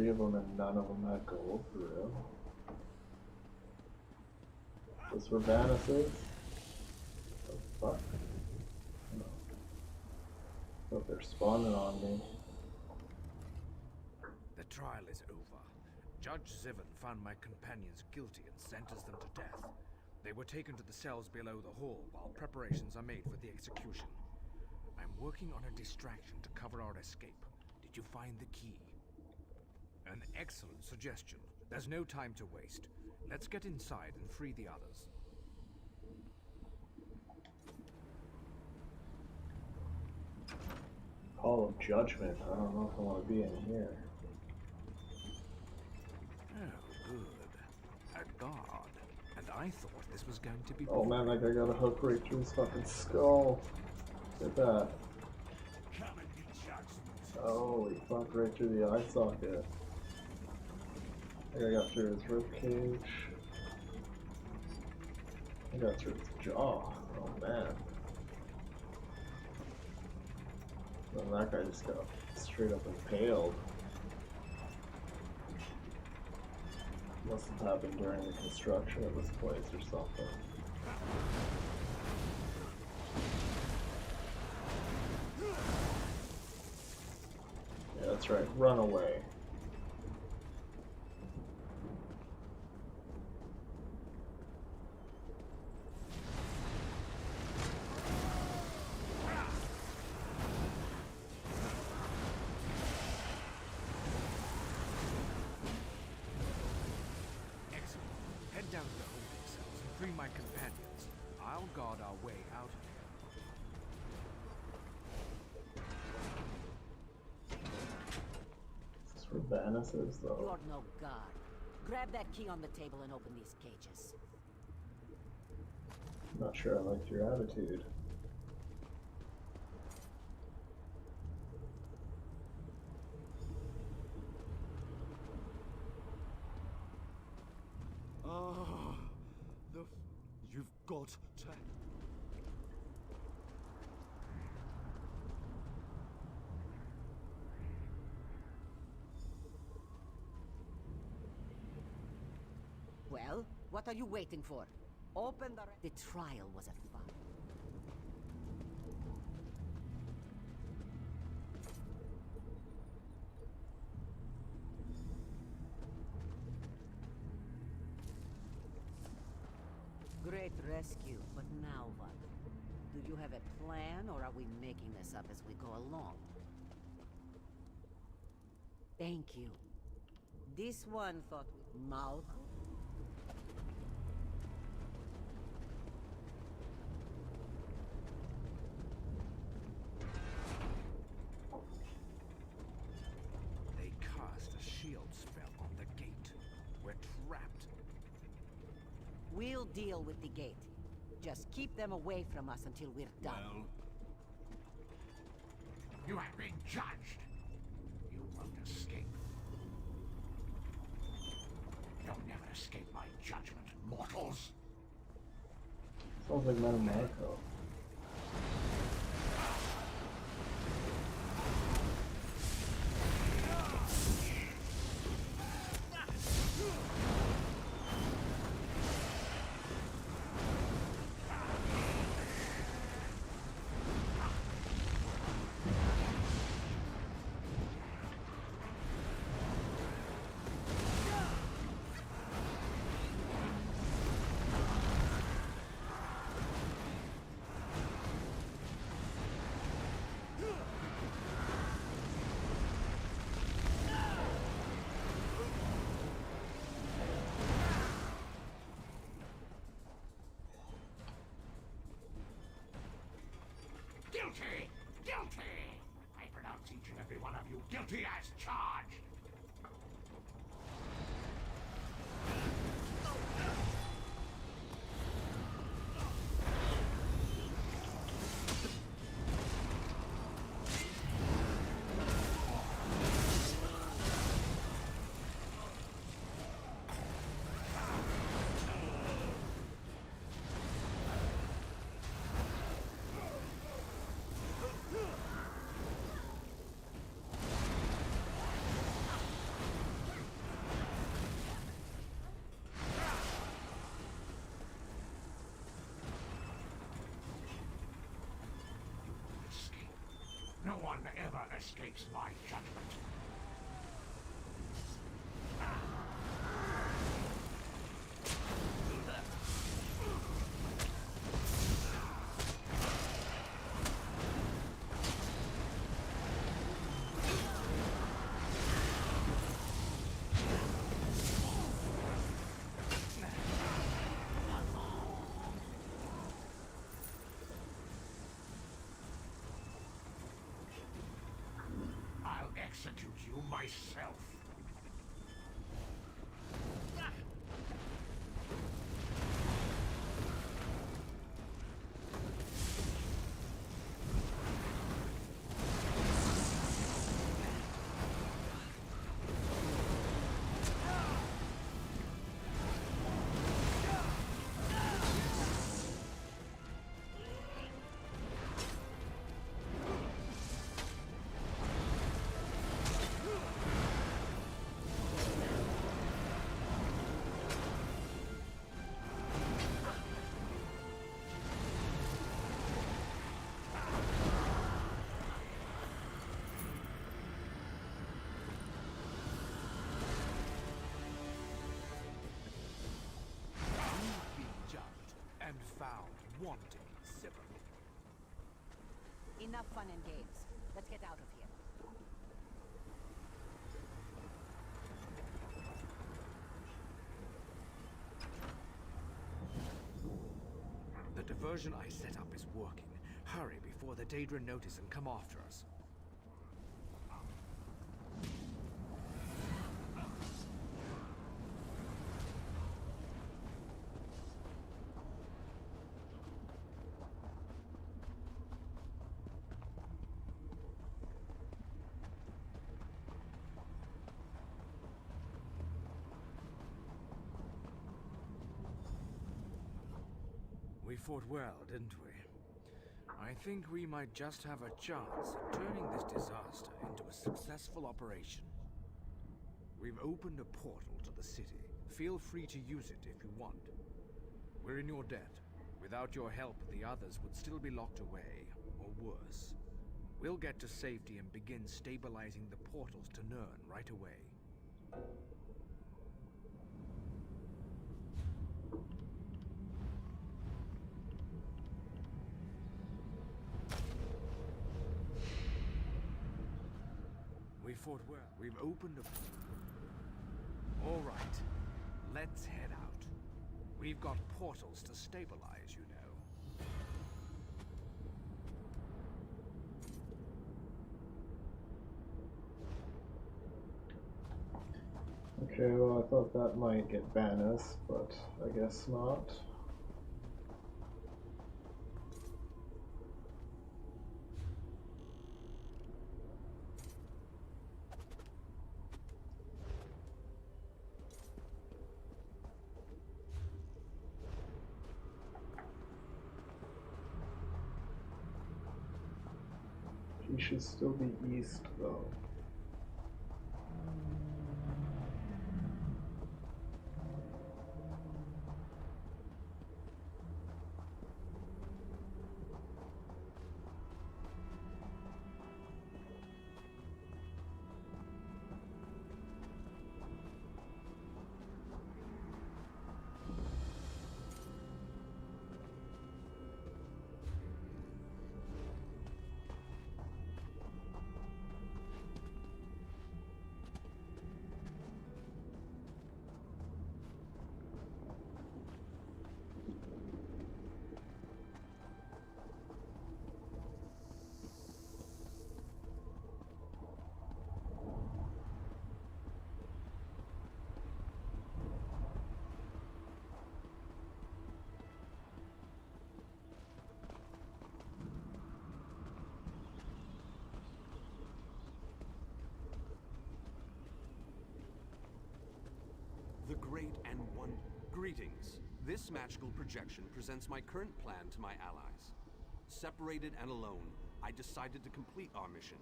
3 of them and none of them had gold for real. This for Vanis's? The fuck? No. But they're spawning on me. The trial is over. Judge Zivin found my companions guilty and sentenced them to death. They were taken to the cells below the hall while preparations are made for the execution. I'm working on a distraction to cover our escape. Did you find the key? An excellent suggestion. There's no time to waste. Let's get inside and free the others. Hall of Judgment. I don't know if I want to be in here. Oh, good. A guard. And I thought this was going to be... Oh man, that guy got a hook right through his fucking skull. Look at that. Holy fuck, right through the eye socket. I think I got through his ribcage. I got through his jaw. Oh man. And that guy just got straight up impaled. Must have happened during the construction of this place or something. Yeah, that's right. Run away. Down to the holding cells and free my companions. I'll guard our way out of here. This is for Vanis's though. You're no guard. Grab that key on the table and open these cages. I'm not sure I liked your attitude. You've got to... Well, what are you waiting for? Open the trial was a fun. Great rescue, but now what? Do you have a plan, or are we making this up as we go along? Thank you. This one thought... Malcolm? They cast a shield spell on the gate. We're trapped. We'll deal with the gate. Just keep them away from us until we're done. Well, you have been judged. You won't escape. You'll never escape my judgment, mortals. Sounds like Metamarco. Guilty! Guilty! I pronounce each and every one of you guilty as charged! one ever escapes my judgment. I'll execute you myself. And found wanting civilly. Enough fun and games. Let's get out of here. The diversion I set up is working. Hurry before the Daedra notice and come after us. We fought well, didn't we? I think we might just have a chance at turning this disaster into a successful operation. We've opened a portal to the city. Feel free to use it if you want. We're in your debt. Without your help, the others would still be locked away, or worse. We'll get to safety and begin stabilizing the portals to Nirn right away. We fought well. We've opened a... All right. Let's head out. We've got portals to stabilize, you know. Okay, well, I thought that might get Banis, but I guess not. He should still be east, though. The Great and One... Greetings. This magical projection presents my current plan to my allies. Separated and alone, I decided to complete our mission,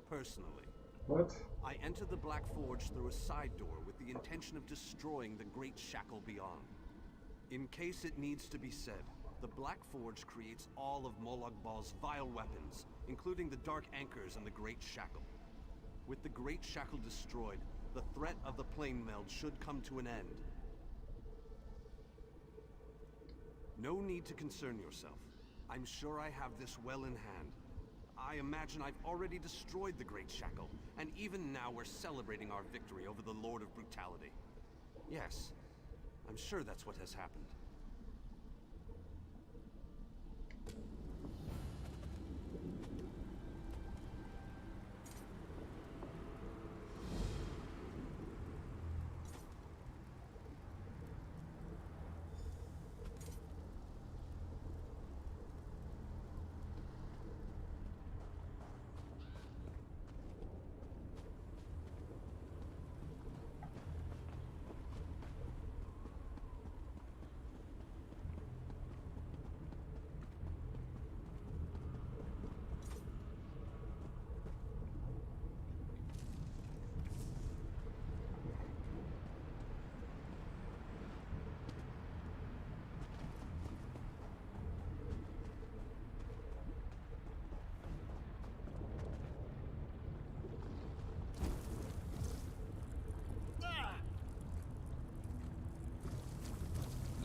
personally. What? I entered the Black Forge through a side door with the intention of destroying the Great Shackle beyond. In case it needs to be said, The Black Forge creates all of Molag Bal's vile weapons, including the Dark Anchors and the Great Shackle. With the Great Shackle destroyed, the threat of the Plane Meld should come to an end. No need to concern yourself. I'm sure I have this well in hand. I imagine I've already destroyed the Great Shackle, and even now we're celebrating our victory over the Lord of Brutality. Yes, I'm sure that's what has happened.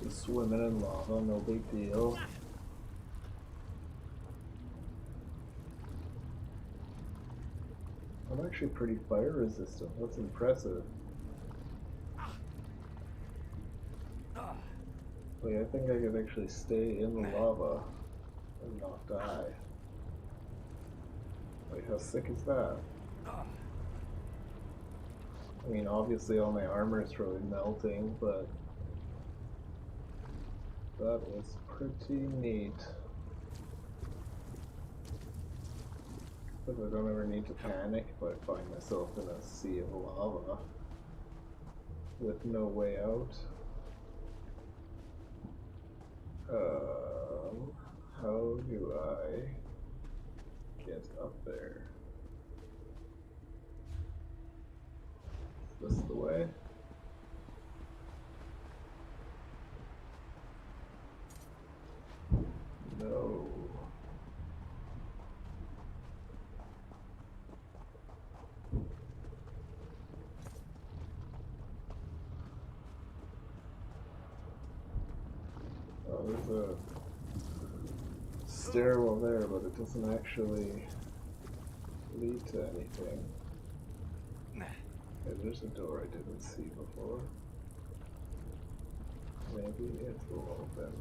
Just swimming in lava, no big deal. I'm actually pretty fire resistant. That's impressive. Wait, I think I could actually stay in the lava and not die. Wait, how sick is that? I mean, obviously all my armor is probably melting, but that was pretty neat. But I don't ever need to panic if I find myself in a sea of lava with no way out. How do I get up there? Is this the way? No. Oh, there's a stairwell there, but it doesn't actually lead to anything. Okay, there's a door I didn't see before. Maybe it will open.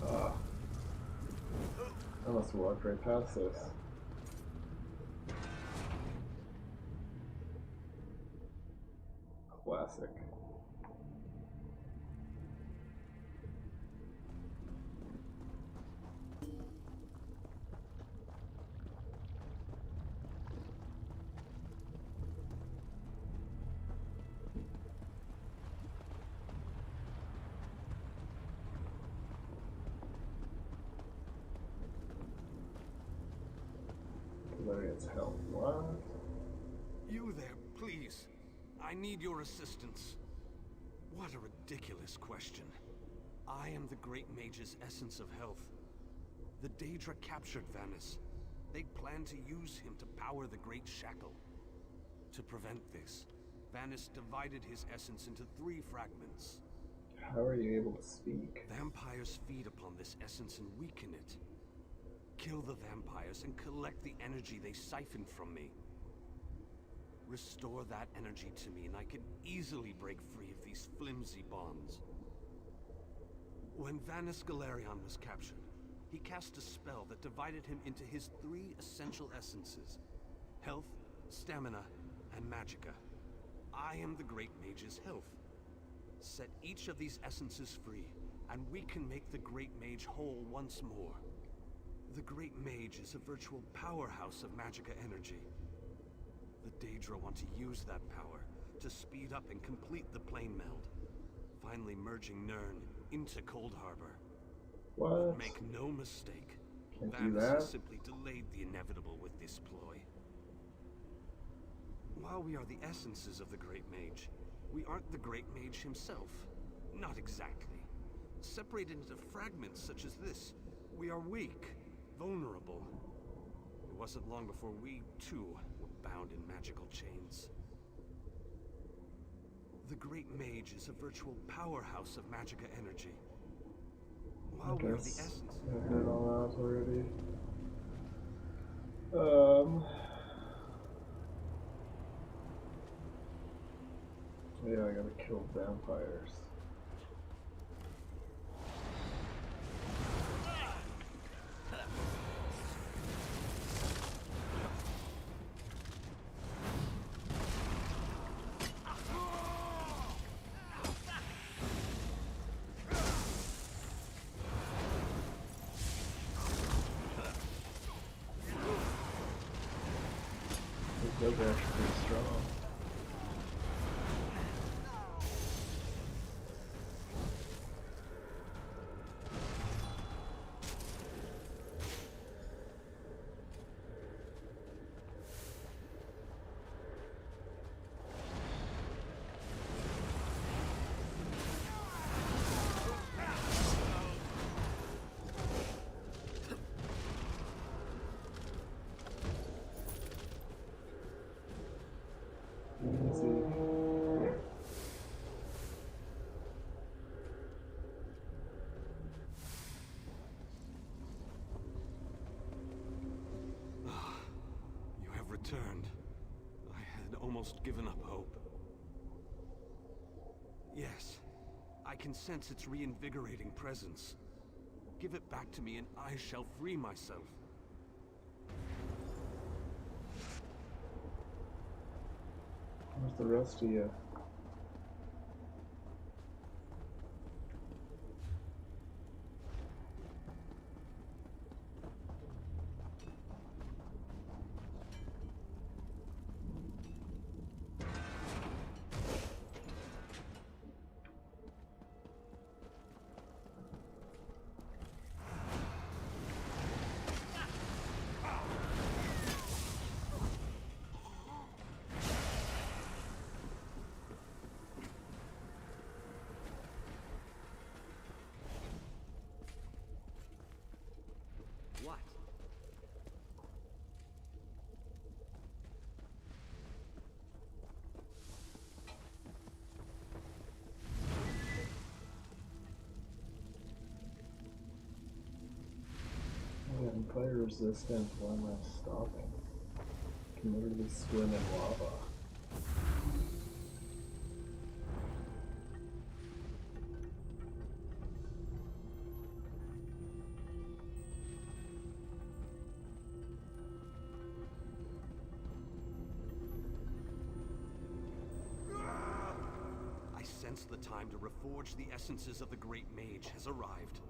Ah. I must have walked right past this. Classic. Galarian's help. What? You there, please. I need your assistance. What a ridiculous question. I am the Great Mage's essence of health. The Daedra captured Vannis. They plan to use him to power the Great Shackle. To prevent this, Vannis divided his essence into 3 fragments. How are you able to speak? Vampires feed upon this essence and weaken it. Kill the vampires and collect the energy they siphoned from me. Restore that energy to me and I can easily break free of these flimsy bonds. When Vannis Galarian was captured, he cast a spell that divided him into his 3 essential essences: health, stamina, and magicka. I am the Great Mage's health. Set each of these essences free, and we can make the Great Mage whole once more. The Great Mage is a virtual powerhouse of magicka energy. The Daedra want to use that power to speed up and complete the Plane Meld, finally merging Nirn into Cold Harbor. What? But make no mistake, Can't do Vannis that. has simply delayed the inevitable with this ploy. While While we are the essences of the Great Mage, we aren't the Great Mage himself. Not exactly. Separated into fragments such as this, we are weak, vulnerable. It wasn't long before we, too, were bound in magical chains. The Great Mage is a virtual powerhouse of Magicka energy. While we are the essence... I heard all that already. Yeah, I gotta kill vampires. Those are actually pretty strong. Returned. I had almost given up hope. Yes, I can sense its reinvigorating presence. Give it back to me and I shall free myself. Where's the rest of you? What? Yeah, I'm fire resistant. Why am I stopping? I can literally swim in lava. The time to reforge the essences of the Great Mage has arrived.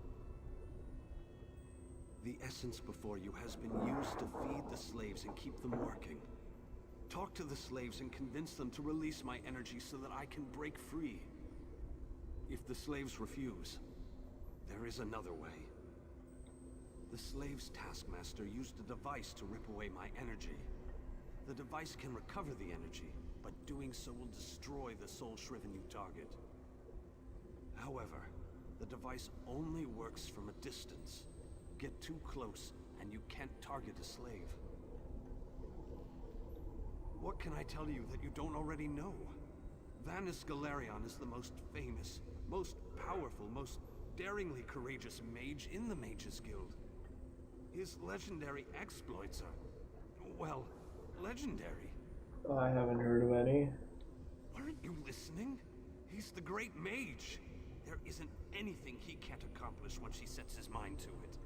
The essence before you has been used to feed the slaves and keep them working. Talk to the slaves and convince them to release my energy so that I can break free. If the slaves refuse, there is another way. The slaves' taskmaster used a device to rip away my energy. The device can recover the energy, but doing so will destroy the soul-shriven you target. However, the device only works from a distance. Get too close, and you can't target a slave. What can I tell you that you don't already know? Vanus Galerion is the most famous, most powerful, most daringly courageous mage in the Mages Guild. His legendary exploits are, well, legendary. I haven't heard of any. Aren't you listening? He's the Great Mage. There isn't anything he can't accomplish once he sets his mind to it.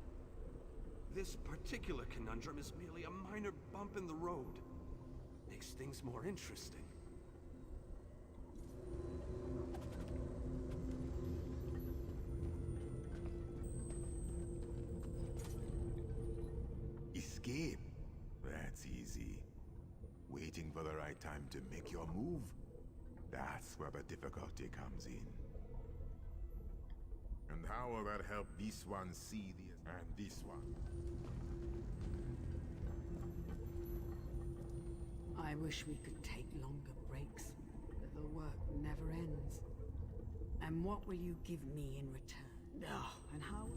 This particular conundrum is merely a minor bump in the road. Makes things more interesting. Escape? That's easy. Waiting for the right time to make your move. That's where the difficulty comes in. And how will that help this one see and this one? I wish we could take longer breaks, but the work never ends. And what will you give me in return? Oh, and how...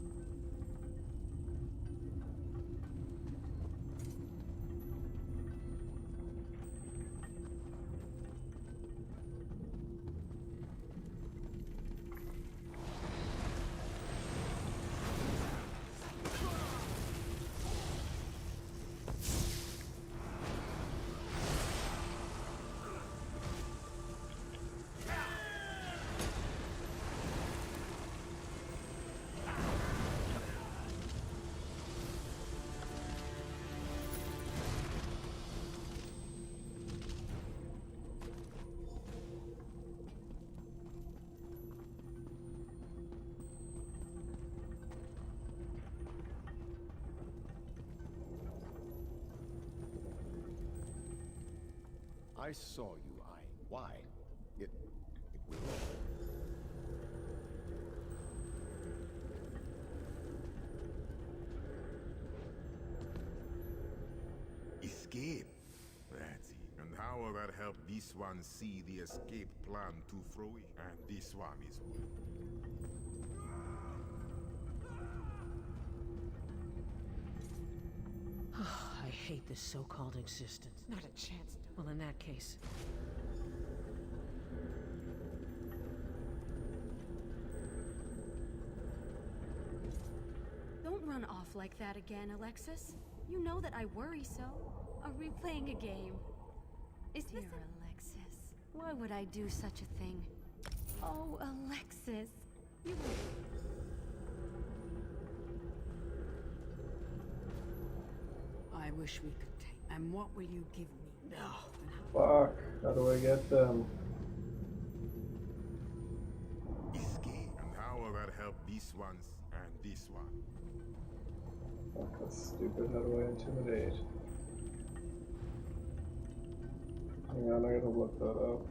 I saw you, Why? It will... Escape? That's it. And how will that help this one see the escape plan to throw it? And this one is good. I hate this so-called existence. Not a chance. Well, in that case... Don't run off like that again, Alexis. You know that I worry so. Are we playing a game? Is this Dear Alexis. Why would I do such a thing? Oh, Alexis. You I wish we could take... And what will you give me? Oh, and how... Fuck, how do I get them? Escape. And how will that help this one and this one? Fuck, that's stupid. How do I intimidate? Hang on, I gotta look that up.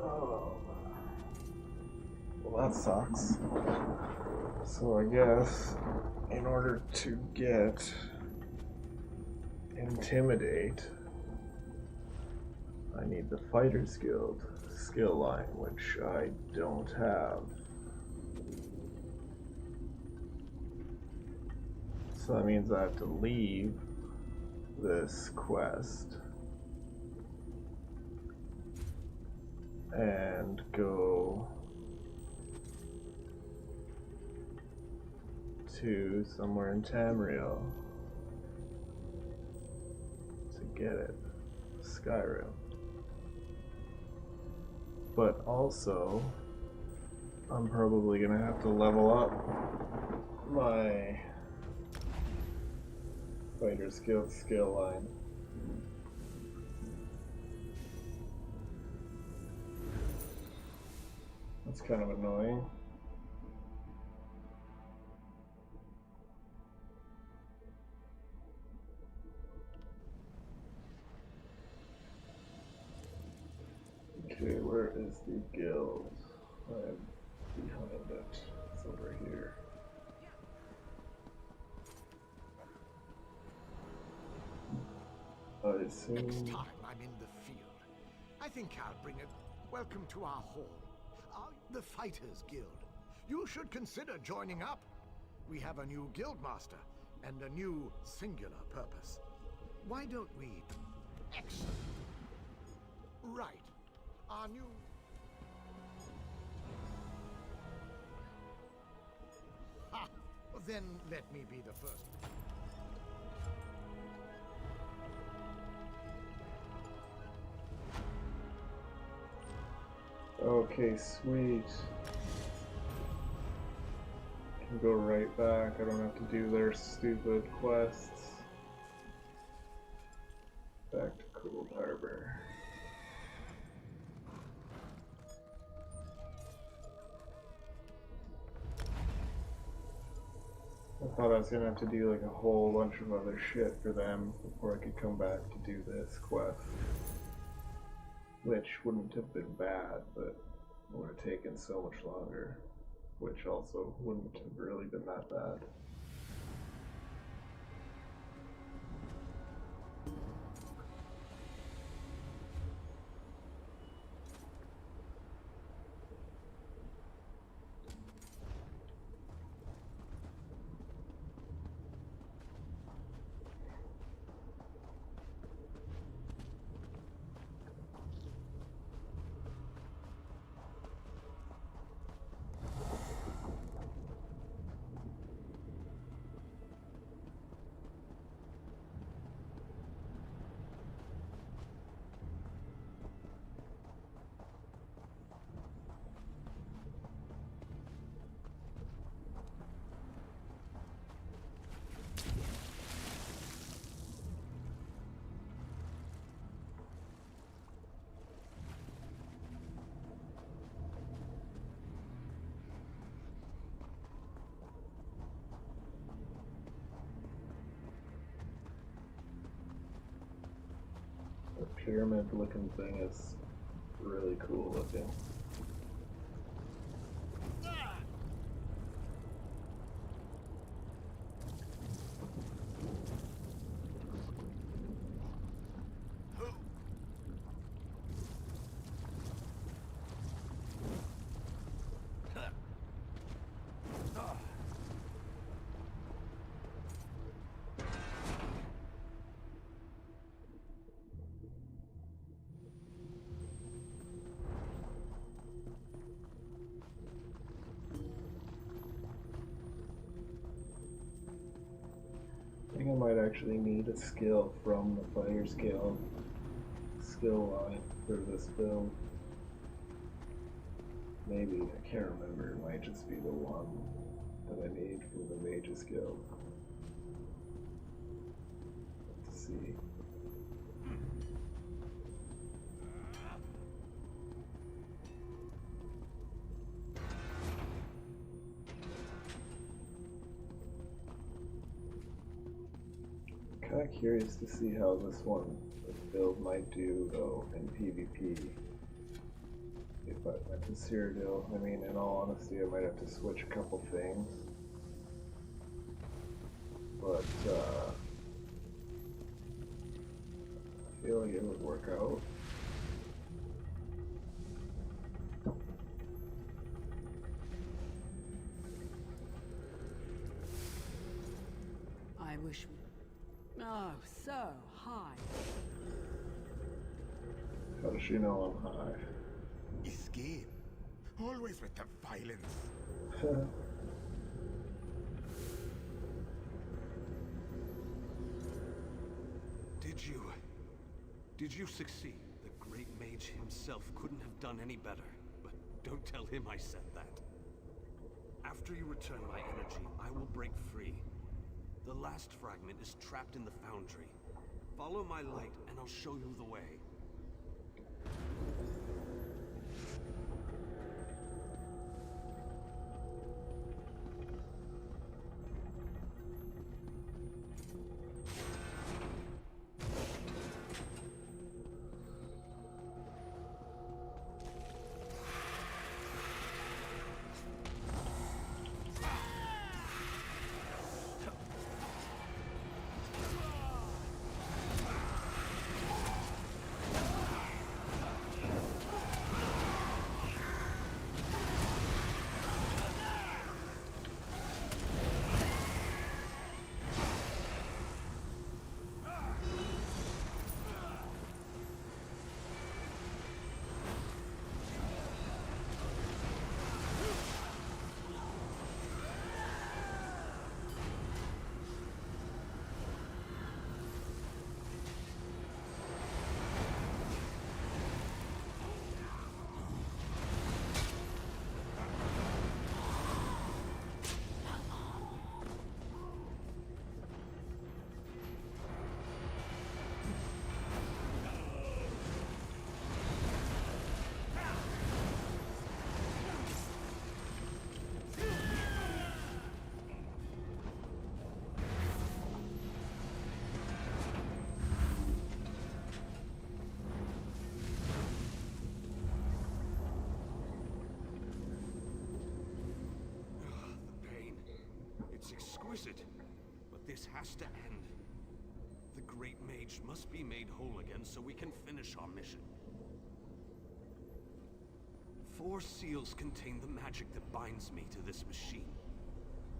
Oh. Well, that sucks. So I guess in order to get Intimidate, I need the Fighter's Guild skill line, which I don't have. So that means I have to leave this quest and go to somewhere in Tamriel to get it. Skyrim. But also, I'm probably gonna have to level up my Fighter's Guild skill line. That's kind of annoying. Okay, where is the guild? I'm behind it. It's over here. I assume... Next time I'm in the field, I think I'll bring it. Welcome to our hall. The Fighters Guild. You should consider joining up. We have a new guildmaster and a new singular purpose. Why don't we... Excellent. Right. Our new... Ha! Then let me be the first. Okay, sweet. Can go right back. I don't have to do their stupid quests. Back to Cold Harbor. I thought I was gonna have to do like a whole bunch of other shit for them before I could come back to do this quest. Which wouldn't have been bad, but it would have taken so much longer. Which also wouldn't have really been that bad. The pyramid looking thing is really cool looking. I think I might actually need a skill from the Player's Guild skill line for this build. Maybe, I can't remember, it might just be the one that I need for the Mage's Guild. Let's see. Kind of curious to see how this one, this build might do though in PvP. If I went to Cyrodiil, I mean, in all honesty, I might have to switch a couple things. But I feel like it would work out. I wish we... Oh, so high. How does she know I'm high? Escape. Always with the violence. Did you succeed? The great mage himself couldn't have done any better. But don't tell him I said that. After you return my energy, I will break free. The last fragment is trapped in the foundry. Follow my light, and I'll show you the way. It's exquisite, but this has to end. The Great Mage must be made whole again so we can finish our mission. 4 seals contain the magic that binds me to this machine.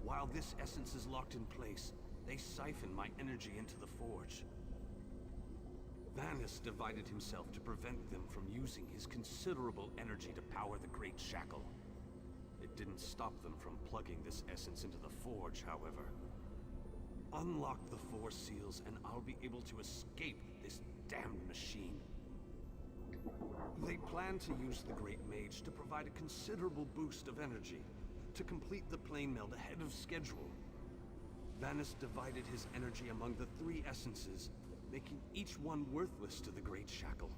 While this essence is locked in place, they siphon my energy into the forge. Vanus divided himself to prevent them from using his considerable energy to power the Great Shackle. It didn't stop them from plugging this essence into the forge, however. Unlock the 4 seals and I'll be able to escape this damned machine. They plan to use the Great Mage to provide a considerable boost of energy to complete the plane meld ahead of schedule. Vanus divided his energy among the 3 essences, making each one worthless to the Great Shackle.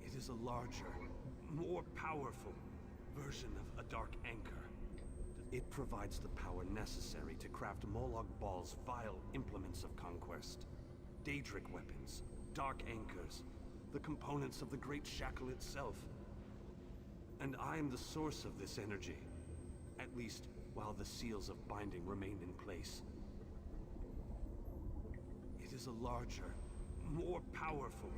It is a larger, more powerful version of a Dark Anchor. It provides the power necessary to craft Molag Bal's vile implements of conquest. Daedric weapons, Dark Anchors, the components of the Great Shackle itself. And I am the source of this energy, at least while the seals of binding remain in place. It is a larger, more powerful...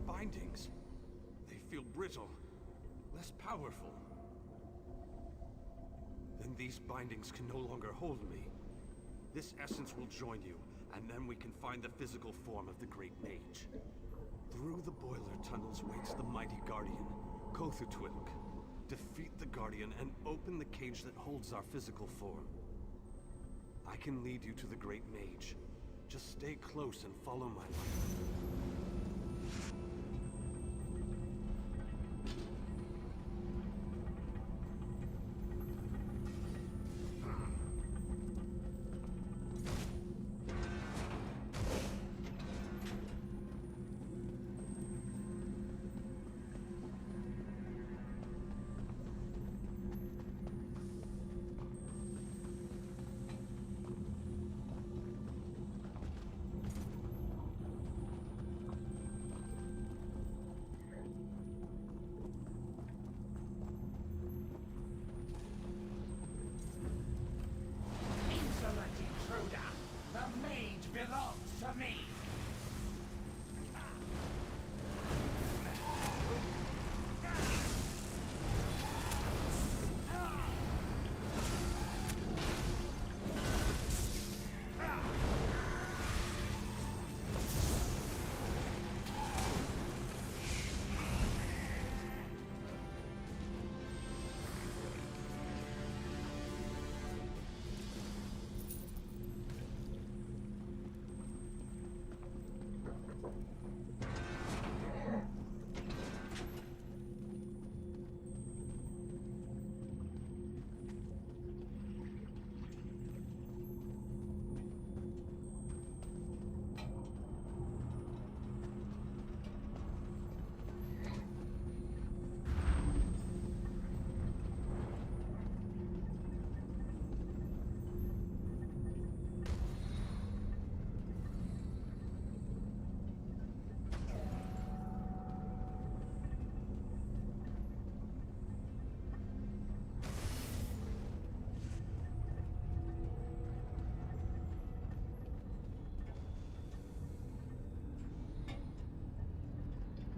Bindings. They feel brittle, less powerful. Then these bindings can no longer hold me. This essence will join you, and then we can find the physical form of the Great Mage. Through the boiler tunnels waits the mighty Guardian, Kothutwilk. Defeat the Guardian and open the cage that holds our physical form. I can lead you to the Great Mage. Just stay close and follow my light.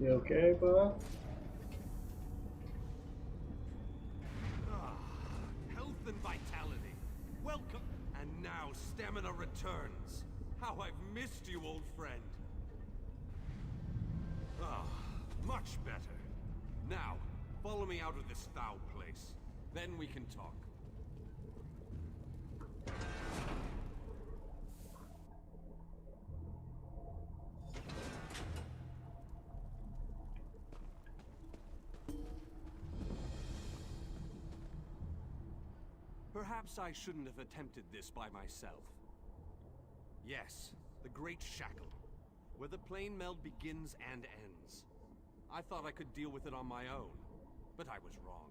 You okay, bud? Health and vitality. Welcome. And now stamina returns. How I've missed you, old friend. Ah, much better. Now, follow me out of this foul place. Then we can talk. Perhaps I shouldn't have attempted this by myself. Yes, the Great Shackle, where the plane meld begins and ends. I thought I could deal with it on my own, but I was wrong.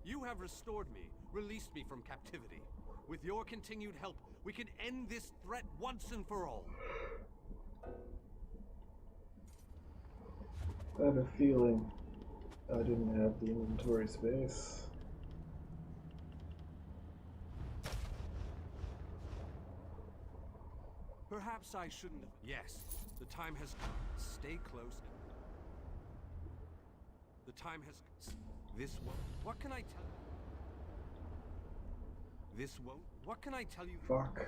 You have restored me, released me from captivity. With your continued help, we can end this threat once and for all. I have a feeling I didn't have the inventory space. Perhaps I shouldn't have. Yes, the time has come. Stay close. The time has. This won't. What can I tell you? This won't. What can I tell you? Fuck.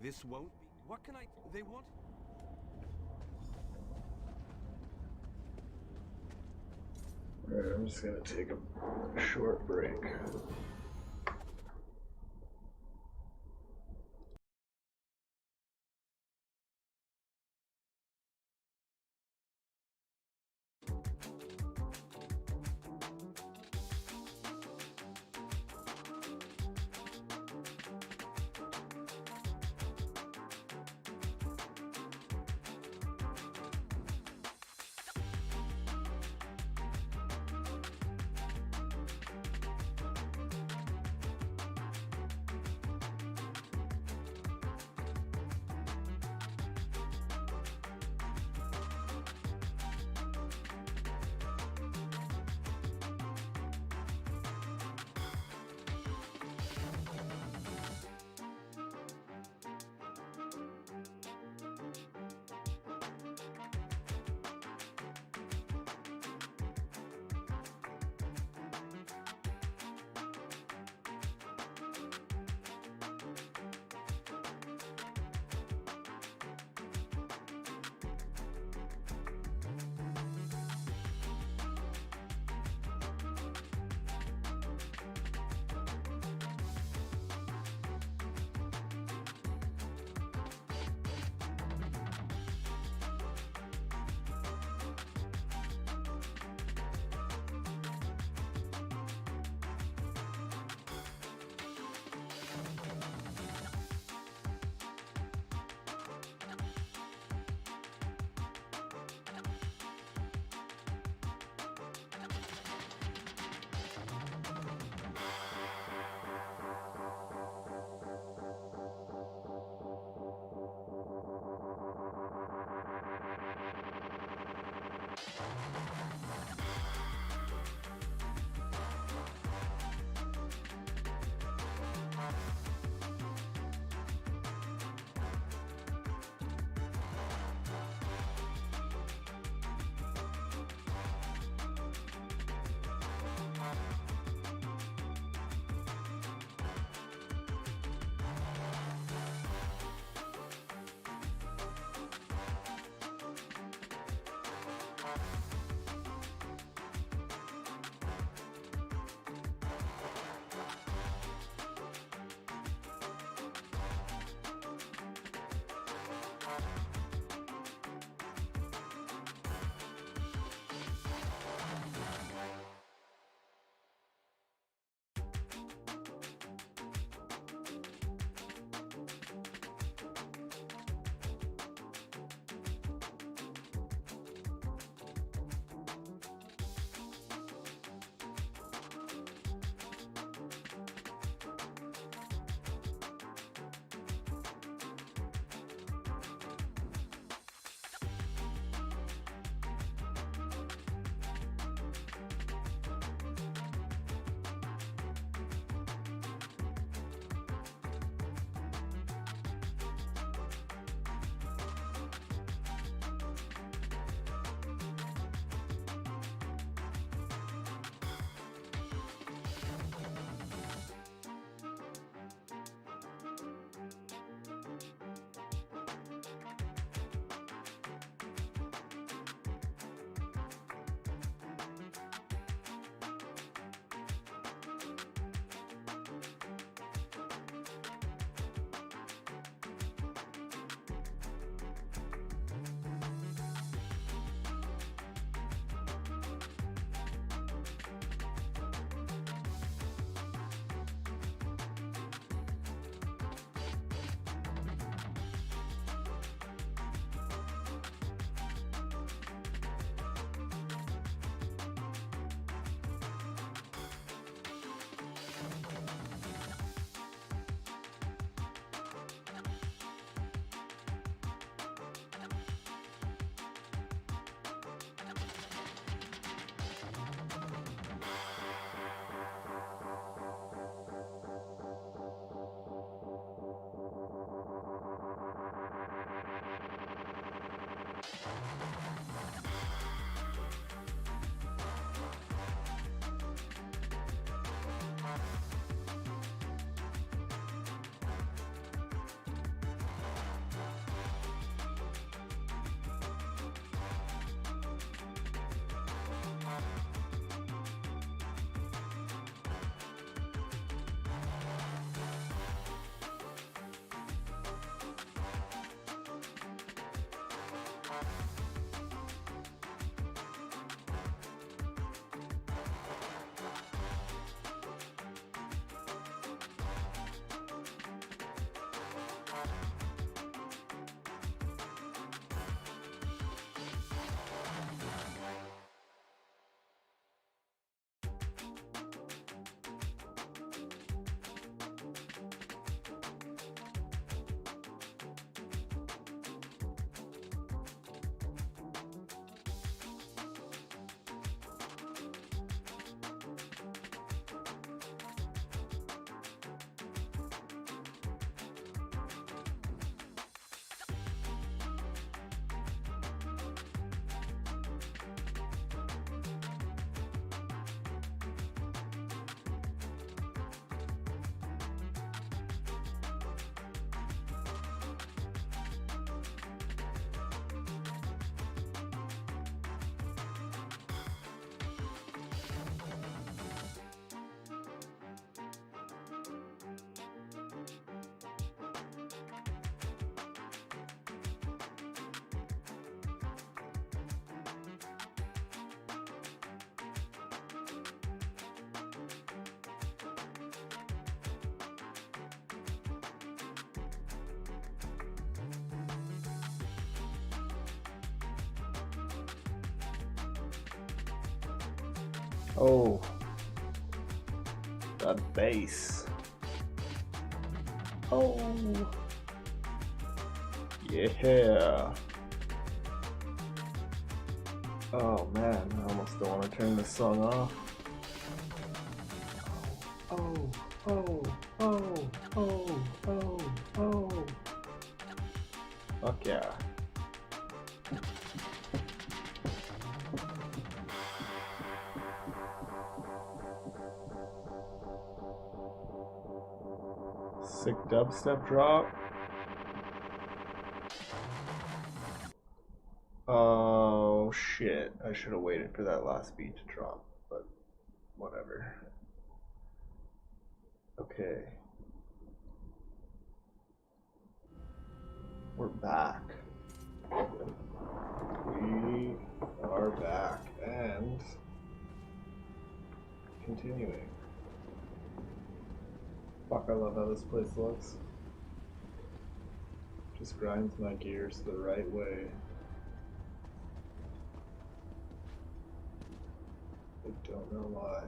This won't be. What can I. They won't. Alright, I'm just gonna take a short break. Oh, that bass. Oh, yeah. Oh man, I almost don't want to turn this song off. Oh, oh, oh, oh, oh, oh. Fuck yeah. Sick dubstep drop. Oh shit, I should have waited for that last beat to drop, but whatever. Okay. We're back. We are back and continuing. Fuck, I love how this place looks. Just grinds my gears the right way. I don't know why.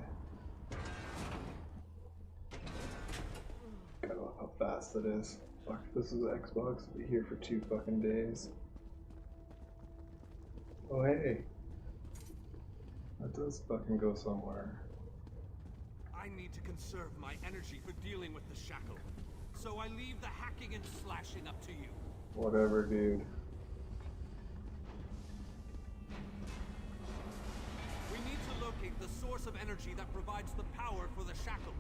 God, I love how fast it is. Fuck, this is Xbox. I'll be here for 2 fucking days. Oh hey. That does fucking go somewhere. I need to conserve my energy for dealing with the shackle. So I leave the hacking and slashing up to you. Whatever, dude. We need to locate the source of energy that provides the power for the shackle.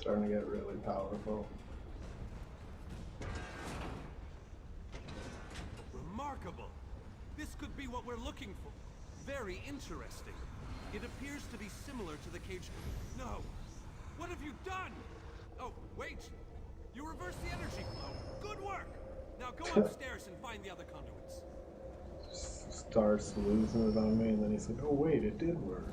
Starting to get really powerful. Remarkable. This could be what we're looking for. Very interesting. It appears to be similar to the cage. No. What have you done? Oh, wait. You reversed the energy flow. Good work. Now go upstairs and find the other conduits. Starts losing it on me, and then he's like, oh wait, it did work.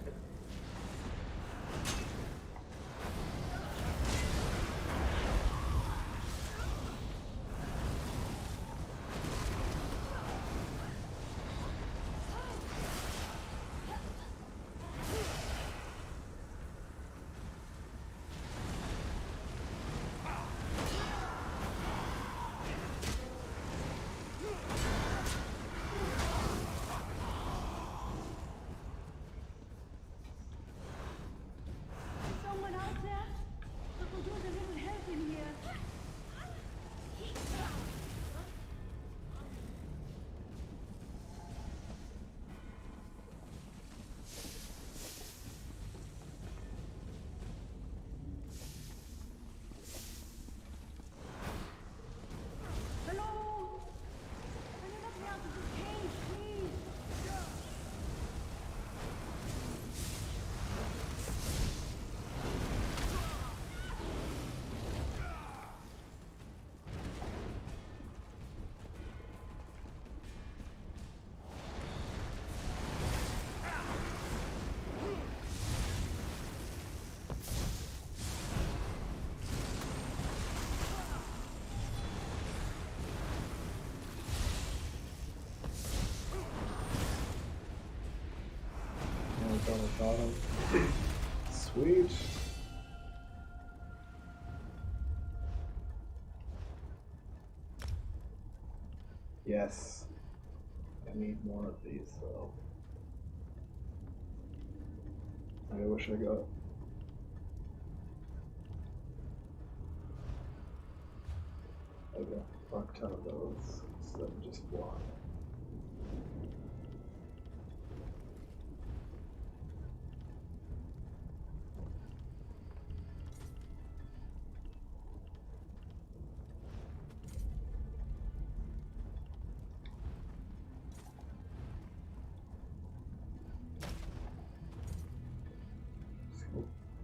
Got him. Sweet. Yes. I need more of these though. I wish I got like a fuck ton of those instead of just one.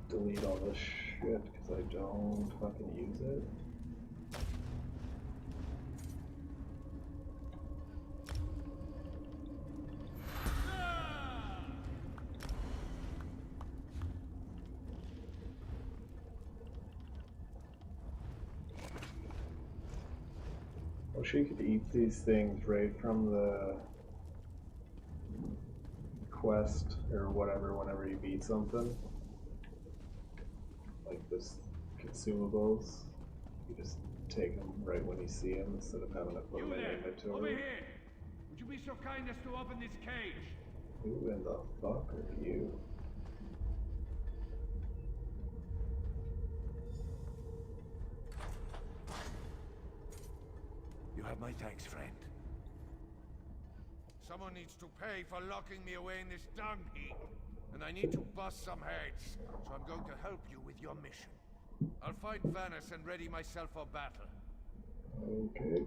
Delete all this shit because I don't fucking use it. Well, she could eat these things right from the quest or whatever whenever you beat something. Like this consumables. You just take them right when you see them instead of having to put them in your inventory. Over here! Would you be so kind as to open this cage? Who in the fuck are you? You have my thanks, friend. Someone needs to pay for locking me away in this dung heap. And I need to bust some heads, so I'm going to help you with your mission. I'll find Vanus and ready myself for battle. Okay.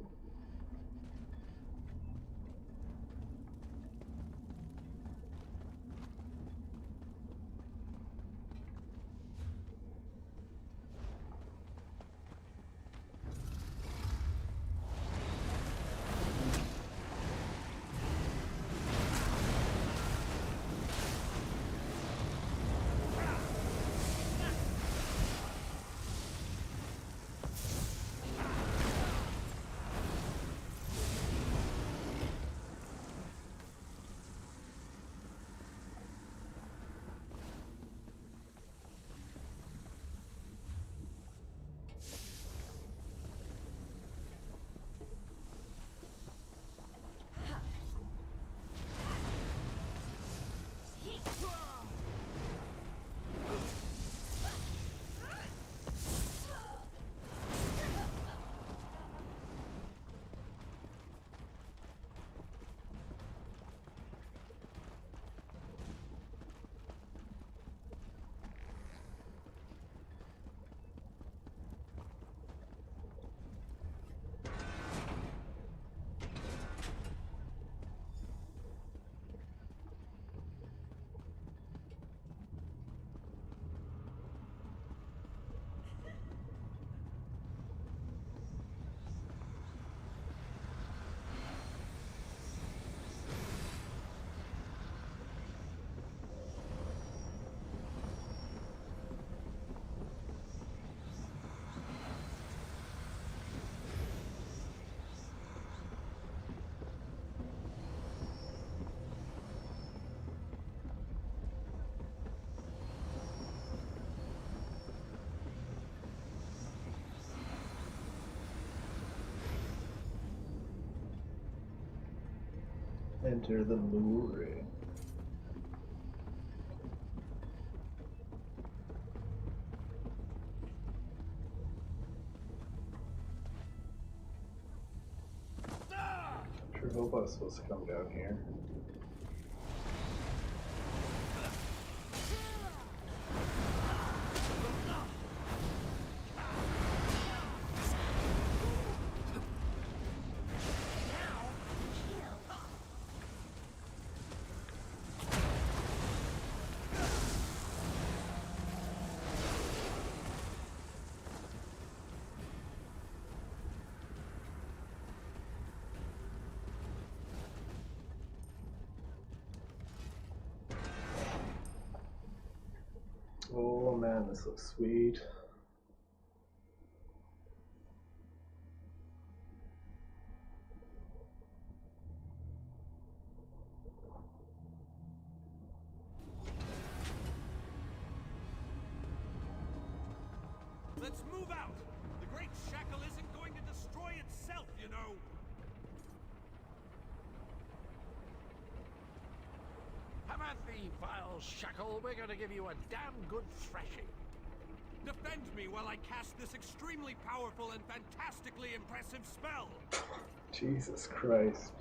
Enter the Moori. Sure hope I was supposed to come down here. Oh man, this looks sweet. Let's move out! The Great Shackle isn't going to destroy itself, you know! Have at thee, vile shackle. We're gonna give you a damn good thrashing. Defend me while I cast this extremely powerful and fantastically impressive spell! Jesus Christ.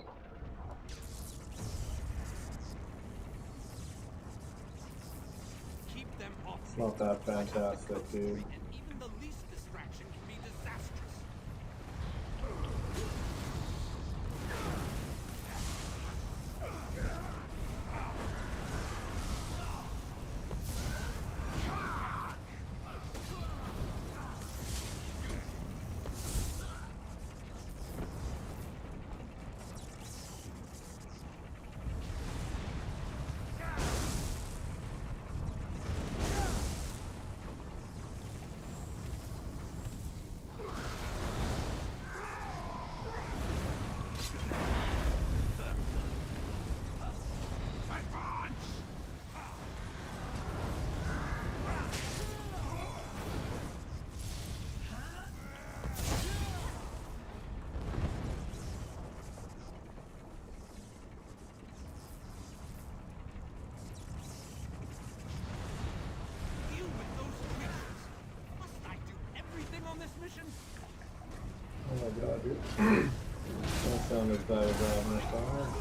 Keep them off. It's not that fantastic, dude. And even the least distraction can be disastrous. Don't sound as bad as Ravner thought.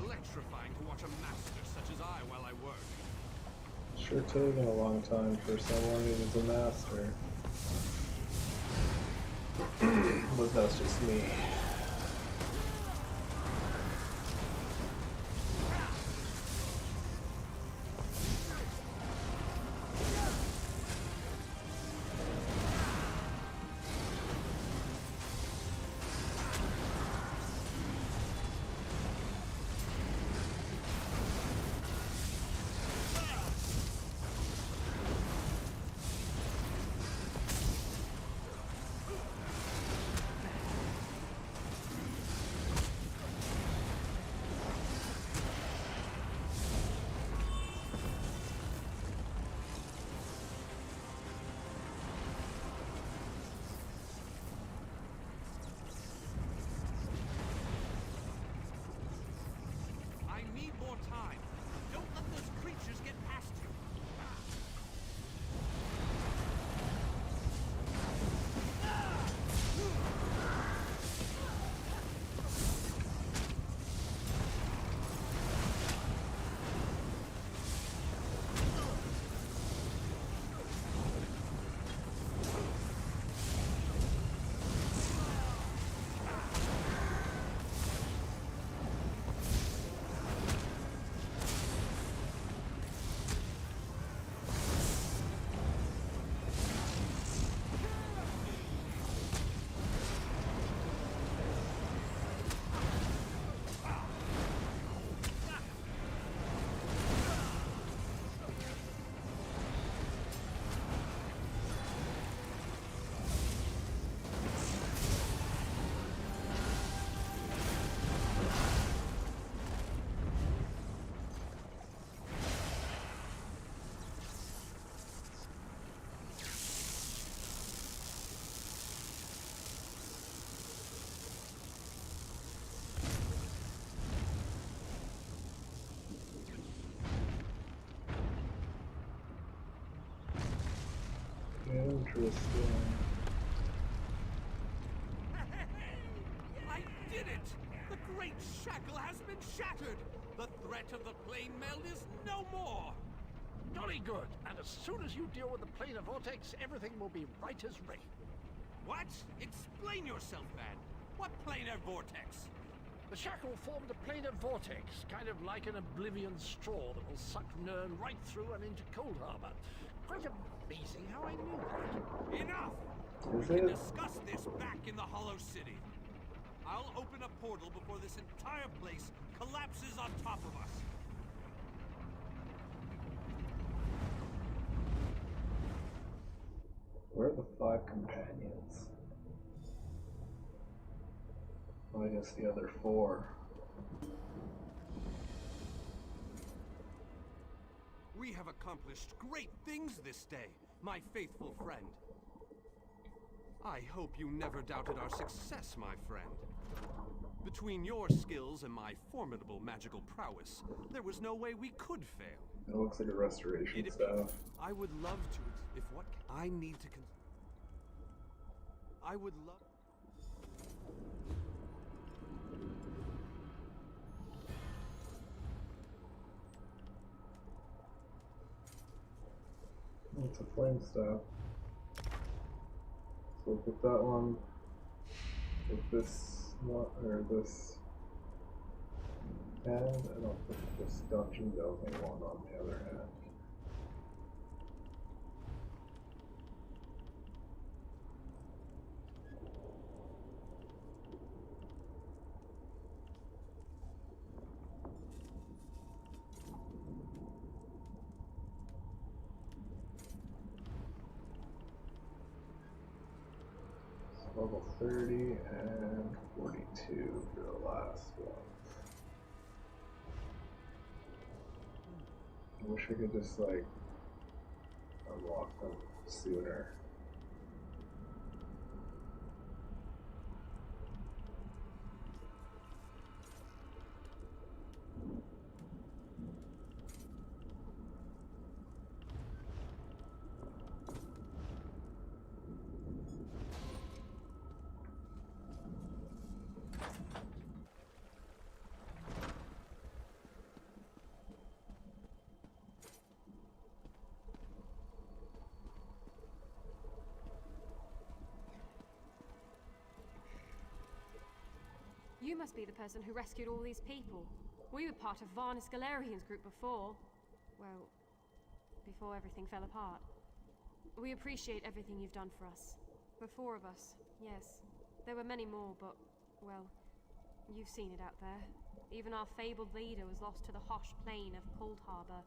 Electrifying to watch a master such as I while I work. Sure taken a long time for someone who was a master. But that's just me. Interesting. I did it! The great shackle has been shattered! The threat of the plane meld is no more! Jolly good. And as soon as you deal with the planar vortex, everything will be right as rain. What? Explain yourself, man. What planar vortex? The shackle formed a planar vortex, kind of like an oblivion straw that will suck Nirn right through and into Cold Harbor. Quite amazing how I knew that. Enough! Is We can it? discuss this back in the Hollow City. I'll open a portal before this entire place collapses on top of us. Where are the 5 companions? Well, I guess the other 4. We have accomplished great things this day, my faithful friend. I hope you never doubted our success, my friend. Between your skills and my formidable magical prowess, there was no way we could fail. It looks like a restoration staff. I would love to, if what I need to I would love... It's a flame staff. So put that one with this one, or this hand, and I'll put this dungeon delving one on the other hand. Level 30 and 42 for the last one. I wish I could just like unlock them sooner. You must be the person who rescued all these people. We were part of Varnus Galerian's group before. Well, before everything fell apart. We appreciate everything you've done for us. The four of us, yes. There were many more, but, well, you've seen it out there. Even our fabled leader was lost to the harsh plain of Cold Harbor.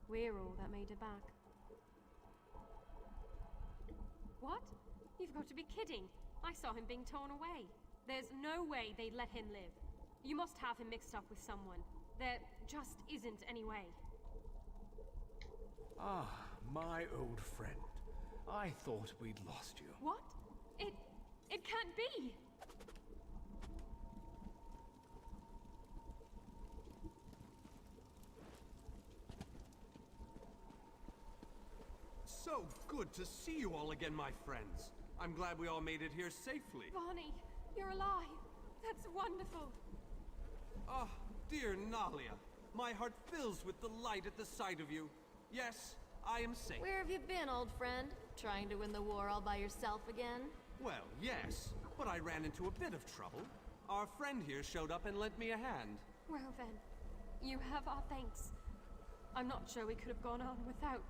We're all that made it back. What? You've got to be kidding. I saw him being torn away. There's no way they'd let him live. You must have him mixed up with someone. There just isn't any way. Ah, my old friend. I thought we'd lost you. What? It can't be! So good to see you all again, my friends. I'm glad we all made it here safely. Varney, you're alive. That's wonderful. Ah, dear Nalia. My heart fills with delight at the sight of you. Yes, I am safe. Where have you been, old friend? Trying to win the war all by yourself again? Well, yes, but I ran into a bit of trouble. Our friend here showed up and lent me a hand. Well then, you have our thanks. I'm not sure we could have gone on without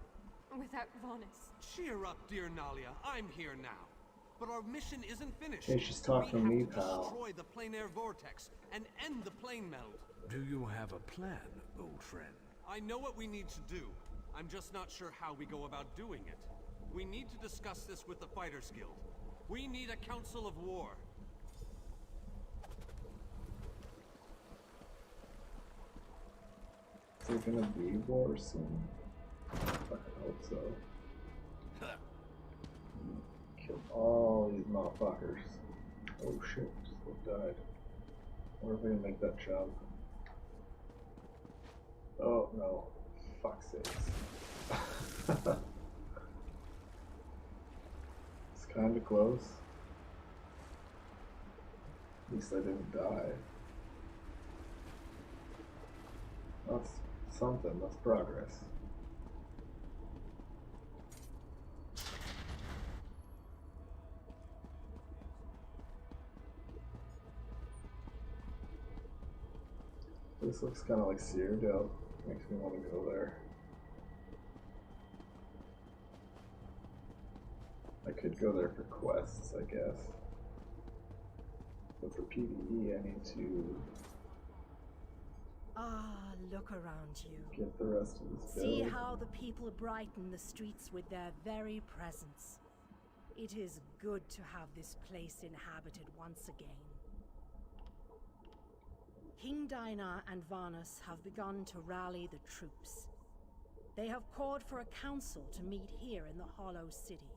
Varnus. Cheer up, dear Nalia. I'm here now. But our mission isn't finished. Hey, she's talking to me, pal. Destroy the plane air vortex and end the plane meld. Do you have a plan, old friend? I know what we need to do. I'm just not sure how we go about doing it. We need to discuss this with the Fighters Guild. We need a council of war. Is there gonna be war soon? I hope so. Kill all these motherfuckers. Oh shit, just died. I wonder if I can make that jump. Oh no. Fuck's sakes. It's kinda close. At least I didn't die. That's something, that's progress. This looks kind of like Cyrodiil. Makes me want to go there. I could go there for quests, I guess. But for PvE, I need to Look around you. get the rest of this build. See how the people brighten the streets with their very presence. It is good to have this place inhabited once again. King Dinah and Varnus have begun to rally the troops. They have called for a council to meet here in the Hollow City.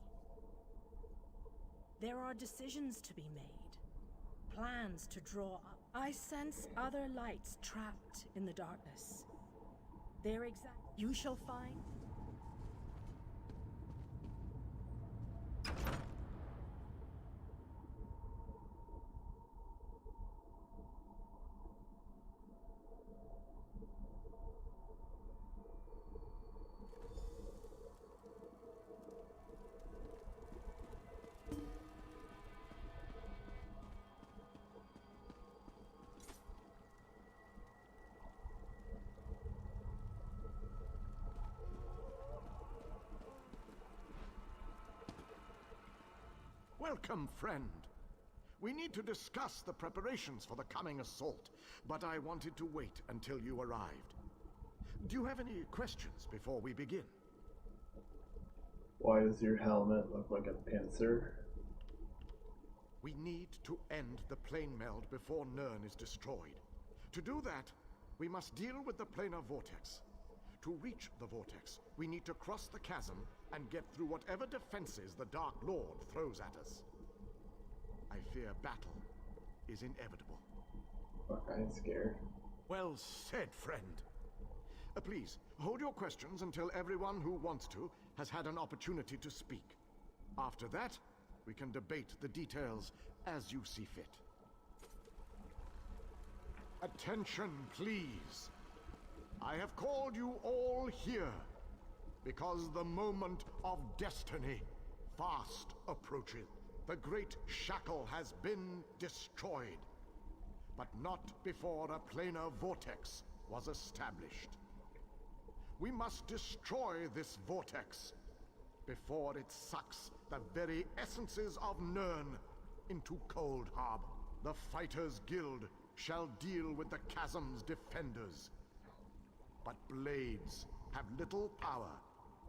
There are decisions to be made, plans to draw up. I sense other lights trapped in the darkness. Their exact... You shall find... Welcome, friend. We need to discuss the preparations for the coming assault, but I wanted to wait until you arrived. Do you have any questions before we begin? Why does your helmet look like a pincer? We need to end the plane meld before Nirn is destroyed. To do that, we must deal with the planar vortex. To reach the vortex, we need to cross the chasm and get through whatever defenses the Dark Lord throws at us. I fear battle is inevitable. Fuck, I'm scared. Well said, friend. Please, hold your questions until everyone who wants to has had an opportunity to speak. After that, we can debate the details as you see fit. Attention, please. I have called you all here because the moment of destiny fast approaches. The great shackle has been destroyed, but not before a planar vortex was established. We must destroy this vortex before it sucks the very essences of Nirn into Cold Harbor. The Fighters Guild shall deal with the chasm's defenders, but blades have little power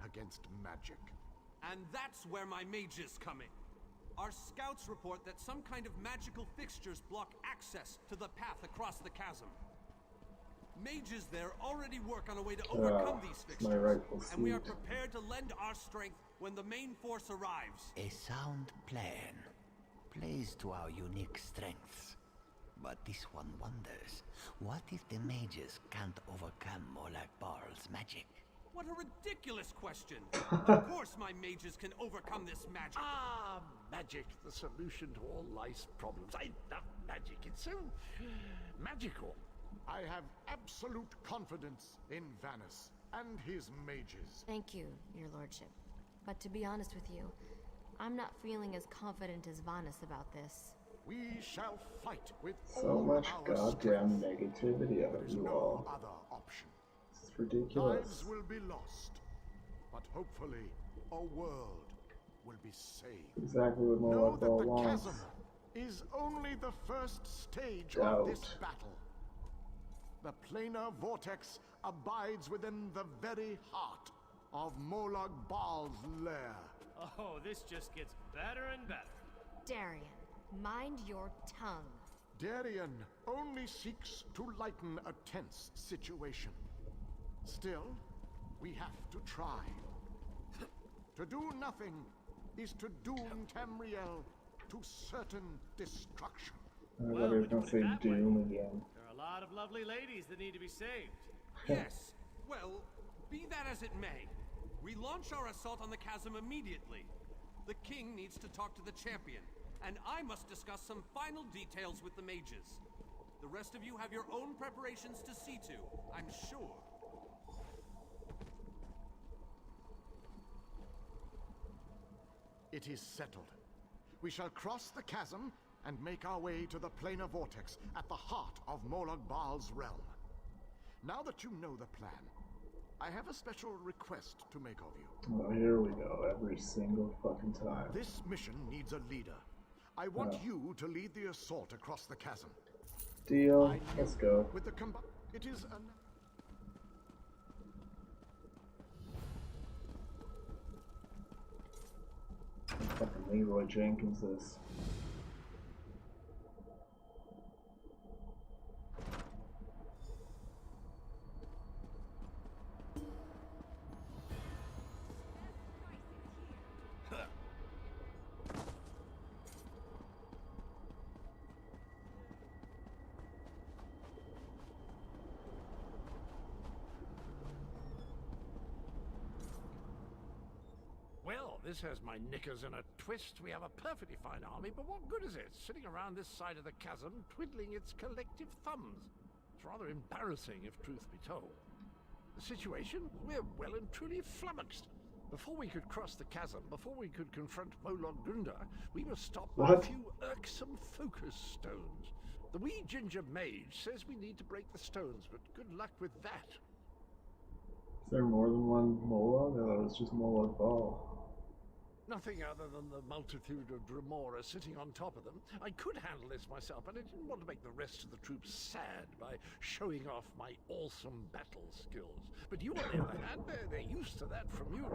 against magic. And that's where my mages come in. Our scouts report that some kind of magical fixtures block access to the path across the chasm. Mages there already work on a way to overcome these fixtures, and we are prepared to lend our strength when the main force arrives. A sound plan plays to our unique strengths. But this one wonders, what if the mages can't overcome Molag Barl's magic? What a ridiculous question! Of course my mages can overcome this magic! Ah, magic, the solution to all life's problems. I love magic, it's so magical. I have absolute confidence in Vanus and his mages. Thank you, your lordship. But to be honest with you, I'm not feeling as confident as Vanus about this. We shall fight with so much goddamn negativity out of you all. Other option. It's ridiculous. Lives will be lost, but hopefully a world will be saved. Exactly what Know Molag that Bal the wants. chasm is only the first stage Doubt. of this battle. The planar vortex abides within the very heart of Molag Bal's lair. Oh, this just gets better and better. Darian, mind your tongue. Darian only seeks to lighten a tense situation. Still, we have to try. To do nothing is to doom Tamriel to certain destruction. I thought he was gonna say Doom again. There are a lot of lovely ladies that need to be saved. Yes, well, be that as it may, we launch our assault on the chasm immediately. The king needs to talk to the champion, and I must discuss some final details with the mages. The rest of you have your own preparations to see to, I'm sure. It is settled. We shall cross the chasm and make our way to the planar vortex at the heart of Molag Bal's realm. Now that you know the plan, I have a special request to make of you. Oh, here we go, every single fucking time. This mission needs a leader. I want you to lead the assault across the chasm. Deal, let's go. With the it is an... Fucking Leroy Jenkins this. Well, this has my knickers in a twist. We have a perfectly fine army, but what good is it? Sitting around this side of the chasm, twiddling its collective thumbs. It's rather embarrassing, if truth be told. The situation? We're well and truly flummoxed. Before we could cross the chasm, before we could confront Molag Gunda, we were stopped by a few irksome focus stones. The wee ginger mage says we need to break the stones, but good luck with that. Is there more than one Molag? I thought it was just Molag Bal. Nothing other than the multitude of Dremora sitting on top of them. I could handle this myself, but I didn't want to make the rest of the troops sad by showing off my awesome battle skills. But you, on the other hand, they're used to that from you.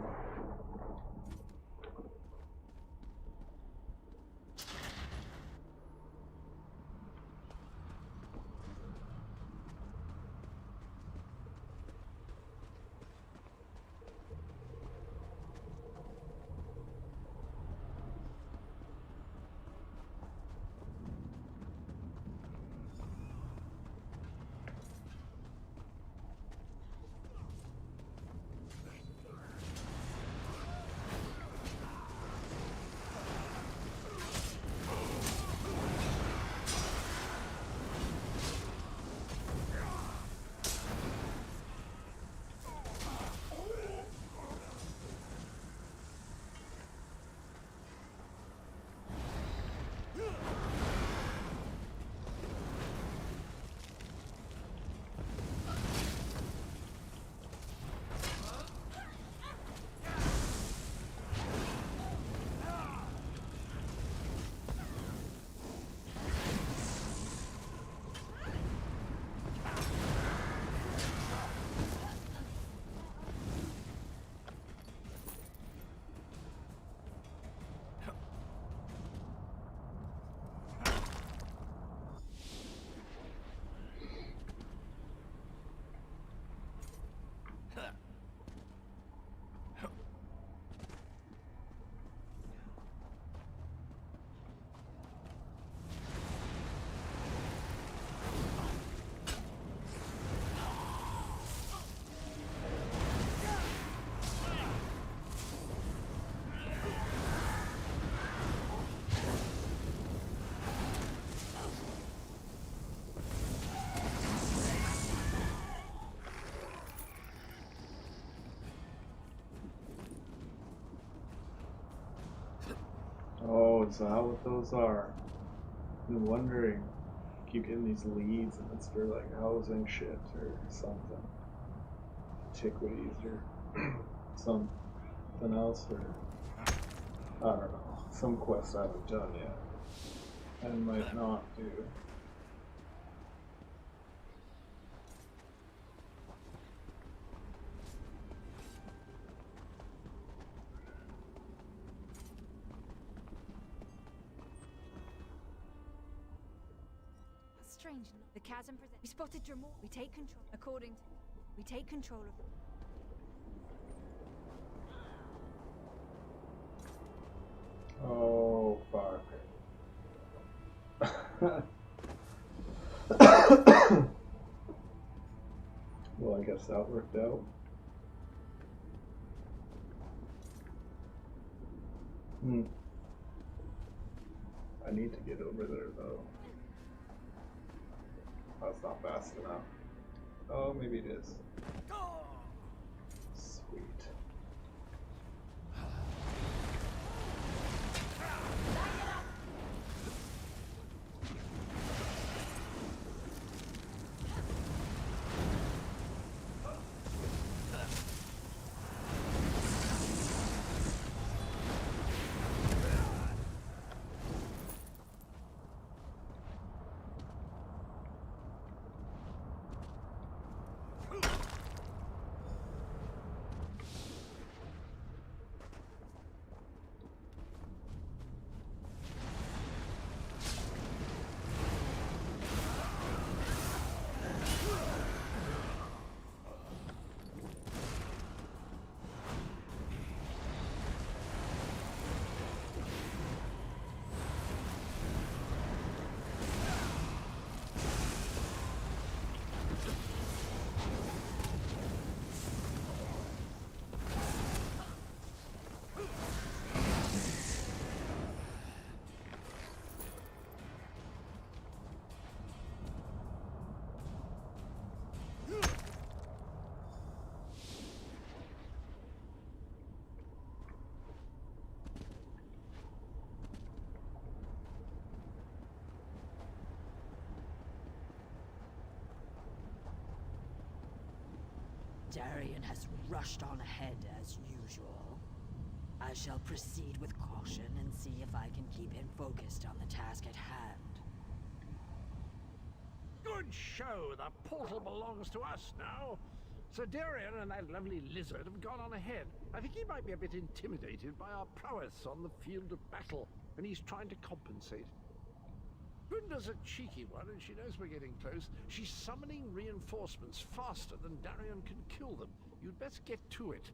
Oh, is that what those are? I've been wondering. Keep getting these leads and it's for like housing shit or something. Antiquities or something else or I don't know. Some quest I haven't done yet. And might not do. Strange. The chasm presents. We spotted Dremora. We take control. According to. We take control of. Oh, fuck. Well, I guess that worked out. I need to get over there, though. That's not fast enough. Oh, maybe it is. Sweet. Darian has rushed on ahead as usual. I shall proceed with caution and see if I can keep him focused on the task at hand. Good show. The portal belongs to us now. Sir Darian and that lovely lizard have gone on ahead. I think he might be a bit intimidated by our prowess on the field of battle, and he's trying to compensate. Gunda's a cheeky one, and she knows we're getting close. She's summoning reinforcements faster than Darian can kill them. You'd best get to it.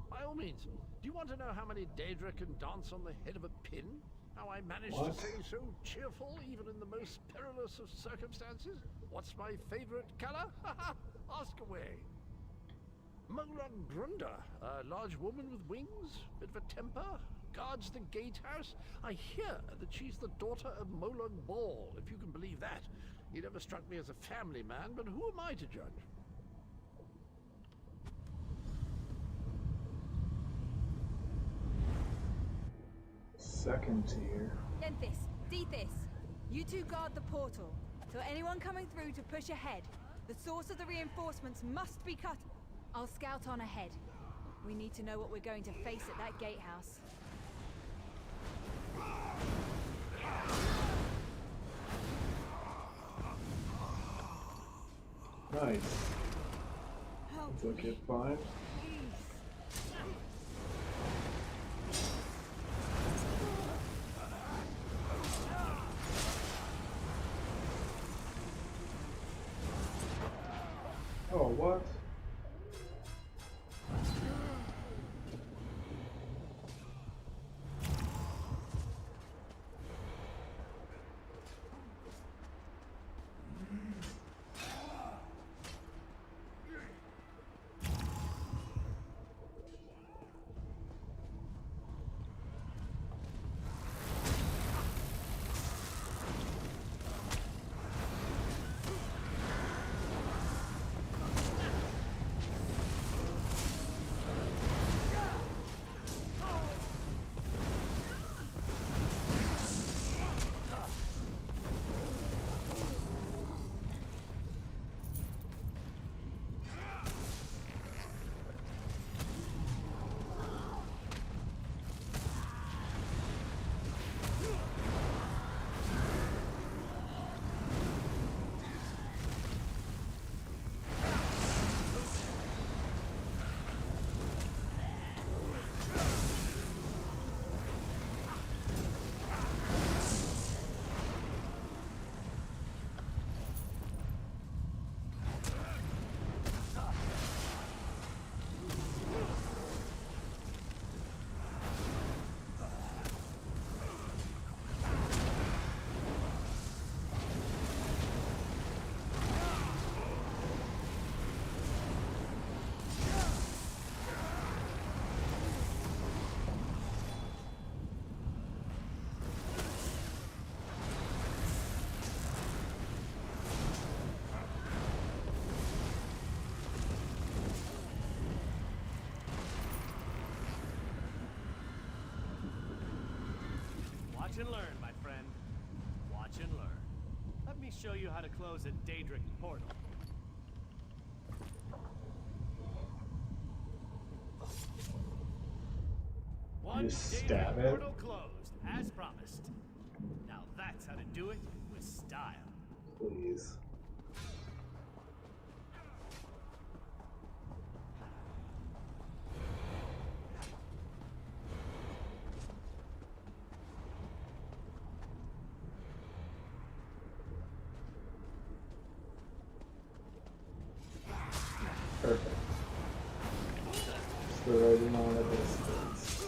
By all means, do you want to know how many Daedra can dance on the head of a pin? How I managed to stay so cheerful even in the most perilous of circumstances? What's my favorite color? Ask away. Molan Brunda, a large woman with wings, bit of a temper, guards the gatehouse. I hear that she's the daughter of Molan Ball, if you can believe that. He never struck me as a family man, but who am I to judge? Second tier. Denthis, Dethys, you two guard the portal. So anyone coming through to push ahead, the source of the reinforcements must be cut. I'll scout on ahead. We need to know what we're going to face at that gatehouse. Nice. Took it fine. Oh, what? Watch and learn, my friend. Watch and learn. Let me show you how to close a Daedric portal. One stab Daedric it. portal closed, as promised. Now that's how to do it with style. Please. Perfect. Just the right amount of distance.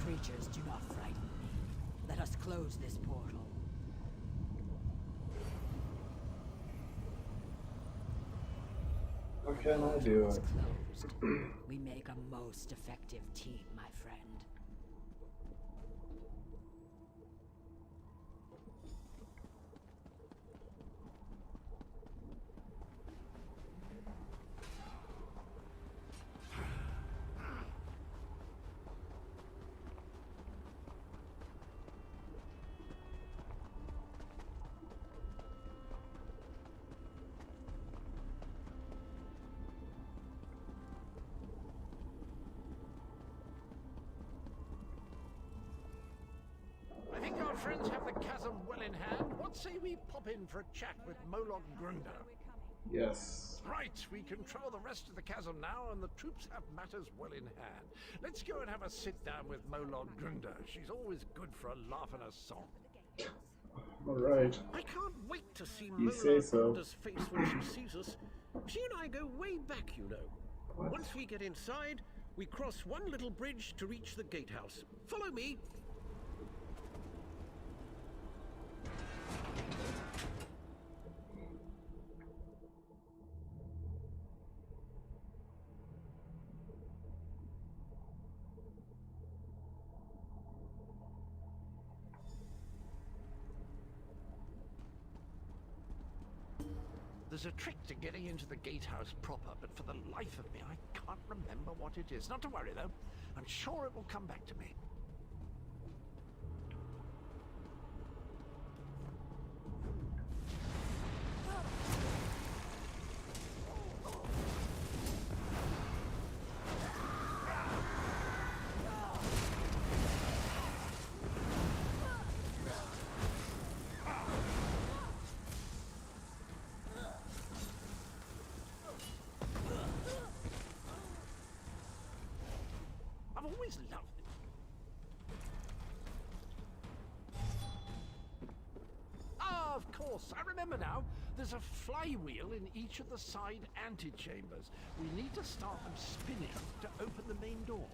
creatures do not frighten me. Let us close this portal. What can I do? We make a most effective team, my friend. I think our friends have the chasm well in hand. What say we pop in for a chat with Molog Grunder? Yes. Right, we control the rest of the chasm now, and the troops have matters well in hand. Let's go and have a sit down with Molog Grunder. She's always good for a laugh and a song. Alright. I can't wait to see You say Molog so. Grunder's face when she sees us. She and I go way back, you know. What? Once we get inside, we cross one little bridge to reach the gatehouse. Follow me. There's a trick to getting into the gatehouse proper, but for the life of me, I can't remember what it is. Not to worry, though. I'm sure it will come back to me. I've always loved it. Ah, of course. I remember now. There's a flywheel in each of the side antechambers. We need to start them spinning to open the main door.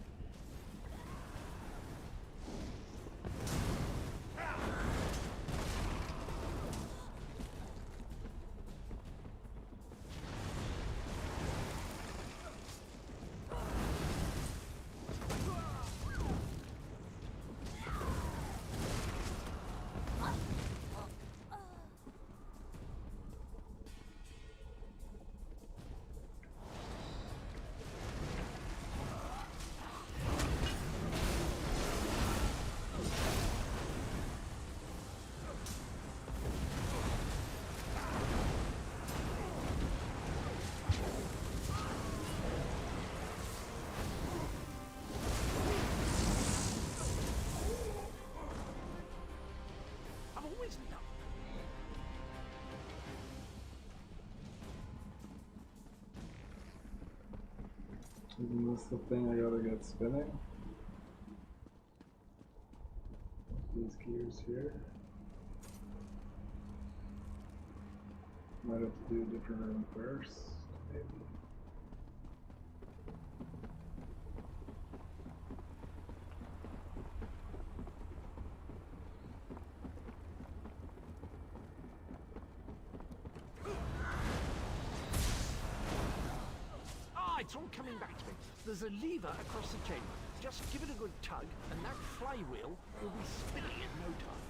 Isn't this the thing I gotta get spinning? These gears here. Might have to do a different room first, maybe. It's all coming back to me. There's a lever across the chamber. Just give it a good tug, and that flywheel will be spinning in no time.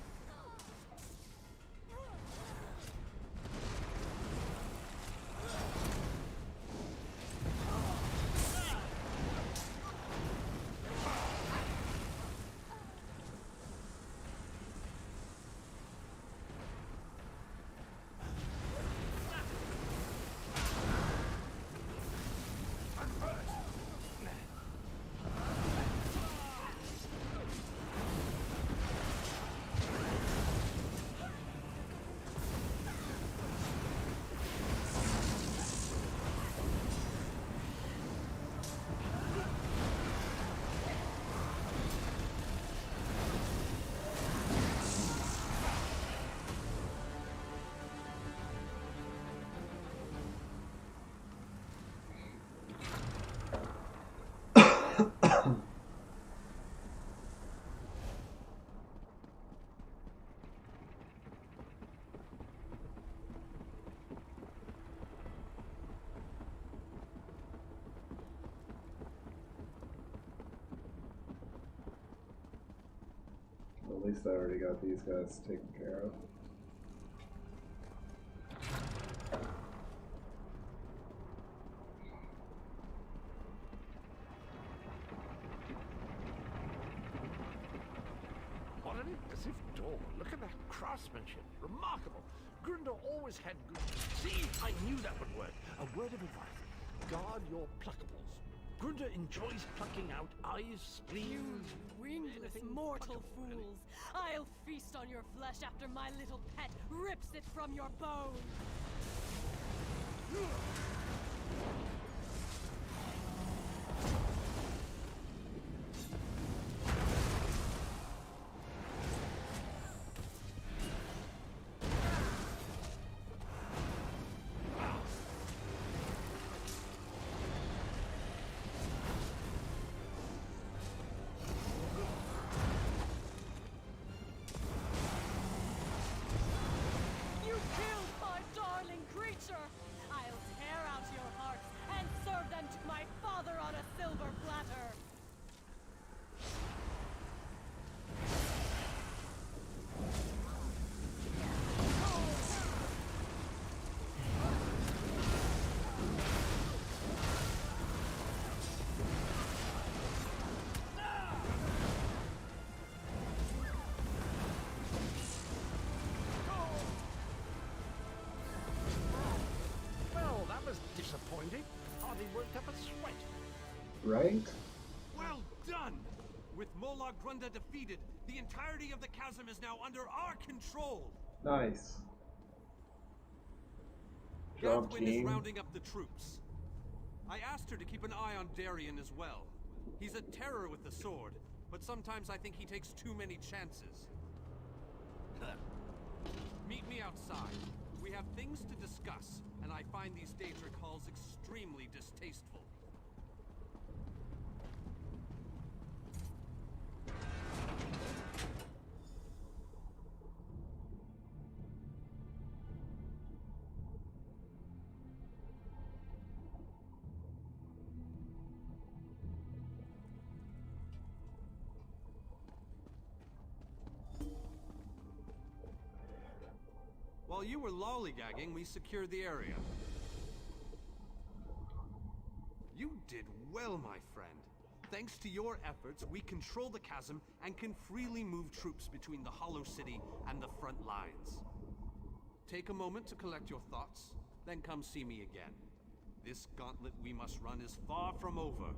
least I already got these guys taken care of. What an impressive door. Look at that craftsmanship. Remarkable. Grunder always had good... See, I knew that would work. A word of advice. Guard your pluckables. Grunder enjoys plucking out eyes, spleens... Wingless mortal fools! I'll feast on your flesh after my little pet rips it from your bones! Disappointing. Hardly worked up a sweat. Right? Well done! With Molag Grunda defeated, the entirety of the chasm is now under our control! Nice. Job Gathwin is team. rounding up the troops. I asked her to keep an eye on Darien as well. He's a terror with the sword, but sometimes I think he takes too many chances. Meet me outside. We have things to discuss, and I find these Daedric halls extremely distasteful. While you were lollygagging, we secured the area. You did well, my friend. Thanks to your efforts, we control the chasm and can freely move troops between the Hollow City and the front lines. Take a moment to collect your thoughts, then come see me again. This gauntlet we must run is far from over.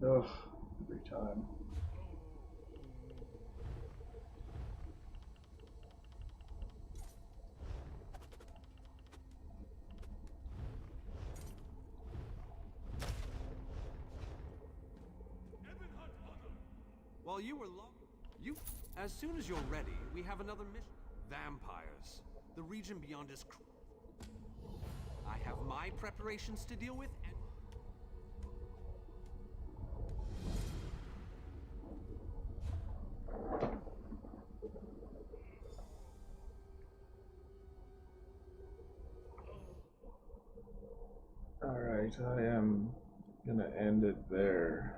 Ugh, every time. While you were as soon as you're ready, we have another mission. Vampires. The region beyond is I have my preparations to deal with, and Alright, I am gonna end it there.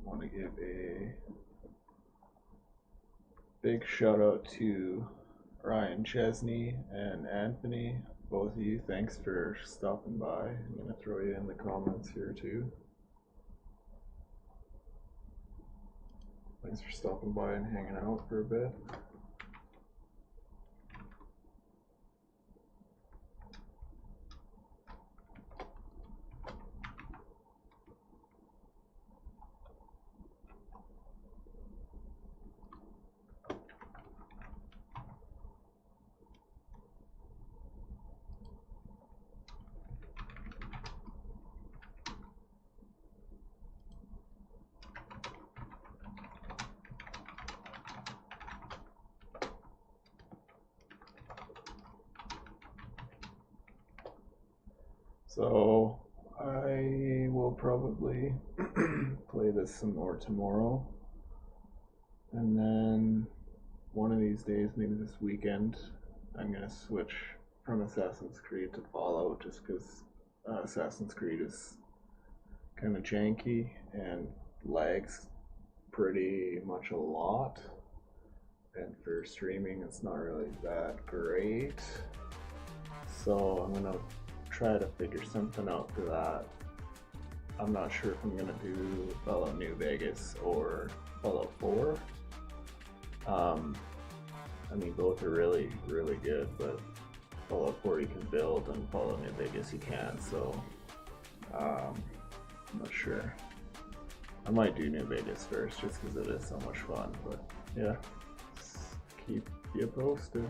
I want to give a big shout out to Ryan Chesney and Anthony. Both of you, thanks for stopping by. I'm gonna throw you in the comments here too. Thanks for stopping by and hanging out for a bit. So I will probably play this some more tomorrow, and then one of these days, maybe this weekend, I'm gonna switch from Assassin's Creed to Fallout, just because Assassin's Creed is kind of janky and lags pretty much a lot. And for streaming, it's not really that great. So I'm gonna try to figure something out for that. I'm not sure if I'm gonna do Fallout New Vegas or Fallout 4. I mean, both are really, really good, but Fallout 4 you can build, and Fallout New Vegas you can't, so I'm not sure. I might do New Vegas first, just because it is so much fun, but yeah, keep you posted.